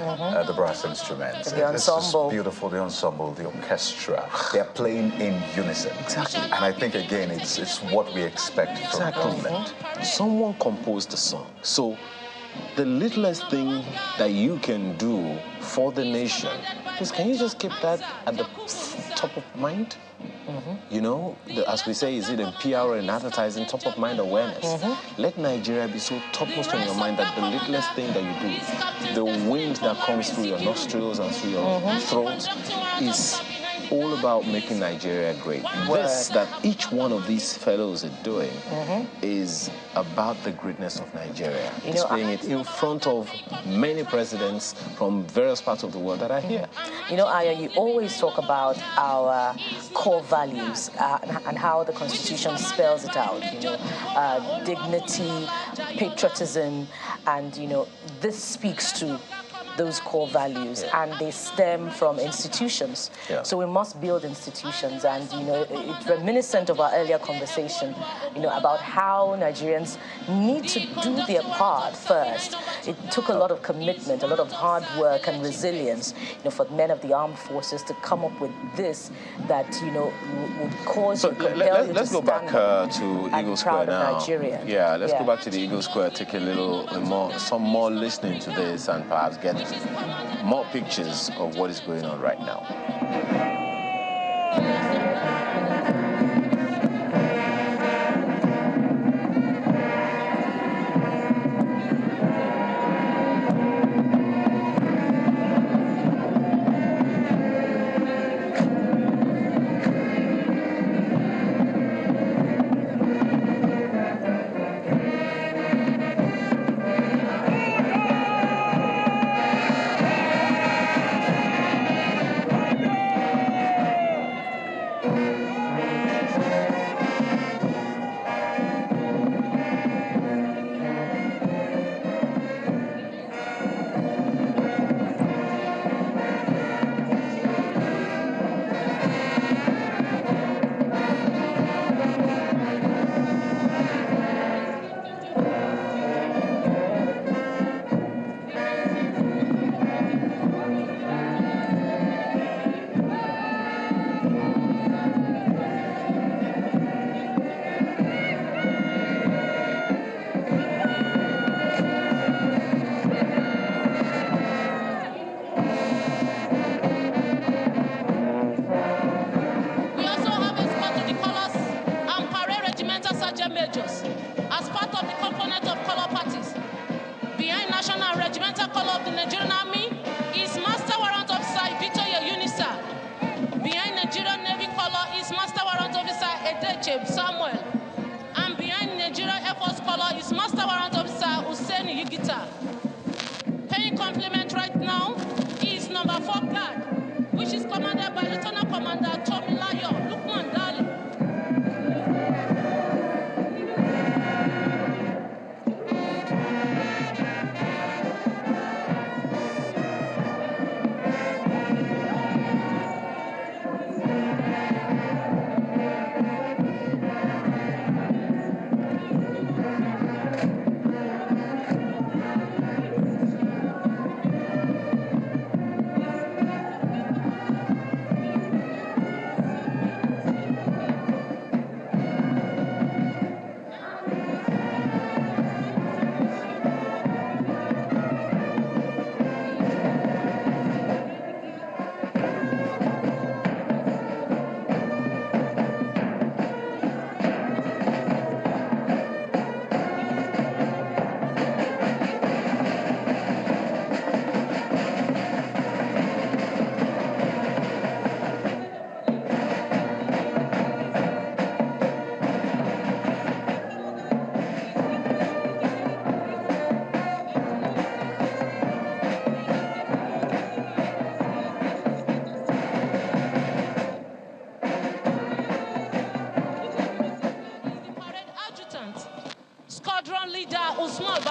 instruments. The It's ensemble. just beautiful, the ensemble, the orchestra. They're playing in unison. Exactly. And I think, again, it's what we expect from government. Someone composed the song. So the littlest thing that you can do for the nation is, can you just keep that at the top of mind? You know, as we say, is it in PR or in advertising, top of mind awareness? Let Nigeria be so topmost on your mind that the littlest thing that you do, the wind that comes through your nostrils and through your throat, is all about making Nigeria great. This that each one of these fellows are doing is about the greatness of Nigeria. Displaying it in front of many presidents from various parts of the world that are here. You know, Aya, you always talk about our core values and how the Constitution spells it out. You know, dignity, patriotism, and, you know, this speaks to those core values, and they stem from institutions. So we must build institutions, and, you know, it's reminiscent of our earlier conversation, you know, about how Nigerians need to do their part first. It took a lot of commitment, a lot of hard work and resilience, you know, for men of the armed forces to come up with this that, you know, would cause you, compel you let's to go back stand to Eagle Square now. Nigeria. Yeah, let's go back to the Eagle Square, take a little some more listening to this, and perhaps get more pictures of what is going on right now.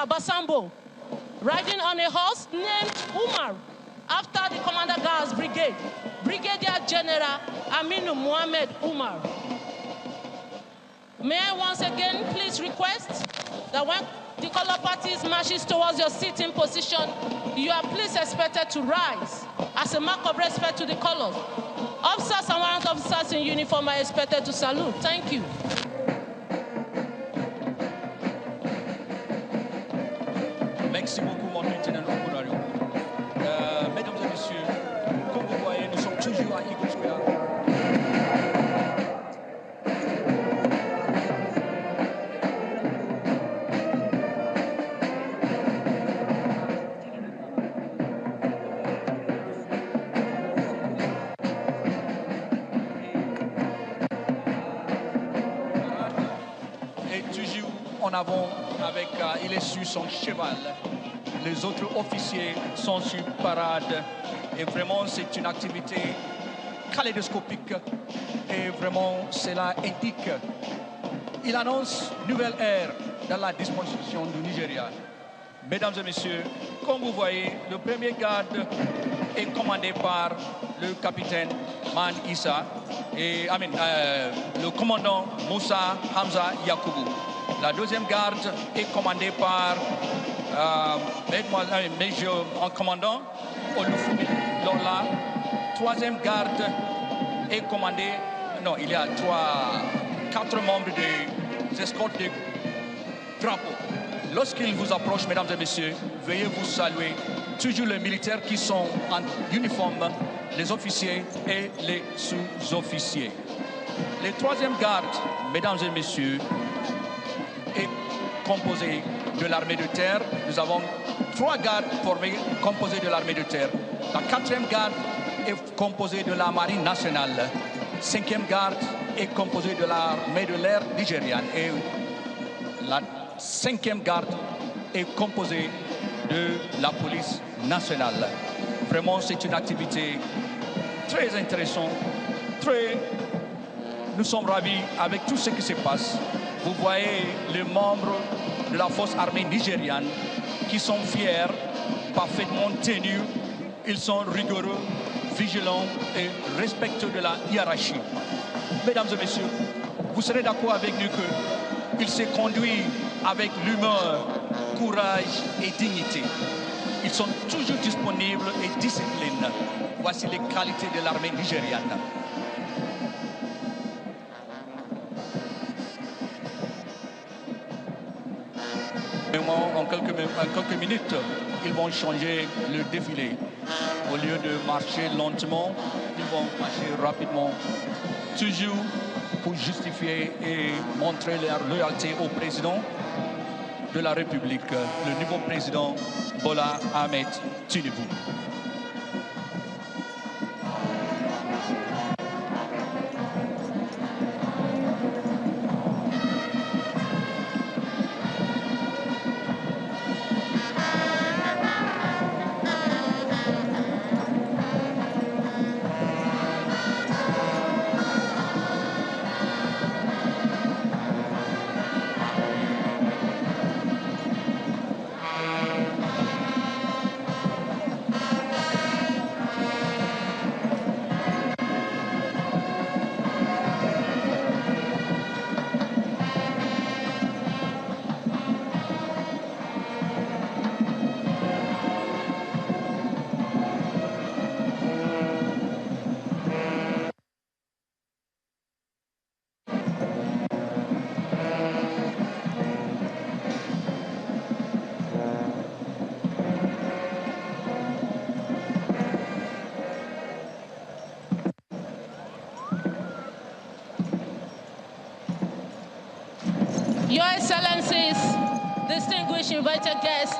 Babasambo, riding on a horse named Umar, after the Commander Gaz Brigade, Brigadier General Aminu Mohammed Umar. May I once again please request that when the color parties marches towards your sitting position, you are please expected to rise as a mark of respect to the colors. Officers and warrant officers in uniform are expected to salute. Thank you. Merci beaucoup, mon lieutenant honorario. Mesdames et messieurs, comme vous voyez, nous sommes toujours à Eagle Square. Et toujours en avant, avec, il est sur son cheval. Les autres officiers sont sur parade. Et vraiment, c'est une activité kaléidoscopique. Et vraiment, cela indique. Il annonce nouvelle ère dans la disposition du Nigeria. Mesdames et messieurs, comme vous voyez, le premier garde est commandé par le capitaine Man Issa et le commandant Moussa Hamza Yakubu. La deuxième garde est commandée par Major en commandant Olufumi Lola. Troisième garde est commandée, non, il y a 4 membres des escortes de drapeau. Lorsqu'ils vous approchent, mesdames et messieurs, veuillez vous saluer. Toujours les militaires qui sont en uniforme, les officiers et les sous-officiers. Les troisième garde, mesdames et messieurs, est composé de l'armée de terre. Nous avons 3 gardes composés de l'armée de terre. La 4e garde est composée de la marine nationale. 5e garde est composée de l'armée de l'air nigériane. Et la 5e garde est composée de la police nationale. Vraiment, c'est une activité très intéressante. Nous sommes ravis avec tout ce qui se passe. Vous voyez les membres de la force armée nigériane qui sont fiers, parfaitement tenus. Ils sont rigoureux, vigilants et respectueux de la hiérarchie. Mesdames et messieurs, vous serez d'accord avec nous qu'ils se conduisent avec l'humeur, courage et dignité. Ils sont toujours disponibles et disciplinés. Voici les qualités de l'armée nigériane. En quelques minutes, ils vont changer le défilé. Au lieu de marcher lentement, ils vont marcher rapidement. Toujours pour justifier et montrer leur loyauté au président de la République, le nouveau président Bola Tinubu. Your Excellencies, distinguished invited guests,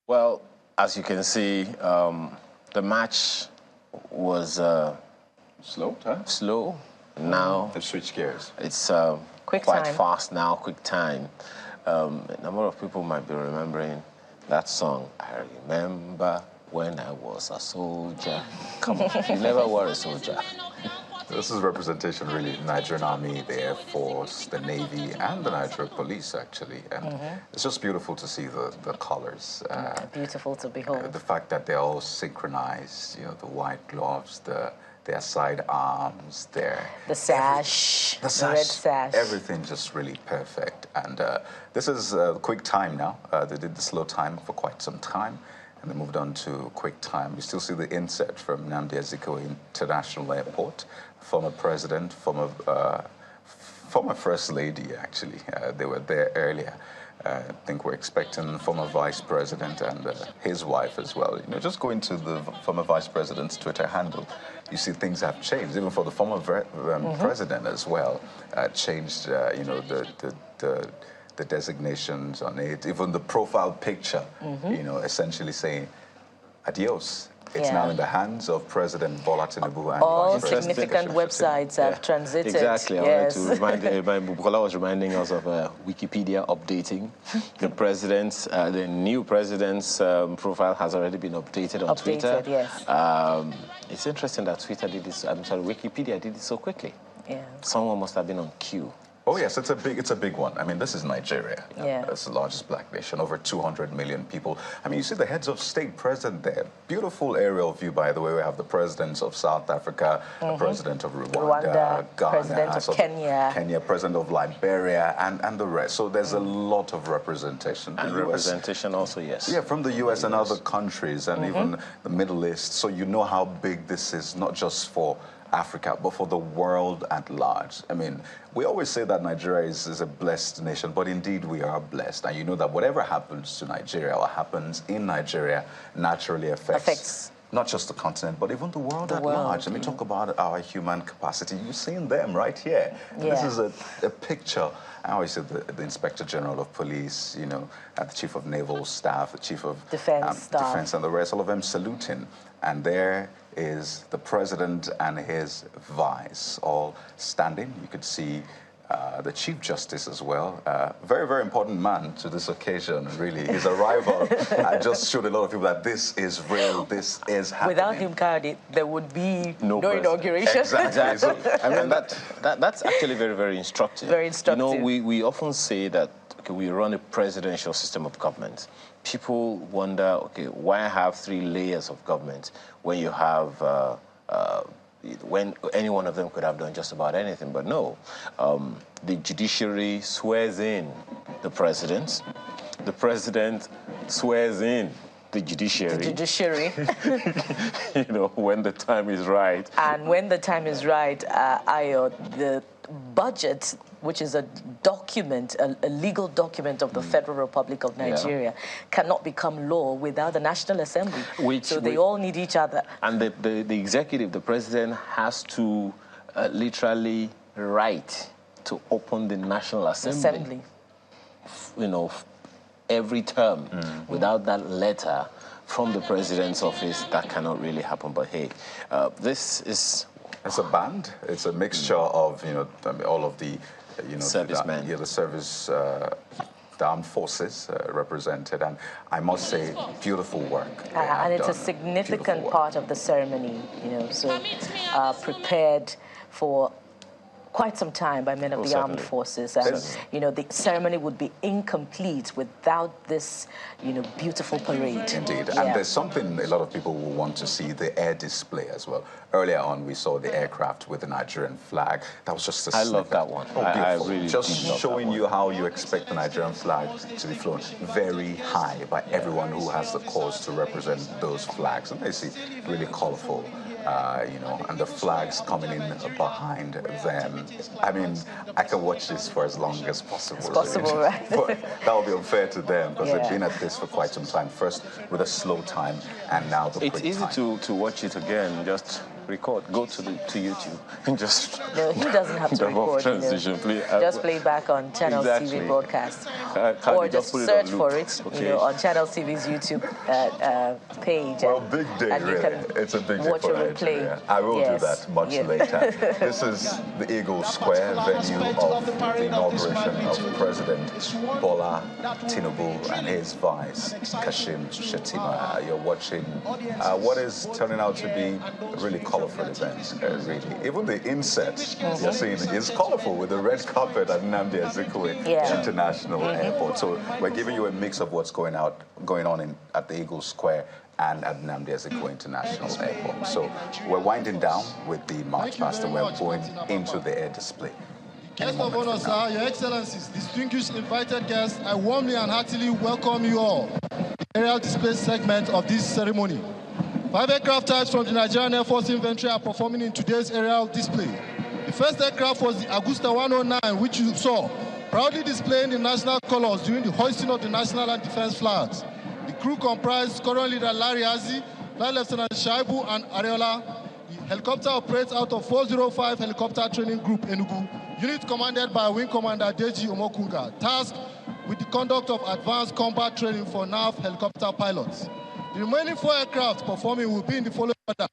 Well, as you can see, the match was slow. Now the switch gears. It's Quick quite time. fast now, quick time. A number of people might be remembering that song. I remember when I was a soldier. Come on, you never were a soldier. This is representation, really, Nigerian Army, the Air Force, the Navy, and the Nigerian Police, actually. And it's just beautiful to see the colors. Beautiful to behold. The fact that they're all synchronized, you know, the white gloves, their side arms, the sash, the red sash. Everything just really perfect. And this is quick time now. They did the slow time for quite some time, and they moved on to quick time. You still see the insert from Nnamdi Azikiwe International Airport. Former president, former first lady, actually. They were there earlier. I think we're expecting former vice president and his wife as well. You know, just going to the former vice president's Twitter handle, you see things have changed. Even for the former president as well, changed. You know, the designations on it, even the profile picture. You know, essentially saying adios. It's now in the hands of President Bola Tinubu. And all significant websites have transited. Exactly. Yes. I wanted to remind Bukola was reminding us of Wikipedia updating. The new president's profile has already been updated on Twitter. Yes. It's interesting that Twitter did this. I'm sorry, Wikipedia did it so quickly. Yeah. Someone must have been on cue. Oh yes, it's a big one. I mean, this is Nigeria. Yeah. It's the largest black nation, over 200 million people. I mean, you see the heads of state present there. Beautiful aerial view, by the way. We have the presidents of South Africa, the president of Rwanda, Ghana, president of Kenya, president of Liberia, and the rest. So there's a lot of representation. And representation also, yes. Yeah, from the US and other countries, and even the Middle East. So you know how big this is, not just for Africa, but for the world at large. I mean, we always say that Nigeria is a blessed nation, but indeed we are blessed. And you know that whatever happens to Nigeria or happens in Nigeria naturally affects not just the continent, but even the world at large. I mean, talk about our human capacity. You've seen them right here. Yeah. This is a picture. I always say the Inspector General of Police, you know, the Chief of Naval Staff, the Chief of Defense, and the rest, all of them saluting. And there is the President and his vice all standing. You could see the Chief Justice as well. Very, very important man to this occasion, really. His arrival just showed a lot of people that this is real, this is happening. Without him, Cardi, there would be no inauguration. Exactly. So, I mean, that's actually very, very instructive. Very instructive. You know, we often say that, okay, we run a presidential system of government. People wonder, okay, why have 3 layers of government when you have when any one of them could have done just about anything? But no, the judiciary swears in the president swears in the judiciary. The judiciary. You know, when the time is right. And when the time is right, the budget, which is a document, a legal document of the Federal Republic of Nigeria, cannot become law without the National Assembly. So they all need each other. And the executive, the president, has to literally write to open the National Assembly. You know, every term. Without that letter from the president's office, that cannot really happen. But hey, this is... It's a band. It's a mixture of, you know, I mean, all of the, you know, servicemen. The service, the armed forces represented, and I must say, beautiful work. And it's a significant part of the ceremony, you know, so prepared for quite some time by men of the armed forces, and you know, the ceremony would be incomplete without this, you know, beautiful parade. Indeed, and there's something a lot of people will want to see, the air display as well. Earlier on, we saw the aircraft with the Nigerian flag. That was just a snippet. I love that one. Oh, I really just showing you how you expect the Nigerian flag to be flown very high by everyone who has the cause to represent those flags. And they see really colorful. You know, and the flags coming in behind them. I mean, I can watch this for as long as possible. It's possible, right? But that would be unfair to them because they've been at this for quite some time. First with a slow time, and now the quick time. It's easy to watch it again, just record. Go to YouTube and just... No, he doesn't have to record. Transition, please. Just play back on Channel TV broadcast. Or just search for it, on Channel TV's YouTube page. Well, big day, and really. It's a big day for Nigeria. I will do that much later. This is the Eagle Square venue of the inauguration of President Bola Tinubu and his vice, Kashim Shettima. You're watching what is turning out to be a really colorful event, really. Even the inset you're seeing is colorful with the red carpet at Nnamdi Azikiwe International Airport. So we're giving you a mix of what's going on at the Eagle Square and at Nnamdi Azikiwe International Airport. So we're winding down with the march past and we're going into the air display. Guests of honor, sir, your excellencies, distinguished invited guests, I warmly and heartily welcome you all to the aerial display segment of this ceremony. 5 aircraft types from the Nigerian Air Force inventory are performing in today's aerial display. The first aircraft was the Augusta 109, which you saw, proudly displaying the national colors during the hoisting of the national and defense flags. The crew comprised Squadron Leader Larry Azi, Flight Lieutenant Shaibu and Areola. The helicopter operates out of 405 Helicopter Training Group, Enugu. Unit commanded by Wing Commander Deji Omokunga, tasked with the conduct of advanced combat training for NAV helicopter pilots. The remaining 4 aircraft performing will be in the following order.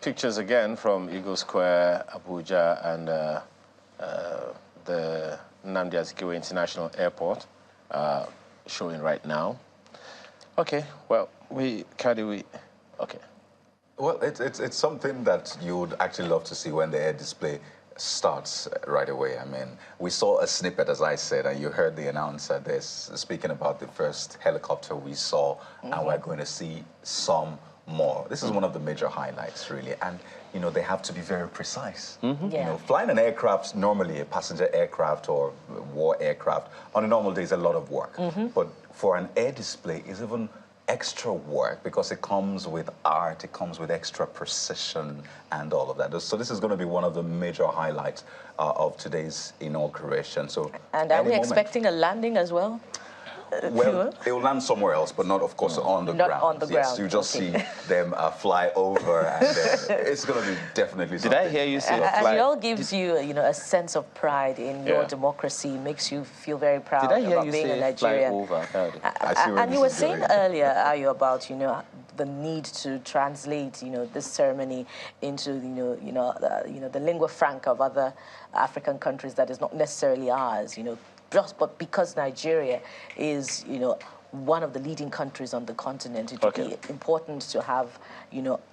Pictures again from Eagle Square, Abuja, and the Nnamdi Azikiwe International Airport showing right now. Okay, well, okay. Well, it's something that you would actually love to see when the air display starts right away. I mean, we saw a snippet, as I said, and you heard the announcer there speaking about the first helicopter we saw, and we're going to see some more. This is one of the major highlights, really, and you know they have to be very precise. You know, flying an aircraft, normally a passenger aircraft or war aircraft, on a normal day is a lot of work. But for an air display, is even extra work because it comes with art, it comes with extra precision and all of that. So this is going to be one of the major highlights of today's inauguration. So, and are we expecting a landing as well? Well, it will land somewhere else, but not, of course, on the ground. Not on the ground. Yes, you just see them fly over, and it's going to be definitely something. Did I hear you say fly? It all gives you, a sense of pride in your democracy, makes you feel very proud about being a Nigerian. And you were saying earlier, Ayo, about, the need to translate, this ceremony into, the lingua franca of other African countries that is not necessarily ours, but because Nigeria is, one of the leading countries on the continent, it would be important to have,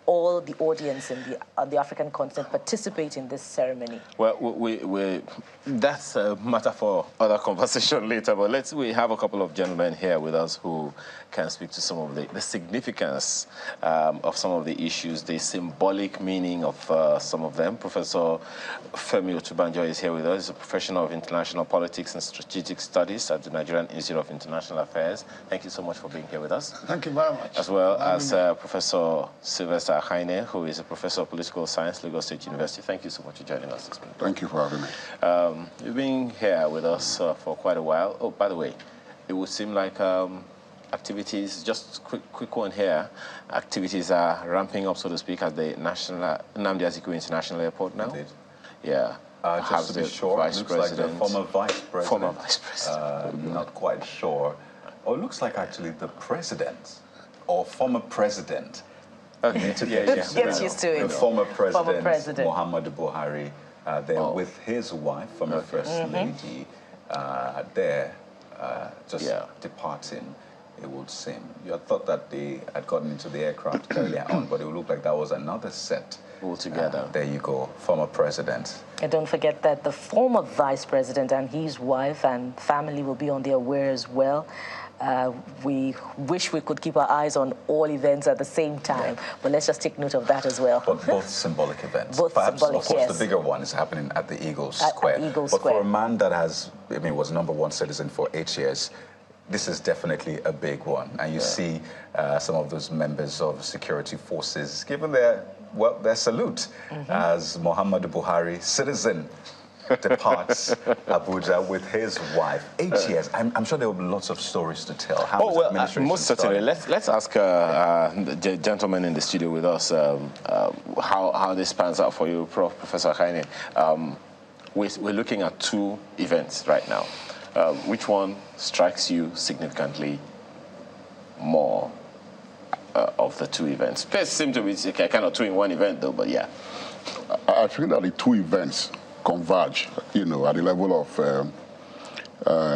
all the audience on the African continent participate in this ceremony. Well, that's a matter for other conversation later, but we have a couple of gentlemen here with us who can speak to some of the significance of some of the issues, the symbolic meaning of some of them. Professor Femi Otubanjo is here with us. He's a professional of international politics and strategic studies at the Nigerian Institute of International Affairs. Thank you so much for being here with us. Thank you very much. As well as Professor Sylvester Haine, who is a professor of political science, Lagos State University. Thank you so much for joining us this morning. Thank you for having me. You've been here with us for quite a while. Oh, by the way, it would seem like activities, just quick one here, activities are ramping up, so to speak, at the Nnamdi Azikiwe International Airport now. Indeed. Yeah. Just to be sure, it looks like the former vice president. Former vice president. Not quite sure. Or it looks like actually the president or former president. Okay. Get used to it. The former president. Muhammadu Buhari, there with his wife, former first lady, there just departing. it would seem. You had thought that they had gotten into the aircraft earlier on, but it would look like that was another set. Altogether. There you go, former president. And don't forget that the former vice president and his wife and family will be on their way as well. We wish we could keep our eyes on all events at the same time, but let's just take note of that as well. But both symbolic events. Both Perhaps, symbolic, of course, yes. the bigger one is happening at the Eagles Square. Eagles but Square. for a man that has, was #1 citizen for 8 years, this is definitely a big one. And you see some of those members of security forces giving their salute as Muhammadu Buhari, citizen, departs Abuja with his wife. 8 years. I'm sure there will be lots of stories to tell. How is administration most certainly. started? Let's ask the gentleman in the studio with us how this pans out for you, Professor Akaine. We're looking at 2 events right now. Which one strikes you significantly more of the 2 events? It seems to be kind of 2 in 1 event, though, but yeah. I think that the 2 events converge, at the level of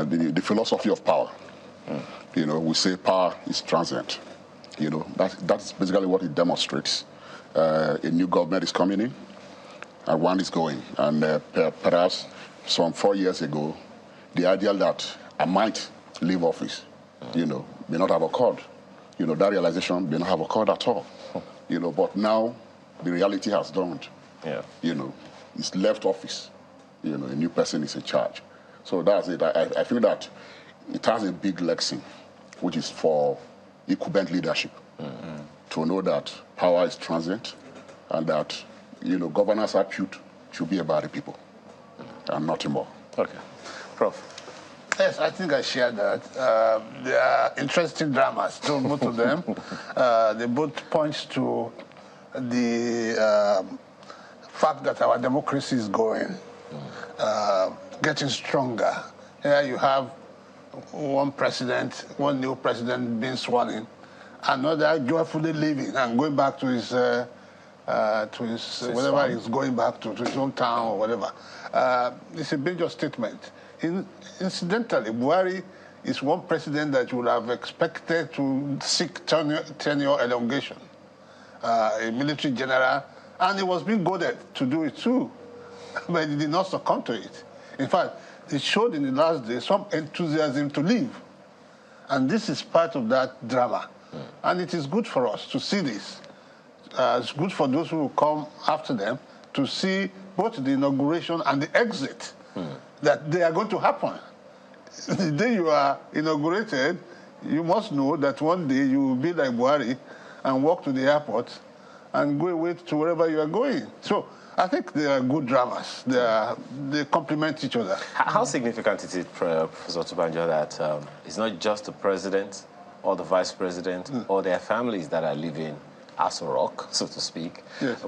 the philosophy of power. We say power is transient. That's basically what it demonstrates. A new government is coming in, and one is going. And perhaps some 4 years ago, the idea that I might leave office, may not have occurred. That realization may not have occurred at all. But now the reality has dawned. Yeah. He's left office. A new person is in charge. So that's it. I feel that it has a big lesson, which is for incumbent leadership. To know that power is transient and that, governance attribute should be about the people and nothing more. Okay. Prof. Yes, I think I share that. There are interesting dramas to both of them. They both point to the fact that our democracy is getting stronger. Here you have one new president being sworn in, another joyfully leaving and going back to his whatever he's going back to his hometown or whatever. It's a major statement. Incidentally, Buhari is one president that you would have expected to seek tenure elongation. A military general, and he was being goaded to do it too, but he did not succumb to it. In fact, it showed in the last day some enthusiasm to leave. And this is part of that drama. And it is good for us to see this. It's good for those who will come after them to see both the inauguration and the exit that they are going to happen. The day you are inaugurated, you must know that one day you will be like Buhari and walk to the airport and go away to wherever you are going. So I think they are good dramas. They complement each other. How significant is it, Professor Tubanjo, that it's not just the president or the vice president or their families that are living as a rock, so to speak,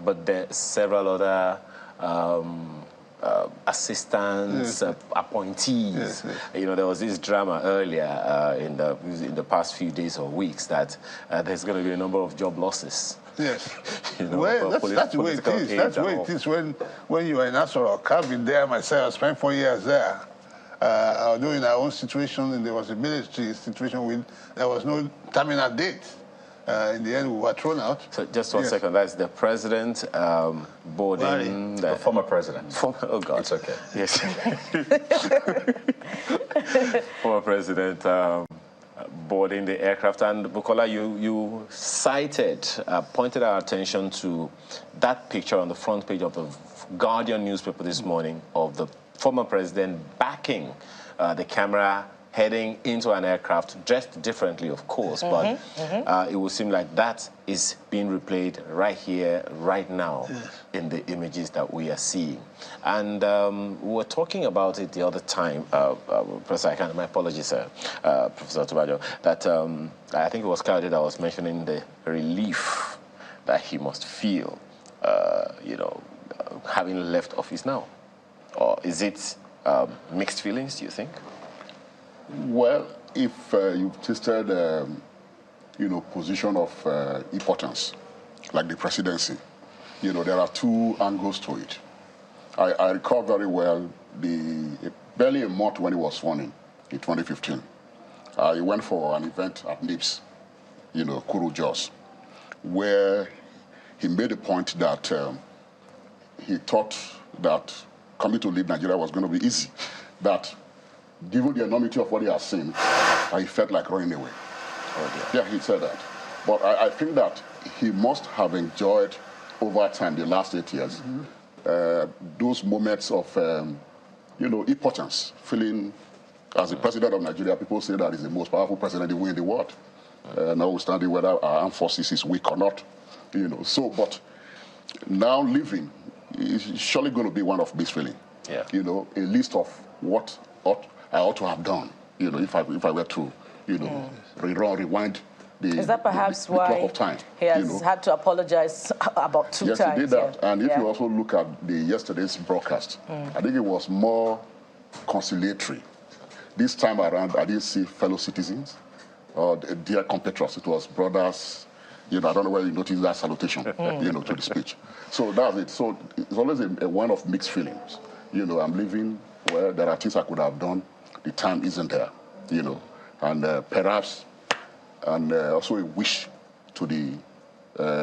but there are several other assistants, appointees. There was this drama earlier in the past few days or weeks that there's going to be a number of job losses. Yes. Well, that's the way it is. That's the way it is when you are in Asorok. I've been there myself. I spent 4 years there. Although in our own situation, and there was a military situation, there was no terminal date. In the end, we were thrown out. So just one second. That's the president boarding... The former president. Oh, God. It's okay. Yes. Former president boarding the aircraft. And Bukola, you pointed our attention to that picture on the front page of the Guardian newspaper this morning of the former president backing the camera, heading into an aircraft, dressed differently, of course, but it would seem like that is being replayed right here, right now, in the images that we are seeing. And we were talking about it the other time, Professor Akaine, my apologies, Professor Tubanjo, that I think it was Khalid that was mentioning the relief that he must feel, having left office now. Or is it mixed feelings, do you think? Well, if you've tasted, position of importance, like the presidency, there are 2 angles to it. I recall very well barely a month when he was sworn in 2015. he went for an event at NIPS, Kuru Jos, where he made a point that he thought that coming to lead Nigeria was going to be easy, that given the enormity of what he has seen, he felt like running away. Oh, yeah, he said that. But I think that he must have enjoyed over time, the last 8 years, those moments of, importance, feeling as the president of Nigeria, people say that he's the most powerful president in the world. Notwithstanding whether our armed forces is weak or not, but now living is surely going to be one of mixed feeling. Yeah. A list of what I ought to have done, if I were to, rewind is that perhaps the why of time, he has had to apologize about 2 times? Yes, he did that. Yeah. And if you also look at yesterday's broadcast, I think it was more conciliatory. This time around, I didn't see fellow citizens or dear compatriots. It was brothers. I don't know whether you noticed that salutation, to the speech. So that's it. So it's always a one of mixed feelings. I'm living where there are things I could have done. The time isn't there, and perhaps, and also a wish to the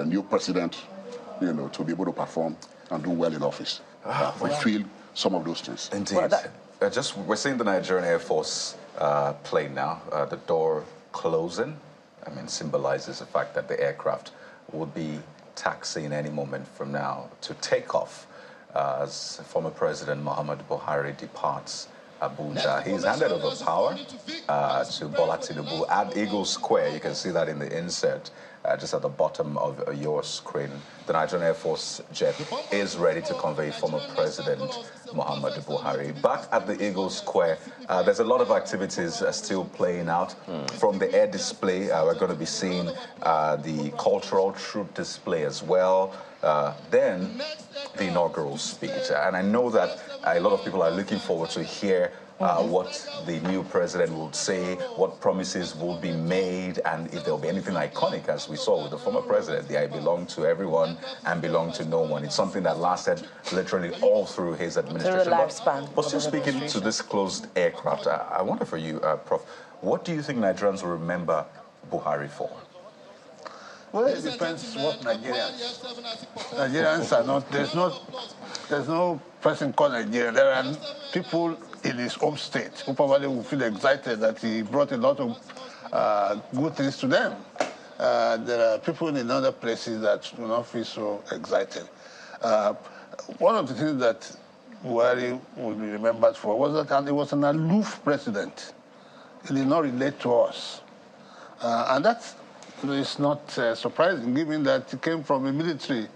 new president, to be able to perform and do well in office. I feel some of those things. Indeed. We're seeing the Nigerian Air Force plane now, the door closing. Symbolizes the fact that the aircraft will be taxiing any moment from now to take off as former President Muhammadu Buhari departs Abuja. He's handed over power to Bola Tinubu at Eagle Square. You can see that in the insert, just at the bottom of your screen. The Nigerian Air Force jet is ready to convey former President Muhammadu Buhari. Back at the Eagle Square, there's a lot of activities still playing out. From the air display, we're going to be seeing the cultural troop display as well. Then the inaugural speech. And I know that a lot of people are looking forward to hear what the new president will say, what promises will be made, and if there will be anything iconic, as we saw with the former president, the I belong to everyone and belong to no one. It's something that lasted literally all through his administration. Through the lifespan. But still speaking to this closed aircraft, I wonder for you, Prof, what do you think Nigerians will remember Buhari for? Well, it depends what Nigerians. Nigerians are not, there's no person called Nigeria. There are people in his home state who probably will feel excited that he brought a lot of good things to them. There are people in other places that do not feel so excited. One of the things that Buhari will be remembered for was that he was an aloof president. He did not relate to us. And that's it's not surprising, given that he came from a military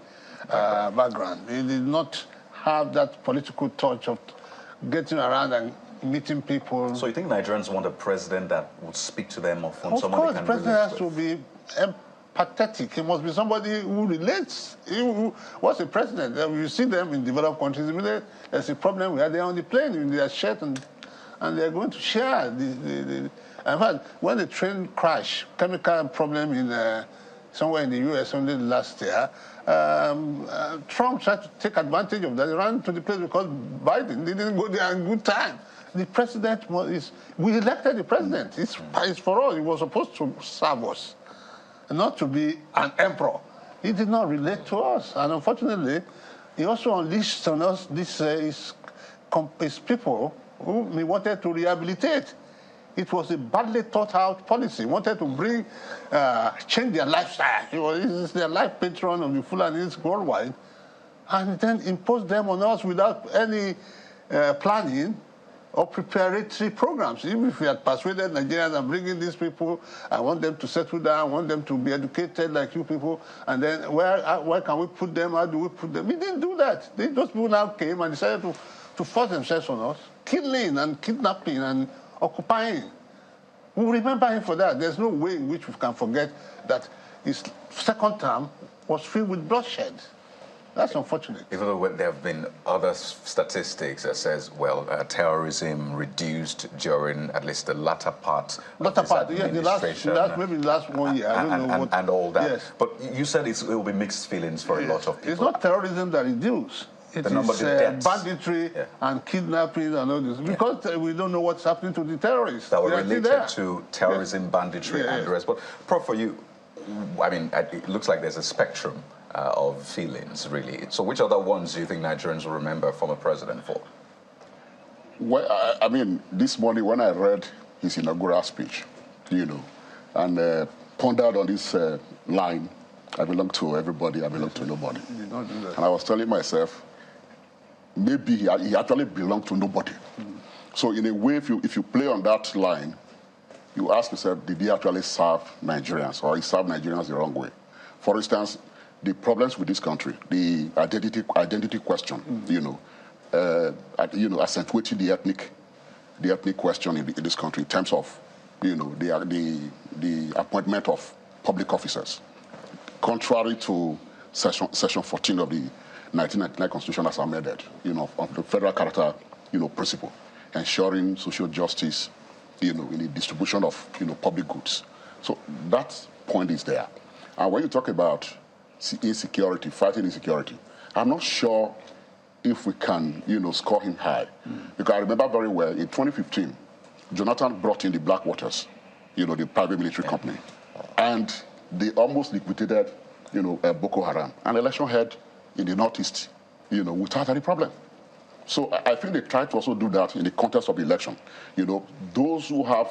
background. He did not have that political touch of getting around and meeting people. So you think Nigerians want a president that would speak to them or find someone they can relate with? Of course, the president has to be empathetic. He must be somebody who relates. What's a president? You see them in developed countries, there's a problem where they're on the plane in their shirt and they're going to share in fact, when the train crashed, chemical problem in somewhere in the U.S. only last year, Trump tried to take advantage of that. He ran to the place because Biden didn't go there in good time. The president we elected the president. It's for all. He was supposed to serve us, not to be an emperor. He did not relate to us, and unfortunately, he also unleashed on us his people who he wanted to rehabilitate. It was a badly thought-out policy. He wanted to change their lifestyle. He was their life patron of the Fulanis worldwide, and then impose them on us without any planning or preparatory programs. Even if we had persuaded Nigerians and bringing these people, I want them to settle down, I want them to be educated like you people, and then where can we put them, how do we put them? We didn't do that. Those people now came and decided to force themselves on us, killing and kidnapping and occupying. We remember him for that. There's no way in which we can forget that his second term was filled with bloodshed. That's unfortunate. Even though there have been other statistics that says, well, terrorism reduced during at least the latter part of his administration. Maybe the last 1 year. And all that. Yes. But you said it will be mixed feelings for a lot of people. It's not terrorism that reduced. It the number of is deaths. banditry and kidnapping and all this, because we don't know what's happening to the terrorists. That were They are still related there. to terrorism, banditry, and the rest. But, Prof, for you, I mean, it looks like there's a spectrum of feelings, really. So which other ones do you think Nigerians will remember former president for? Well, I mean, this morning when I read his inaugural speech, you know, and pondered on this line, I belong to everybody, I belong to nobody. You don't do that. And I was telling myself, maybe he actually belonged to nobody. So in a way, if you play on that line, you ask yourself, did he actually serve Nigerians, or he served Nigerians the wrong way? For instance, the problems with this country, the identity question, you know, accentuating the ethnic question in this country in terms of, you know, the appointment of public officers, contrary to Section 14 of the 1999 Constitution as amended, you know, of the federal character, you know, principle, ensuring social justice, you know, in the distribution of, you know, public goods. So that point is there. And when you talk about insecurity, fighting insecurity, I'm not sure if we can, you know, score him high. Because I remember very well, in 2015, Jonathan brought in the Blackwaters, you know, the private military company. And they almost liquidated, you know, Boko Haram. An election held in the Northeast, you know, without any problem. So I think they tried to also do that in the context of the election. You know, those who have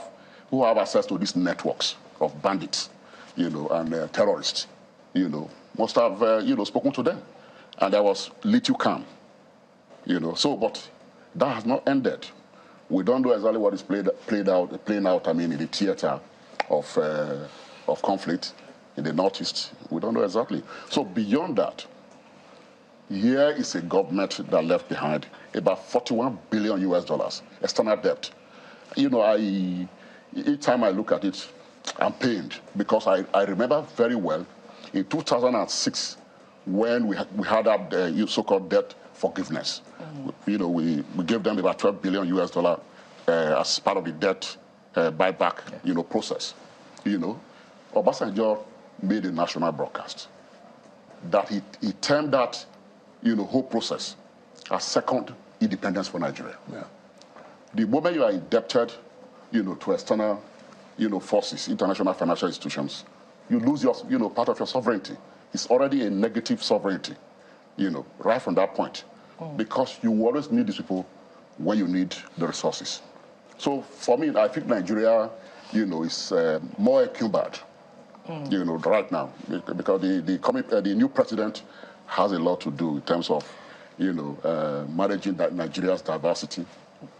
access to these networks of bandits, you know, and terrorists, you know, must have, you know, spoken to them. And there was little calm, you know. So, but that has not ended. We don't know exactly what is playing out, I mean, in the theater of conflict in the Northeast. We don't know exactly. So beyond that, here is a government that left behind about $41 billion external debt. You know, each time I look at it, I'm pained, because I remember very well in 2006 when we had that so-called debt forgiveness. You know, we gave them about $12 billion as part of the debt buyback, you know, process. You know, Obasanjo made a national broadcast that he termed that, you know, whole process as second independence for Nigeria. Yeah. The moment you are indebted, you know, to external, you know, forces, international financial institutions, you lose your, you know, part of your sovereignty. It's already a negative sovereignty, you know, right from that point, because you always need these people when you need the resources. So for me, I think Nigeria, you know, is more encumbered, you know, right now, because the new president has a lot to do in terms of, you know, managing Nigeria's diversity.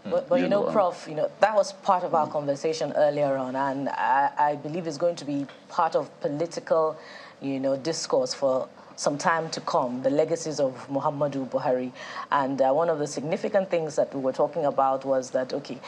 But you know, Prof, you know, that was part of our conversation earlier on, and I believe it's going to be part of political, you know, discourse for some time to come, the legacies of Muhammadu Buhari. And one of the significant things that we were talking about was that, okay,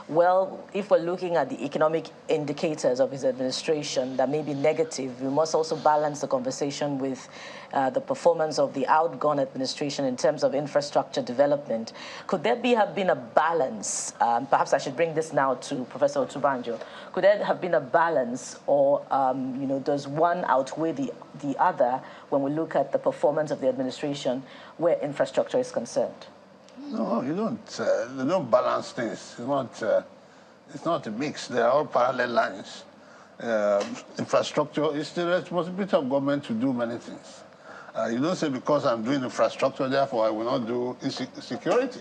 well, if we're looking at the economic indicators of his administration that may be negative, we must also balance the conversation with the performance of the outgone administration in terms of infrastructure development. Could there have been a balance? Perhaps I should bring this now to Professor Otubanjo. Could there have been a balance, or you know, does one outweigh the other when we look at the performance of the administration where infrastructure is concerned? No, you don't balance things. It's not a mix. They are all parallel lines. Infrastructure is the responsibility of government to do many things. You don't say because I'm doing infrastructure, therefore I will not do security.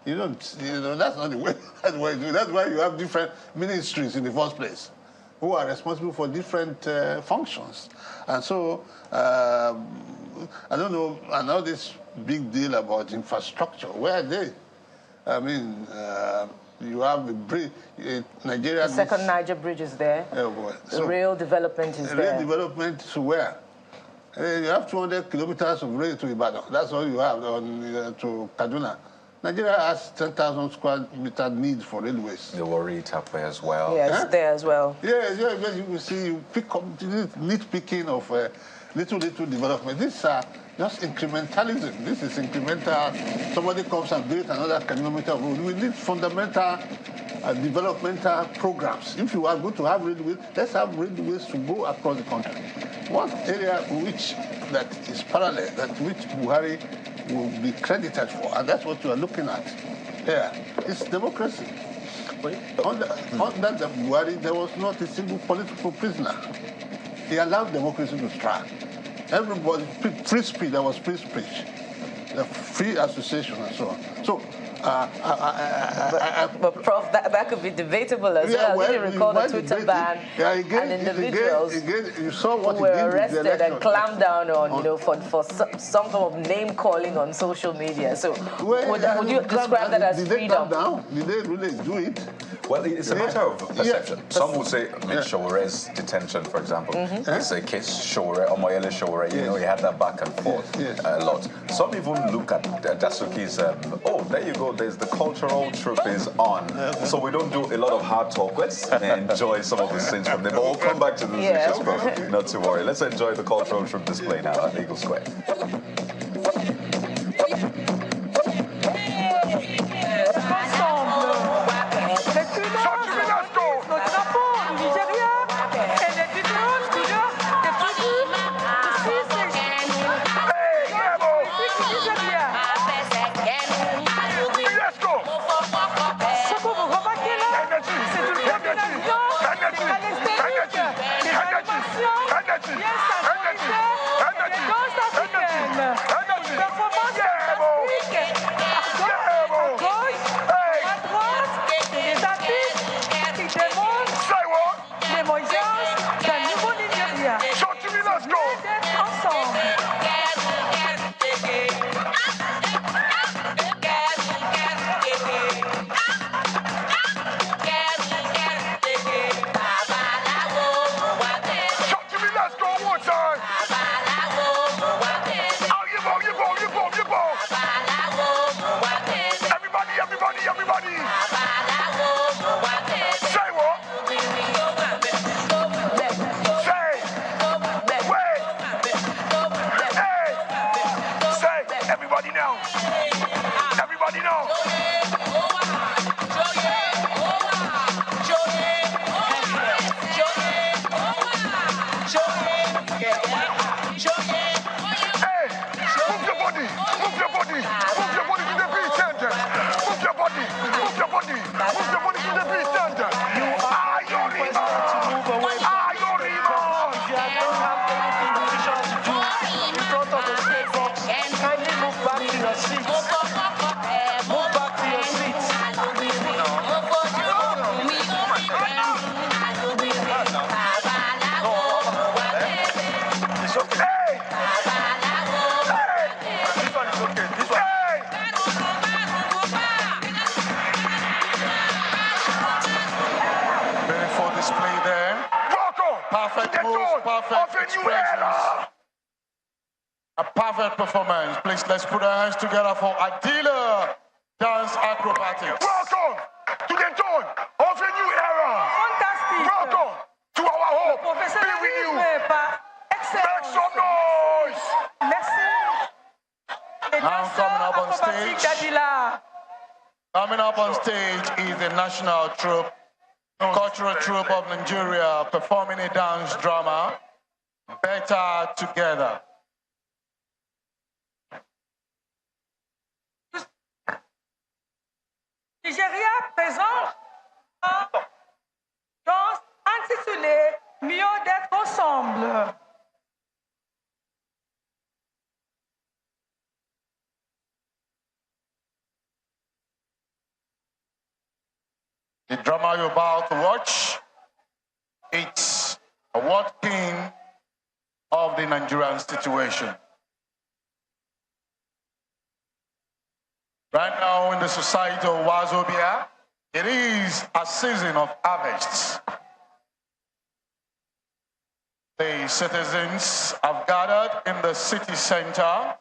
You don't. You know, that's not the way. That's why you have different ministries in the first place, who are responsible for different functions. And so I don't know. I know this big deal about infrastructure. Where are they? I mean, you have a bridge. Nigeria. The second Niger bridge is there. Oh boy. The rail development is there. Rail development to where? You have 200 kilometers of rail to Ibadan. That's all you have to Kaduna. Nigeria has 10,000 square meter need for railways. The Warri Tapway as well. Yeah, it's there as well. Yes, you will see, you pick up nitpicking of little development. These are just incrementalism. This is incremental. Somebody comes and builds another kilometer of road. We need fundamental developmental programs. If you are going to have railways, let's have railways to go across the country. one area which that is parallel, that which Buhari will be credited for, and that's what you are looking at. Yeah, it's democracy. Under the Buhari, there was not a single political prisoner. He allowed democracy to strive. Everybody, free speech, there was free speech, the free association and so on. So, but Prof, that could be debatable as well. Did you recall the Twitter ban and individuals you saw what who were arrested and clamped down on, for some form of name calling on social media? So, would you describe that as freedom? Did they really do it? Well, it's a matter of perception. Some would say, Showore's detention, for example, is a case. Showore, Omoyele Showore, he had that back and forth a lot. Some even look at Dasuki's, there you go, there's the cultural troop is on. So we don't do a lot of hard talk. Let's enjoy some of the scenes from them. But we'll come back to this issues, bro. Not to worry. Let's enjoy the cultural troop display now at Eagle Square. A perfect performance. Please, let's put our hands together for Adila Dance Acrobatics. Welcome to the dawn of a new era. Fantastic. Welcome to our home. Be with you. Make some noise. Merci. Now coming up on stage. Coming up on stage is the national troupe, cultural troupe of Nigeria, performing a dance drama, Better Together. Nigeria présente danse intitulée Mieux d'être ensemble. The drama you're about to watch, it's a working of the Nigerian situation. Right now in the society of Wazobia, it is a season of harvests. The citizens have gathered in the city center.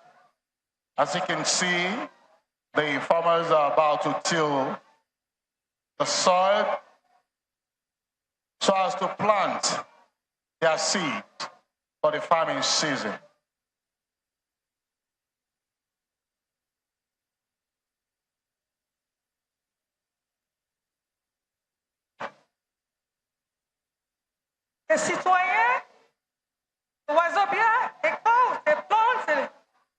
As you can see, the farmers are about to till the soil so as to plant their seed for the farming season. Les citoyens Wazobia écoute et plante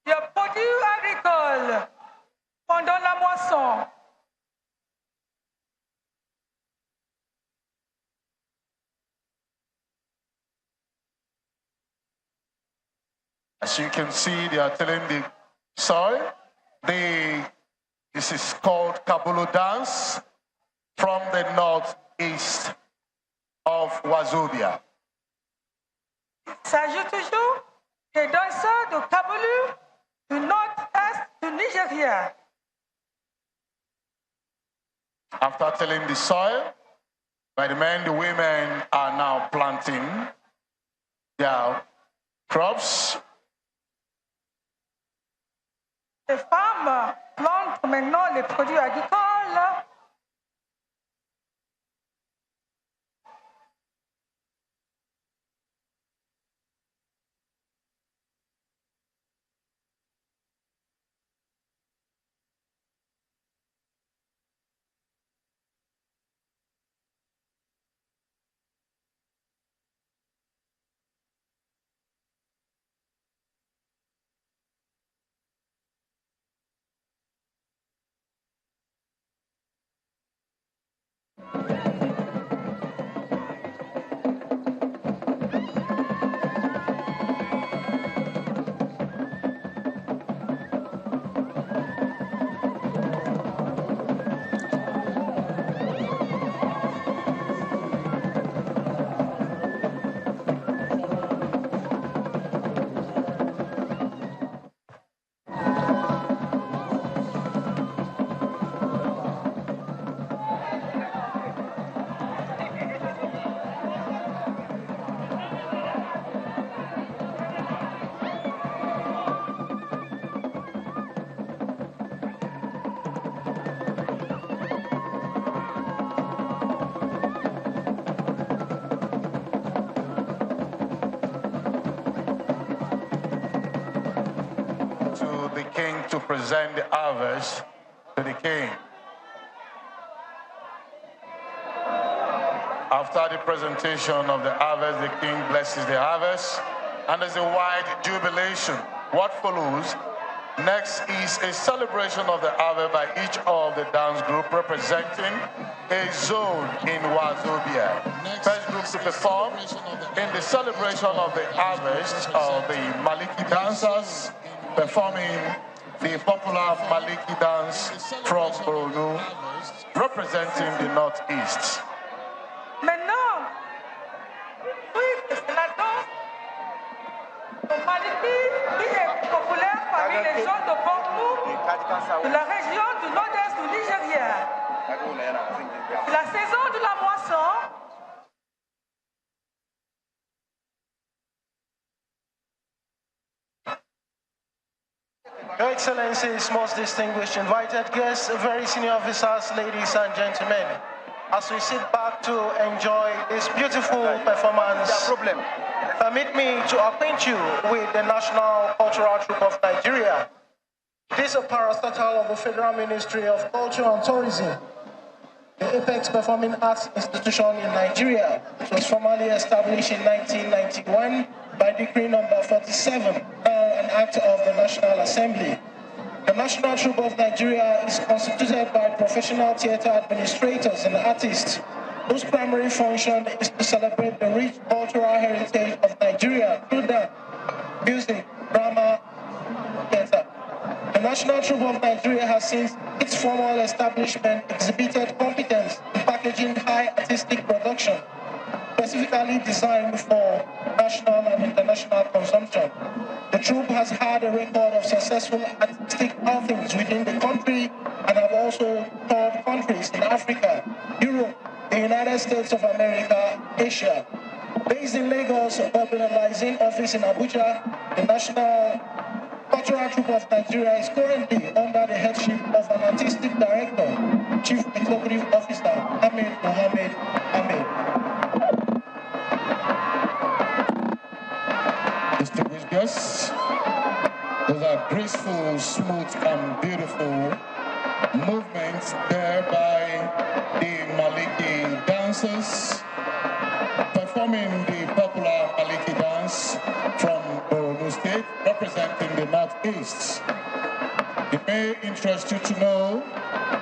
les produits agricoles pendant la moisson. As you can see, they are tilling the soil. This is called Kabulu dance from the northeast of Wazobia. Il s'agit toujours des danseurs de Kabulu du nord-est du Nigeria. After tilling the soil, by the men, the women are now planting their crops. Les femmes plantent maintenant les produits agricoles. To present the harvest to the king. After the presentation of the harvest, the king blesses the harvest, and there's a wide jubilation. What follows next is a celebration of the harvest by each of the dance group representing a zone in Wazobia. First group to perform in the celebration of the harvest of the Maliki dancers performing the popular Maliki dance from Borno, representing the Northeast. Maintenant, oui, c'est la danse de Maliki qui est populaire parmi les gens de Borno, de la région du nord-est du Nigeria. La saison de la moisson. Your Excellencies, most distinguished invited guests, very senior officers, ladies and gentlemen, as we sit back to enjoy this beautiful performance, permit me to acquaint you with the National Cultural Troupe of Nigeria. This is a parastatal of the Federal Ministry of Culture and Tourism, the apex performing arts institution in Nigeria. It was formally established in 1991 by Decree number 47, an act of the National Assembly. The National Troupe of Nigeria is constituted by professional theater administrators and artists whose primary function is to celebrate the rich cultural heritage of Nigeria through dance, music, drama, theater. The National Troupe of Nigeria has since its formal establishment exhibited competence in packaging high artistic production, specifically designed for national and international consumption. The troupe has had a record of successful artistic outings within the country and have also toured countries in Africa, Europe, the United States of America, Asia. Based in Lagos, but with a licensing office in Abuja, the National Cultural Troupe of Nigeria is currently under the headship of an artistic director, Chief Executive Officer, Ahmed Mohamed Ahmed. Distinguished guests, those are graceful, smooth, and beautiful movements there by the Maliki dancers. performing the popular Maliki dance from Borno State, representing the Northeast. It may interest you to know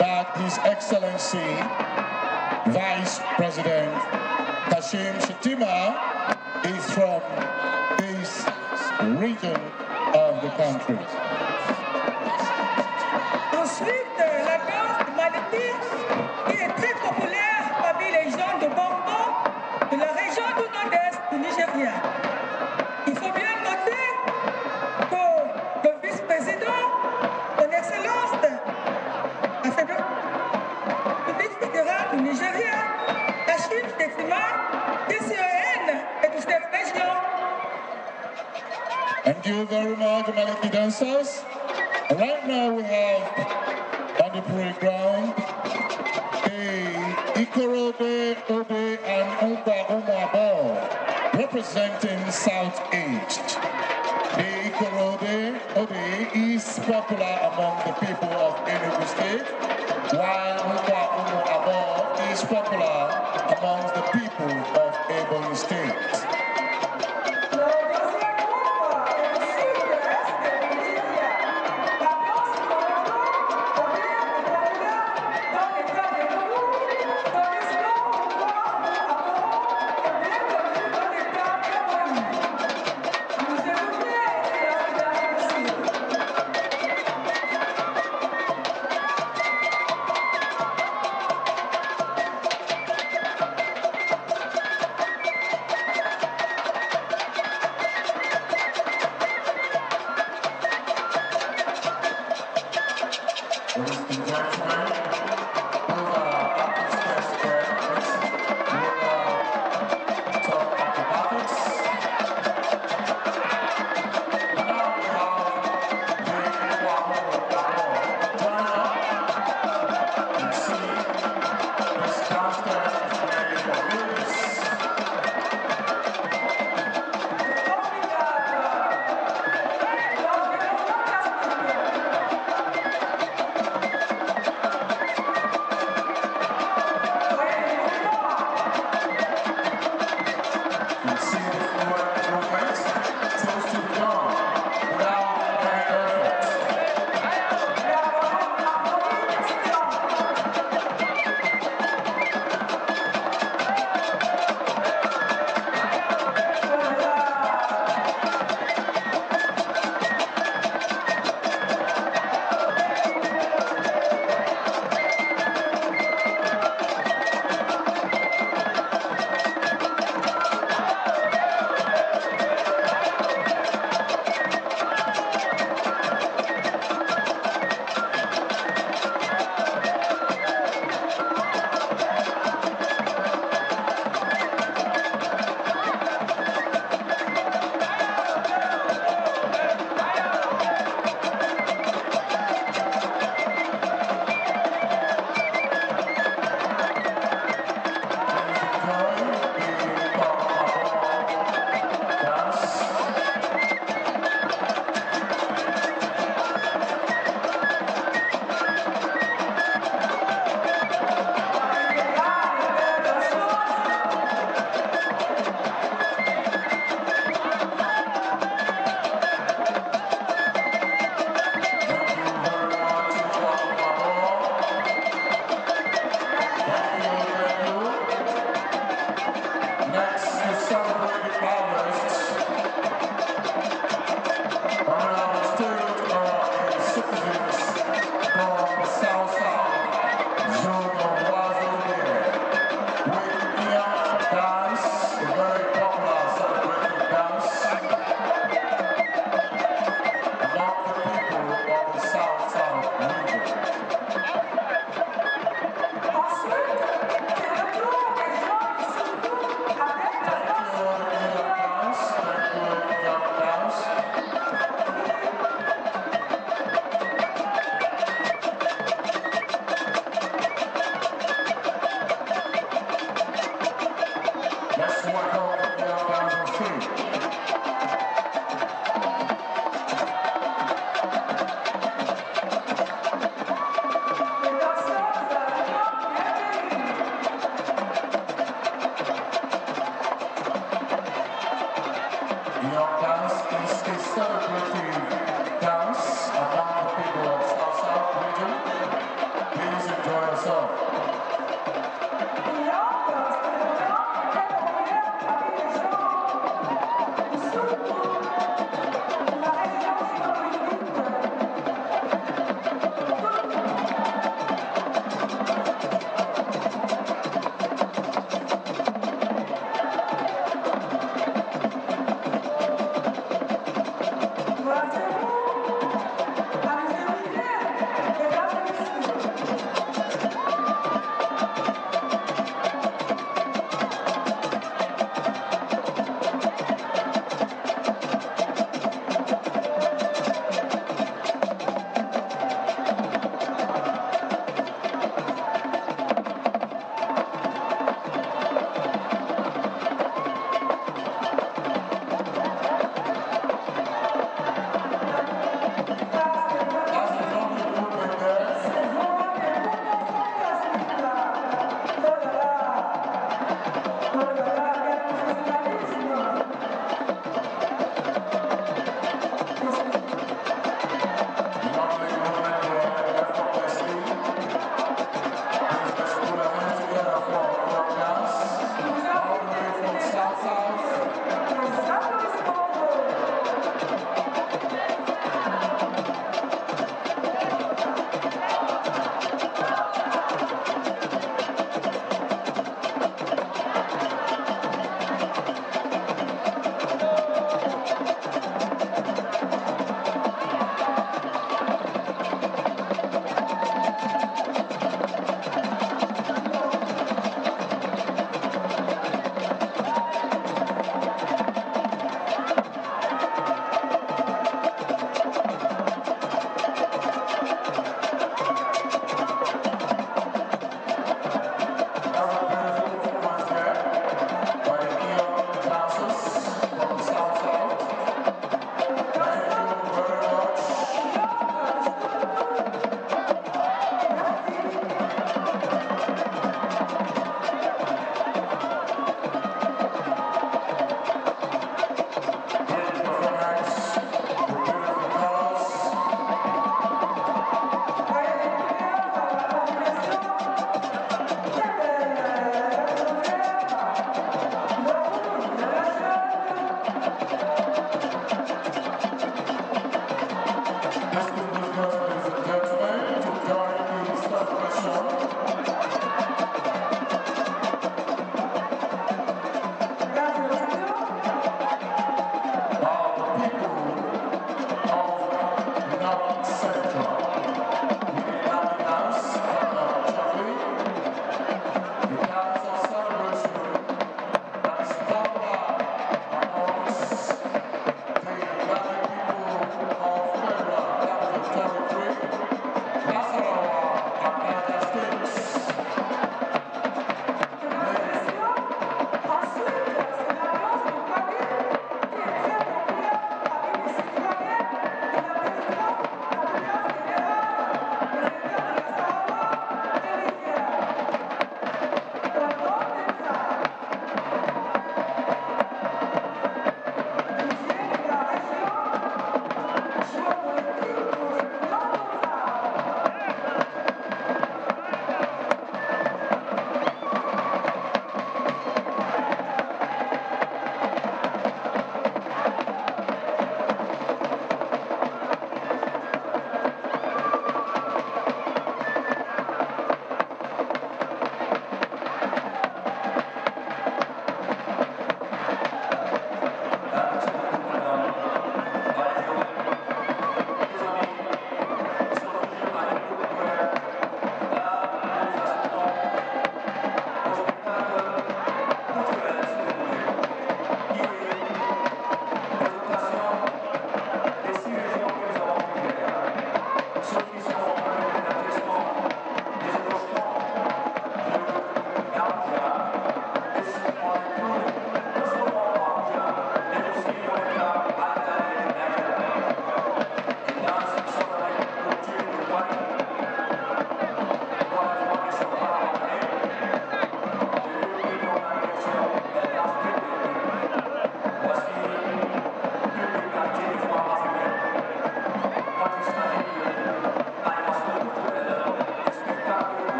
that His Excellency Vice President Kashim Shettima is from this region of the country. Ensuite, la danse Maliki, qui est très populaire parmi les gens de Borno, de la région du nord-est du Nigeria. Il faut bien noter que le vice-président, son Excellence, la République fédérale du Nigeria, Kashim Shettima, DCEN et de cette région. Thank you very much, Maliki dancers. Right now we have on the parade ground the Ikorode, Ode, and Umpa Umabo representing Southeast. The Ikorode, Ode is popular among the people of Enugu State, while Umpa Umabo is popular among the people of Ebonyi State.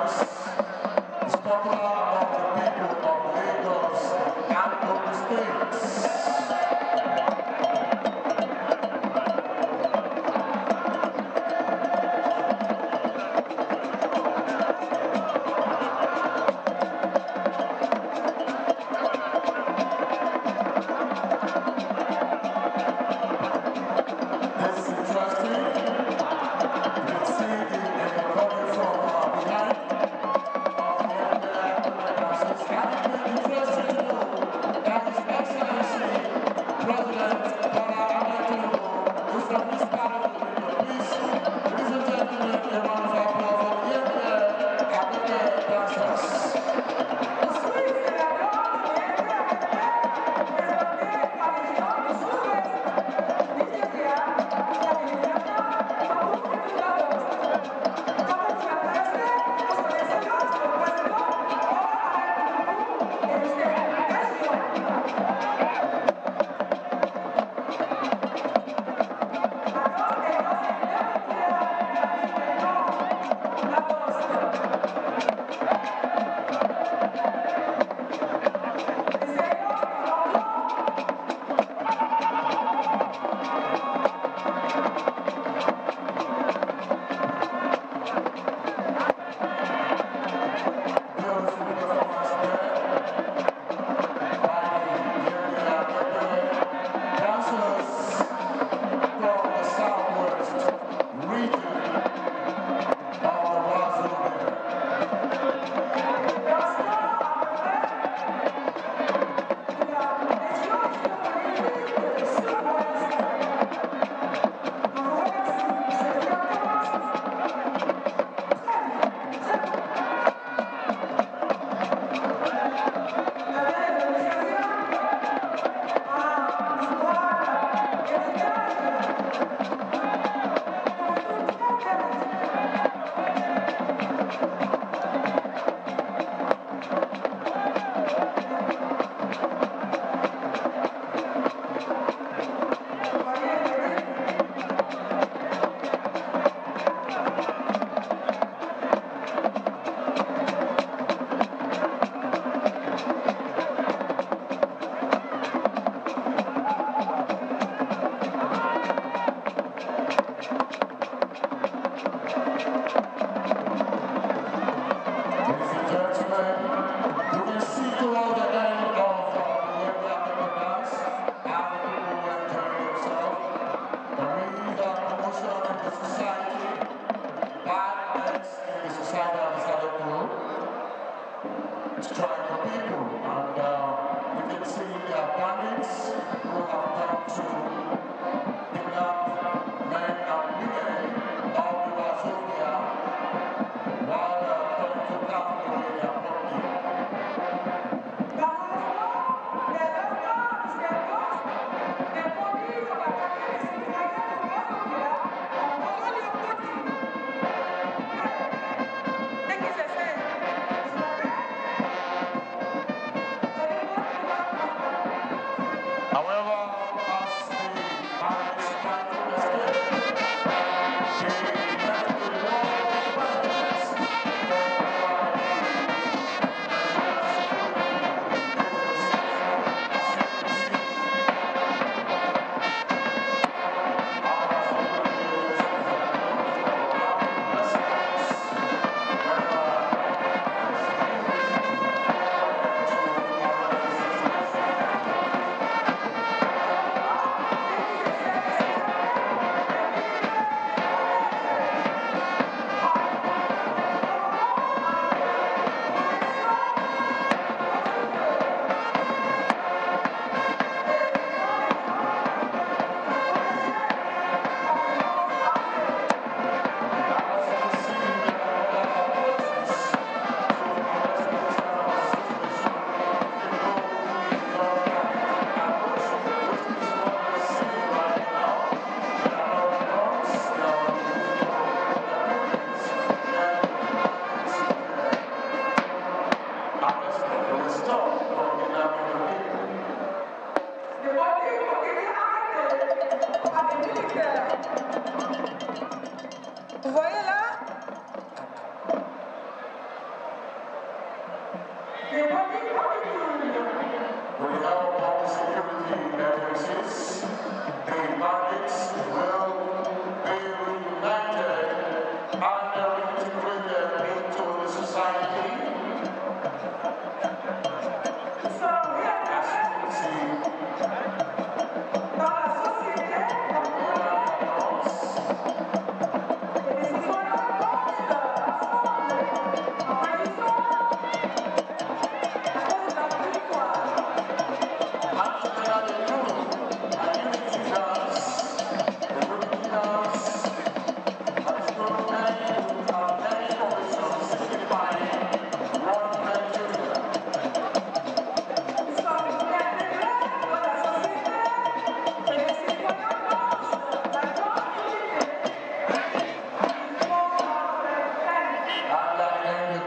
dance is popular among the people of Lagos and Ogun states.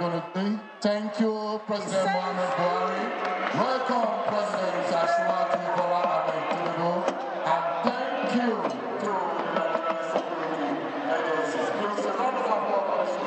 going to say. Thank you, President Muhammad Buhari. Welcome, President Ashwati Bola Tinubu. And thank you to the Nigerian security agencies. Please, a round of applause.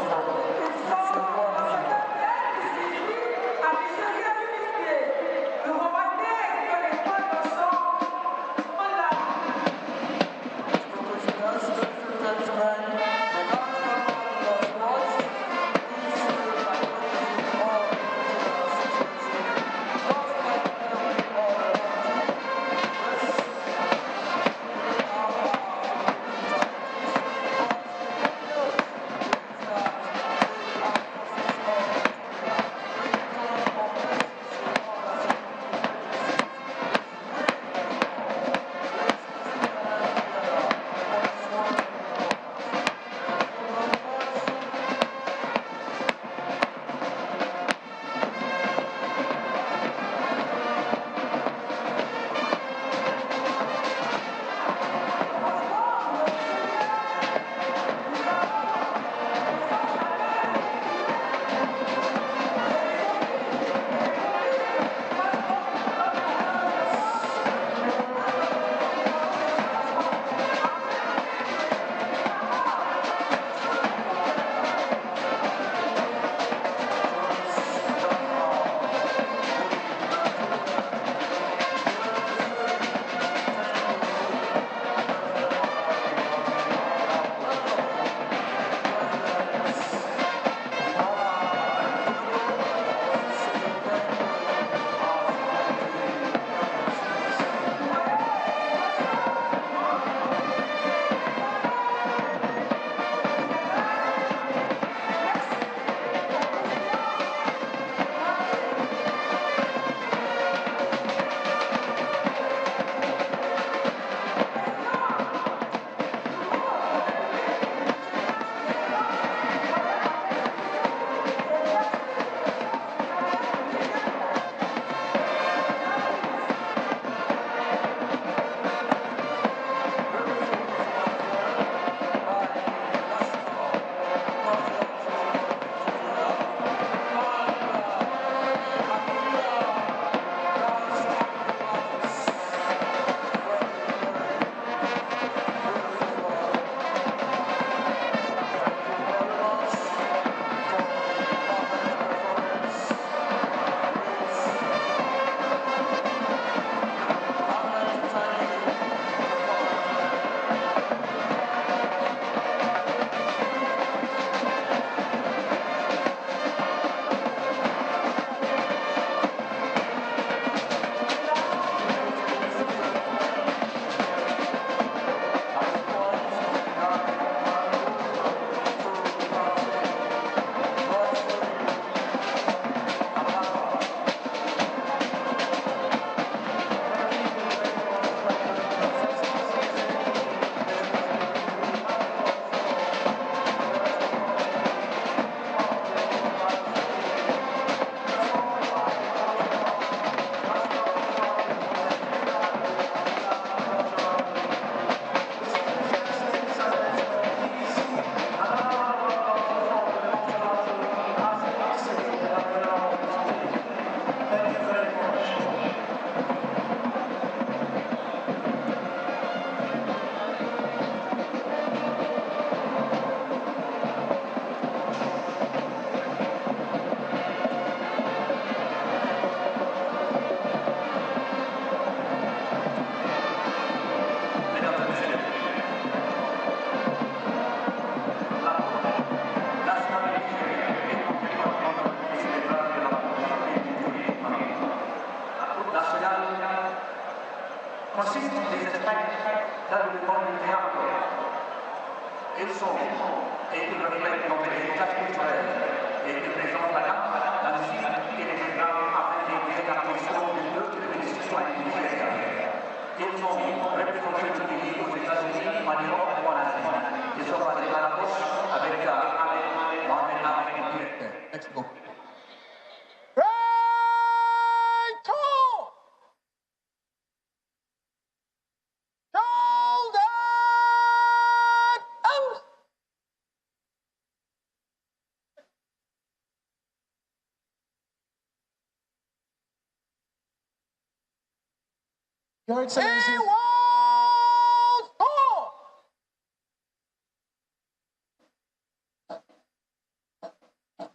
Your Excellency.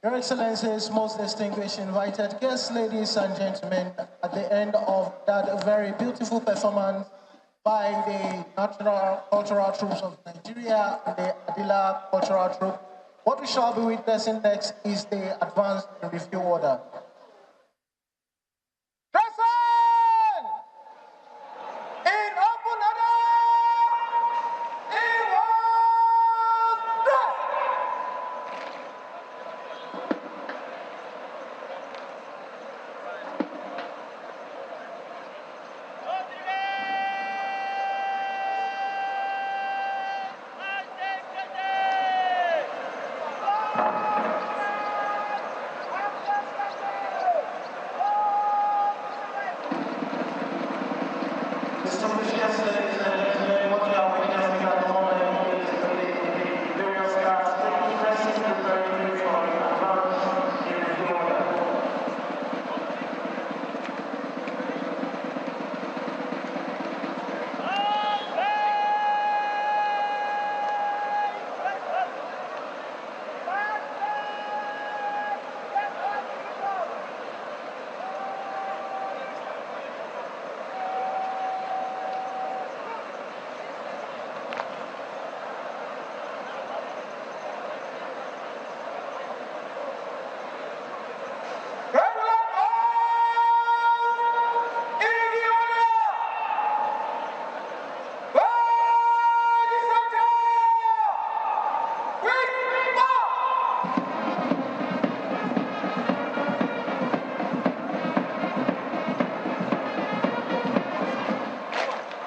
Your Excellencies, most distinguished invited guests, ladies and gentlemen, at the end of that very beautiful performance by the National Cultural Troops of Nigeria, the Adila Cultural Troop, what we shall be witnessing next is the advanced review order.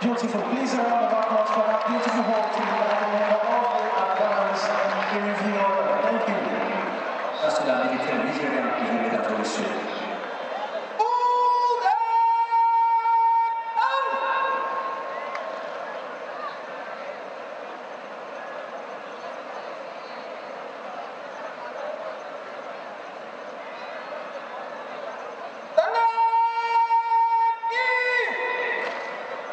Beautiful. Please round of applause for that beautiful whole team and all the advance in review order. Thank you. Ça, c'est la militaire nigérienne que je vais introduire.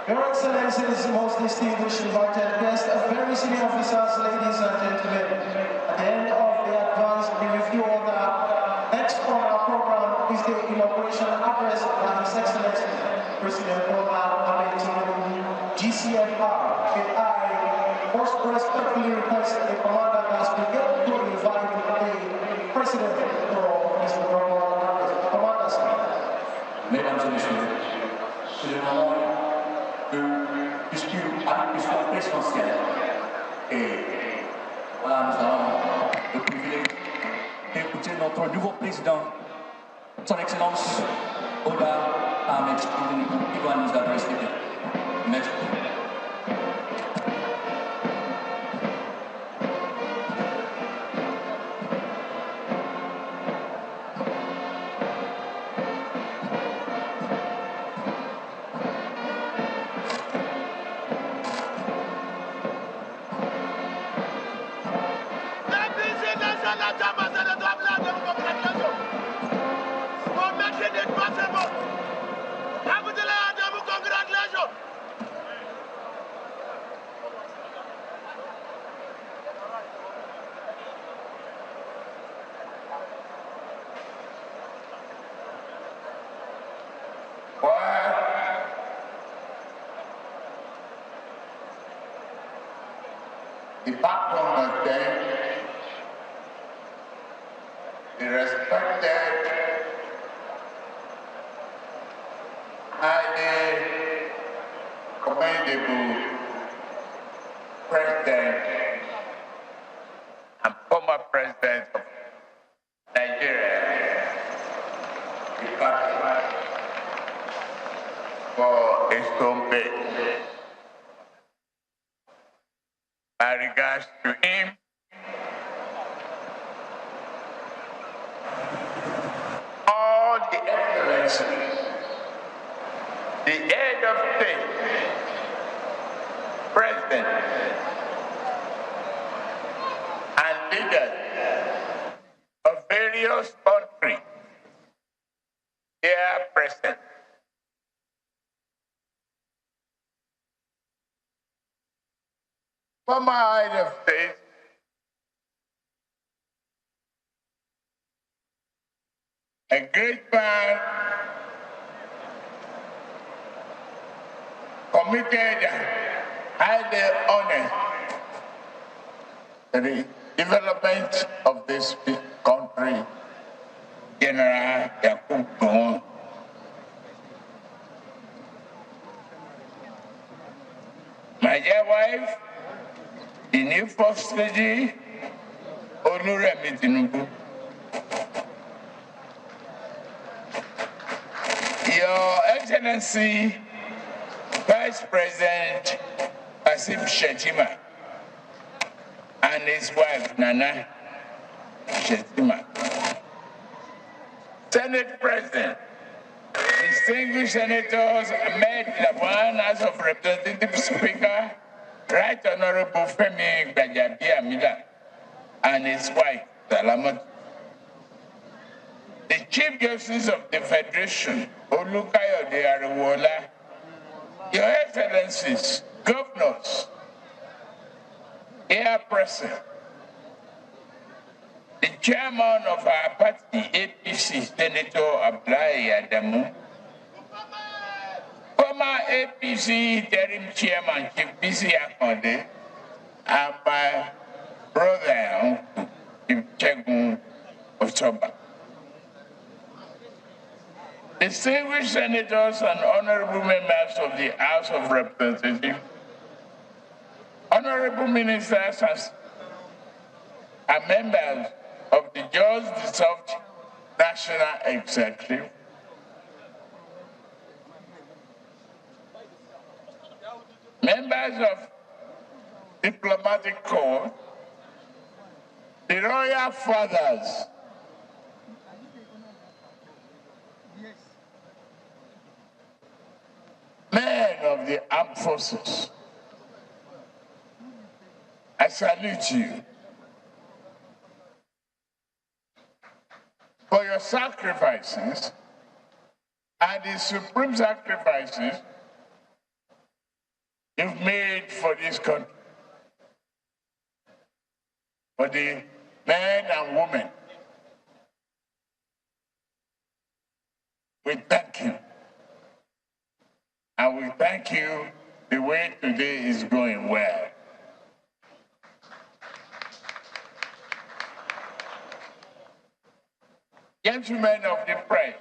Your Excellencies, most distinguished invited guests, very senior officers, ladies and gentlemen, at the end of the advanced review order, next on our program is the inauguration address by His Excellency President Bola Tinubu, GCFR. I most respectfully request the Commander of the Brigade to invite the President for his inaugural address. Commander, sir. Mesdames et messieurs, c'est le moment puisque la présidentielle et voilà, nous avons le privilège d'écouter notre nouveau président, son Excellence Bola Tinubu, qui va nous adresser. Merci. The backbone of them, the respected, highly commendable President and former President of Nigeria, the country, for his home base. My regards to him. All the excellencies, the head of state, president, and leaders of various countries, they are present. former head of state, a great man, committed and highly honored to the development of this country, General Yakubu. My dear wife, the new First Lady, Bola Tinubu. Your Excellency, Vice President Basim Shetima, and his wife, Nana Shetima. Senate President, distinguished senators, Ahmed Lawan, House of Representatives Speaker, Right Honorable Femi Gbajabiamila, and his wife, Salamat. The Chief Justice of the Federation, Olukayode Ariwola, Your Excellencies, Governors, here present, the Chairman of our party, APC, Senator Abdullahi Adamu, former APC interim chairman, Chief B.C. Akonde, and my brother, Chief Chegun Osoba. Distinguished senators and honorable members of the House of Representatives, honorable ministers and members of the just-dissolved National Executive, members of diplomatic corps, the royal fathers, men of the armed forces, I salute you for your sacrifices and the supreme sacrifices you've made for this country, for the men and women. We thank you. And we thank you the way today is going well. Gentlemen of the press,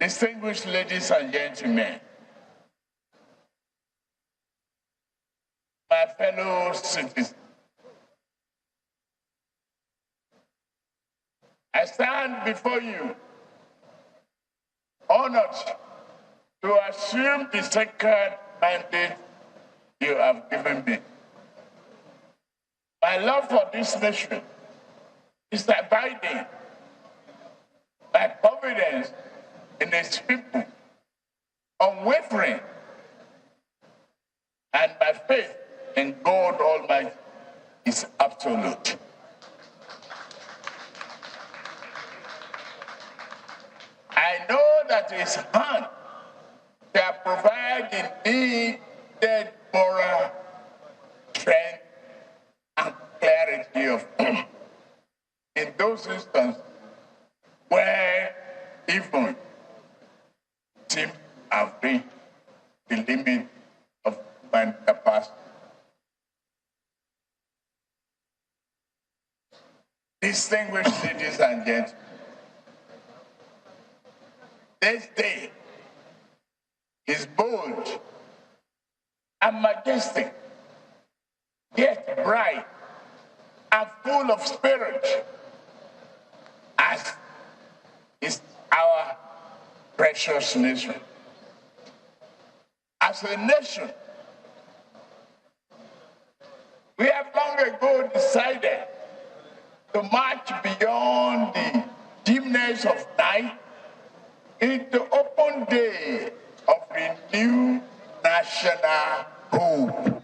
distinguished ladies and gentlemen, my fellow citizens, I stand before you honored to assume the sacred mandate you have given me. My love for this nation is abiding. My confidence in its people, unwavering, and my faith in God Almighty is absolute. I know that His hand shall provide the needed moral strength and clarity of in those instances where even seem have reached the limit of human capacity. Distinguished ladies and gentlemen, this day is bold and majestic, yet bright and full of spirit, as is our precious nation. As a nation, we have long ago decided to march beyond the dimness of night into open day of renewed national hope.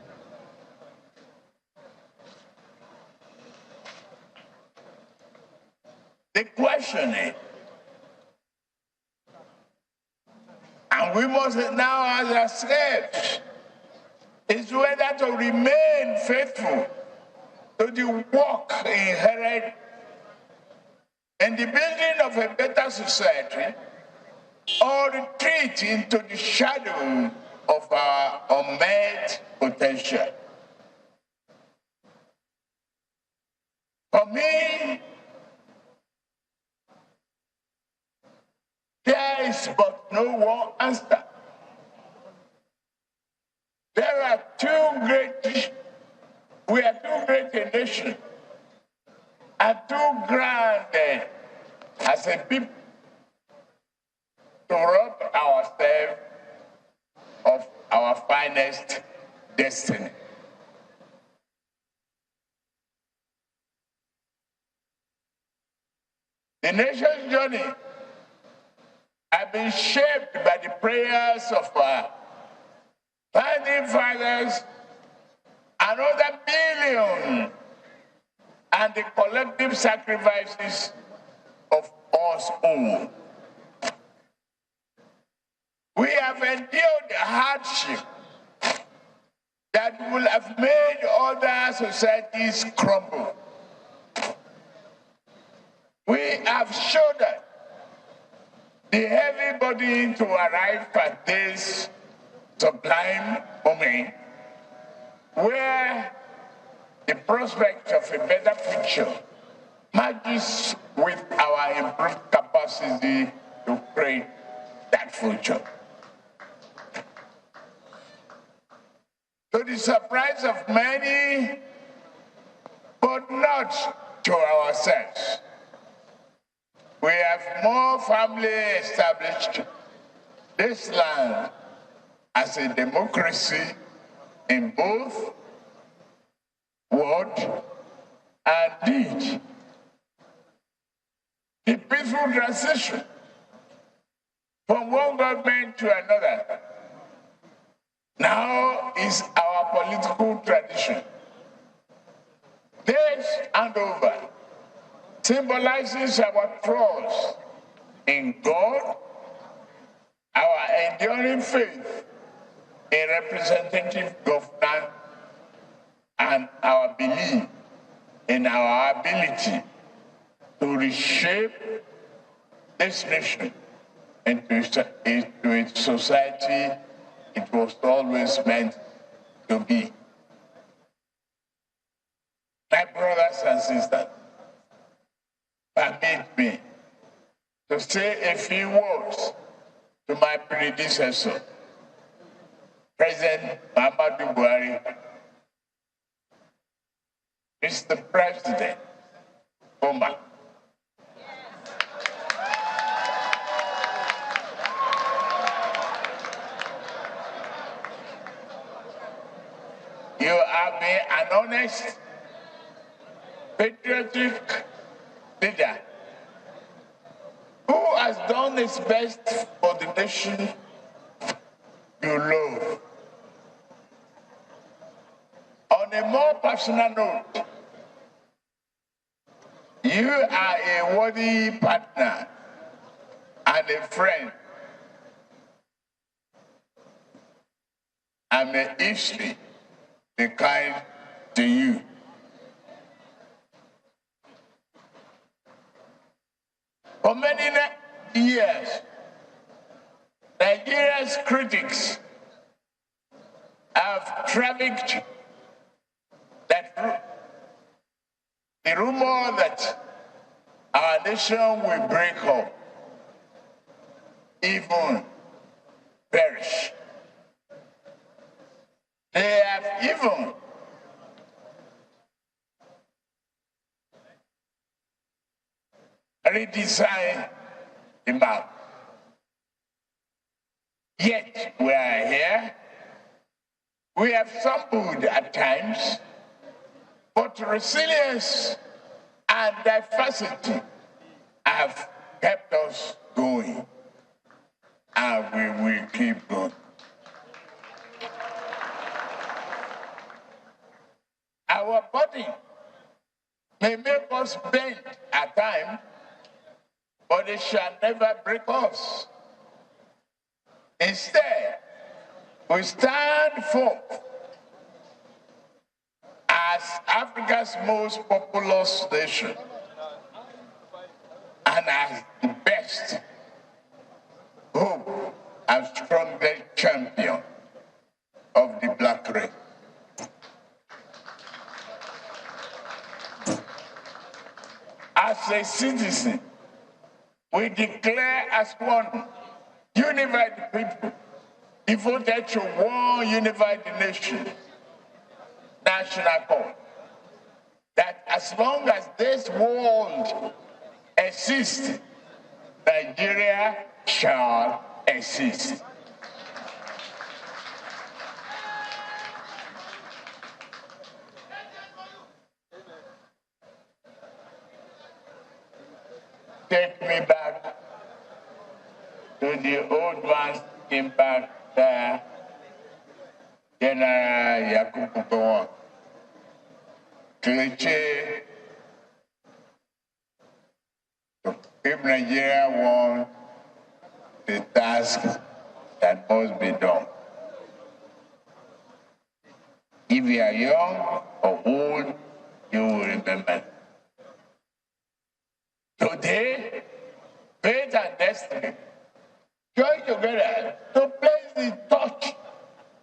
The question is, and we must now ask ourselves, is whether to remain faithful to the work inherent in the building of a better society, or retreat into the shadow of our unmet potential. For me, there is but no one answer. There are we are too great a nation and too grand as a people to rob ourselves of our finest destiny. The nation's journey has been shaped by the prayers of our founding fathers, another billion, and the collective sacrifices of us all. We have endured hardship that will have made other societies crumble. We have shouldered the heavy burden to arrive at this sublime moment where the prospect of a better future matches with our improved capacity to create that future. To the surprise of many, but not to ourselves, we have more firmly established this land as a democracy in both word and deed. The peaceful transition from one government to another now is our political tradition. This handover symbolizes our trust in God, our enduring faith in representative governance, and our belief in our ability to reshape this nation into a society it was always meant to be. My brothers and sisters, permit me to say a few words to my predecessor, President Muhammadu Buhari. Mr. President, Oma. You have been an honest, patriotic leader who has done his best for the nation you love. On a more personal note, you are a worthy partner and a friend, and may history be kind to you. For many years, Nigeria's critics have trafficked the rumor that our nation will break up, even perish. They have even redesigned the map. Yet we are here. We have stumbled at times, but resilience and diversity have kept us going, and we will keep going. Our body may make us bend at times, but it shall never break us. Instead, we stand forth as Africa's most populous nation and as the best hope and strongest champion of the black race. As a citizen, we declare as one unified people, devoted to one unified nation, national cause, that as long as this world exists, Nigeria shall exist. Take me back to the old man's impact there, General Yakubu Gowon, to if Nigeria wants the task that must be done. If you are young or old, you will remember. Today, faith and destiny join together to place the touch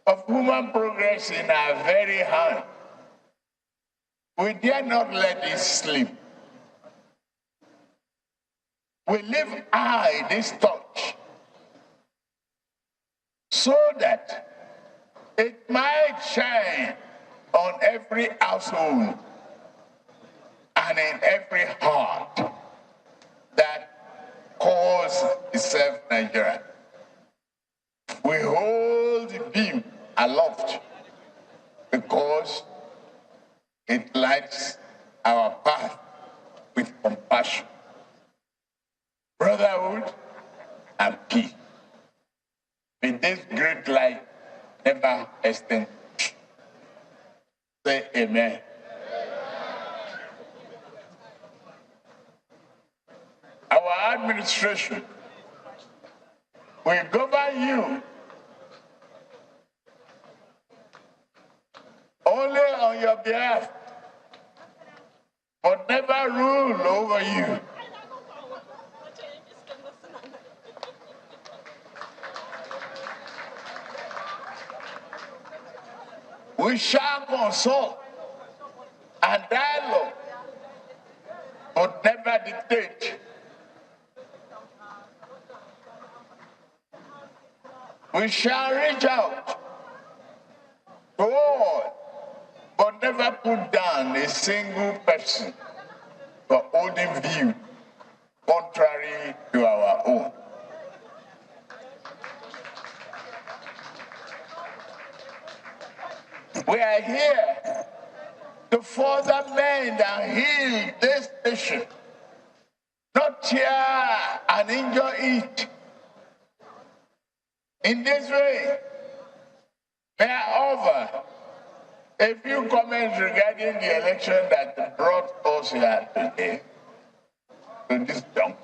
of human progress in our very hand. We dare not let it slip. We live high this touch so that it might shine on every household and in every heart that calls itself Nigeria. We hold the beam aloft because it lights our path with compassion, brotherhood, and peace. May this great light never extinguish. Say amen. Our administration will govern you only on your behalf, but never rule over you. We shall consult and dialogue, but never dictate. We shall reach out to all, but never put down a single person for holding view contrary to our own. We are here to further mend and heal this nation, not tear and injure it. In this way, may I offer a few comments regarding the election that brought us here today to this jump.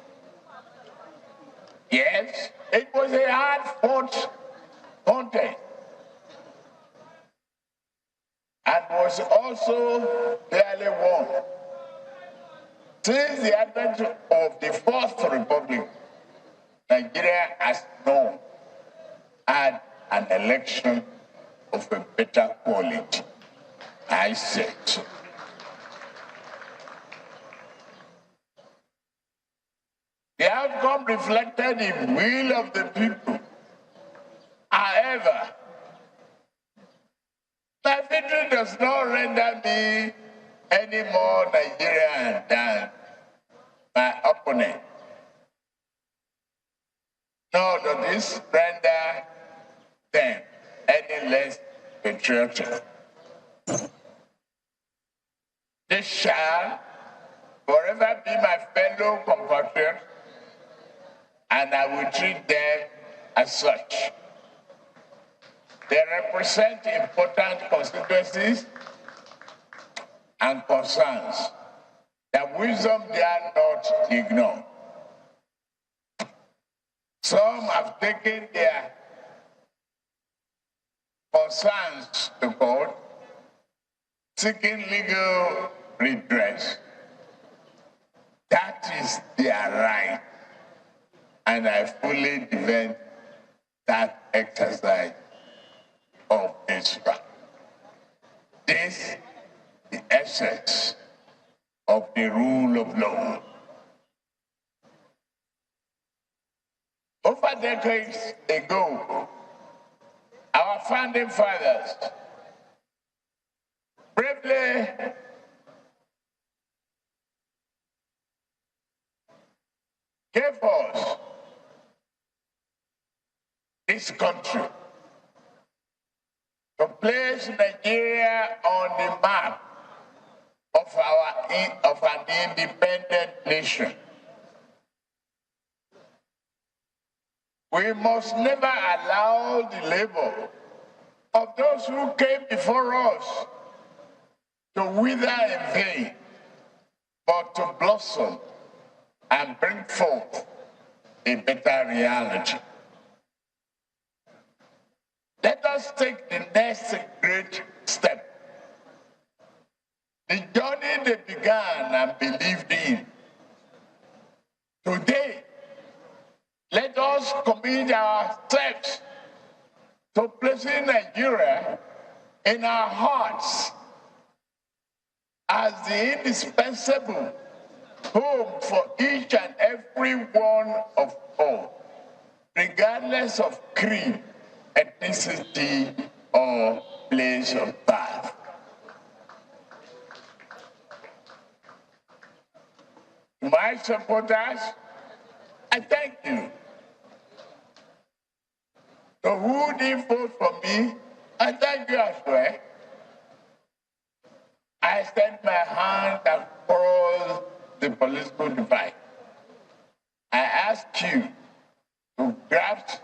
Yes, it was a hard-fought contest and was also clearly won. Since the advent of the Fourth Republic, Nigeria has known had an election of a better quality. I said so. The outcome reflected the will of the people. However, my victory does not render me any more Nigerian than my opponent. Nor does this render them any less patriotic. They shall forever be my fellow compatriots, and I will treat them as such. They represent important constituencies and concerns that wisdom dare not ignore. Some have taken their concerns to court, seeking legal redress. That is their right, and I fully defend that exercise of this right. This is the essence of the rule of law. Over decades ago, our founding fathers bravely gave us this country to place Nigeria on the map of an independent nation. We must never allow the labor of those who came before us to wither in vain, but to blossom and bring forth a better reality. Let us take the next great step. The journey they began and believed in. Today, let us commit our steps to placing Nigeria in our hearts as the indispensable home for each and every one of all, regardless of creed, ethnicity, or place of birth. To my supporters, I thank you. To who did vote for me, I thank you as well. I extend my hand across the political divide. I ask you to grasp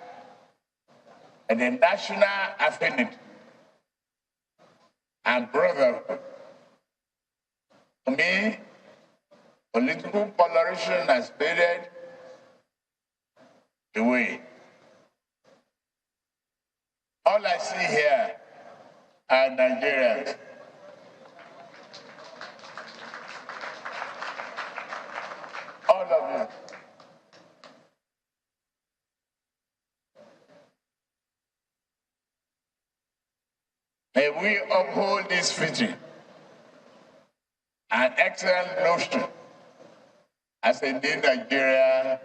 the national affinity and brotherhood. To me, political polarization has faded away. All I see here are Nigerians. All of you. May we uphold this vision, an excellent notion as a new Nigeria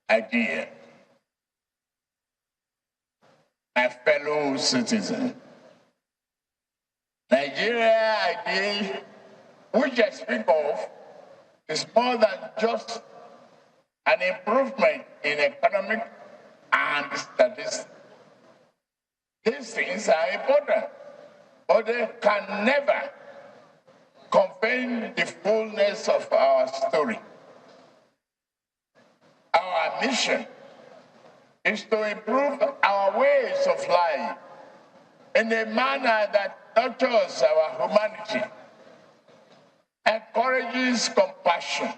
idea. My fellow citizens, Nigeria idea, which I speak of, is more than just an improvement in economic and statistics. These things are important, but they can never convey the fullness of our story. Our mission is to improve our ways of life in a manner that nurtures our humanity, encourages compassion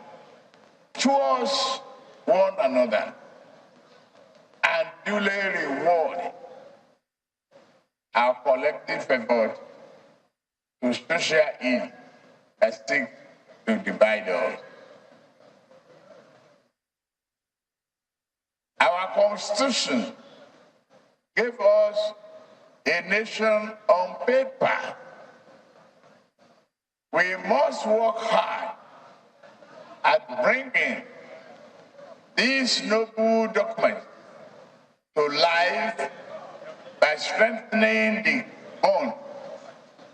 towards one another, and duly rewards our collective effort to social ill that seek to divide us. Our Constitution gave us a nation on paper. We must work hard at bringing these noble documents to life by strengthening the bond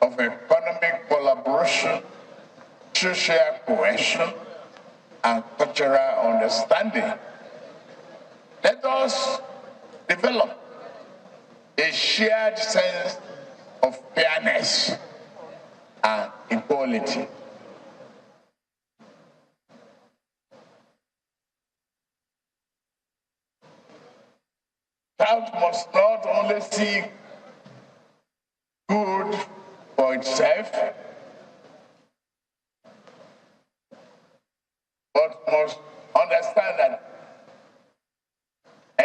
of economic collaboration, social cohesion, and cultural understanding. Let us develop a shared sense of fairness and equality. South must not only seek good for itself, but must understand that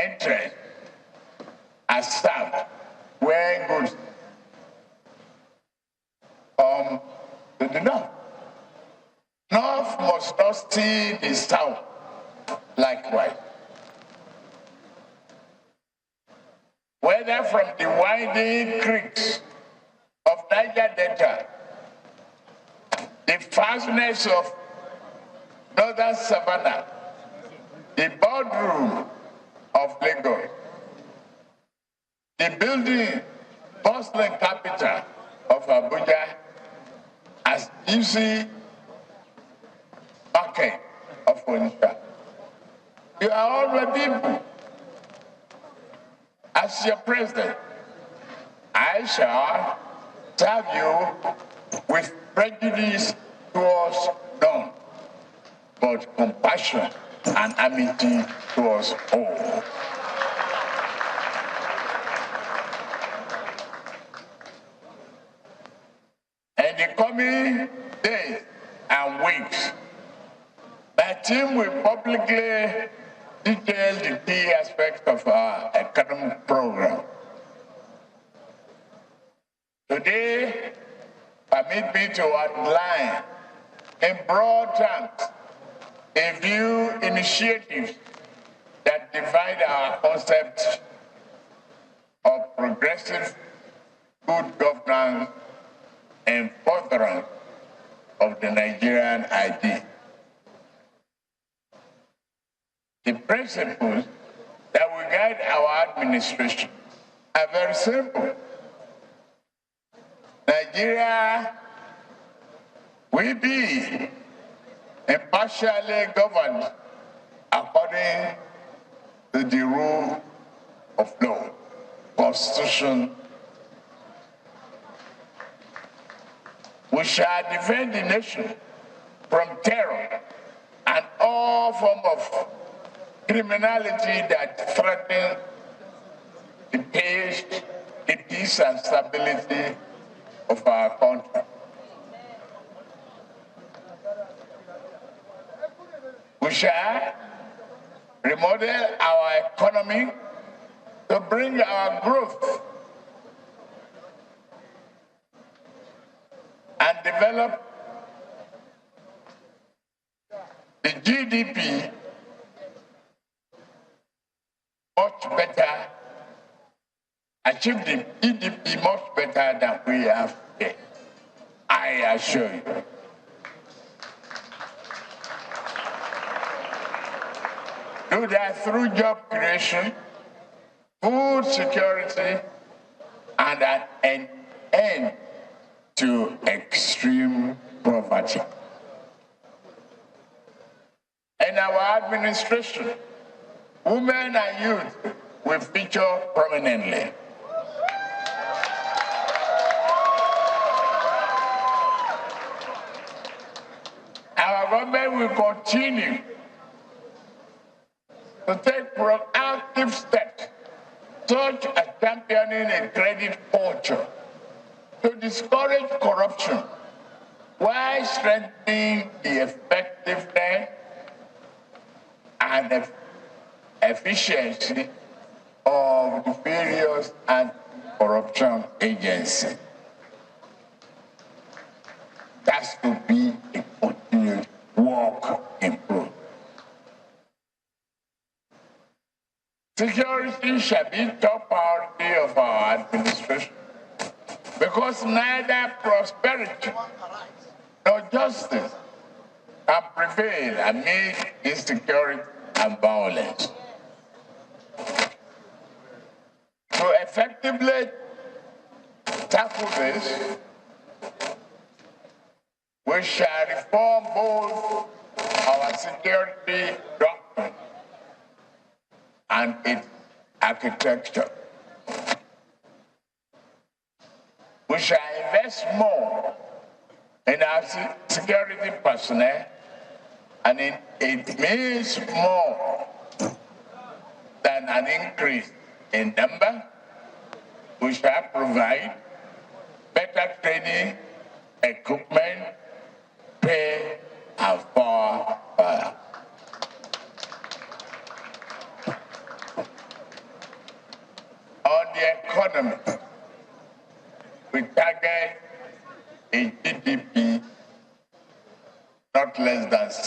interest are served when good the north. North must not steal the south likewise. Whether from the winding creeks of Niger Delta, the fastness of northern Savannah, the boardroom of Lagos, the building bustling capital of Abuja as easy market of Onitsha. You are all my people. As your president, I shall serve you with prejudice towards none, but compassion and amity towards all. In the coming days and weeks, my team will publicly detail the key aspects of our economic program. Today, permit me to outline in broad terms a few initiatives that define our concept of progressive good governance and furtherance of the Nigerian idea. The principles that will guide our administration are very simple. Nigeria will be impartially governed according to the rule of law, Constitution. We shall defend the nation from terror and all forms of criminality that threaten the peace and stability of our country. We shall remodel our economy to bring our growth and develop the GDP much better, achieve the GDP much better than we have today. I assure you. Do that through job creation, food security, and an end to extreme poverty. In our administration, women and youth will feature prominently. Our government will continue to take proactive steps, such as championing a credit culture, to discourage corruption, while strengthening the effectiveness and efficiency of the various anti-corruption agencies. That's to be a continued work in progress. Security shall be top priority of our administration, because neither prosperity nor justice can prevail amid insecurity and violence. To effectively tackle this, we shall reform both our security doctrine and its architecture. We shall invest more in our security personnel, and it means more than an increase in number. We shall provide better training, equipment, pay, and power. On the economy, we target a GDP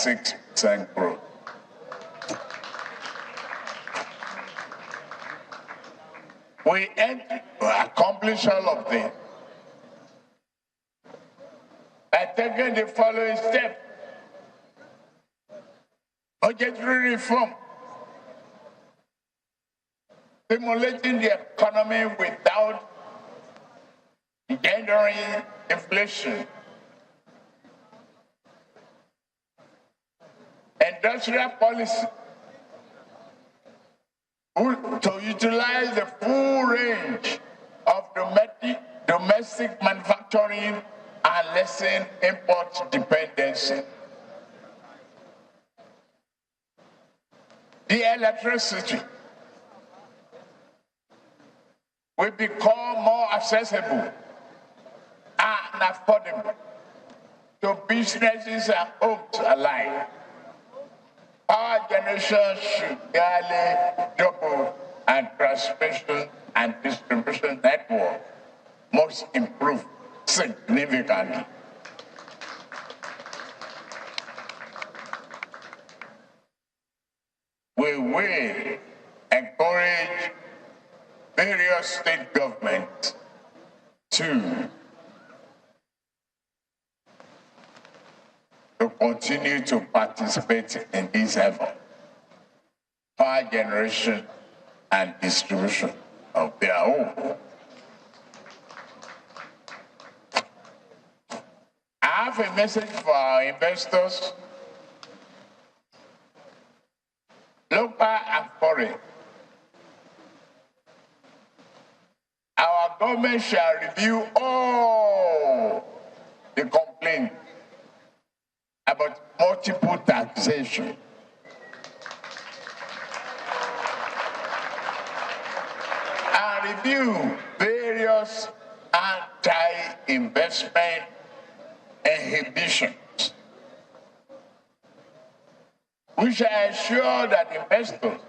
6% growth. We aim to accomplish all of this by taking the following steps. Budgetary reform, stimulating the economy without engendering inflation. Industrial policy to utilize the full range of domestic manufacturing and lessen import dependency. The electricity will become more accessible and affordable to businesses and homes alike. Power generation should nearly double, and transmission and distribution network must improve significantly. We will encourage various state governments to continue to participate in this effort. Power generation and distribution of their own. I have a message for our investors, local and foreign. Our government shall review all the complaints about multiple taxation. And review various anti-investment inhibitions. We shall ensure that investors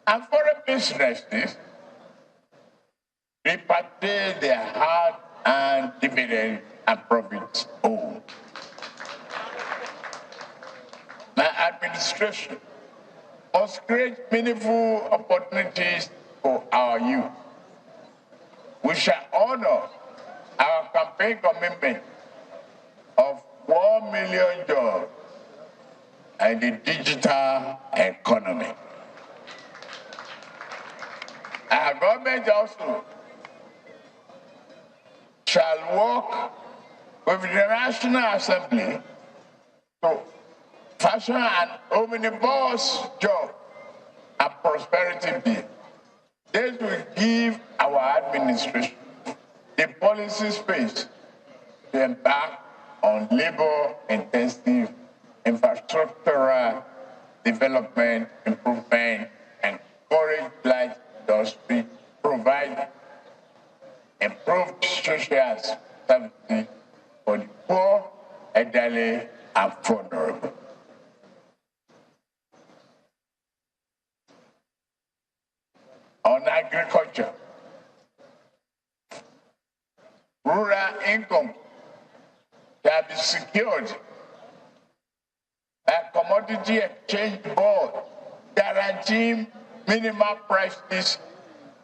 and foreign businesses repatriate their hard-earned dividends and profits home. My administration must create meaningful opportunities for our youth. We shall honor our campaign commitment of 1 million jobs in the digital economy. Our government also shall work with the National Assembly to fashion an omnibus job and prosperity bill. This will give our administration the policy space to embark on labor-intensive infrastructural development, improvement, encourage light industry, provide improved social services for the poor, elderly, and vulnerable. On agriculture, rural income shall be secured by commodity exchange board, guaranteeing minimum prices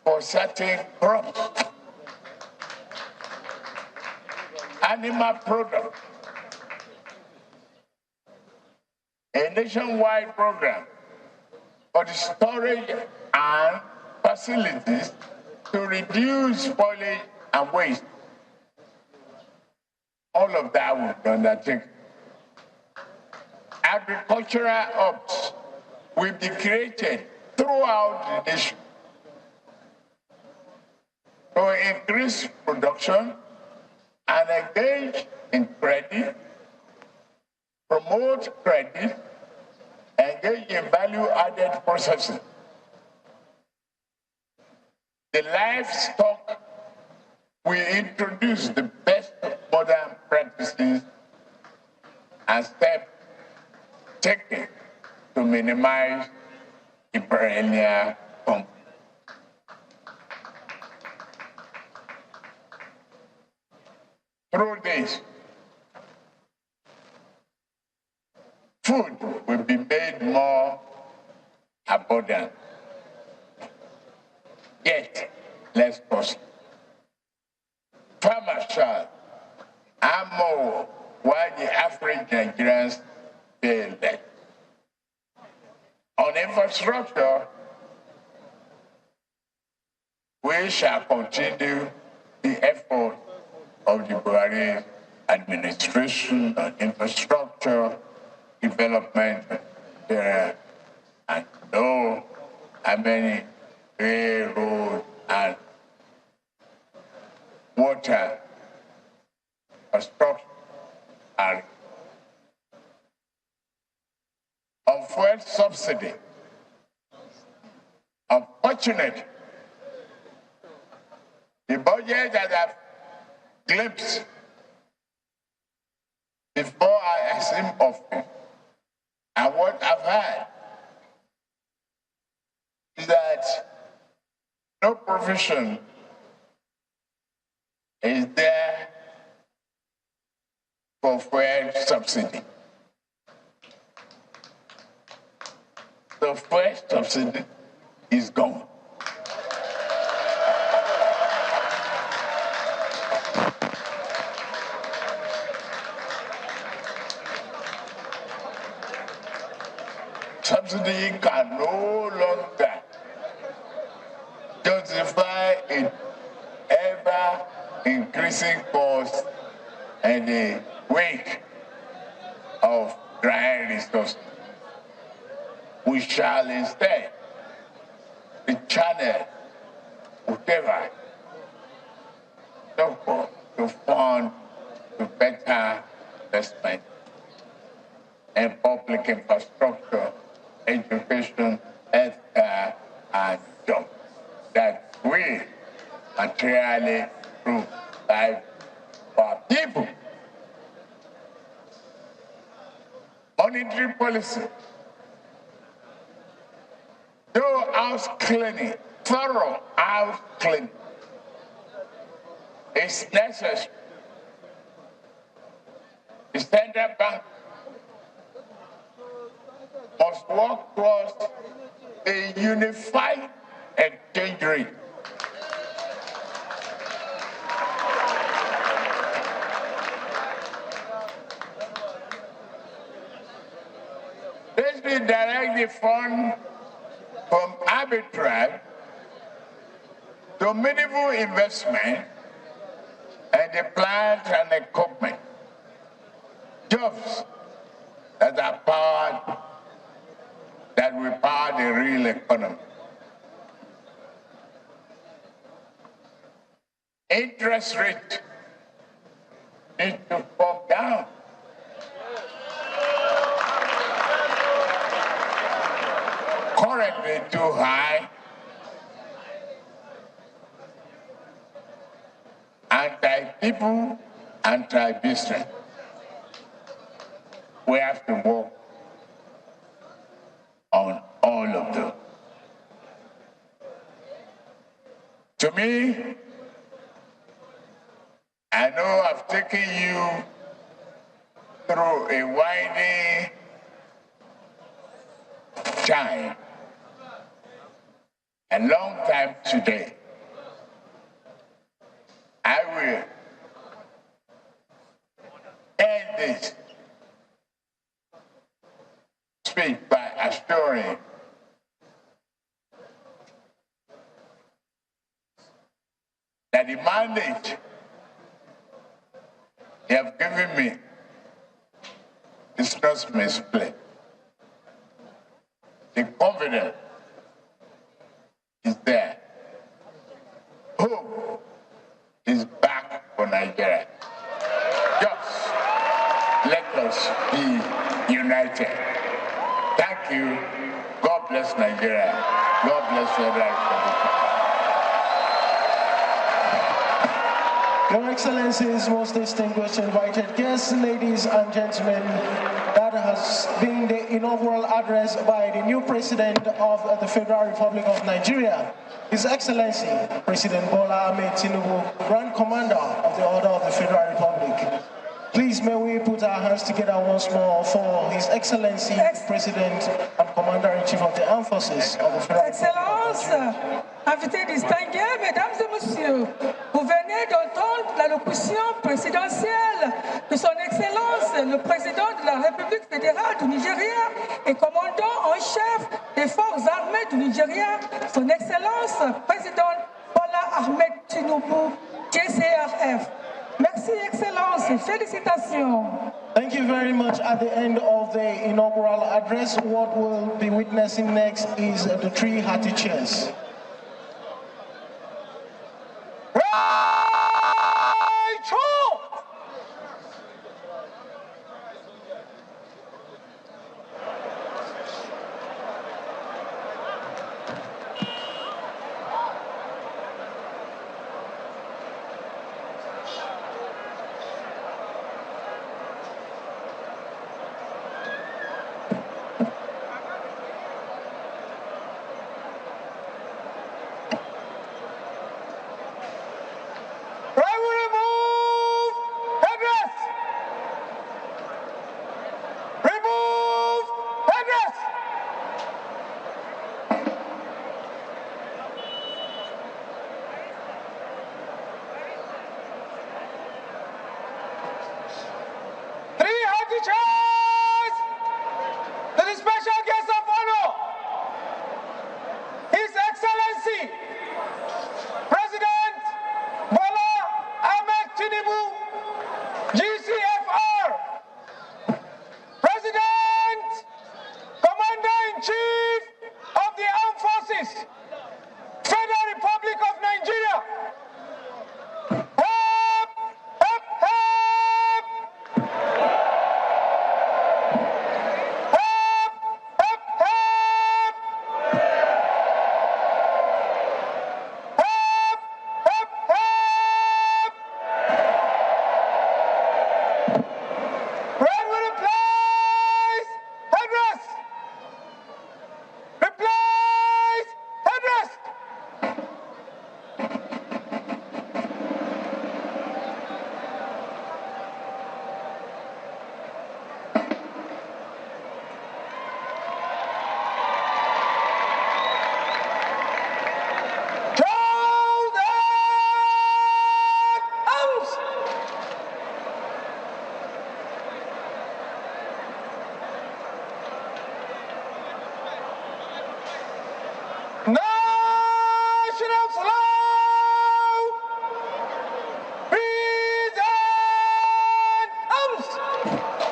for certain crops. Animal products, a nationwide program for the storage and facilities to reduce spoilage and waste. All of that will be undertaken. Agricultural hubs will be created throughout the nation to increase production and engage in credit, promote credit, engage in value-added processing. The livestock will introduce the best modern practices and steps taken to minimize the perennial conflict. Through this, food food will be made more abundant, yet less costly. Farmers shall earn more while the average Nigerians pay less. On infrastructure, we shall continue the effort of the Buhari administration on infrastructure development and know how many railroad and water construction are. On fuel subsidy, unfortunately, the budget that I've glimpsed before I assumed office and what I've heard is that no provision is there for fuel subsidy. The fuel subsidy is gone. Subsidy can no longer justify an ever increasing cost in the wake of dry resources. We shall instead channel whatever to fund to better investment in public infrastructure, education, healthcare, and jobs that will materially improve life for our people. Monetary policy. Though house cleaning, thorough house cleaning is necessary. The central bank must work towards a unified exchange rate. Let's redirect the fund from arbitrage to meaningful investment and the plant and equipment, jobs that are powered, that will power the real economy. Interest rate needs to come down. Currently too high. Anti-people, anti-business. We have to work on all of them. To me, I know I've taken you through a winding time, a long time today. I will end this speech by assuring that the mandate they have given me is not misplaced. The confidence is there. Hope is back for Nigeria. Just let us be united. Thank you. God bless Nigeria. God bless Federal Republic. Your Excellencies, most distinguished invited guests, ladies and gentlemen, that has been the inaugural address by the new President of the Federal Republic of Nigeria, His Excellency, President Bola Tinubu, Grand Commander of the Order of the Federal Republic. Please may we put our hands together once more for His Excellency, President and Commander-in-Chief of the Armed Forces of the Federal Excellence, invités distingués, mesdames et messieurs, vous venez d'entendre l'allocution présidentielle de son Excellence, le Président de la République fédérale du Nigeria et commandant en chef des forces armées du Nigeria, son Excellence, Président Bola Tinubu, JCRF. Merci, Excellence, et félicitations. Thank you very much. At the end of the inaugural address, what we'll be witnessing next is the 3 hearty cheers.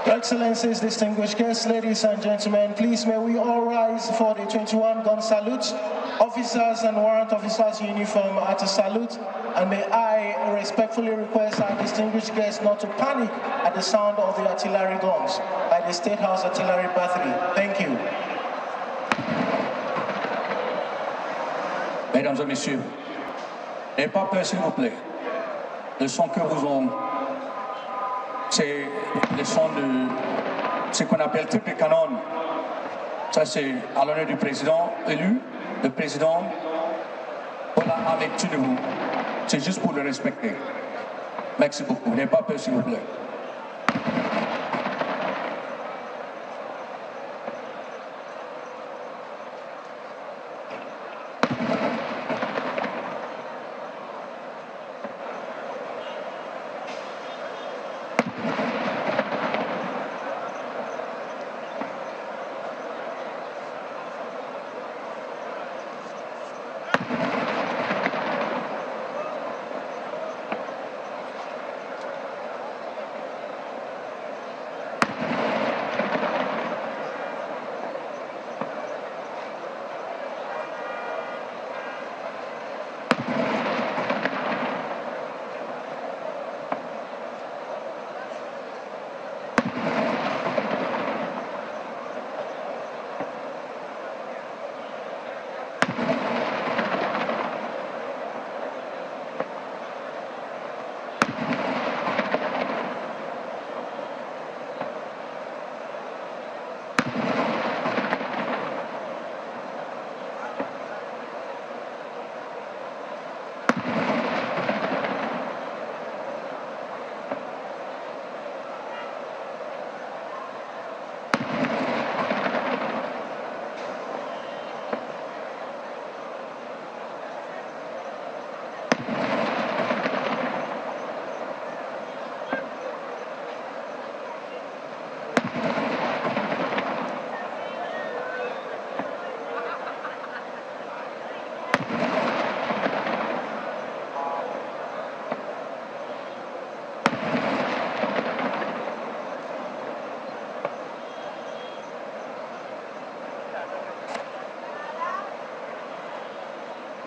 Excellencies, distinguished guests, ladies and gentlemen, please may we all rise for the 21-gun salute. Officers and warrant officers in uniform are to salute, and may I respectfully request our distinguished guests not to panic at the sound of the artillery guns by the State House Artillery Battery. Thank you. Mesdames et messieurs, n'ayez pas peur s'il vous plaît. Le son que vous ont, c'est le son de ce qu'on appelle triple canon. Ça c'est à l'honneur du président élu, le président Bola Tinubu. C'est juste pour le respecter. Merci beaucoup. N'ayez pas peur s'il vous plaît.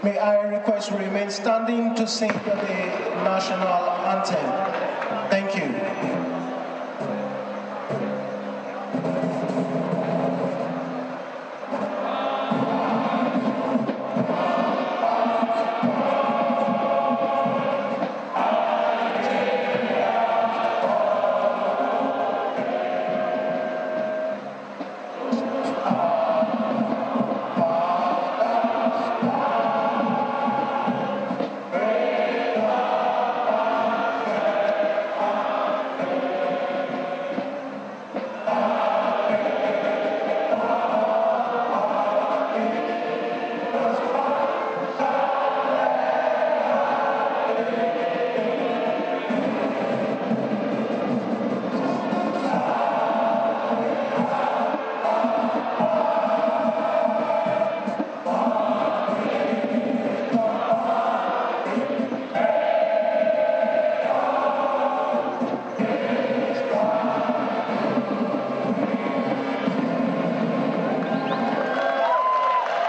May I request we remain standing to sing the national anthem. Thank you.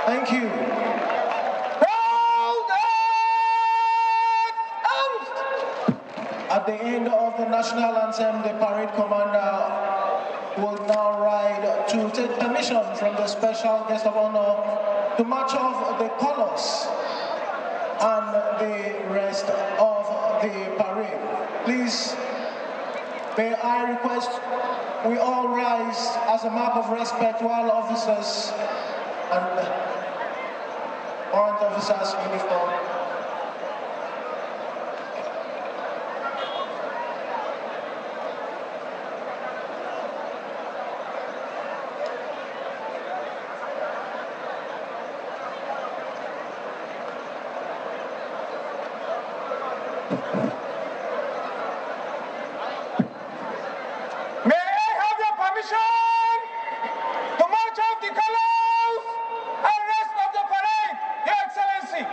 Thank you. At the end of the national anthem, the parade commander will now ride to take permission from the special guest of honor to march off the colors and the rest of the parade. Please, may I request we all rise as a mark of respect while officers and warrant officers in uniform. May I have your permission to march off the colors and rest of the parade, Your Excellency?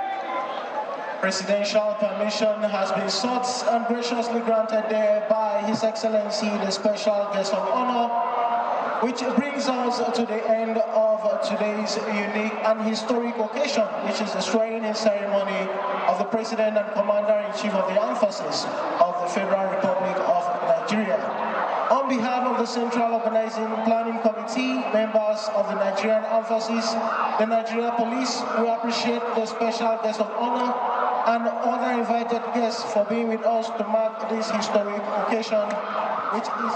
Presidential permission has been sought and graciously granted there by His Excellency, the special guest of honor, which brings us to the end of today's unique and historic occasion, which is the swearing-in ceremony of the President and Commander-in-Chief of the Armed Forces of the Federal Republic of Nigeria. On behalf of the Central Organizing Planning Committee, members of the Nigerian Armed Forces, the Nigeria Police, we appreciate the special guest of honor and other invited guests for being with us to mark this historic occasion, which is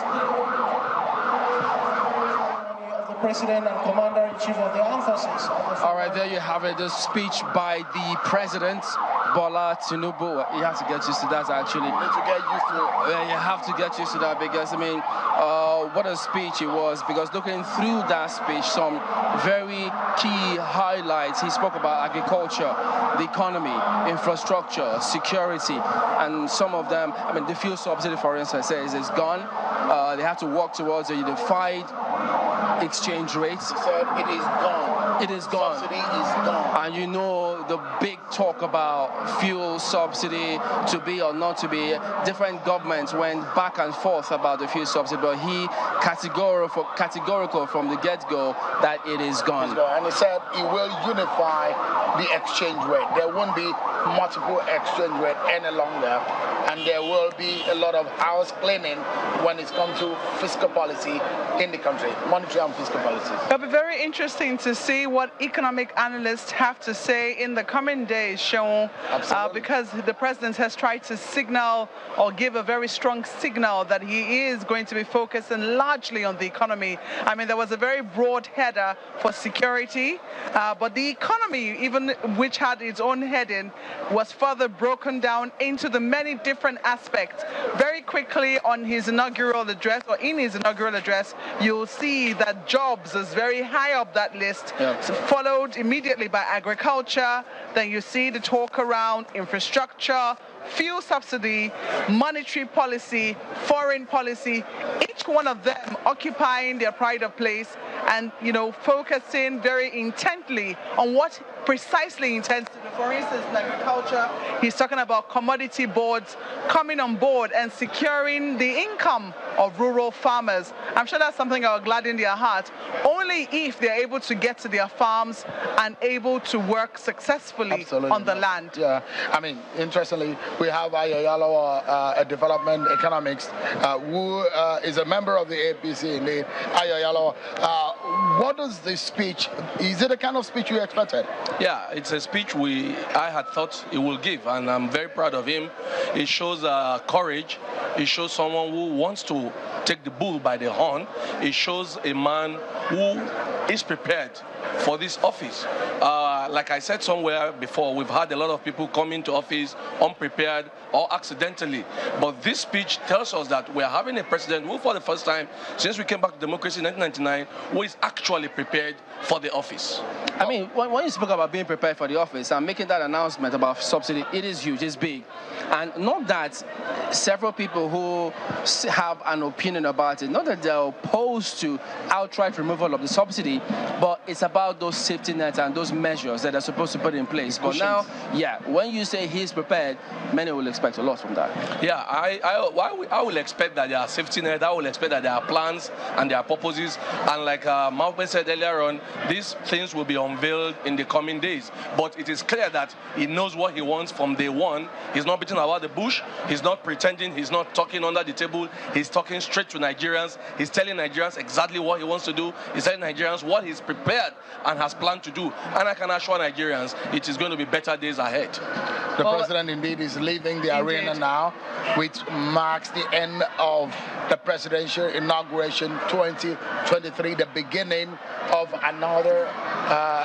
the President and Commander-in-Chief of the Armed Forces. All right, there you have it, the speech by the President, Bola Tinubu. You have to get used to that, actually. You need to get used to it. Yeah, you have to get used to that because, I mean, what a speech it was. Because looking through that speech, some very key highlights. He spoke about agriculture, the economy, infrastructure, security, and some of them, I mean, the fuel subsidy, for instance, says is gone. They have to work towards a unified exchange rates. He said it is gone. It is gone. Subsidy is gone. And you know the big talk about fuel subsidy to be or not to be. Different governments went back and forth about the fuel subsidy, but he categorical from the get-go that it is gone. And he said he will unify the exchange rate. There won't be multiple exchange rate any longer, and there will be a lot of house cleaning when it comes to fiscal policy in the country, monetary and fiscal policies. It'll be very interesting to see what economic analysts have to say in the coming days, Sean, because the president has tried to signal or give a very strong signal that he is going to be focusing largely on the economy. I mean, there was a very broad header for security, but the economy, even which had its own heading, was further broken down into the many different aspects. Very quickly on his inaugural address, or in his inaugural address, you'll see that jobs is very high up that list, followed immediately by agriculture. Then you see the talk around infrastructure, fuel subsidy, monetary policy, foreign policy, each one of them occupying their pride of place and, you know, focusing very intently on what precisely intends to do. For instance, in agriculture, he's talking about commodity boards coming on board and securing the income of rural farmers. I'm sure that's something that will gladden their heart, only if they're able to get to their farms and able to work successfully on the land. Yeah, I mean, interestingly, we have Ayoyalo, a development economics, who is a member of the APC indeed. Ayoyalo, what does this speech, is it the kind of speech you expected? Yeah, it's a speech I had thought he will give, and I'm very proud of him. It shows courage. It shows someone who wants to take the bull by the horn. It shows a man who is prepared for this office. Like I said somewhere before, we've had a lot of people come into office unprepared or accidentally. But this speech tells us that we're having a president who, for the first time since we came back to democracy in 1999, who is actually prepared for the office. I mean, when you spoke about being prepared for the office and making that announcement about subsidy, it is huge, it's big. And not that several people who have an opinion about it, not that they're opposed to outright removal of the subsidy, but it's about those safety nets and those measures that are supposed to put in place. But now, yeah, when you say he's prepared, many will expect a lot from that. Yeah, I will expect that there are safety nets. I will expect that there are plans and there are purposes. And like Maupe said earlier on, these things will be unveiled in the coming days. But it is clear that he knows what he wants from day one. He's not beating about the bush. He's not pretending. He's not talking under the table. He's talking straight to Nigerians. He's telling Nigerians exactly what he wants to do. He's telling Nigerians what he's prepared and has planned to do. And I can assure Nigerians it is going to be better days ahead. The president indeed is leaving the arena now, which marks the end of the presidential inauguration 2023, the beginning of another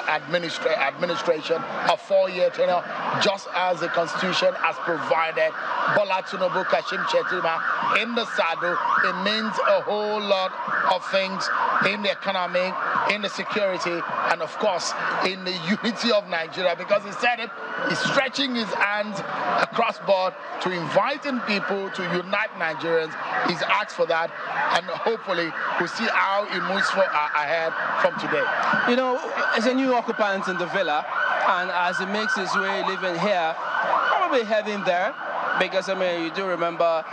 administration, a 4-year tenure, just as the Constitution has provided. Bola Tinubu, Kashim Shettima in the saddle. It means a whole lot of things in the economy, in the security, and of course in the unity of Nigeria, because he said it, he's stretching his hands across board to inviting people to unite Nigerians. He's asked for that, and hopefully we'll see how he moves ahead from today. You know, as a new occupant in the villa, and as he makes his way living here, probably heading there, because, I mean, you do remember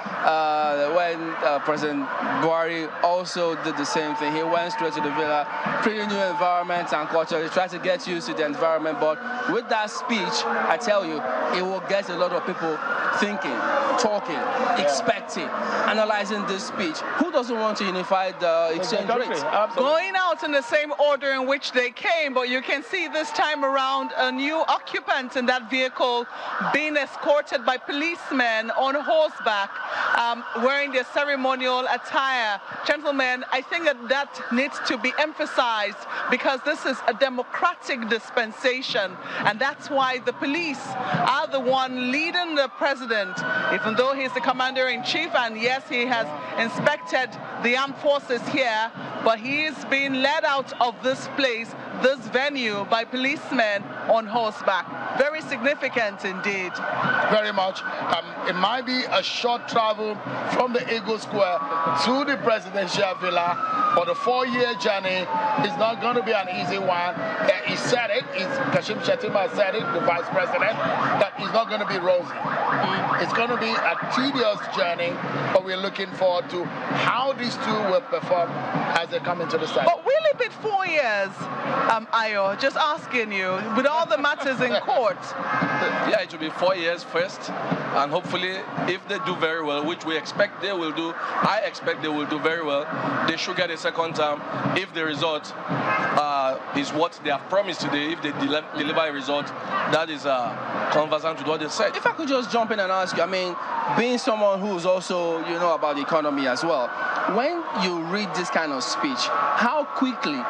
when President Buhari also did the same thing. He went straight to the villa, pretty new environment and culture. He tried to get used to the environment, but with that speech, I tell you, it will get a lot of people thinking, talking, expecting, analyzing this speech. Who doesn't want to unify the exchange rates? Going out in the same order in which they came, but you can see this time around a new occupant in that vehicle being escorted by policemen on horseback, wearing their ceremonial attire. Gentlemen, I think that needs to be emphasized, because this is a democratic dispensation, and that's why the police are the one leading the president, even though he's the commander-in-chief, and yes, he has inspected the armed forces here, but he is being led out of this place, this venue, by policemen on horseback. Very significant indeed. Very much. It might be a short travel from the Eagle Square to the presidential villa, but the 4-year journey is not going to be an easy one. He said it, Kashim Shettima said it, the vice president, that it's not going to be rosy. It's going to be a tedious journey, but we're looking forward to how these two will perform as they come into the side. But will it be 4 years, Ayo? Just asking you, with all the matters in court. Yeah, it will be 4 years first, and hopefully, if they do very well, which we expect they will do, I expect they will do very well, they should get a second term if the result is what they have promised today. If they deliver a result that is conversant with what they said. If I could just jump in and ask you, I mean, being someone who's also, you know, about the economy as well, when you read this kind of speech, how quickly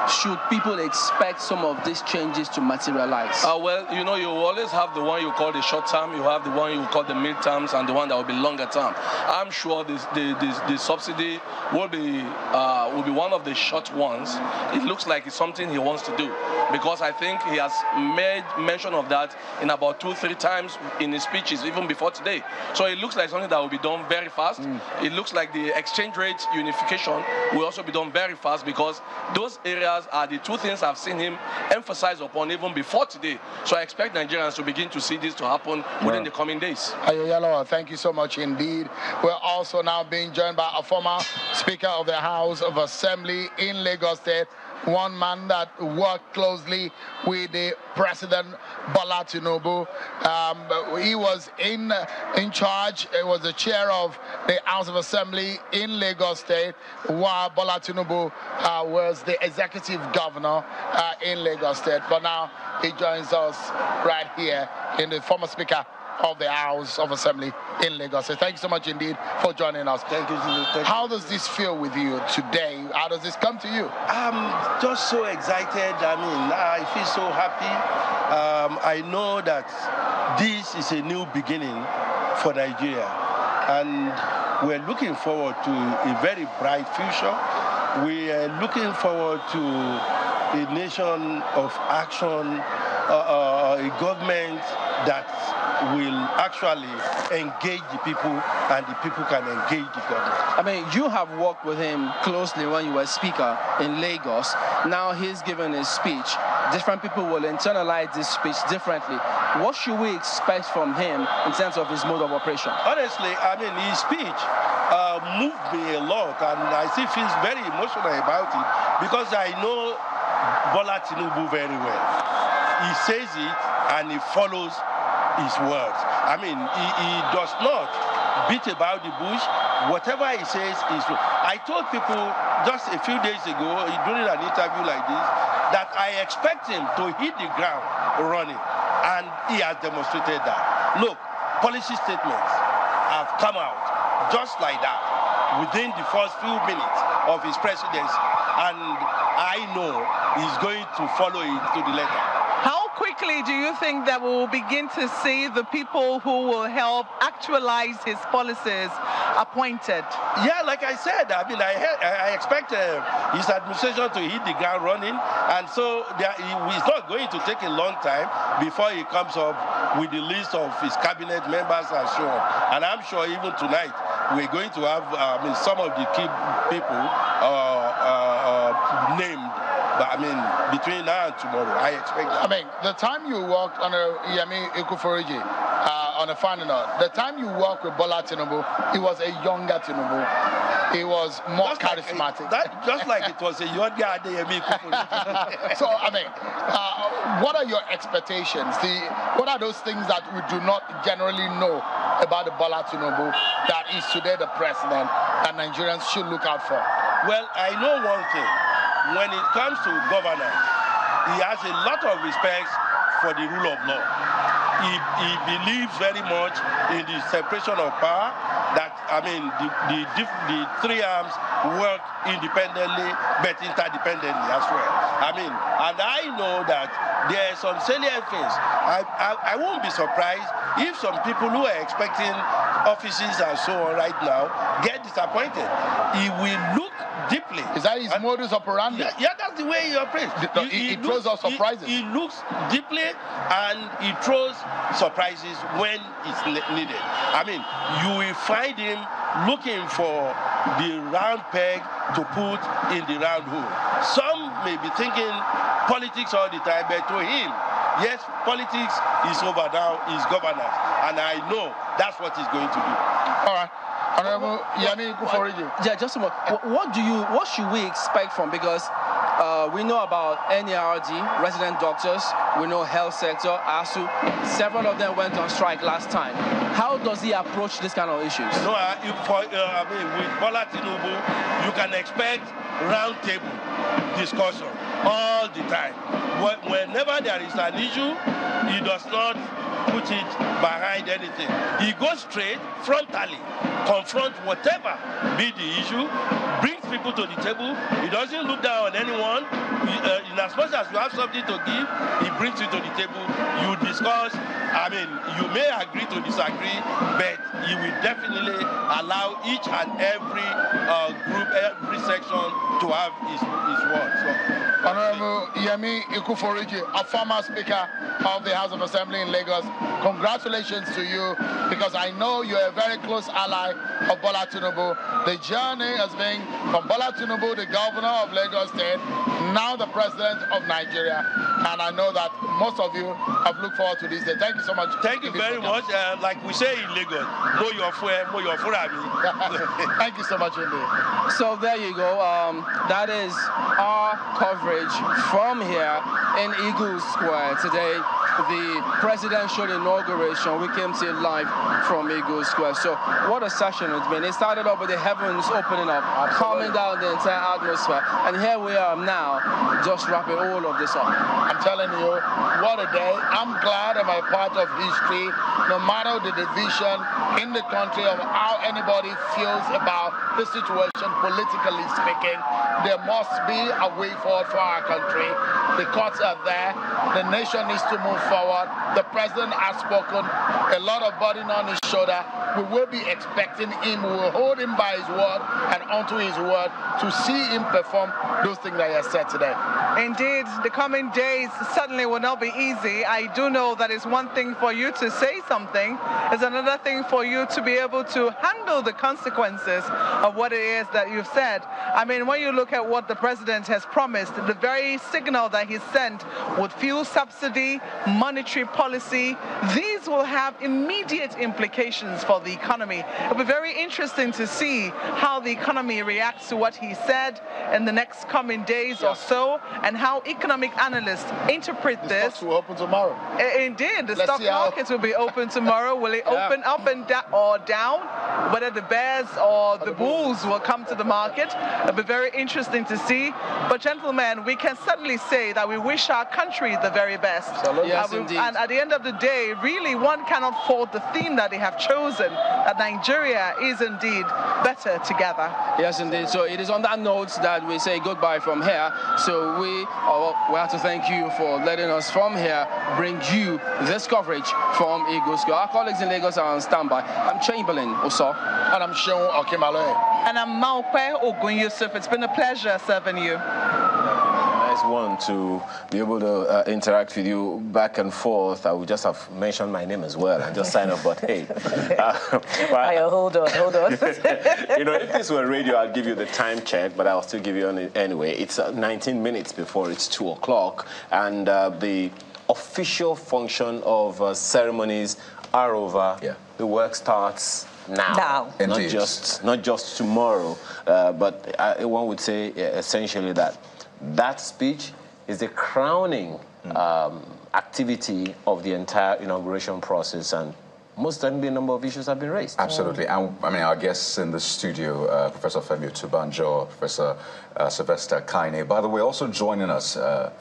should people expect some of these changes to materialize? Well, you know, you always have the one you call the short term, you have the one you call the mid-terms, and the one that will be longer term. I'm sure the subsidy will be one of the short ones. It looks like it's something he wants to do, because I think he has made mention of that in about 2-3 times in his speeches, even before today. So it looks like something that will be done very fast. It looks like the exchange rate unification will also be done very fast, because those areas members are the two things I've seen him emphasize upon even before today. So I expect Nigerians to begin to see this to happen within the coming days. Ayoyalowo, thank you so much indeed. We're also now being joined by a former Speaker of the House of Assembly in Lagos State, one man that worked closely with the President Bola Tinubu. He was in charge. He was the chair of the House of Assembly in Lagos State, while Bola Tinubu was the executive governor in Lagos State. But now he joins us right here in the former Speaker of the House of Assembly in Lagos. So thank you so much indeed for joining us. Thank you. How does this feel with you today? How does this come to you? I'm just so excited. I mean, I feel so happy. I know that this is a new beginning for Nigeria, and we're looking forward to a very bright future. We are looking forward to a nation of action, a government that will actually engage the people, and the people can engage the government. I mean, you have worked with him closely when you were Speaker in Lagos. Now he's given his speech. Different people will internalize this speech differently. What should we expect from him in terms of his mode of operation? Honestly, I mean, his speech moved me a lot, and I still feel very emotional about it because I know Bola Tinubu very well. He says it and he follows his words. I mean, he does not beat about the bush. Whatever he says is true. I told people just a few days ago during an interview like this that I expect him to hit the ground running, and he has demonstrated that. Look, policy statements have come out just like that within the first few minutes of his presidency, and I know he's going to follow it to the letter. How quickly do you think that we will begin to see the people who will help actualize his policies appointed? Yeah, like I said, I mean, I expect his administration to hit the ground running, and so it's not going to take a long time before he comes up with the list of his cabinet members and so on. And I'm sure even tonight we're going to have some of the key people named. But I mean, between now and tomorrow, I expect that. I mean, the time you worked on Yemi Ikuforiji, on a final note, the time you worked with Bola Tinubu, he was a younger Tinubu. He was more charismatic. Just like it was a younger Yemi Ikuforiji. So, I mean, what are your expectations? What are those things that we do not generally know about the Bola Tinubu that is today the president that Nigerians should look out for? Well, I know one thing. When it comes to governance, he has a lot of respect for the rule of law. He believes very much in the separation of power, that, I mean, the three arms work independently but interdependently as well. I mean, and I know that there are some salient things. I won't be surprised if some people who are expecting offices and so on right now get disappointed. He will look deeply. Is that his modus operandi? Yeah, that's the way he operates. He throws out surprises. He looks deeply and he throws surprises when it's needed. I mean, you will find him looking for the round peg to put in the round hole. Some may be thinking politics all the time, but to him, yes, politics is over now, is governance. And I know that's what he's going to do. All right. Honorable Yemi Ikuforiji. Yeah, just a moment. What should we expect from, because we know about NERD, resident doctors, we know health sector, ASU, several of them went on strike last time. How does he approach this kind of issues? No, with Bola Tinubu, you can expect round table discussion all the time. Whenever there is an issue, he does not put it behind anything. He goes straight, frontally, confront whatever be the issue, brings people to the table. He doesn't look down on anyone. In as much as you have something to give, he brings you to the table. You discuss. I mean, you may agree to disagree, but he will definitely allow each and every group, every section to have his word. So, Honorable Yemi Ikuforiji, a former Speaker of the House of Assembly in Lagos, congratulations to you, because I know you're a very close ally of Bola Tinubu. The journey has been from Bola Tinubu, the governor of Lagos State, now the president of Nigeria. And I know that most of you have looked forward to this day. Thank you so much. Thank you very much. Like we say in Lagos, know your friend, know your friend. Thank you so much, indeed. So there you go. That is our coverage from here in Eagle Square today. The presidential inauguration, we came to it live from Eagle Square. So what a session it's been. It started off with the heavens opening up, calming down the entire atmosphere. And here we are now, just wrapping all of this up. I'm telling you, what a day. I'm glad I'm a part of history, no matter the division in the country of how anybody feels about the situation, politically speaking. There must be a way forward for our country. The courts are there. The nation needs to move forward. The president has spoken. A lot of burden on his shoulder. We will be expecting him. We will hold him by his word and onto his word to see him perform those things that he has said today. Indeed, the coming days certainly will not be easy. I do know that it's one thing for you to say something. It's another thing for you to be able to handle the consequences of what it is that you've said. I mean, when you look at what the president has promised, the very signal that he sent with fuel subsidy, monetary policy, these will have immediate implications for the economy. It'll be very interesting to see how the economy reacts to what he said in the next coming days or so, and how economic analysts interpret this. The stocks will open tomorrow. Indeed, the stock markets will be open tomorrow. Will it open up and or down? Whether the bears or the bulls will come to the market, it'll be very interesting to see. But gentlemen, we can certainly say that we wish our country the very best. Yes, indeed. And at the end of the day, really, one cannot fault the theme that they have chosen, that Nigeria is indeed better together. Yes, indeed. So it is on that note that we say goodbye from here. So we have to thank you for letting us from here bring you this coverage from Eagle Square. Our colleagues in Lagos are on standby. I'm Chamberlain Oso. And I'm Seun Okimaloe. And I'm Maokwe Ogun Yusuf. It's been a pleasure serving you. Nice one to be able to interact with you back and forth. I would just have mentioned my name as well and just sign up, but hey. Hold on. You know, if this were radio, I'd give you the time check, but I'll still give you anyway. It's 19 minutes before it's 2 o'clock, and the official function of ceremonies are over. Yeah. The work starts now. Not just tomorrow, but one would say essentially that speech is the crowning activity of the entire inauguration process, and most certainly a number of issues have been raised. Absolutely. And I mean, our guests in the studio, Professor Femi Otubanjo, Professor Sylvester Kaine. By the way, also joining us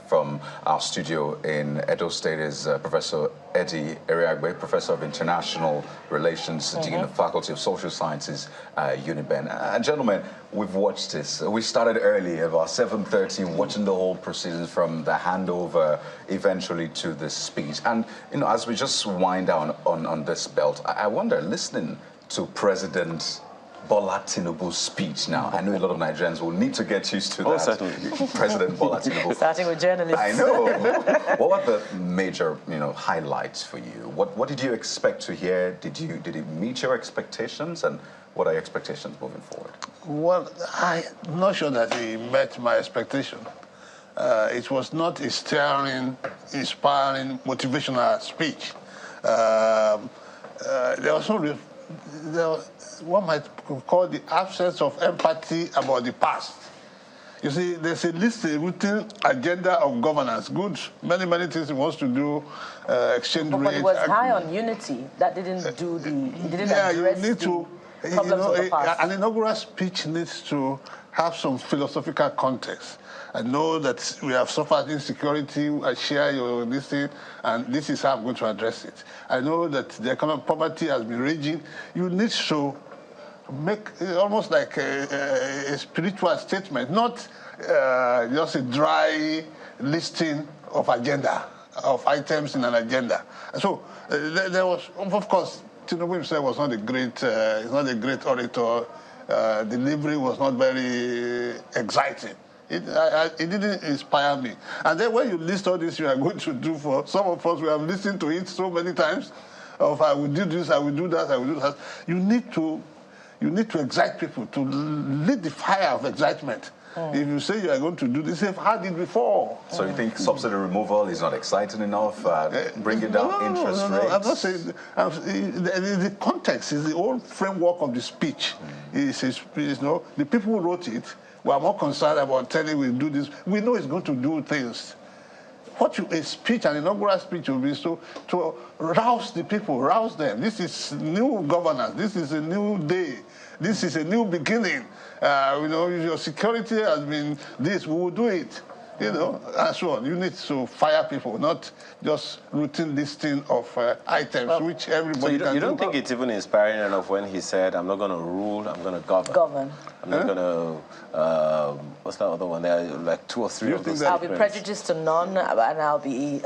from our studio in Edo State is Professor Eddie Eriagbe, Professor of International Relations, Dean of the Faculty of Social Sciences, UNIBEN. And gentlemen, we've watched this. We started early, about 7:30, watching the whole proceedings from the handover eventually to the speech. And, you know, as we just wind down on this belt, I wonder, listening to President Bola Tinubu's speech now, I know a lot of Nigerians will need to get used to that. Certainly. President Bola Tinubu. Starting with journalists. I know. What were the major, highlights for you? What did you expect to hear? Did it meet your expectations? And what are your expectations moving forward? Well, I'm not sure that he met my expectation. It was not a stirring, inspiring, motivational speech. There was no what might call the absence of empathy about the past. You see, there's a routine agenda of governance. Good, many things he wants to do, exchange rate. But it was high on unity. That didn't address the problems of the past. An inaugural speech needs to have some philosophical context. I know that we have suffered insecurity. I share this thing, and this is how I'm going to address it. I know that the economic poverty has been raging. You need to make almost like a spiritual statement, not just a dry listing of items in an agenda. So there was, of course, Tinubu himself was not a great, orator. Delivery was not very exciting. It didn't inspire me. And then when you list all this you are going to do for some of us, we have listened to it so many times, of I will do this, I will do that, I will do that. You need to You need to excite people, to lit the fire of excitement. If you say you are going to do this, you've had it before. So you think subsidy removal is not exciting enough? Bringing down interest rates? I'm not saying. The context is the whole framework of the speech. The people who wrote it were more concerned about telling we do this. We know it's going to do things. A speech, an inaugural speech will be to rouse the people, rouse them. This is new governance. This is a new day. This is a new beginning. Your security has been this. We will do it. And so on. You need to fire people, not just routine listing of items, which everybody can do. You don't think it's even inspiring enough when he said, I'm not going to rule, I'm going to govern. I'm not going to, what's that other one? There are like 2 or 3 of those. I'll be prejudiced to none, and I'll be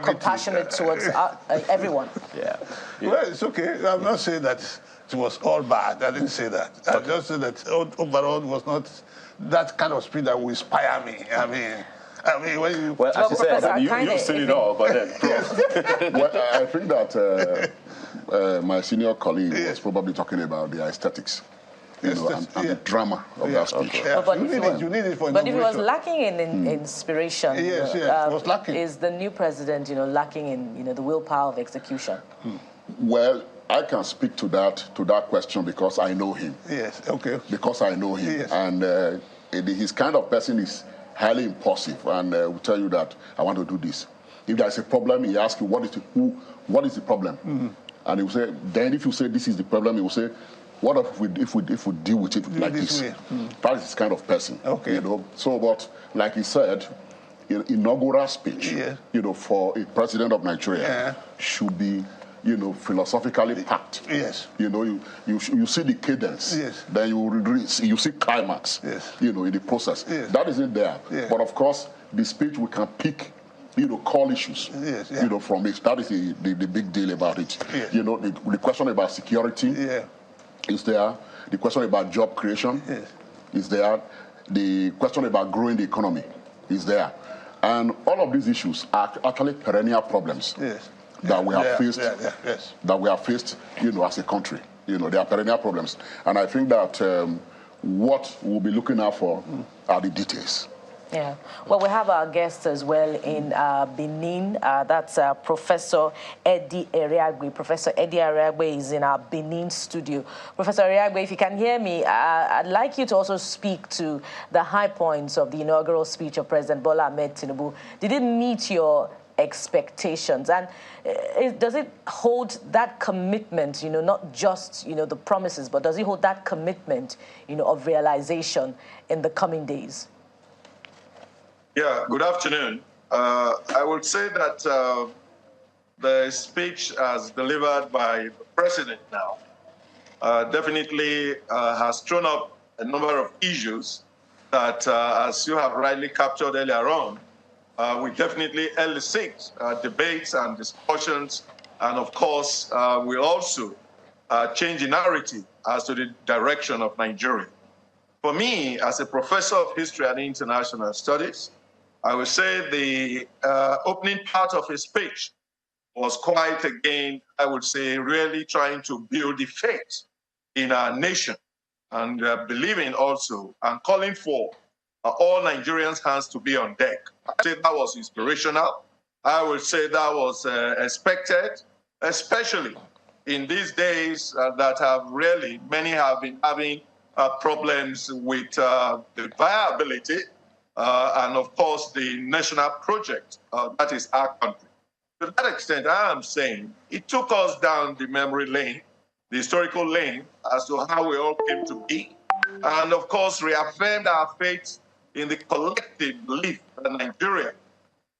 compassionate towards everyone. Yeah. Well, it's okay. I'm not saying that it was all bad. I didn't say that. I just said that overall it was not that kind of speech that will inspire me. I mean, when you... Well, as you said, you've seen it all, but then... Well, I think that my senior colleague was probably talking about the aesthetics, and the drama of that speech. Yeah. You need it for But if it was lacking in inspiration, it was lacking. Is the new president, lacking in the willpower of execution? Well, I can speak to that question because I know him. Yes, okay. Because I know him. Yes. And his kind of person is highly impulsive and will tell you that I want to do this. If there's a problem, he asks you, what is the problem? Mm-hmm. And he will say, then if you say this is the problem, he will say, what if we deal with it like this? That is his kind of person. Okay. So, but like he said, inaugural speech, for a president of Nigeria should be philosophically packed. Yes. You see the cadence. Yes. Then you see climax. Yes. In the process. Yes. That isn't there. Yeah. But of course, the speech we can pick, call issues. Yes. Yeah. From it. That is the big deal about it. Yes. The question about security. Yeah. Is there. The question about job creation. Yes. Is there. The question about growing the economy is there. And all of these issues are actually perennial problems. Yes. That we have faced, yes. that we have faced, as a country. There are perennial problems, and I think that what we'll be looking out for are the details. Yeah. Well, we have our guests as well in Benin. That's Professor Eddie Ariagbe. Professor Eddie Ariagbe is in our Benin studio. Professor Ariagbe, if you can hear me, I'd like you to also speak to the high points of the inaugural speech of President Bola Tinubu. Did it meet your expectations, and does it hold that commitment, not just the promises, but does it hold that commitment of realization in the coming days? Yeah, good afternoon. I would say that the speech as delivered by the president now definitely has thrown up a number of issues that, as you have rightly captured earlier on, we definitely elicit debates and discussions, and of course, we also change the narrative as to the direction of Nigeria. For me, as a professor of history and international studies, I would say the opening part of his speech was quite, again, I would say, really trying to build the faith in our nation and believing also and calling for all Nigerians' hands to be on deck. I would say that was inspirational. I would say that was expected, especially in these days that have really, many have been having problems with the viability and, of course, the national project that is our country. To that extent, I am saying it took us down the memory lane, the historical lane, as to how we all came to be, and, of course, reaffirmed our faith in the collective belief that Nigeria,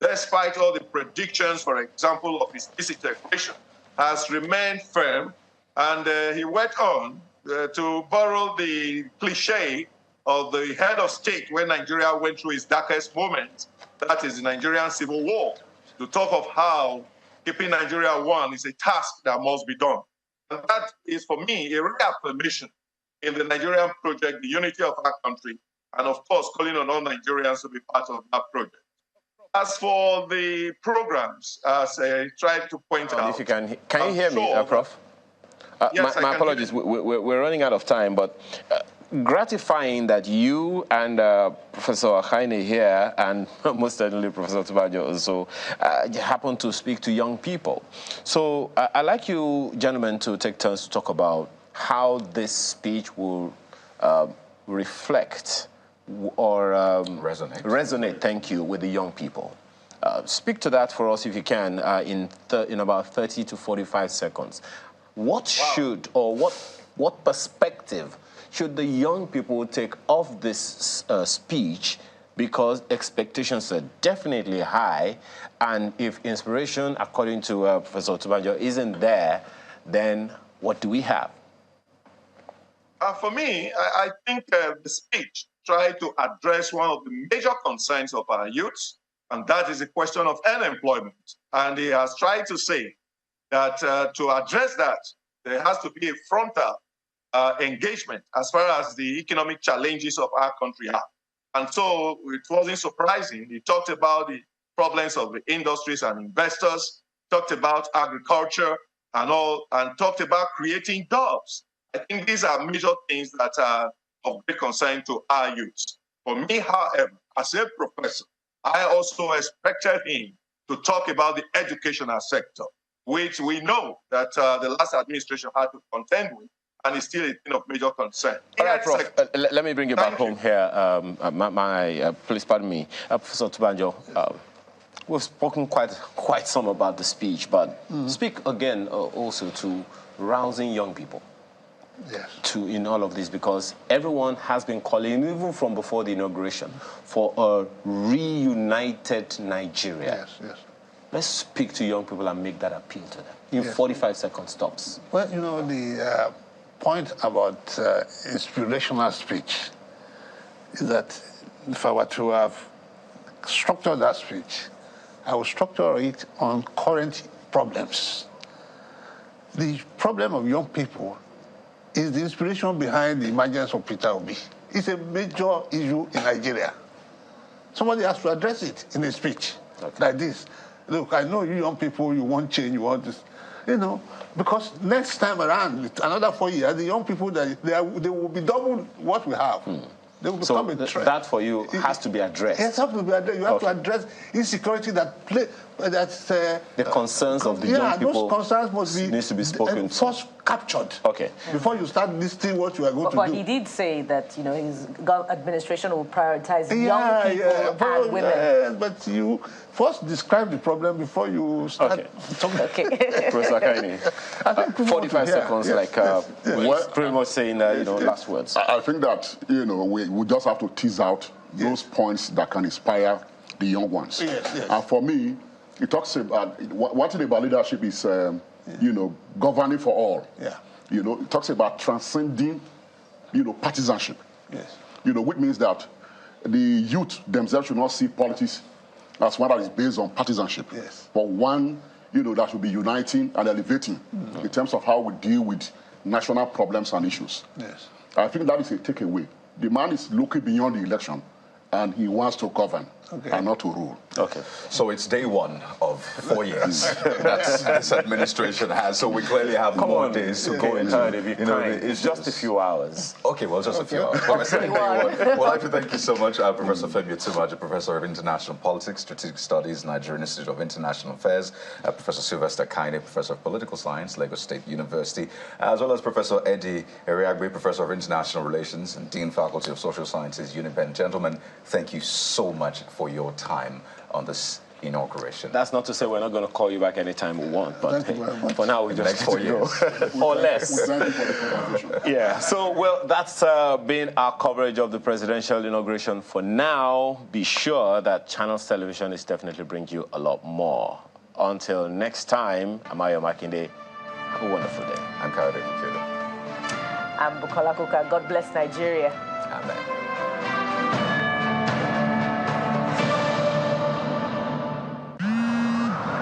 despite all the predictions, for example, of its disintegration, has remained firm. And he went on to borrow the cliche of the head of state when Nigeria went through its darkest moment, that is the Nigerian Civil War, to talk of how keeping Nigeria one is a task that must be done. And that is, for me, a reaffirmation in the Nigerian project, the unity of our country, and of course, calling on all Nigerians to be part of that project. As for the programs, as I tried to point out... If you can you hear me, Prof? Yes, my apologies. We're running out of time, but gratifying that you and Professor Akhaine here, and most certainly Professor Tubajo also, happen to speak to young people. So I'd like you gentlemen to take turns to talk about how this speech will reflect or resonate, thank you, with the young people. Speak to that for us if you can in about 30 to 45 seconds. What should, or what perspective should the young people take of this speech, because expectations are definitely high, and if inspiration, according to Professor Tubanjo, isn't there, then what do we have? For me, I think the speech tried to address one of the major concerns of our youth, and that is the question of unemployment. And he has tried to say that to address that, there has to be a frontal engagement as far as the economic challenges of our country are. And so it wasn't surprising. He talked about the problems of the industries and investors, talked about agriculture and all, and talked about creating jobs. I think these are major things that are of great concern to our youth. For me, however, as a professor, I also expected him to talk about the educational sector, which we know that the last administration had to contend with, and is still a thing of major concern. All right, Prof. Let me bring you back home here. Please pardon me, Professor Tubanjo. We've spoken quite some about the speech, but speak again also to rousing young people. Yes. In all of this, because everyone has been calling, even from before the inauguration, for a reunited Nigeria. Yes, yes. Let's speak to young people and make that appeal to them in 45 seconds tops. Well, you know, the point about inspirational speech is that if I were to have structured that speech, I would structure it on current problems. The problem of young people is the inspiration behind the emergence of Peter Obi. It's a major issue in Nigeria. Somebody has to address it in a speech like this. Look, I know you young people, you want change, you want this. You know, because next time around, another 4 years, the young people, they will be double what we have. They will become a threat. That for you has to be addressed. Yes, it has to be addressed. You have to address insecurity the concerns of the young people. Those concerns must be spoken first captured. Okay. Before you start listing what you are going to do. But he did say that, you know, his administration will prioritize young people and women. But you first describe the problem before you start talking. Okay. Professor Akhaine, I think 45 seconds, pretty much saying, last words. I think that, we just have to tease out those points that can inspire the young ones. Yes. And for me, it talks about, one thing about leadership is, governing for all. Yeah. It talks about transcending, partisanship. Yes. Which means that the youth themselves should not see politics as one that is based on partisanship. Yes. But one, that should be uniting and elevating in terms of how we deal with national problems and issues. Yes. I think that is a takeaway. The man is looking beyond the election, and he wants to govern and not to rule. Okay. So it's day one of 4 years that this administration has. So we clearly have more days to go into. It's just a few hours. Okay, well, just a few hours. Well, I'd like to thank you so much, Professor Femi Tumaja, Professor of International Politics, Strategic Studies, Nigerian Institute of International Affairs, Professor Sylvester Kaine, Professor of Political Science, Lagos State University, as well as Professor Eddie Eriagbe, Professor of International Relations and Dean Faculty of Social Sciences, UNIBEN. Gentlemen, thank you so much for your time on this inauguration. That's not to say we're not going to call you back anytime we want, but for now we just next 4 years or less. Yeah. So that's been our coverage of the presidential inauguration. For now, be sure that Channels Television is definitely bringing you a lot more. Until next time, I'm Ayo Makinde. Have a wonderful day. I'm Kayode Mukele. I'm Bukola Kuka. God bless Nigeria. Amen.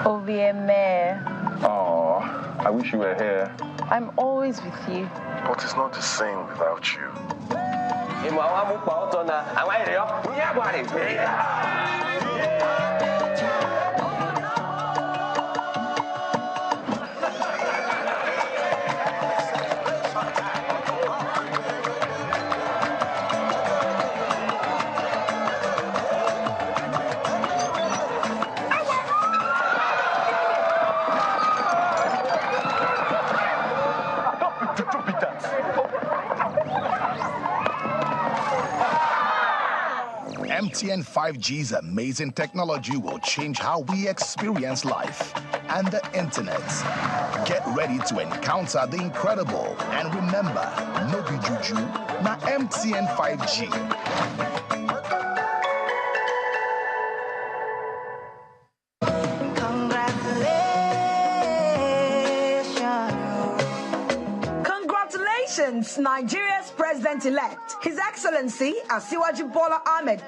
Obieme. Oh, I wish you were here. I'm always with you. But it's not the same without you. MTN 5G's amazing technology will change how we experience life and the internet. Get ready to encounter the incredible, and remember, no be juju, na MTN 5G. Congratulations, Nigeria's President-elect, His Excellency Asiwaju Bola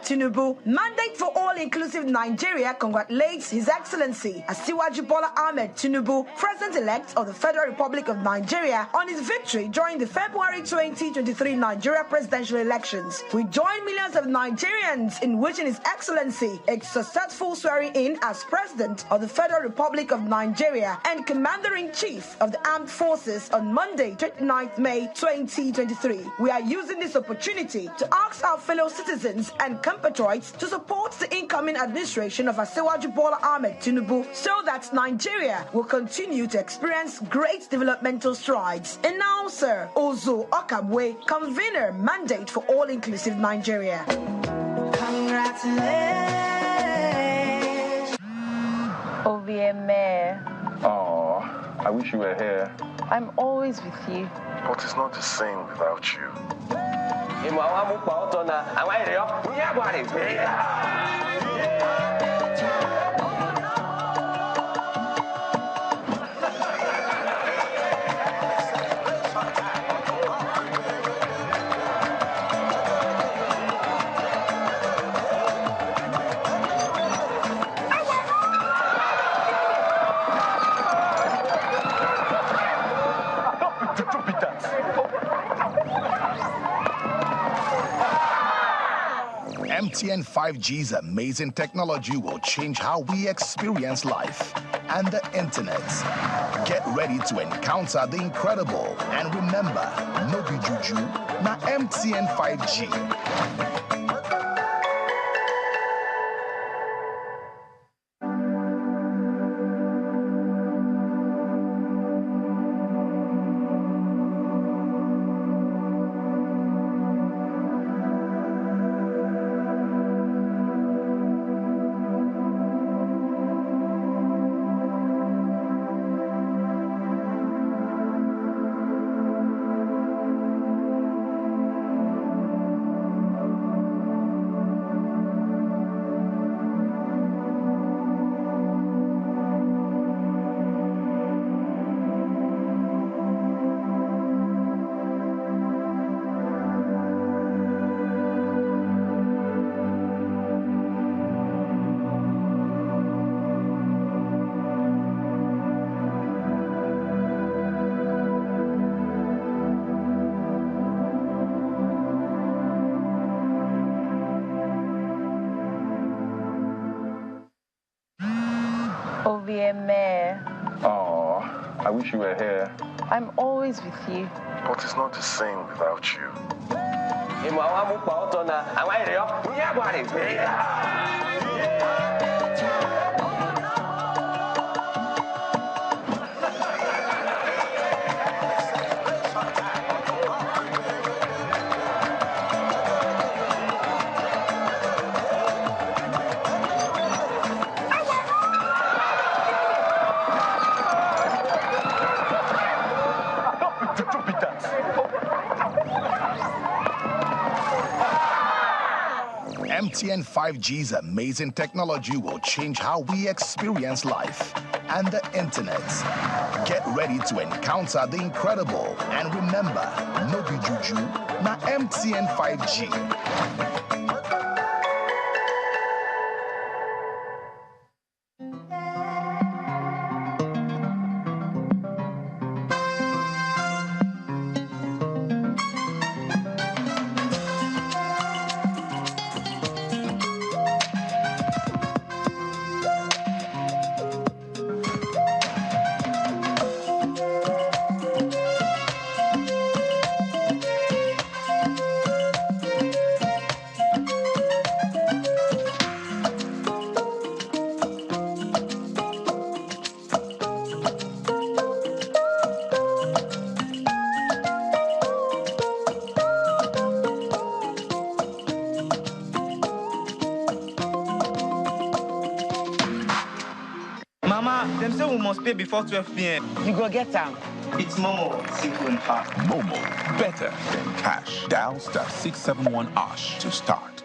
Tinubu. Mandate for All-Inclusive Nigeria congratulates His Excellency Asiwaju Bola Tinubu, President-elect of the Federal Republic of Nigeria, on his victory during the February 2023 Nigeria presidential elections. We join millions of Nigerians in wishing His Excellency a successful swearing-in as President of the Federal Republic of Nigeria and Commander-in-Chief of the Armed Forces on Monday, 29th May 2023. We are using this opportunity to ask our fellow citizens and compatriots to support the incoming administration of Asiwaju Bola Tinubu so that Nigeria will continue to experience great developmental strides. And now, Sir Ozo Okabwe, convener, mandate for All-Inclusive Nigeria. Congratulations. OVMA. Oh, I wish you were here. I'm always with you. But it's not the same without you. MTN 5G's amazing technology will change how we experience life and the internet. Get ready to encounter the incredible, and remember, no be juju, na MTN 5G. OVMA. Oh, I wish you were here. I'm always with you. But it's not the same without you. MTN 5G's amazing technology will change how we experience life and the internet. Get ready to encounter the incredible, and remember, no be juju, na MTN 5G. Momo must pay before 12 p.m. You go get them. It's Momo. Simple and fast. Momo, better than cash. Dial *671# to start.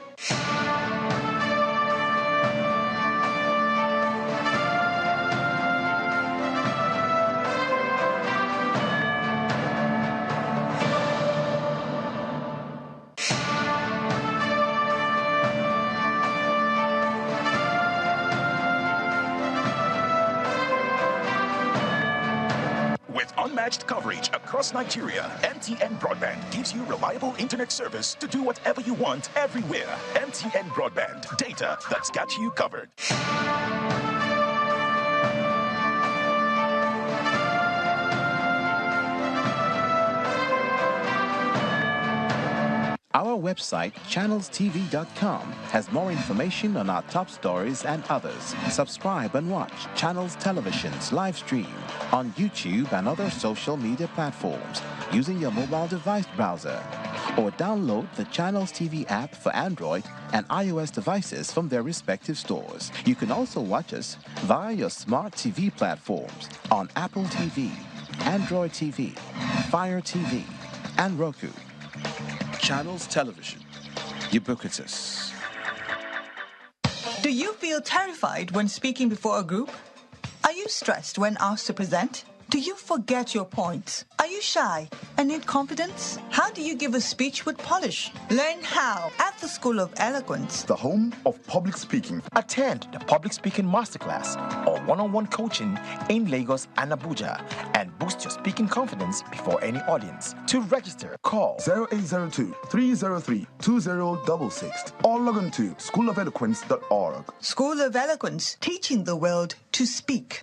Unmatched coverage across Nigeria, MTN Broadband gives you reliable internet service to do whatever you want everywhere. MTN Broadband, data that's got you covered. Our website, channelstv.com, has more information on our top stories and others. Subscribe and watch Channels Television's live stream on YouTube and other social media platforms using your mobile device browser. Or download the Channels TV app for Android and iOS devices from their respective stores. You can also watch us via your smart TV platforms on Apple TV, Android TV, Fire TV, and Roku. Channels Television. Ubiquitous. Do you feel terrified when speaking before a group? Are you stressed when asked to present? Do you forget your points? Are you shy and need confidence? How do you give a speech with polish? Learn how at the School of Eloquence, the home of public speaking. Attend the public speaking masterclass or one-on-one coaching in Lagos and Abuja and boost your speaking confidence before any audience. To register, call 0802-303-2066 or log on to schoolofeloquence.org. School of Eloquence, teaching the world to speak.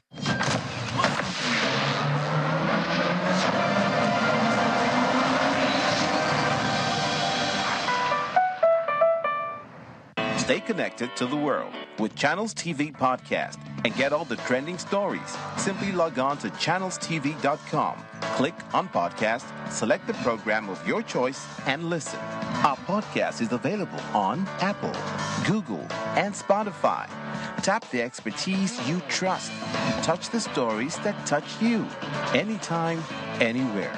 Stay connected to the world with Channels TV Podcast and get all the trending stories. Simply log on to channelstv.com. Click on Podcast, select the program of your choice, and listen. Our podcast is available on Apple, Google, and Spotify. Tap the expertise you trust. Touch the stories that touch you. Anytime, anywhere.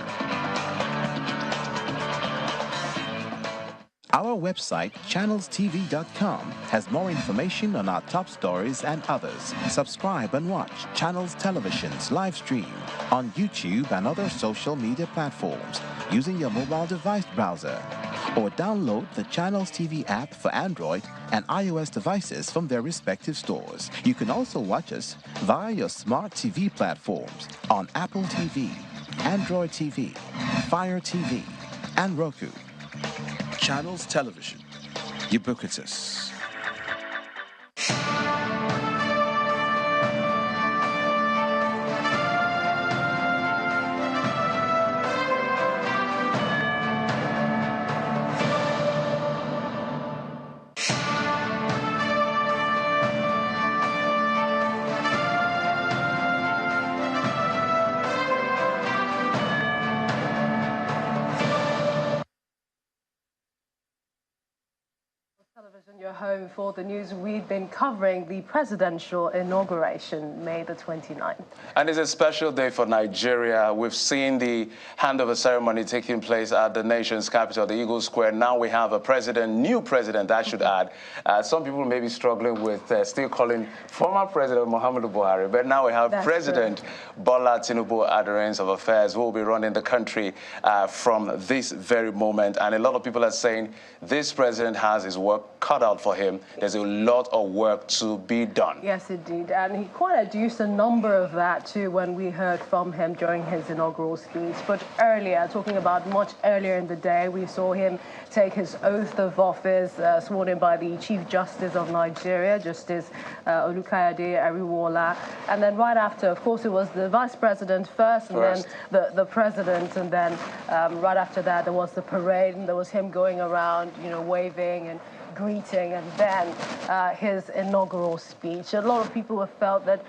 Our website, channelstv.com, has more information on our top stories and others. Subscribe and watch Channels Television's live stream on YouTube and other social media platforms using your mobile device browser. Or download the Channels TV app for Android and iOS devices from their respective stores. You can also watch us via your smart TV platforms on Apple TV, Android TV, Fire TV, and Roku. Channels Television. Ubiquitous. Your home for the news. We've been covering the presidential inauguration, May the 29th. And it's a special day for Nigeria. We've seen the handover ceremony taking place at the nation's capital, the Eagle Square. Now we have a president, new president, I should add. Some people may be struggling with still calling former President Muhammadu Buhari, but now we have President Bola Tinubu at the reins of affairs, who will be running the country from this very moment. And a lot of people are saying this president has his work cut out for him. There's a lot of work to be done. Yes, indeed. And he quite adduced a number of that, too, when we heard from him during his inaugural speech. But earlier, talking about much earlier in the day, we saw him take his oath of office, sworn in by the Chief Justice of Nigeria, Justice Olukayode Ariwola. And then right after, of course, it was the Vice President first, and then the President. And then right after that, there was the parade, and there was him going around, you know, waving and greeting and then his inaugural speech. A lot of people have felt that,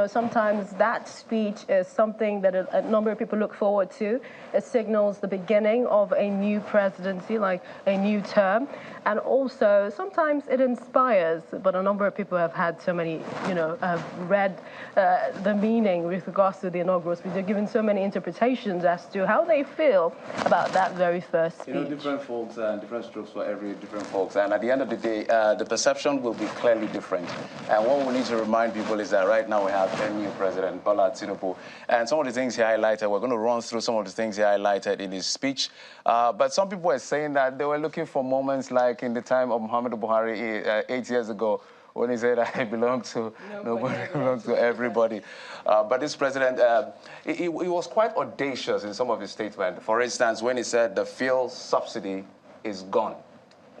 sometimes that speech is something that a number of people look forward to. It signals the beginning of a new presidency, like a new term. And also, sometimes it inspires, but a number of people have had so many, have read the meaning with regards to the inaugural speech. They're given so many interpretations as to how they feel about that very first speech. Different folks and different strokes for every different folks. And at the end of the day, the perception will be clearly different. And what we need to remind people is that right now we have a new president, Bola Tinubu. And some of the things he highlighted, we're going to run through some of the things he highlighted in his speech. But some people were saying that they were looking for moments like in the time of Muhammadu Buhari 8 years ago, when he said, I belong to nobody, I belong to everybody. But this president, he was quite audacious in some of his statements. For instance, when he said the fuel subsidy is gone.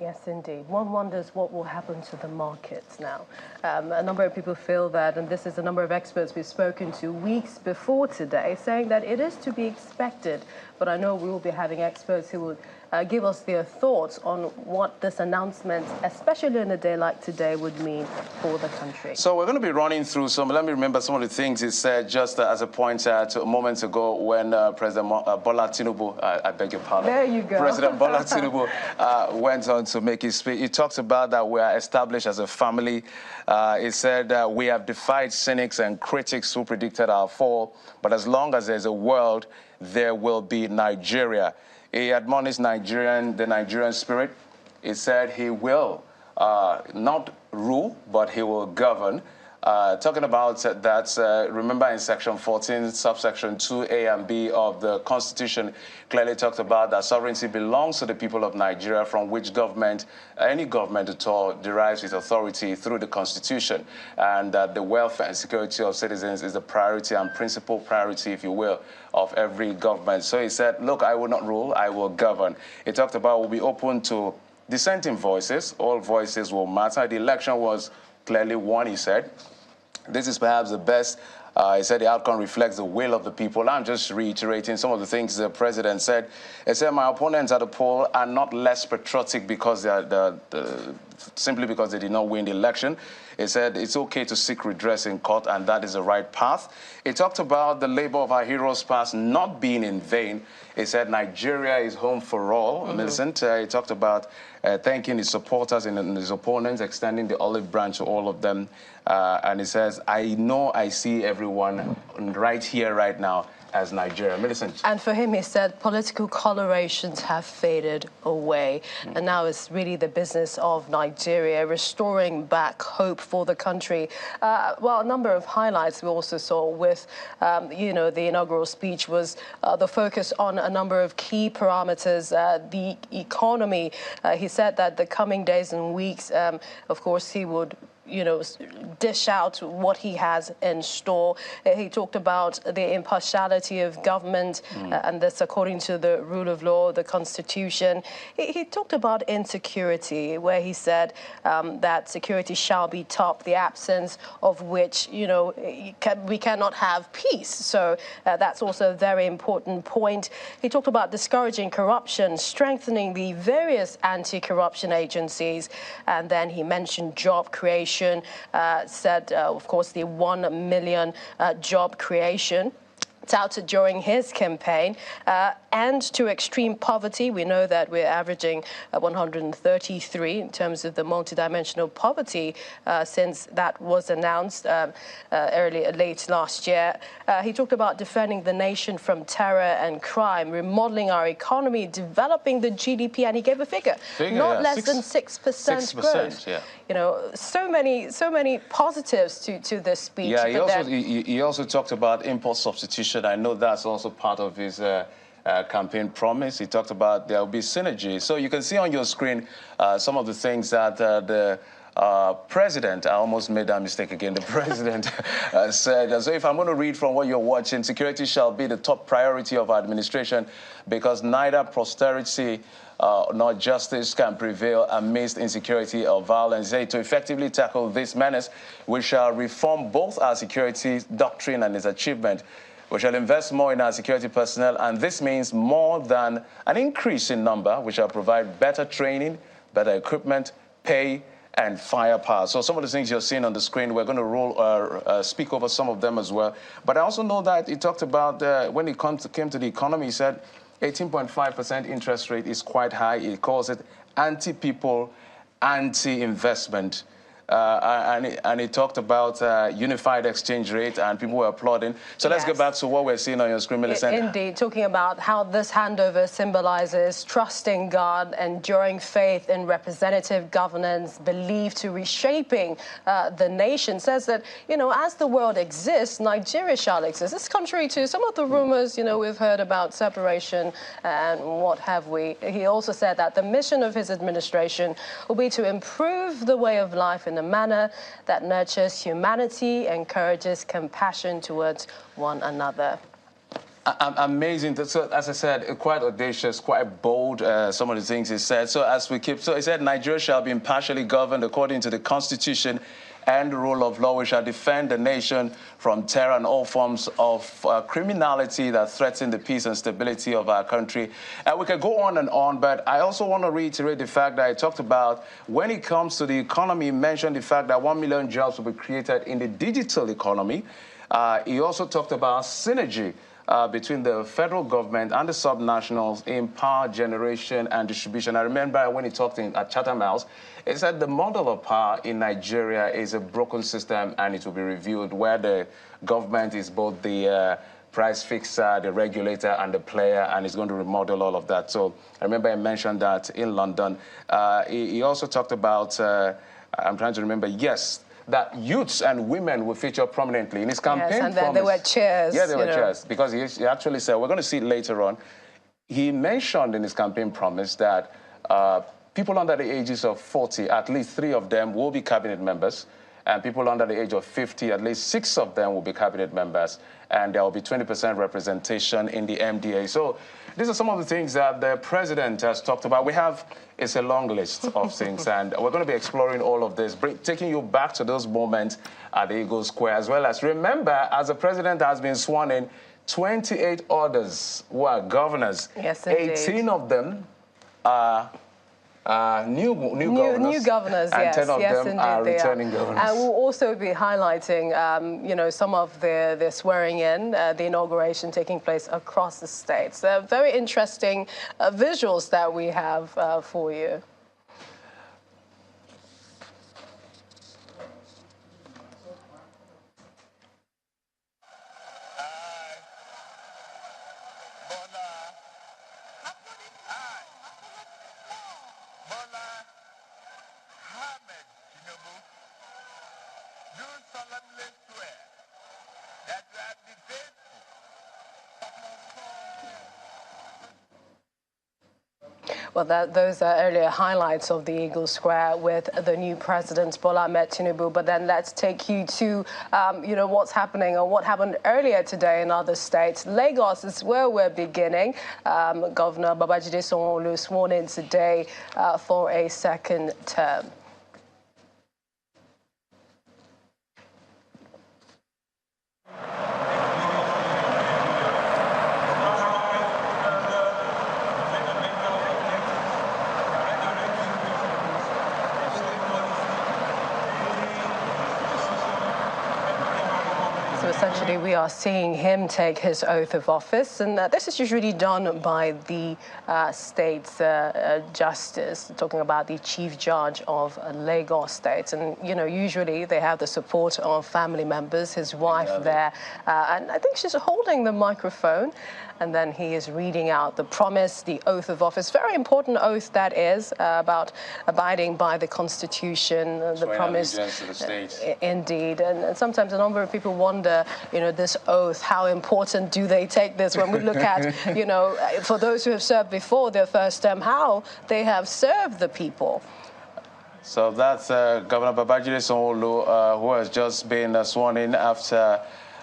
Yes, indeed. One wonders what will happen to the markets now. A number of people feel that, and this is a number of experts we've spoken to weeks before today, saying that it is to be expected. But I know we will be having experts who will give us their thoughts on what this announcement, especially in a day like today, would mean for the country. So we're going to be running through some. Let me remember some of the things he said just as a point a moment ago when President Bola Tinubu, I beg your pardon. There you go. President Bola Tinubu went on to make his speech. He talks about that we are established as a family. He said we have defied cynics and critics who predicted our fall, but as long as there's a world, there will be Nigeria. He admonished the Nigerian spirit. He said he will not rule, but he will govern. Talking about that, remember in Section 14, subsection 2A and B of the Constitution, clearly talked about that sovereignty belongs to the people of Nigeria, from which government, any government at all, derives its authority through the Constitution, and that the welfare and security of citizens is the priority and principal priority, if you will, of every government. So he said, look, I will not rule, I will govern. He talked about we'll be open to dissenting voices. All voices will matter. The election was clearly won, he said. This is perhaps the best. He said the outcome reflects the will of the people. I'm just reiterating some of the things the president said. He said, my opponents at the poll are not less patriotic because they are simply because they did not win the election. He said it's okay to seek redress in court, and that is the right path. He talked about the labor of our heroes past not being in vain. He said Nigeria is home for all. Millicent, he talked about thanking his supporters and his opponents, extending the olive branch to all of them. And he says, I know I see everyone right here, right now, as Nigeria. Millicent. And for him, he said political colorations have faded away. And now it's really the business of Nigeria, restoring back hope for the country. Well, a number of highlights we also saw with, the inaugural speech was the focus on a number of key parameters, the economy. He said that the coming days and weeks, of course, he would dish out what he has in store. He talked about the impartiality of government, and this according to the rule of law, the Constitution. He talked about insecurity, where he said that security shall be top, the absence of which, we cannot have peace. So that's also a very important point. He talked about discouraging corruption, strengthening the various anti-corruption agencies, and then he mentioned job creation. Said, of course, the 1 million job creation touted during his campaign, and to extreme poverty. We know that we're averaging 133 in terms of the multidimensional poverty since that was announced late last year. He talked about defending the nation from terror and crime, remodeling our economy, developing the GDP, and he gave a figure not less than 6% growth. Yeah. So many positives to this speech. Yeah, he also talked about import substitution. I know that's also part of his campaign promise. He talked about there will be synergy. So you can see on your screen some of the things that the president, I almost made that mistake again, the president said. So if I'm going to read from what you're watching, security shall be the top priority of our administration because neither prosperity nor justice can prevail amidst insecurity or violence. To effectively tackle this menace, we shall reform both our security doctrine and its achievement. We shall invest more in our security personnel, and this means more than an increase in number. We shall provide better training, better equipment, pay, and firepower. So some of the things you're seeing on the screen, we're going to speak over some of them as well. But I also know that he talked about when it came to the economy, he said 18.5% interest rate is quite high. He calls it anti-people, anti-investment. And he talked about unified exchange rate, and people were applauding. So let's get back to what we're seeing on your screen, Millicent. Indeed, talking about how this handover symbolizes trusting God, enduring faith in representative governance, belief to reshaping the nation. Says that, you know, as the world exists, Nigeria shall exist. This is contrary to some of the rumors, you know, we've heard about separation and what have we. He also said that the mission of his administration will be to improve the way of life in a manner that nurtures humanity, encourages compassion towards one another. Amazing. So, as I said, quite audacious, quite bold, some of the things he said. So he said, Nigeria shall be impartially governed according to the Constitution and the rule of law. We shall defend the nation from terror and all forms of criminality that threaten the peace and stability of our country. And we can go on, but I also want to reiterate the fact that I talked about when it comes to the economy, he mentioned the fact that 1 million jobs will be created in the digital economy. He also talked about synergy between the federal government and the subnationals in power generation and distribution. I remember when he talked at Chatham House, he said the model of power in Nigeria is a broken system and it will be reviewed, where the government is both the price fixer, the regulator, and the player, and he's going to remodel all of that. So I remember he mentioned that in London. He also talked about, I'm trying to remember, yes, that youths and women will feature prominently in his campaign. Yes, and then there were chairs. Yeah, there were chairs, because he actually said, we're going to see it later on, he mentioned in his campaign promise that people under the ages of 40, at least 3 of them will be cabinet members, and people under the age of 50, at least 6 of them will be cabinet members, and there will be 20% representation in the MDA. So these are some of the things that the president has talked about. It's a long list of things, and we're going to be exploring all of this, taking you back to those moments at the Eagle Square, as well as remember, as the president has been sworn in, 28 others who are governors. Yes, 18 of them are new governors, and yes, 10 of them indeed, are returning governors. And we'll also be highlighting, you know, some of the swearing in, the inauguration taking place across the states. They're very interesting visuals that we have for you. Well, those are earlier highlights of the Eagle Square with the new president, Bola Tinubu. But then let's take you to, you know, what's happening or what happened earlier today in other states. Lagos is where we're beginning. Governor Babajide Sanwo-Olu sworn in today for a second term. Essentially, we are seeing him take his oath of office, and this is usually done by the state's justice, talking about the chief judge of Lagos State. And, you know, usually they have the support of family members, his wife there, and I think she's holding the microphone, and then he is reading out the promise, the oath of office. Very important oath that is, about abiding by the Constitution, the promise. To the state. Indeed, and sometimes a number of people wonder, you know, this oath, how important do they take this when we look at, you know, for those who have served before their first term, how they have served the people. So that's Governor Babajide Sanwo-Olu, who has just been sworn in after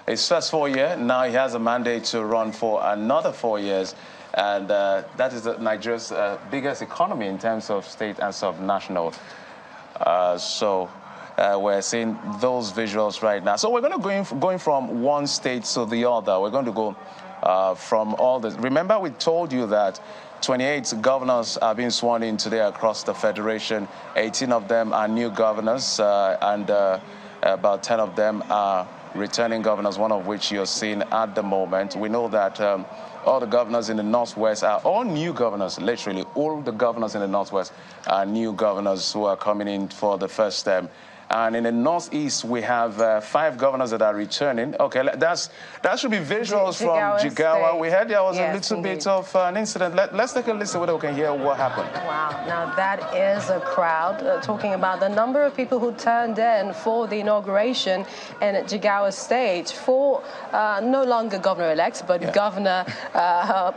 his first 4 year. Now he has a mandate to run for another 4 years. And that is Nigeria's biggest economy in terms of state and subnational. So we're seeing those visuals right now. So we're going to going from one state to the other. We're going to go from all this. Remember, we told you that 28 governors are being sworn in today across the Federation. 18 of them are new governors, and about 10 of them are returning governors, one of which you're seeing at the moment. We know that all the governors in the Northwest are all new governors, literally. All the governors in the Northwest are new governors who are coming in for the first term. And in the Northeast, we have 5 governors that are returning. Okay, that should be visuals from Jigawa. We heard there was a little bit of an incident. Let's take a listen whether we can hear what happened. Wow, now that is a crowd talking about the number of people who turned in for the inauguration in Jigawa State for no longer governor-elect, but Governor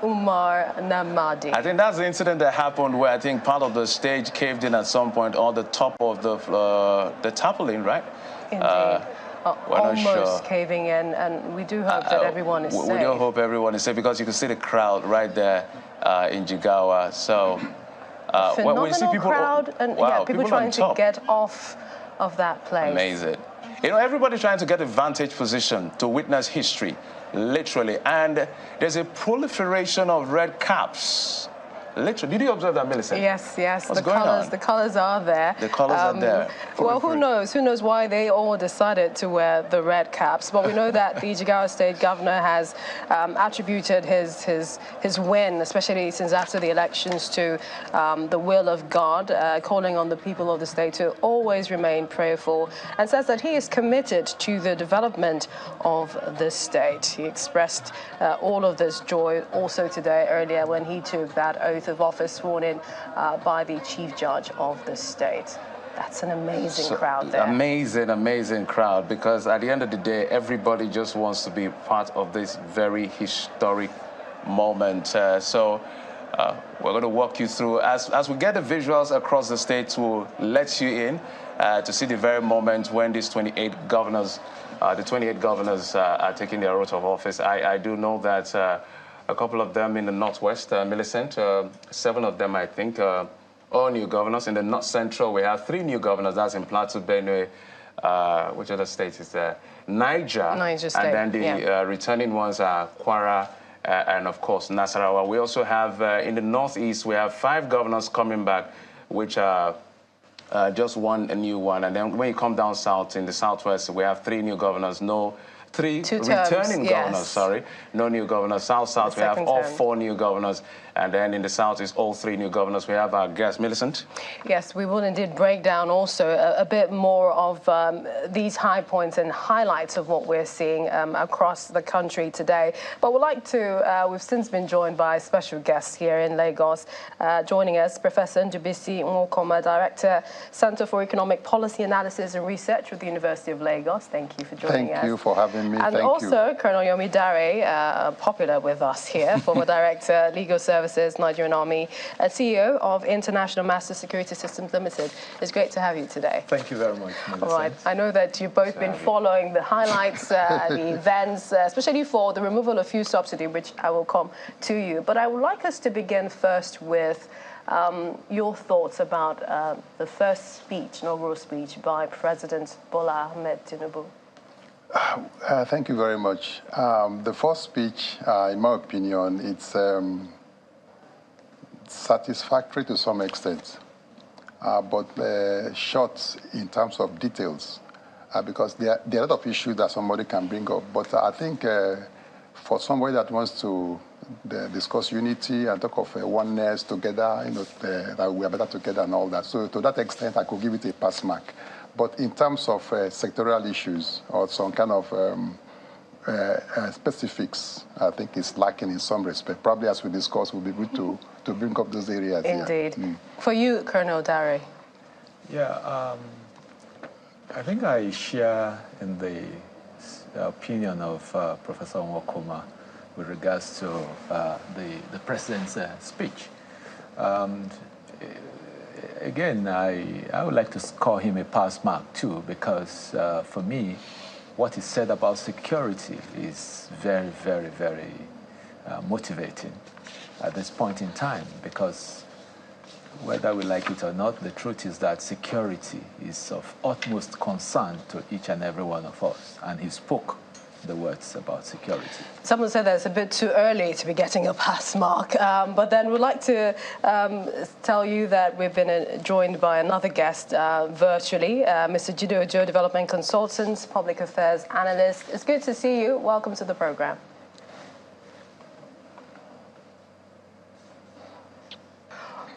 Umar Namadi. I think that's the incident that happened where I think part of the stage caved in at some point on the top of the tarpaulin, right? Indeed. Almost caving in, and we do hope that everyone is safe. We do hope everyone is safe because you can see the crowd right there in Jigawa. So, phenomenal see people, crowd, and people trying to get off of that place. Amazing. You know, everybody's trying to get a vantage position to witness history, literally. And there's a proliferation of red caps. Literally. Did you observe that, Millicent? Yes. What's going on? The colors are there. The colors are there. Well, who knows? Who knows why they all decided to wear the red caps? But we know that the Jigawa State governor has attributed his win, especially since after the elections, to the will of God, calling on the people of the state to always remain prayerful, and says that he is committed to the development of the state. He expressed all of this joy also today, earlier, when he took that oath of office sworn in by the chief judge of the state. That's an amazing crowd there. Amazing crowd, because at the end of the day, everybody just wants to be part of this very historic moment. So we're going to walk you through, as we get the visuals across the state, to let you in to see the very moment when these 28 governors, are taking their oath of office. I do know that a couple of them in the Northwest, Millicent, 7 of them, I think, all new governors. In the North Central, we have 3 new governors. That's in Plateau, Benue. Which other state is there? Niger State. And then the returning ones are Kwara and, of course, Nasarawa. We also have, in the Northeast, we have 5 governors coming back, which are just a new one. And then when you come down south, in the Southwest, we have 3 new governors. Three returning governors, sorry. No new governors. South, we have all 4 new governors. And then in the South is all 3 new governors. We have our guest, Millicent. Yes, we will indeed break down also a bit more of these high points and highlights of what we're seeing across the country today. But we'd like to, we've since been joined by a special guest here in Lagos. Joining us, Professor Njubisi Nwokoma, Director, Center for Economic Policy Analysis and Research with the University of Lagos. Thank you for joining us. Thank you for having me. And also Colonel Yomi Dare, popular with us here, former Director, Legal Services, Nigerian Army, CEO of International Master Security Systems Limited. It's great to have you today. Thank you very much, Melissa. All right. I know that you've both been following the highlights, the events, especially for the removal of fuel subsidy, which I will come to you. But I would like us to begin first with your thoughts about the first speech, inaugural speech by President Bola Tinubu. Thank you very much. The first speech, in my opinion, it's satisfactory to some extent, but short in terms of details, because there are a lot of issues that somebody can bring up. But I think for somebody that wants to discuss unity and talk of oneness together, that we are better together and all that. So to that extent, I could give it a pass mark. But in terms of sectorial issues or some kind of specifics, I think it's lacking in some respect. Probably as we discuss, we'll be good to bring up those areas. Indeed. For you, Colonel Dare. Yeah, I think I share in the opinion of Professor Nwokoma with regards to the president's speech. Again, I would like to call him a pass mark too, because for me, what he said about security is very, very, very motivating at this point in time, because whether we like it or not, the truth is that security is of utmost concern to each and every one of us. And he spoke the words about security. Someone said that it's a bit too early to be getting a pass mark, but then we'd like to tell you that we've been joined by another guest virtually, Mr. Jide Ojo, Development Consultant, Public Affairs Analyst. It's good to see you. Welcome to the program.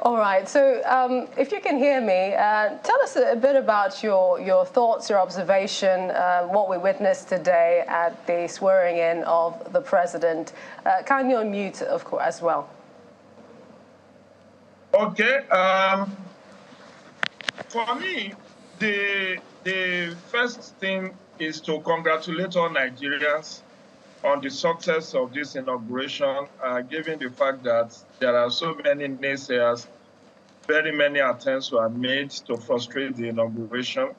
All right, so if you can hear me, tell us a bit about your thoughts, your observation, what we witnessed today at the swearing-in of the president. Can you unmute, of course, as well? Okay. For me, the first thing is to congratulate all Nigerians on the success of this inauguration, given the fact that there are so many naysayers. Very many attempts were made to frustrate the inauguration.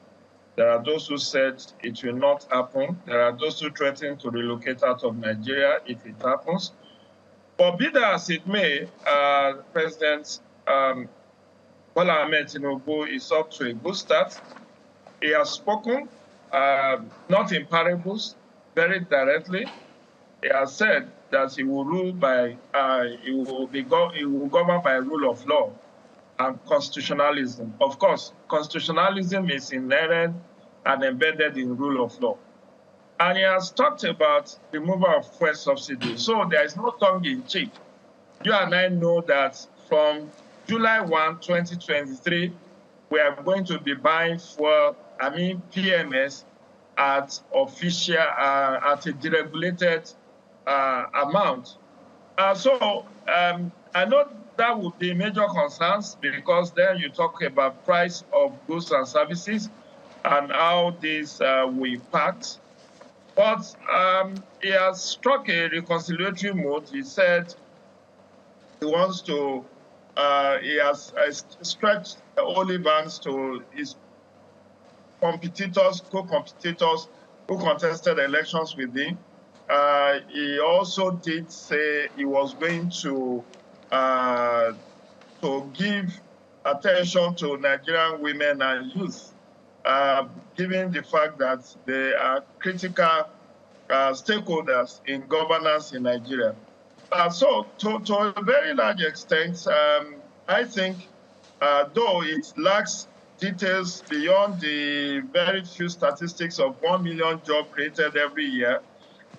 There are those who said it will not happen. There are those who threatened to relocate out of Nigeria if it happens. But be that as it may, President Bola Tinubu is up to a good start. He has spoken, not in parables, very directly. He has said that he will rule by, he will govern by rule of law and constitutionalism. Of course, constitutionalism is inherent and embedded in rule of law. And he has talked about removal of fuel subsidy. So there is no tongue in cheek. You and I know that from July 1, 2023, we are going to be buying fuel, PMS, at official, at a deregulated amount. I know that would be major concerns, because then you talk about price of goods and services and how this will impact. But he has struck a reconciliatory mode. He said he wants to, he has stretched the olive hands to his competitors, co-competitors who contested elections with him. He also did say he was going to give attention to Nigerian women and youth, given the fact that they are critical stakeholders in governance in Nigeria. So to a very large extent, I think, though it lacks details beyond the very few statistics of 1 million jobs created every year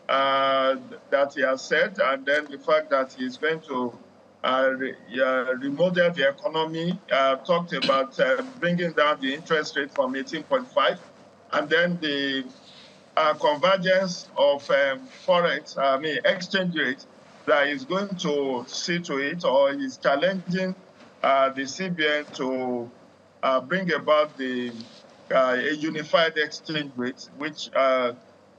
that he has said, and then the fact that he's going to remodel the economy, talked about bringing down the interest rate from 18.5, and then the convergence of forex, exchange rate, that is going to see to it, or is challenging the CBN to bring about a unified exchange rate, which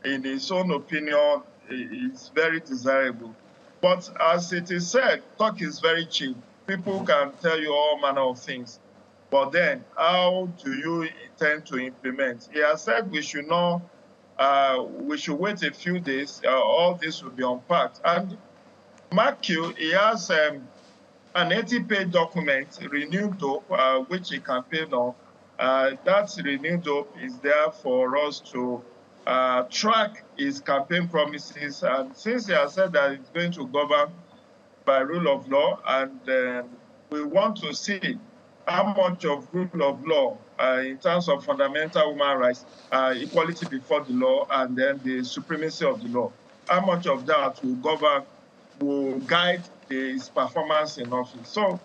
in his own opinion is very desirable. But as it is said, talk is very cheap. People can tell you all manner of things. But then, how do you intend to implement? He has said we should not, we should wait a few days. All this will be unpacked. And mark you, he has an 80-page document, renewed dope, which he campaigned on. That renewed dope is there for us to track his campaign promises. And since he has said that he's going to govern by rule of law, and we want to see how much of rule of law in terms of fundamental human rights, equality before the law, and then the supremacy of the law, how much of that will govern, will guide his performance in office. So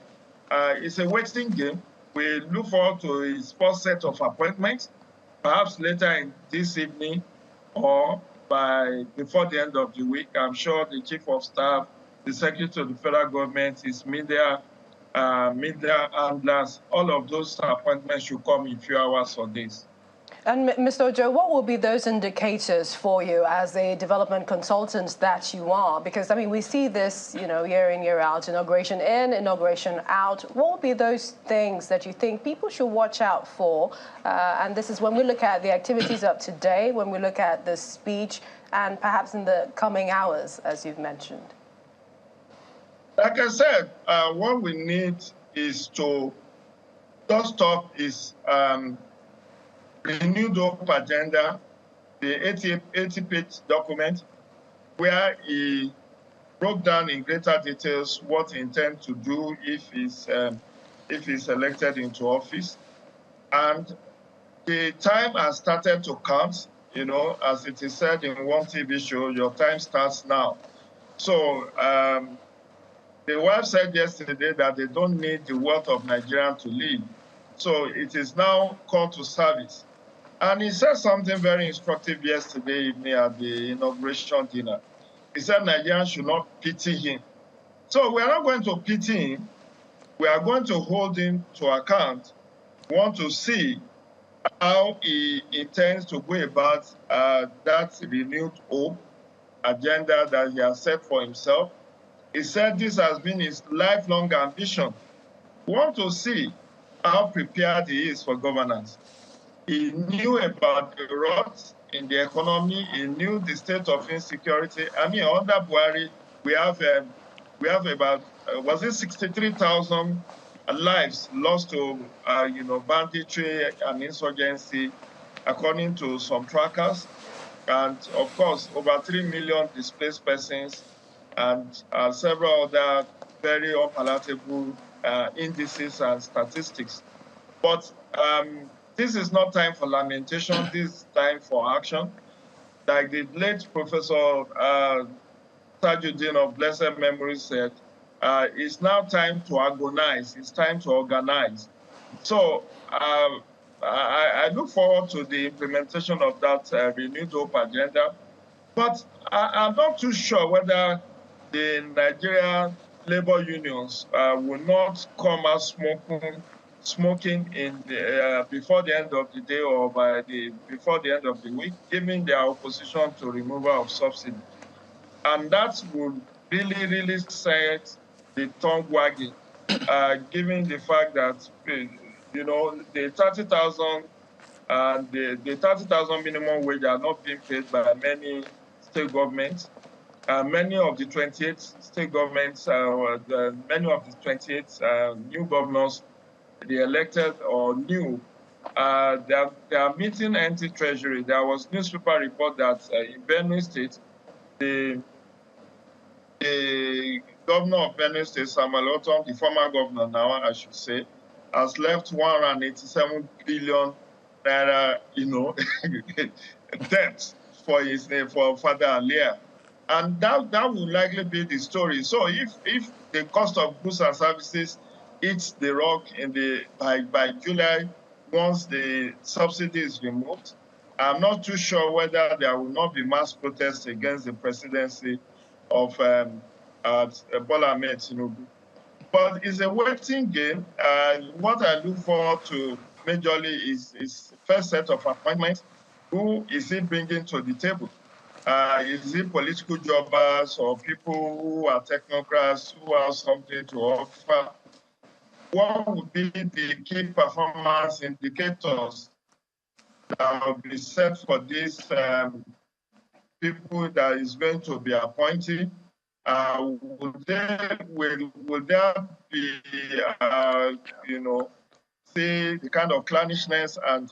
it's a waiting game. We look forward to his first set of appointments, perhaps later in this evening or before the end of the week. I'm sure the Chief of Staff, the Secretary to the Federal Government, his media handlers, all of those appointments should come in a few hours or days. And Mr. Ojo, what will be those indicators for you as a development consultant that you are? Because, I mean, we see this, year in, year out, inauguration in, inauguration out. What will be those things that you think people should watch out for? And this is when we look at the activities of today, when we look at the speech, and perhaps in the coming hours, as you've mentioned. Like I said, what we need is to dust off his renewed hope agenda, the 80-page document where he broke down in greater details what he intends to do if he's elected into office. And the time has started to count, you know, as it is said in one TV show, your time starts now. So the wife said yesterday that they don't need the wealth of Nigerians to lead. So it is now called to service. And he said something very instructive yesterday evening at the inauguration dinner. He said Nigerians should not pity him. So we are not going to pity him. We are going to hold him to account. We want to see how he intends to go about that renewed hope agenda that he has set for himself. He said this has been his lifelong ambition. We want to see how prepared he is for governance. He knew about the rot in the economy. He knew the state of insecurity. I mean, under Buhari, we have about, was it 63,000 lives lost to, you know, banditry and insurgency, according to some trackers. And of course, over 3 million displaced persons and several other very unpalatable indices and statistics. But this is not time for lamentation. This is time for action. Like the late Professor Tajuddin of blessed memory said, it's now time to agonize. It's time to organize. So I look forward to the implementation of that renewed hope agenda. But I'm not too sure whether the Nigerian labor unions will not come out smoking in the, before the end of the day or before the end of the week, given their opposition to removal of subsidy. And that would really, really set the tongue wagging, given the fact that, you know, the 30,000 and the 30,000 minimum wage are not being paid by many state governments. Many of the 28 state governments, many of the 28 new governors, the elected or new, they are meeting anti-treasury. There was newspaper report that in Benue State, the governor of Benue State, Samuel Otom, the former governor now, I should say, has left 187 billion naira, you know, debt for his for Father Alia. And that will likely be the story. So if the cost of goods and services hits the rock in the by July, once the subsidy is removed, I'm not too sure whether there will not be mass protests against the presidency of Bola Tinubu. But it's a waiting game. What I look forward to majorly is first set of appointments. Who is he bringing to the table? Is it political jobbers or people who are technocrats who have something to offer? What would be the key performance indicators that will be set for these people that is going to be appointed? Will there be, you know, see the kind of clannishness and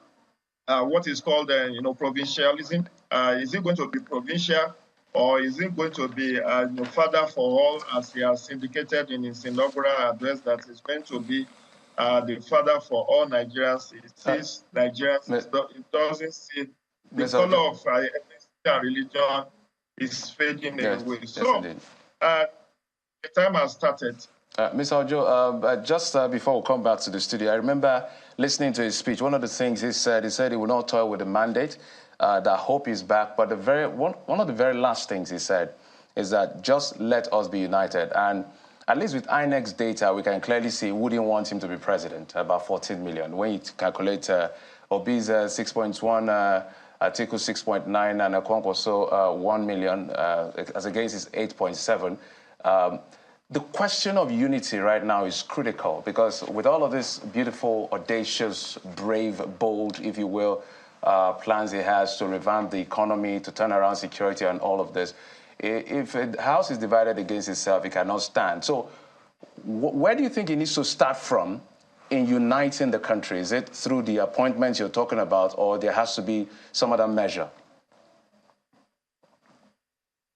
what is called, you know, provincialism? Is it going to be provincial, or is it going to be, you know, father for all, as he has indicated in his inaugural address, that is going to be the father for all Nigerians? It sees Nigerians, it doesn't see the color of ethnicity and religion is fading away. So the time has started. Mr. Ojo, just before we come back to the studio, I remember listening to his speech. One of the things he said he will not toy with the mandate, that hope is back. But one of the very last things he said is that just let us be united. And at least with INEX data, we can clearly see he wouldn't want him to be president, about 14 million. When you calculate Obi's 6.1, Atiku 6.9, and Okonkwo so 1 million, as against his 8.7. The question of unity right now is critical because with all of this beautiful, audacious, brave, bold, if you will, plans he has to revamp the economy, to turn around security and all of this, if the house is divided against itself, it cannot stand. So where do you think he needs to start from in uniting the country? Is it through the appointments you're talking about, or there has to be some other measure?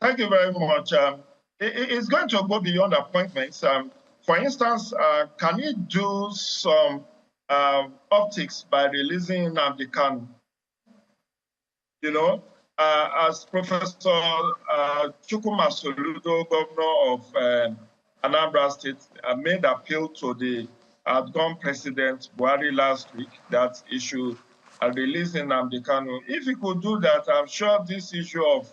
Thank you very much. It's going to go beyond appointments. For instance, can you do some optics by releasing Nnamdi Kanu? You know, as Professor Chukwuma Soludo, governor of Anambra State, made appeal to the outgone President Buhari last week that he should release Nnamdi Kanu. If he could do that, I'm sure this issue of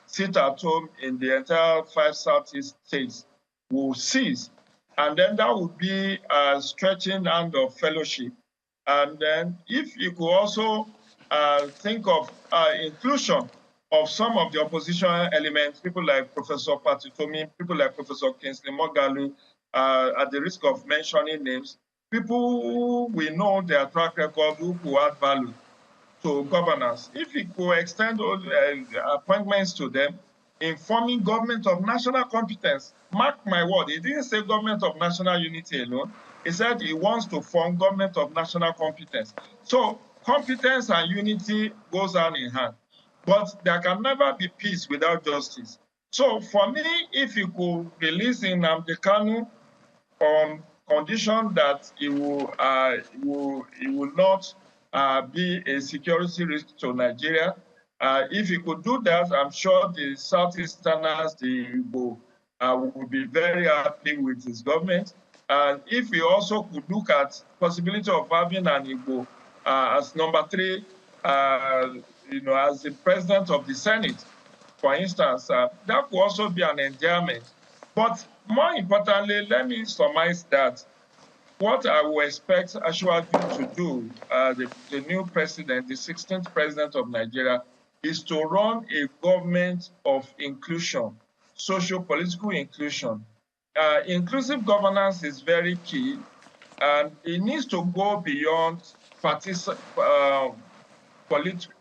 sit at home in the entire 5 Southeast states will cease. And then that would be a stretching hand of fellowship. And then if you could also think of inclusion of some of the opposition elements, people like Professor Patitomi, people like Professor Kingsley Moghalu, at the risk of mentioning names, people who we know their track record, who could add value to governance. If we could extend all appointments to them, informing government of national competence. Mark my word, he didn't say government of national unity alone. He said he wants to form government of national competence. So competence and unity goes hand in hand. But there can never be peace without justice. So for me, if you could release Nnamdi Kanu on condition that he will not be a security risk to Nigeria. If he could do that, I'm sure the Southeasterners, the Igbo, will be very happy with his government. And if he also could look at possibility of having an Igbo as number 3, as the president of the Senate, for instance, that could also be an endearment. But more importantly, let me surmise that what I would expect Asiwaju to do, the new president, the 16th president of Nigeria, is to run a government of inclusion, socio-political inclusion. Inclusive governance is very key, and it needs to go beyond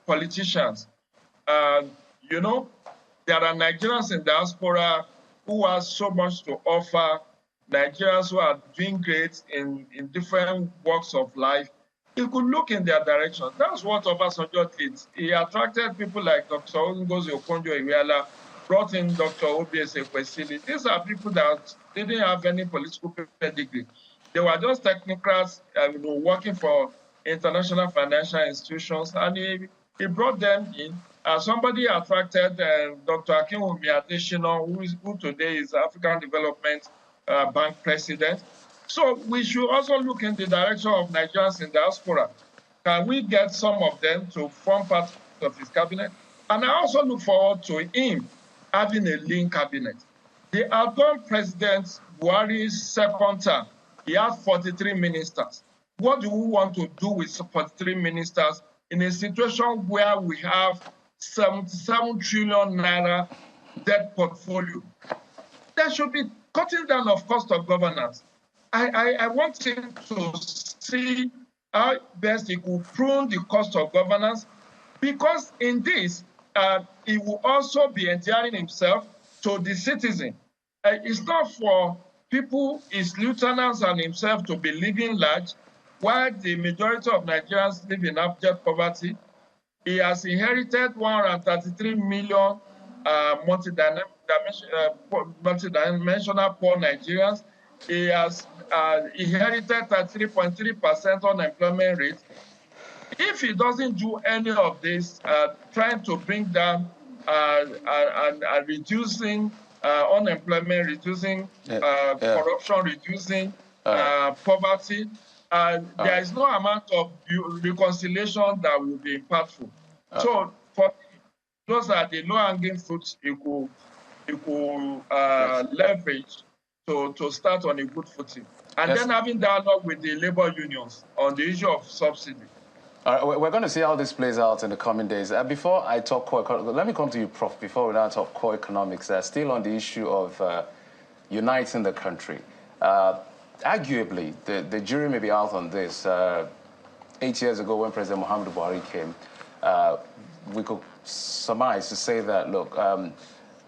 politicians. You know, there are Nigerians in diaspora who have so much to offer, Nigerians who are doing great in different walks of life. You could look in their direction. That's what Obasanjo did. He attracted people like Dr. Ngozi Okonjo-Iweala, brought in Dr. Obiese Kwesili. These are people that didn't have any political pedigree. They were just technocrats working for international financial institutions, and he brought them in. Somebody attracted Dr. Akinwumi Adesina, who today is African Development Bank president. So we should also look in the direction of Nigerians in diaspora. Can we get some of them to form part of his cabinet? And I also look forward to him having a lean cabinet. The outgoing president, Buhari's second term, he had 43 ministers. What do we want to do with 43 ministers in a situation where we have 77 trillion naira debt portfolio? There should be cutting down of cost of governance. I want him to see how best he could prune the cost of governance, because in this, he will also be endearing himself to the citizen. It's not for people, his lieutenants and himself, to be living large, while the majority of Nigerians live in abject poverty. He has inherited 133 million multidimensional poor Nigerians. He has inherited 33.3% unemployment rate. If he doesn't do any of this, trying to bring down and reducing unemployment, reducing corruption, reducing poverty, there is no amount of reconciliation that will be impactful. So for me, those are the low-hanging fruits you could leverage to start on a good footing. And then having dialogue with the labor unions on the issue of subsidy. All right, we're going to see how this plays out in the coming days. Before I talk core economics, let me come to you, Prof, before we now talk core economics. Still on the issue of uniting the country. Arguably, the jury may be out on this. 8 years ago, when President Muhammadu Buhari came, we could surmise to say that, look,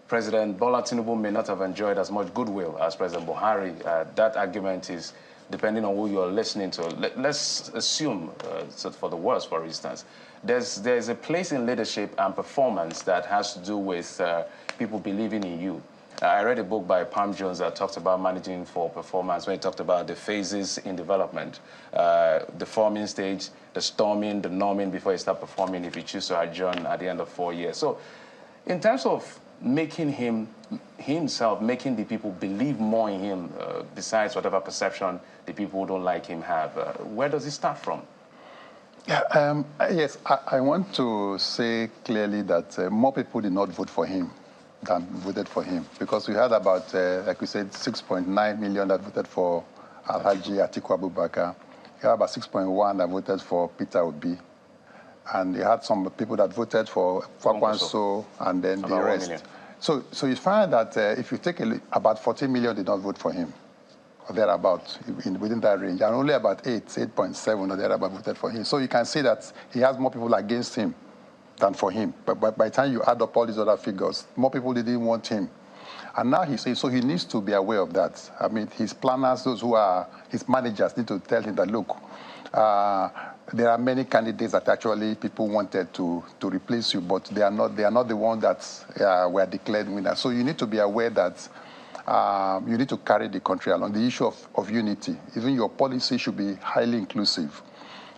President Bola Tinubu may not have enjoyed as much goodwill as President Buhari. That argument is depending on who you're listening to. Let's assume, for the worst, for instance, there's a place in leadership and performance that has to do with people believing in you. I read a book by Pam Jones that talked about managing for performance, when he talked about the phases in development, the forming stage, the storming, the norming before you start performing if you choose to adjourn at the end of 4 years. So in terms of making himself, making the people believe more in him, besides whatever perception the people who don't like him have, where does it start from? Yeah, yes, I want to say clearly that more people did not vote for him than voted for him, because we had about, like we said, 6.9 million that voted for Alhaji Atiku Abubakar. You had about 6.1 that voted for Peter Obi. And you had some people that voted for Kwakwanso and then the rest. So you find that if you take a look, about 14 million did not vote for him, or thereabouts, within that range. And only about 8.7 or thereabouts voted for him. So you can see that he has more people against him than for him. But by the time you add up all these other figures, more people didn't want him. And now he says, so he needs to be aware of that. I mean, his planners, those who are his managers, need to tell him that, look, there are many candidates that actually people wanted to replace you, but they are not the ones that were declared winners. So you need to be aware that you need to carry the country along. The issue of unity, even your policy should be highly inclusive.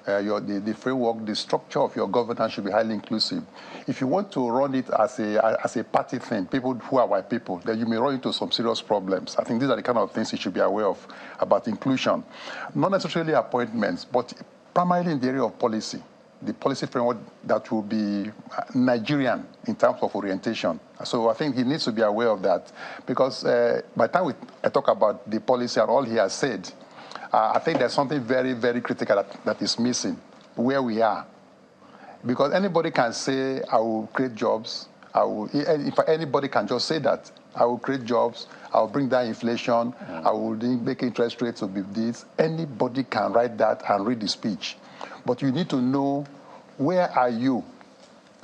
The framework, the structure of your governance should be highly inclusive. If you want to run it as a party thing, people who are white people, then you may run into some serious problems. I think these are the kind of things you should be aware of about inclusion. Not necessarily appointments, but primarily in the area of policy. The policy framework that will be Nigerian in terms of orientation. So I think he needs to be aware of that, because by the time I talk about the policy and all he has said, I think there's something very, very critical that is missing, where we are. Because anybody can say, I will create jobs. If anybody can just say that, I will create jobs, I will bring down inflation, I will make interest rates to be this. Anybody can write that and read the speech. But you need to know, where are you?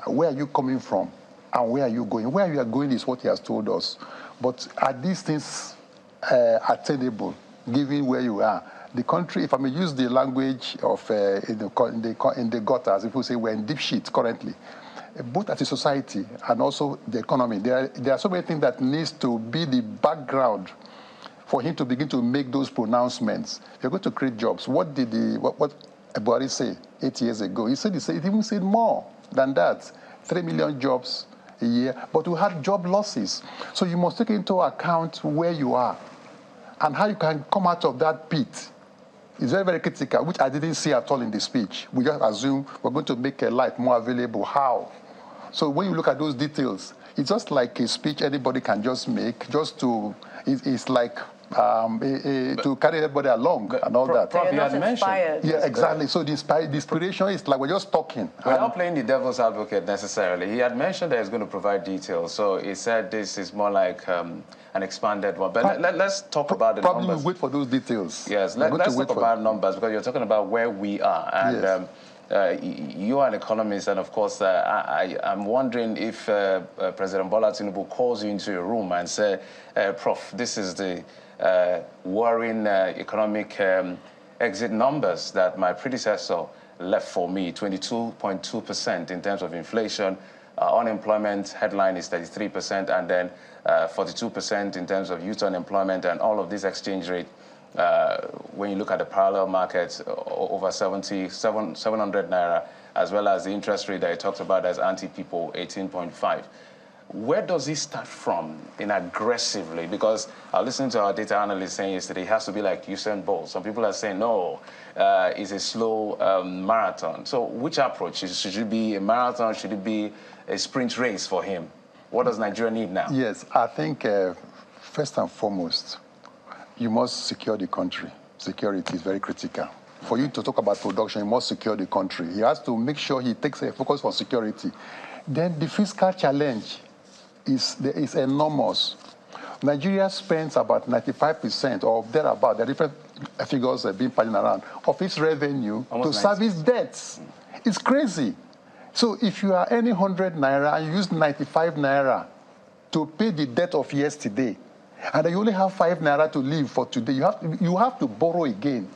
Where are you coming from? And where are you going? Where you are going is what he has told us. But are these things attainable, given where you are? The country, if I may use the language of in the gutters, if we say we're in deep shit currently, both as a society and also the economy, there are so many things that needs to be the background for him to begin to make those pronouncements. You're going to create jobs. What did what Buhari say 8 years ago? He even said more than that, 3 million jobs a year, but we had job losses. So you must take into account where you are and how you can come out of that pit. It's very, very critical, which I didn't see at all in the speech. We just assume we're going to make a life more available. How? So when you look at those details, it's just like a speech anybody can just make, just to, it's like to carry everybody along and all that. Prof, you had mentioned. Yeah, exactly. So the inspiration is like we're just talking. Without playing the devil's advocate necessarily, he had mentioned that he's going to provide details. So he said this is more like an expanded one. But let's talk about the numbers. Probably wait for those details. Yes, let's talk about numbers, because you're talking about where we are. And yes. You are an economist, and of course, I'm wondering if President Bola Tinubu calls you into your room and say, Prof, this is the worrying economic exit numbers that my predecessor left for me, 22.2% in terms of inflation. Unemployment headline is 33%, and then 42% in terms of youth unemployment, and all of this exchange rate. When you look at the parallel markets, over 700 naira, as well as the interest rate that I talked about as anti-people, 18.5. Where does it start from in aggressively? Because I listened to our data analyst saying yesterday it has to be like Usain Bolt. Some people are saying, no, it's a slow marathon. So which approach? Should it be a marathon? Should it be a sprint race for him? What does Nigeria need now? Yes, I think first and foremost, you must secure the country. Security is very critical. For you to talk about production, you must secure the country. He has to make sure he takes a focus on security. Then the fiscal challenge is enormous. Nigeria spends about 95% or thereabout, there are different figures being passed around, of its revenue to service debts. It's crazy. So if you are earning 100 naira and you use 95 naira to pay the debt of yesterday, and you only have 5 naira to live for today, you have to borrow again.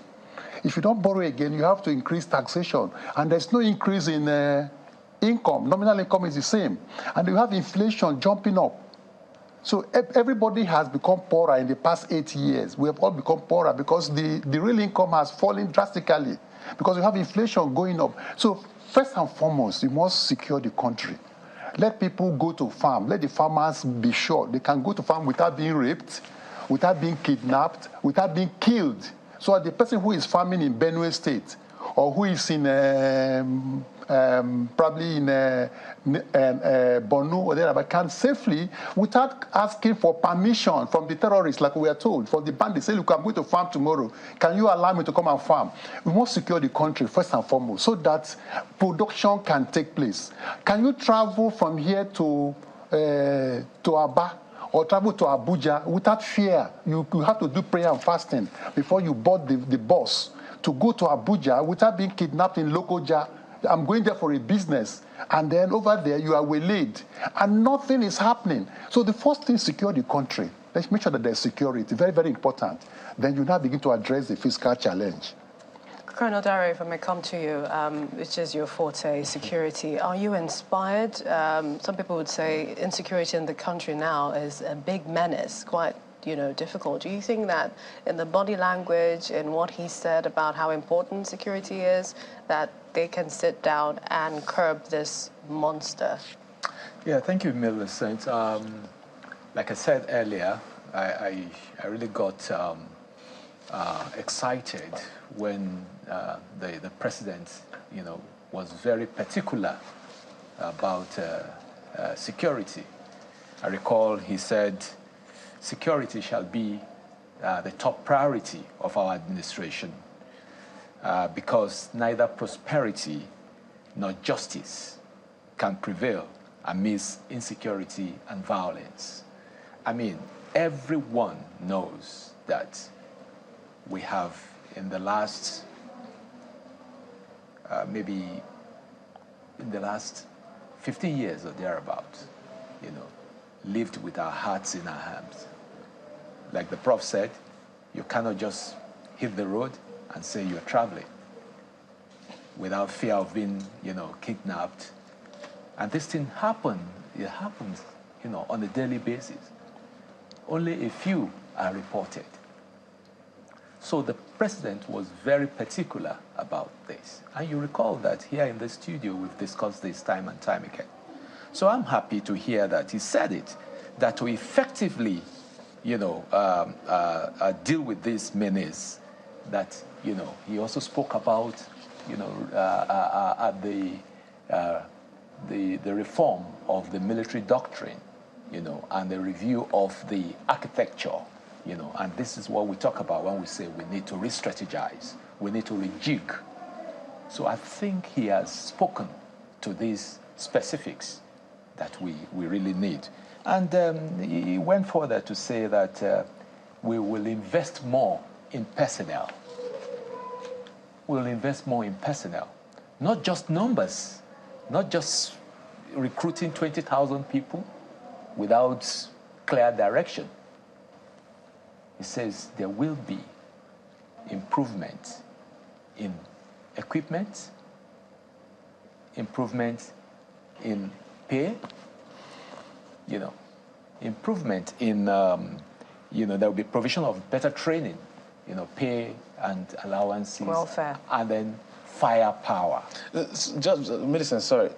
If you don't borrow again, you have to increase taxation. And there's no increase in income. Nominal income is the same. And you have inflation jumping up. So everybody has become poorer in the past 8 years. We have all become poorer because the real income has fallen drastically because we have inflation going up. So first and foremost, you must secure the country. Let people go to farm. Let the farmers be sure they can go to farm without being raped, without being kidnapped, without being killed. So the person who is farming in Benue State or who is in probably in Borno or whatever can safely, without asking for permission from the terrorists, like we are told, from the bandits, say, look, I'm going to farm tomorrow. Can you allow me to come and farm? We must secure the country first and foremost so that production can take place. Can you travel from here to Aba or travel to Abuja without fear? You have to do prayer and fasting before you board the bus to go to Abuja without being kidnapped in Lokoja. I'm going there for a business. And then over there, you are waylaid. And nothing is happening. So the first thing, secure the country. Let's make sure that there's security. Very, very important. Then you now begin to address the fiscal challenge. Colonel Dare, if I may come to you, which is your forte, security. Are you inspired? Some people would say insecurity in the country now is a big menace, quite difficult. Do you think that in the body language, in what he said about how important security is, that they can sit down and curb this monster? Yeah, thank you, Millicent. Like I said earlier, I really got excited when the president, was very particular about security. I recall he said, security shall be the top priority of our administration because neither prosperity nor justice can prevail amidst insecurity and violence. I mean, everyone knows that we have, in the last, maybe in the last 50 years or thereabouts, lived with our hearts in our hands. Like the Prof said, you cannot just hit the road and say you're traveling without fear of being, kidnapped. And this thing happens, on a daily basis. Only a few are reported. So the president was very particular about this. And you recall that here in the studio, we've discussed this time and time again. So I'm happy to hear that he said it, that to effectively, deal with this menace, that, he also spoke about, the reform of the military doctrine, and the review of the architecture, and this is what we talk about when we say we need to re-strategize, we need to rejig. So I think he has spoken to these specifics that we really need. And he went further to say that we will invest more in personnel. We'll invest more in personnel. Not just numbers, not just recruiting 20,000 people without clear direction. He says there will be improvement in equipment, improvement in pay, improvement in, there will be provision of better training, pay and allowances. Welfare. And then firepower. Just, Millicent, sorry.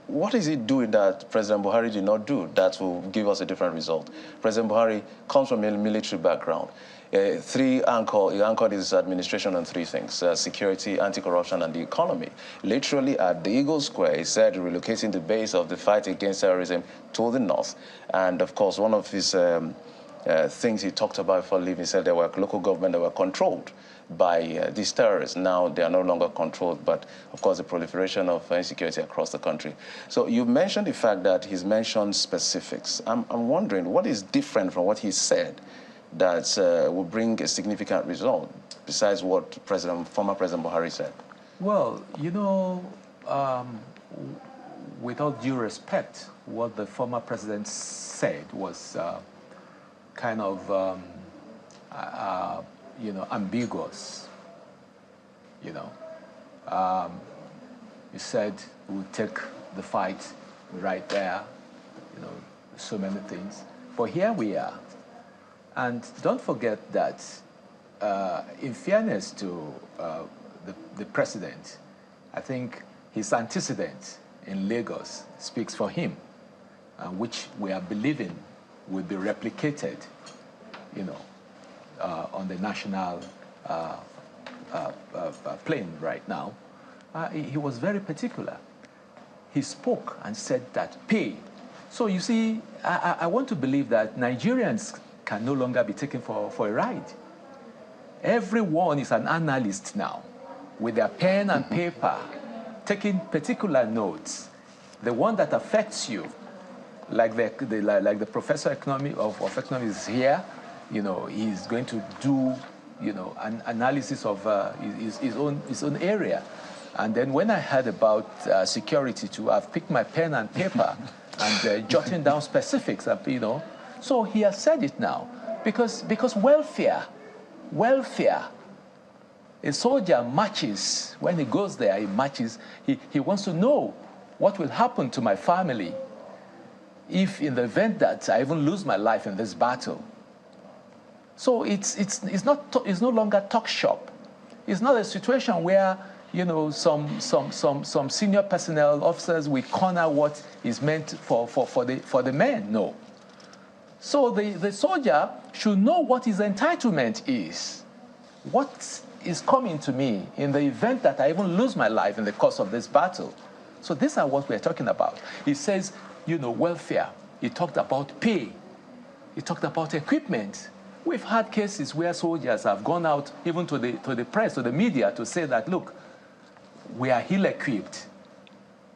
What is he doing that President Buhari did not do that will give us a different result? President Buhari comes from a military background. He anchored his administration on three things: security, anti-corruption, and the economy. Literally at the Eagle Square, he said relocating the base of the fight against terrorism to the north. And of course, one of his things he talked about before leaving, he said there were local government that were controlled by these terrorists. Now they are no longer controlled, but of course the proliferation of insecurity across the country. So you mentioned the fact that he's mentioned specifics. I'm wondering what is different from what he said that will bring a significant result besides what former President Buhari said? Well, with all due respect, what the former president said was kind of ambiguous. He said we'll take the fight right there, so many things. But here we are. And don't forget that, in fairness to the president, I think his antecedent in Lagos speaks for him, which we are believing will be replicated, you know, on the national plane right now. He was very particular. He spoke and said that pay. So you see, I want to believe that Nigerians can no longer be taken for a ride. Everyone is an analyst now, with their pen and paper, taking particular notes. The one that affects you, like the professor of economics is here, you know, he's going to do, you know, an analysis of his own area. And then when I heard about security too, I've picked my pen and paper and jotting down specifics, you know. So he has said it now, because welfare, a soldier marches, when he goes there, he marches, he wants to know what will happen to my family if in the event that I even lose my life in this battle. So it's no longer talk shop. It's not a situation where, you know, some senior personnel officers will corner what is meant for the men. No. So the soldier should know what his entitlement is. What is coming to me in the event that I even lose my life in the course of this battle. So these are what we're talking about. He says, you know, welfare. He talked about pay. He talked about equipment. We've had cases where soldiers have gone out even to the press, to the media, to say that, look, we are ill-equipped.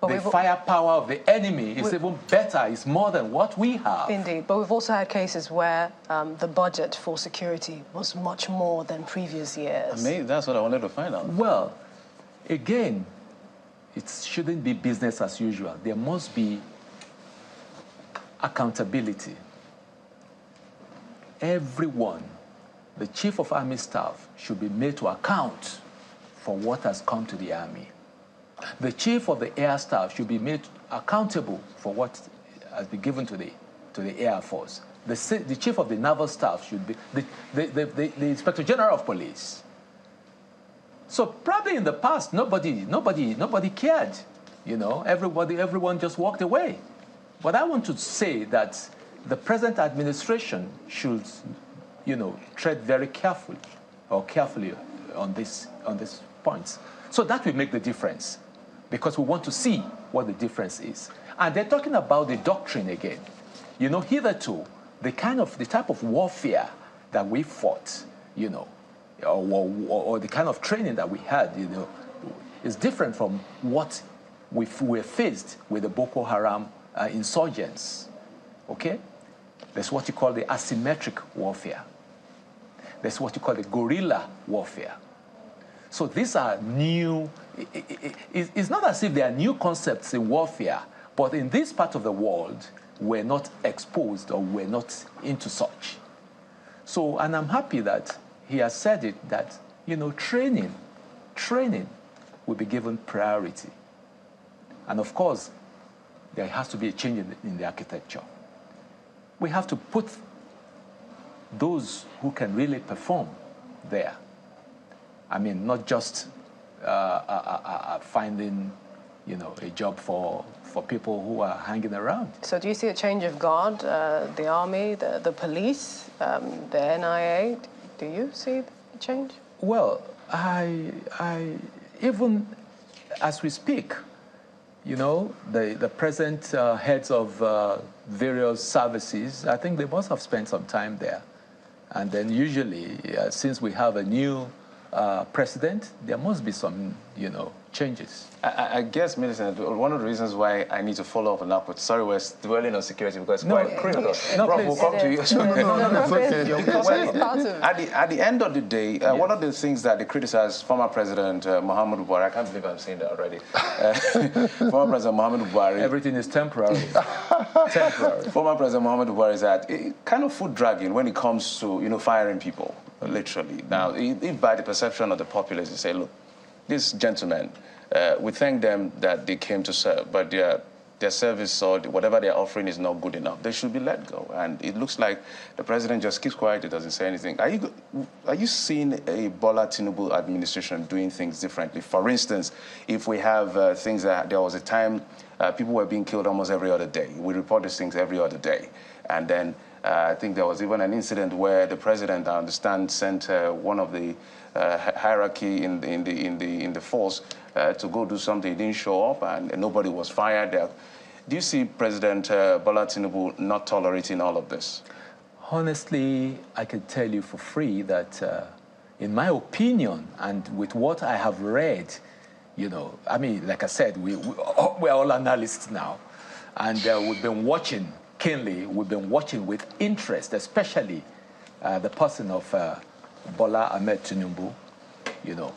The firepower of the enemy is even better, is more than what we have. Indeed, but we've also had cases where the budget for security was much more than previous years. Maybe that's what I wanted to find out. Well, again, it shouldn't be business as usual. There must be accountability. Everyone, the chief of army staff, should be made to account for what has come to the army. The chief of the air staff should be made accountable for what has been given to the Air Force. The chief of the naval staff should be the Inspector General of Police. So probably in the past, nobody cared. You know, everyone just walked away. But I want to say that the present administration should, you know, tread very carefully on these points. So that will make the difference, because we want to see what the difference is. And they're talking about the doctrine again. You know, hitherto, the type of warfare that we fought, you know, or the kind of training that we had, you know, is different from what we were faced with the Boko Haram insurgents. Okay? There's what you call the asymmetric warfare. There's what you call the guerrilla warfare. So these are new. It's not as if they are new concepts in warfare, but in this part of the world, we're not exposed or we're not into such. So, and I'm happy that he has said it, that, you know, training will be given priority. And of course, there has to be a change in the architecture. We have to put those who can really perform there. I mean, not just finding, you know, a job for people who are hanging around. So do you see a change of guard, the army, the police, the NIA? Do you see a change? Well, I even as we speak, you know, the present heads of various services, I think they must have spent some time there. And then usually, since we have a new president, there must be some, you know, changes. I guess, Millicent, one of the reasons why I need to follow up on that, but sorry, we're dwelling on security because it's quite critical. Rob, we'll come to you. At the end of the day, one of the things that they criticize former President Muhammadu Buhari, I can't believe I'm saying that already. Former President Muhammadu Buhari. Everything is temporary. Former President Muhammadu Buhari is that kind of foot dragging when it comes to, you know, firing people, literally. Now, if by the perception of the populace, you say, look, these gentlemen, we thank them that they came to serve, but they are their service or whatever they're offering is not good enough, they should be let go. And it looks like the president just keeps quiet, he doesn't say anything. Are you seeing a Bola Tinubu administration doing things differently? For instance, if we have things that there was a time people were being killed almost every other day. We report these things every other day. And then I think there was even an incident where the president, I understand, sent one of the hierarchy in the force to go do something. He didn't show up, and nobody was fired there. Do you see President Bola Tinubu not tolerating all of this? Honestly, I can tell you for free that, in my opinion, and with what I have read, you know, I mean, like I said, we're all analysts now, and we've been watching keenly, we've been watching with interest, especially the person of Bola Ahmed Tinubu, you know.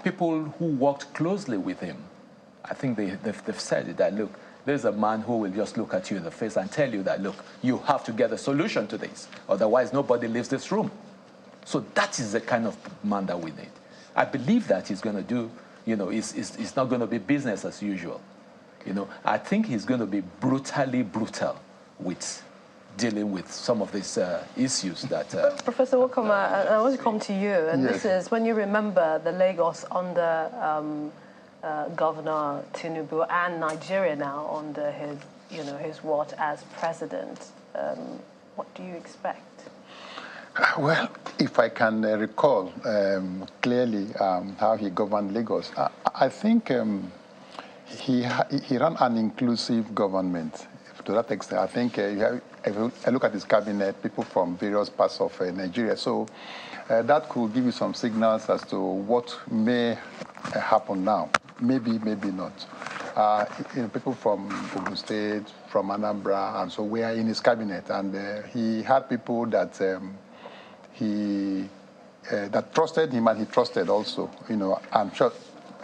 People who worked closely with him, I think they've said that, look, there's a man who will just look at you in the face and tell you that, look, you have to get a solution to this, otherwise nobody leaves this room. So that is the kind of man that we need. I believe that he's going to do, you know, it's not going to be business as usual. You know, I think he's going to be brutally brutal with dealing with some of these issues that... Professor Wakoma, I want to come to you, and yes. This is when you remember the Lagos under Governor Tinubu and Nigeria now under his, you know, his watch as president. What do you expect? Well, if I can recall clearly how he governed Lagos, I think he ran an inclusive government. To that extent, I think if I look at his cabinet, people from various parts of Nigeria, so that could give you some signals as to what may happen now. Maybe, maybe not. You know, people from Ogun State, from Anambra, and so we are in his cabinet, and he had people that that trusted him, and he trusted also. You know, I'm sure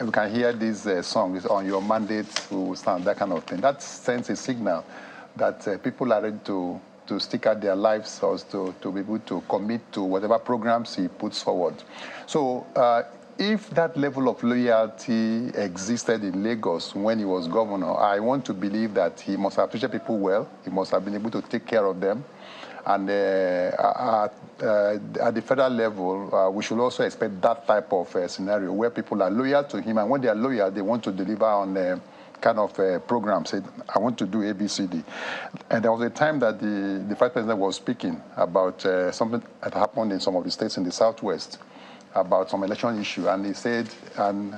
we can hear this song, is on your mandate to stand, that kind of thing. That sends a signal that people are ready to stick out their lives or to be able to commit to whatever programs he puts forward. So if that level of loyalty existed in Lagos when he was governor, I want to believe that he must have treated people well. He must have been able to take care of them. And at the federal level, we should also expect that type of scenario where people are loyal to him, and when they are loyal, they want to deliver on kind of program, said, I want to do ABCD. And there was a time that the Vice President was speaking about something that happened in some of the states in the Southwest about some election issue, and he said, and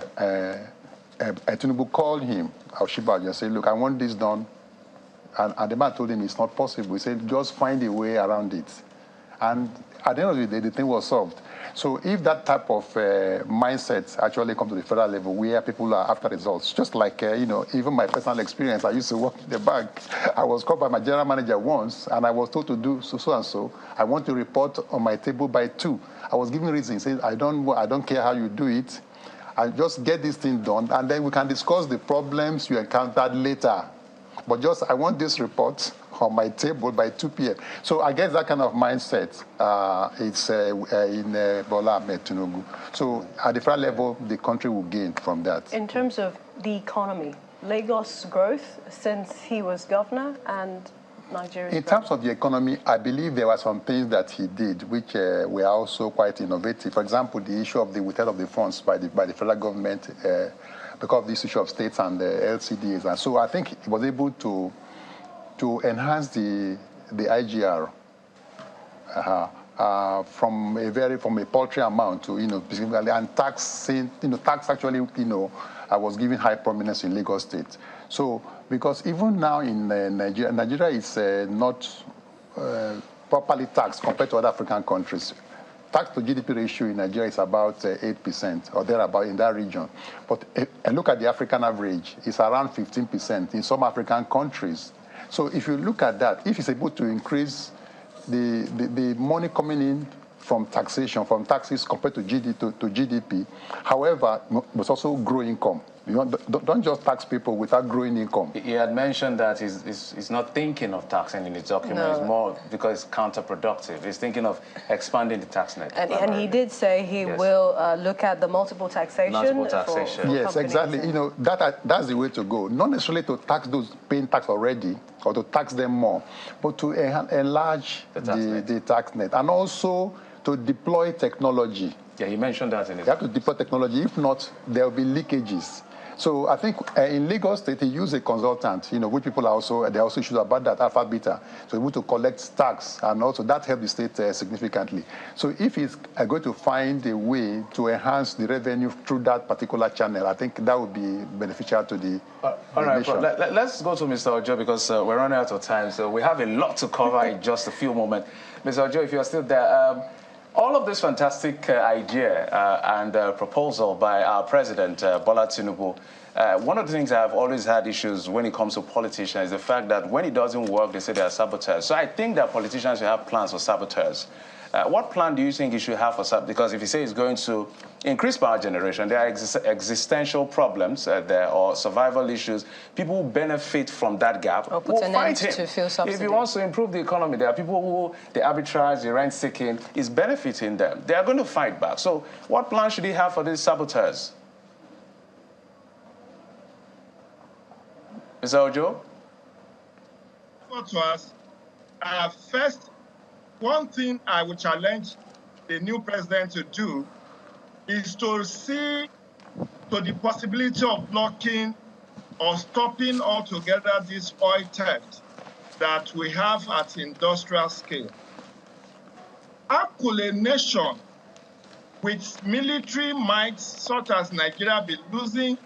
Tinubu called him, Oshibajo, and said, look, I want this done. And the man told him it's not possible. He said, just find a way around it. And at the end of the day, the thing was solved. So if that type of mindset actually comes to the federal level where people are after results, just like, you know, even my personal experience, I used to work in the bank. I was called by my general manager once, and I was told to do so and so. I want to report on my table by 2. I was given reasons, saying, I don't care how you do it. I just get this thing done, and then we can discuss the problems you encountered later. But just, I want this report on my table by 2 p.m. So I guess that kind of mindset it's in Bola Ahmed Tinubu. So at the federal level, the country will gain from that. In terms of the economy, Lagos growth since he was governor and Nigeria's In terms of the economy, I believe there were some things that he did which were also quite innovative. For example, the issue of the withhold of the funds by the federal government because of this issue of states and LCDs. And so I think he was able to enhance the IGR from a paltry amount to, you know, basically, and tax actually, you know, was given high prominence in Lagos State. So because even now in Nigeria is not properly taxed compared to other African countries. Tax to GDP ratio in Nigeria is about 8% or thereabout in that region. But look at the African average, it's around 15% in some African countries. So if you look at that, if it's able to increase the money coming in from taxation, from taxes compared to GDP, however, must also grow income. You know, don't just tax people without growing income. He had mentioned that he's not thinking of taxing in his document. It's more because it's counterproductive. He's thinking of expanding the tax net. And he did say he will look at the multiple taxation. Yes, exactly. You know, that's the way to go. Not necessarily to tax those paying tax already or to tax them more, but to enlarge the tax net and also to deploy technology. Yeah, he mentioned that in his... You have to deploy technology. If not, there will be leakages. So I think in Lagos State, he used a consultant, you know, which people are also, there are also issues about that, Alpha Beta, so able to collect tax, and also that helped the state significantly. So if he's going to find a way to enhance the revenue through that particular channel, I think that would be beneficial to the all right, let's go to Mr. Ojo, because we're running out of time, so we have a lot to cover in just a few moments. Mr. Ojo, if you're still there, all of this fantastic idea and proposal by our president, Bola Tinubu, one of the things I've always had issues when it comes to politicians is the fact that when it doesn't work, they say they are saboteurs. So I think that politicians should have plans for saboteurs. What plan do you think you should have for saboteurs? Because if you say it's going to increase power generation, there are existential problems there or survival issues. People who benefit from that gap or put will an fight end him. to fuel subsidy. If he wants to improve the economy, there are people who the arbitrage, the rent seeking is benefiting them. They are going to fight back. So what plan should he have for these saboteurs? Mr. Ojo? To us, first, one thing I would challenge the new president to do is to see to the possibility of blocking or stopping altogether this oil theft that we have at industrial scale. How could a nation with military might such as Nigeria be losing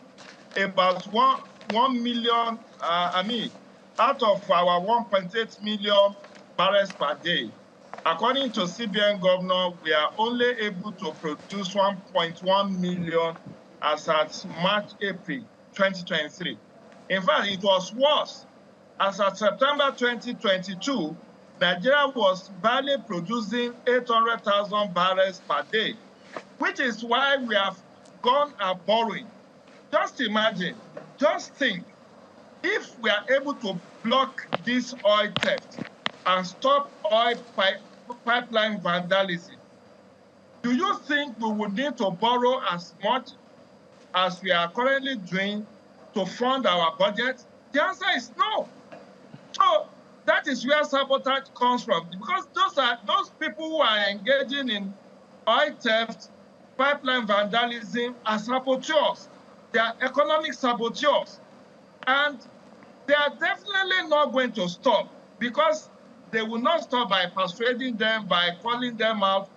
about 1 million, out of our 1.8 million barrels per day? According to CBN governor, we are only able to produce 1.1 million as at March, April 2023. In fact, it was worse. As at September 2022, Nigeria was barely producing 800,000 barrels per day, which is why we have gone and borrowing. Just imagine, just think, if we are able to block this oil theft and stop oil pipeline vandalism, do you think we would need to borrow as much as we are currently doing to fund our budget? The answer is no. So that is where sabotage comes from, because those people who are engaging in oil theft, pipeline vandalism are saboteurs. They are economic saboteurs. And they are definitely not going to stop, because they will not stop by persuading them, by calling them out.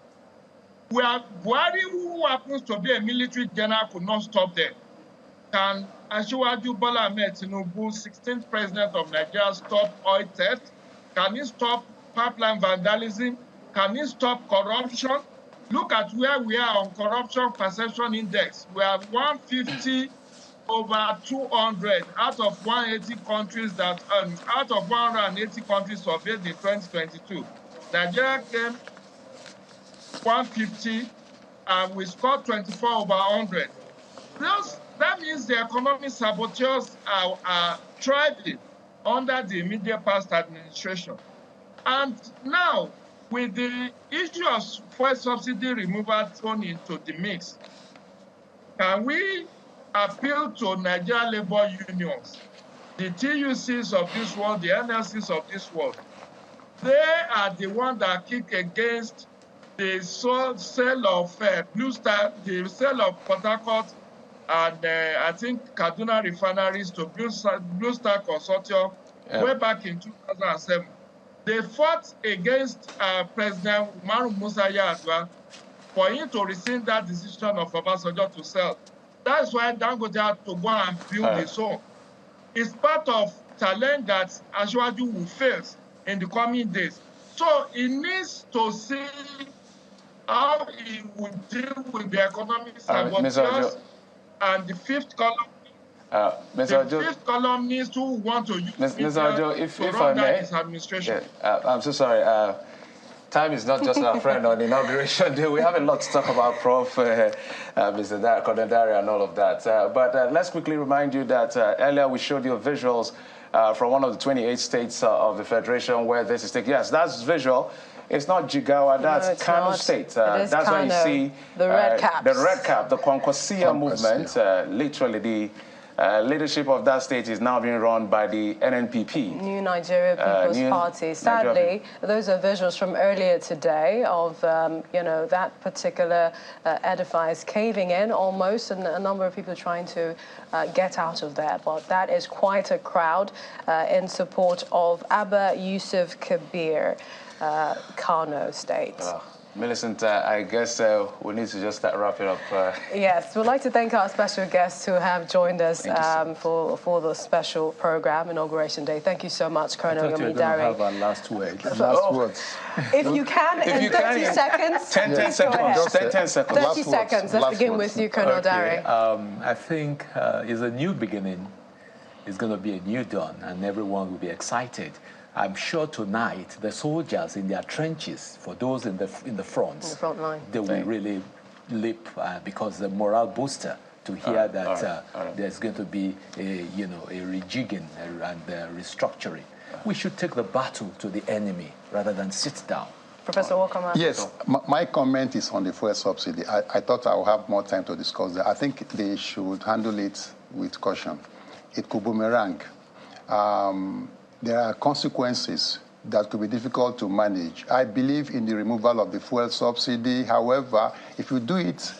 Buhari, who happens to be a military general, could not stop them. Can Asiwaju Bola Tinubu, 16th president of Nigeria, stop oil theft? Can he stop pipeline vandalism? Can he stop corruption? Look at where we are on corruption perception index. We are 150 over 200 out of 180 countries that, out of 180 countries surveyed in 2022. Nigeria came 150 and we scored 24 over 100. That means the economic saboteurs are thriving under the immediate past administration. And now, with the issue of fuel subsidy removal thrown into the mix, can we appeal to Nigerian labor unions, the TUCs of this world, the NLCs of this world? They are the ones that kick against the sale of Blue Star, the sale of Port Harcourt and I think Kaduna refineries to Blue Star Consortium way back in 2007. They fought against President Umaru Musa Yar'Adua for him to rescind that decision of Obasanjo to sell. That's why Dangote had to go and build his own. It's part of challenge that Asiwaju will face in the coming days. So he needs to see how he would deal with the economic saboteurs and the fifth column. The fifth columnist who want to use Mr. Ojo, if I may, his administration. I'm so sorry. Time is not just our friend on Inauguration Day. We have a lot to talk about, Prof. Mr. Kodendari and all of that. But let's quickly remind you that earlier we showed you visuals from one of the 28 states of the Federation where this is taking. Yes, that's visual. It's not Jigawa, that's Kano State. That's where you see the red caps. The red cap, the Kwankwasia movement, literally the leadership of that state is now being run by the NNPP. New Nigeria People's Party. Sadly, those are visuals from earlier today of, you know, that particular edifice caving in almost, and a number of people trying to get out of there. But that is quite a crowd in support of Abba Yusuf Kabir, Kano State. Millicent, I guess we need to just start wrapping up. Yes, we'd like to thank our special guests who have joined us for the special program, Inauguration Day. Thank you so much, Colonel Yomi Dari. Have our last word. Last words. If you can, in 30 seconds, 10 seconds. 10 seconds. 30 seconds. Let's begin with you, Colonel Dari. I think it's a new beginning. It's going to be a new dawn, and everyone will be excited. I'm sure tonight the soldiers in their trenches, for those in the fronts, front line, they will really leap because the morale booster to hear that there's going to be a rejigging and restructuring. We should take the battle to the enemy rather than sit down. Professor Wakama. Yes, my comment is on the fuel subsidy. I thought I would have more time to discuss that. I think they should handle it with caution. It could boomerang. There are consequences that could be difficult to manage. I believe in the removal of the fuel subsidy. However, if you do it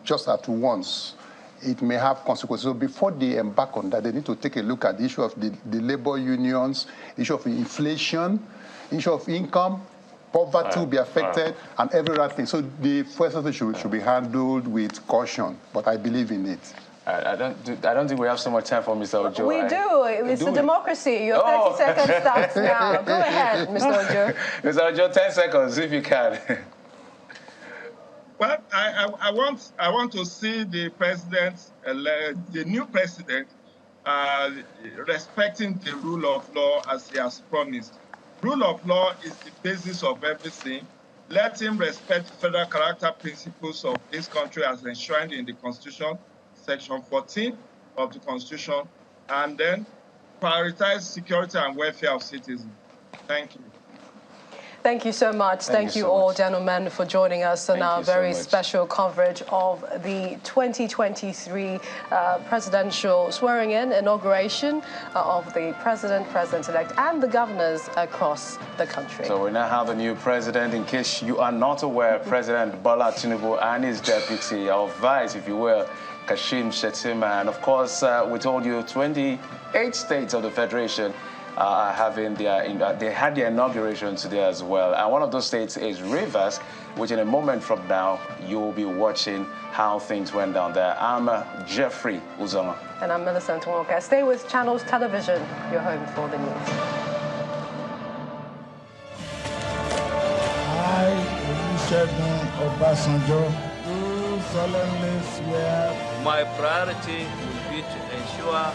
just at once, it may have consequences. So before they embark on that, they need to take a look at the issue of the labor unions, the issue of inflation, issue of income, poverty will be affected, and every other thing. So the fuel subsidy should be handled with caution, but I believe in it. I don't think we have so much time for Mr. Ojo. We do. It's a democracy. Your 30 seconds starts now. Go ahead, Mr. Ojo. Mr. Ojo, 10 seconds, if you can. Well, I want to see the president, the new president, respecting the rule of law as he has promised. Rule of law is the basis of everything. Let him respect federal character principles of this country as enshrined in the Constitution, Section 14 of the Constitution, and then prioritize security and welfare of citizens. Thank you. Thank you so much. Thank you all, gentlemen, for joining us on our very special coverage of the 2023 presidential swearing-in inauguration of the president-elect, and the governors across the country. So we now have a new president. In case you are not aware, President Bola Tinubu and his deputy, or vice, if you will, Kashim Shettima, and of course, we told you 28 states of the Federation are having they had their inauguration today as well. And one of those states is Rivers, which in a moment from now, you will be watching how things went down there. I'm Jeffrey Uzoma. And I'm Millicent Walker. Stay with Channels Television, your home for the news. I, Olusegun Obasanjo, do solemnly swear. My priority will be to ensure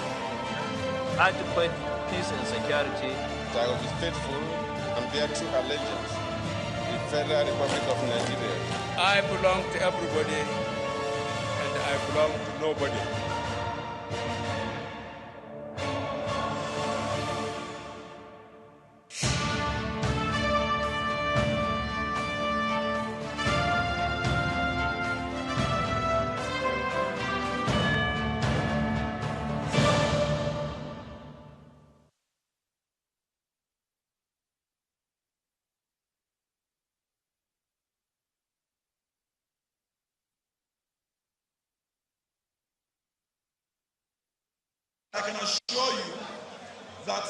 adequate peace and security. I will be faithful and bear true allegiance to the Federal Republic of Nigeria. I belong to everybody and I belong to nobody. I can assure you that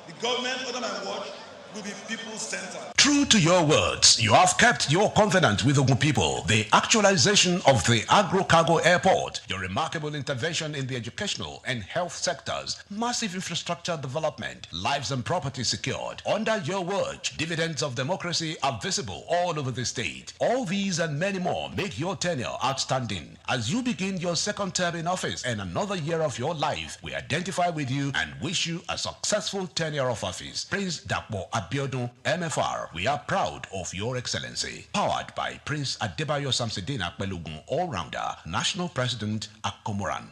the government under my watch will be people-centered. True to your words, you have kept your covenant with Ogun people. The actualization of the agro-cargo airport, your remarkable intervention in the educational and health sectors, massive infrastructure development, lives and property secured. Under your watch, dividends of democracy are visible all over the state. All these and many more make your tenure outstanding. As you begin your second term in office and another year of your life, we identify with you and wish you a successful tenure of office. Prince Dakbo Abiodun, MFR. We are proud of Your Excellency. Powered by Prince Adebayo Samsidine Akpelugun, all-rounder, National President Akomoran.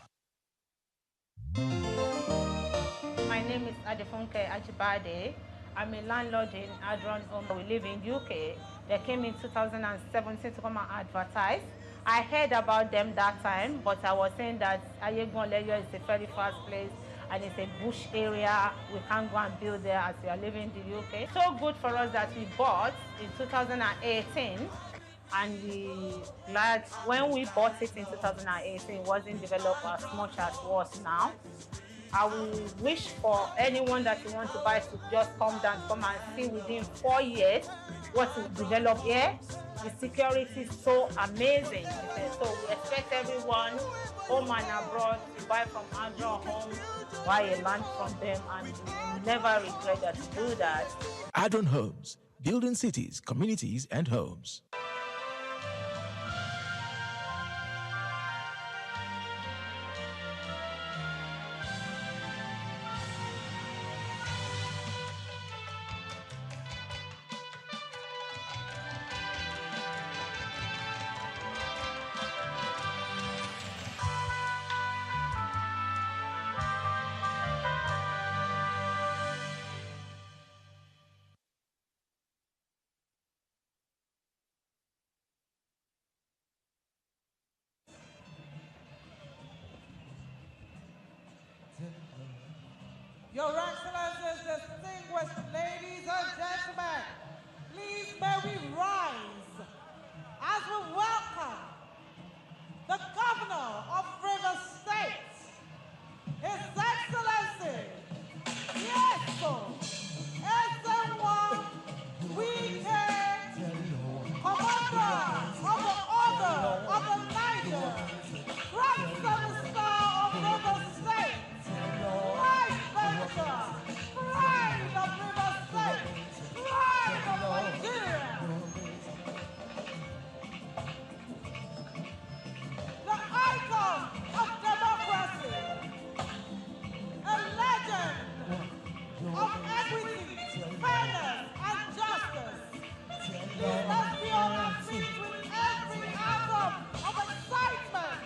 My name is Adefunke Ajibade. I'm a landlord in Adron. We live in UK. They came in 2017 to come and advertise. I heard about them that time, but I was saying that Ayegunleyo is a very fast place and it's a bush area. We can't go and build there as we are living in the UK. So good for us that we bought in 2018. And we glad when we bought it in 2018, it wasn't developed as much as it was now. I will wish for anyone that you want to buy to just come down, come and see within 4 years what is developed here. The security is so amazing. So we expect everyone, home and abroad, to buy from Andrew Home, buy a land from them, and we never regret that to do that. Adron Homes, building cities, communities, and homes. Your Excellencies, distinguished ladies and gentlemen, please may we rise as we welcome the Governor of Rivers State, His Excellency, Yeso Ezenwa Wike, Commander of the Order of the Niger, Grand Minister of Rivers State, Pride of River State, pride of Nigeria. The icon of democracy, a legend of equity, fairness, and justice. Let's be on our feet with every atom of excitement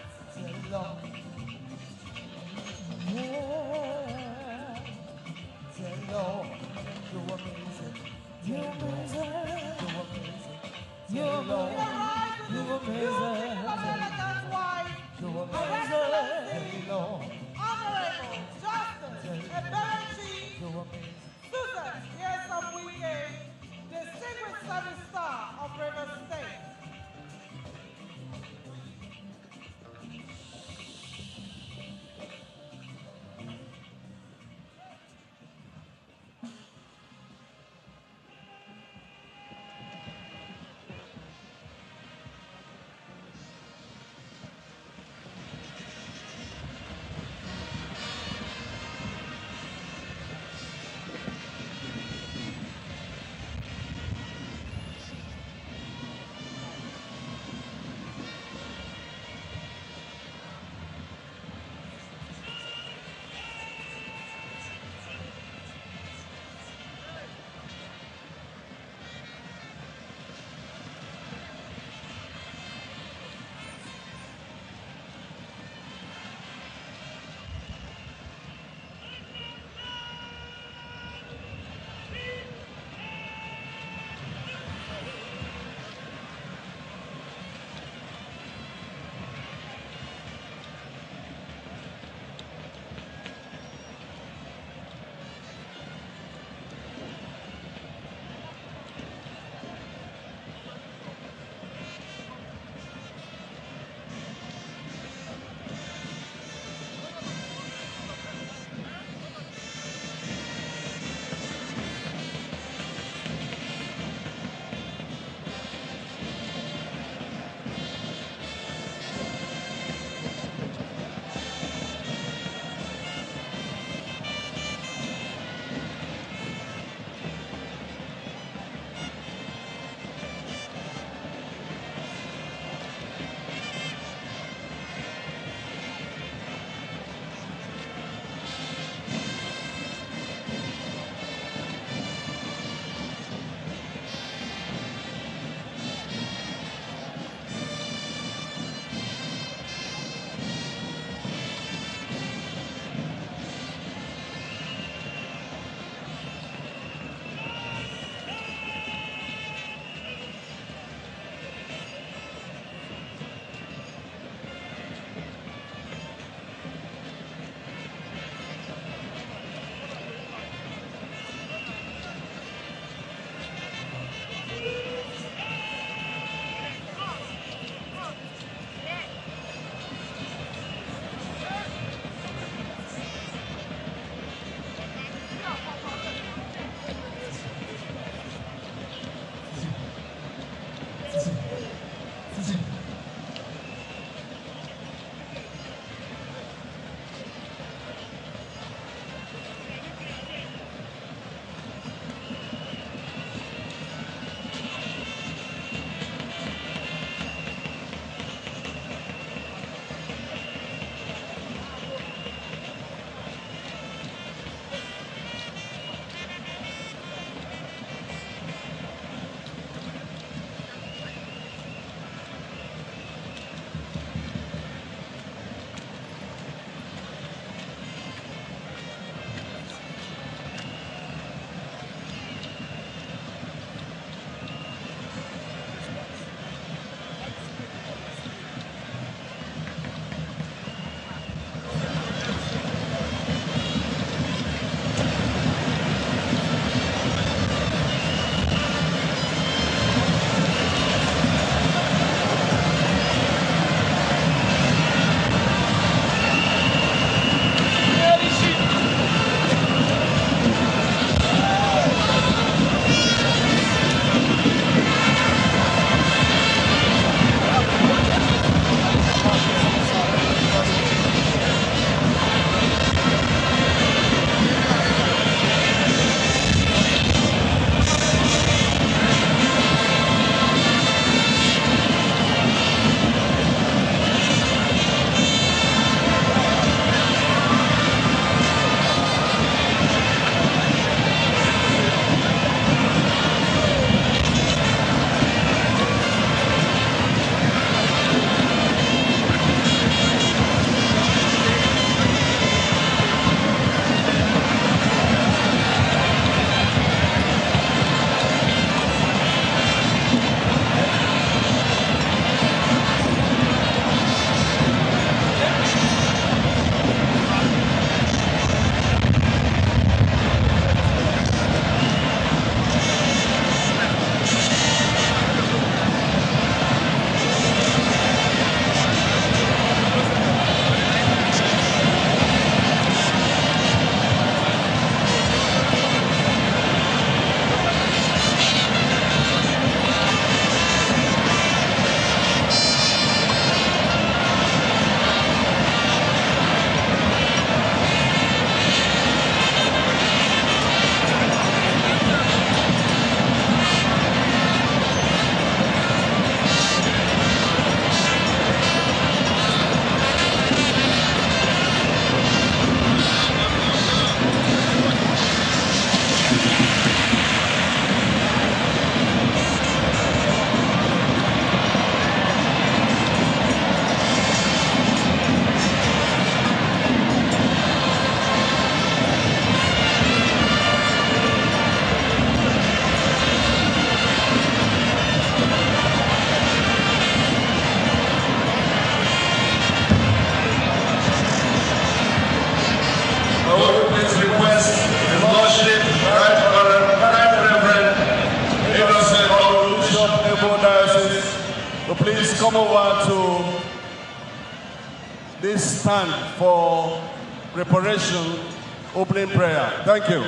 please come over to this stand for preparation, opening prayer. Thank you.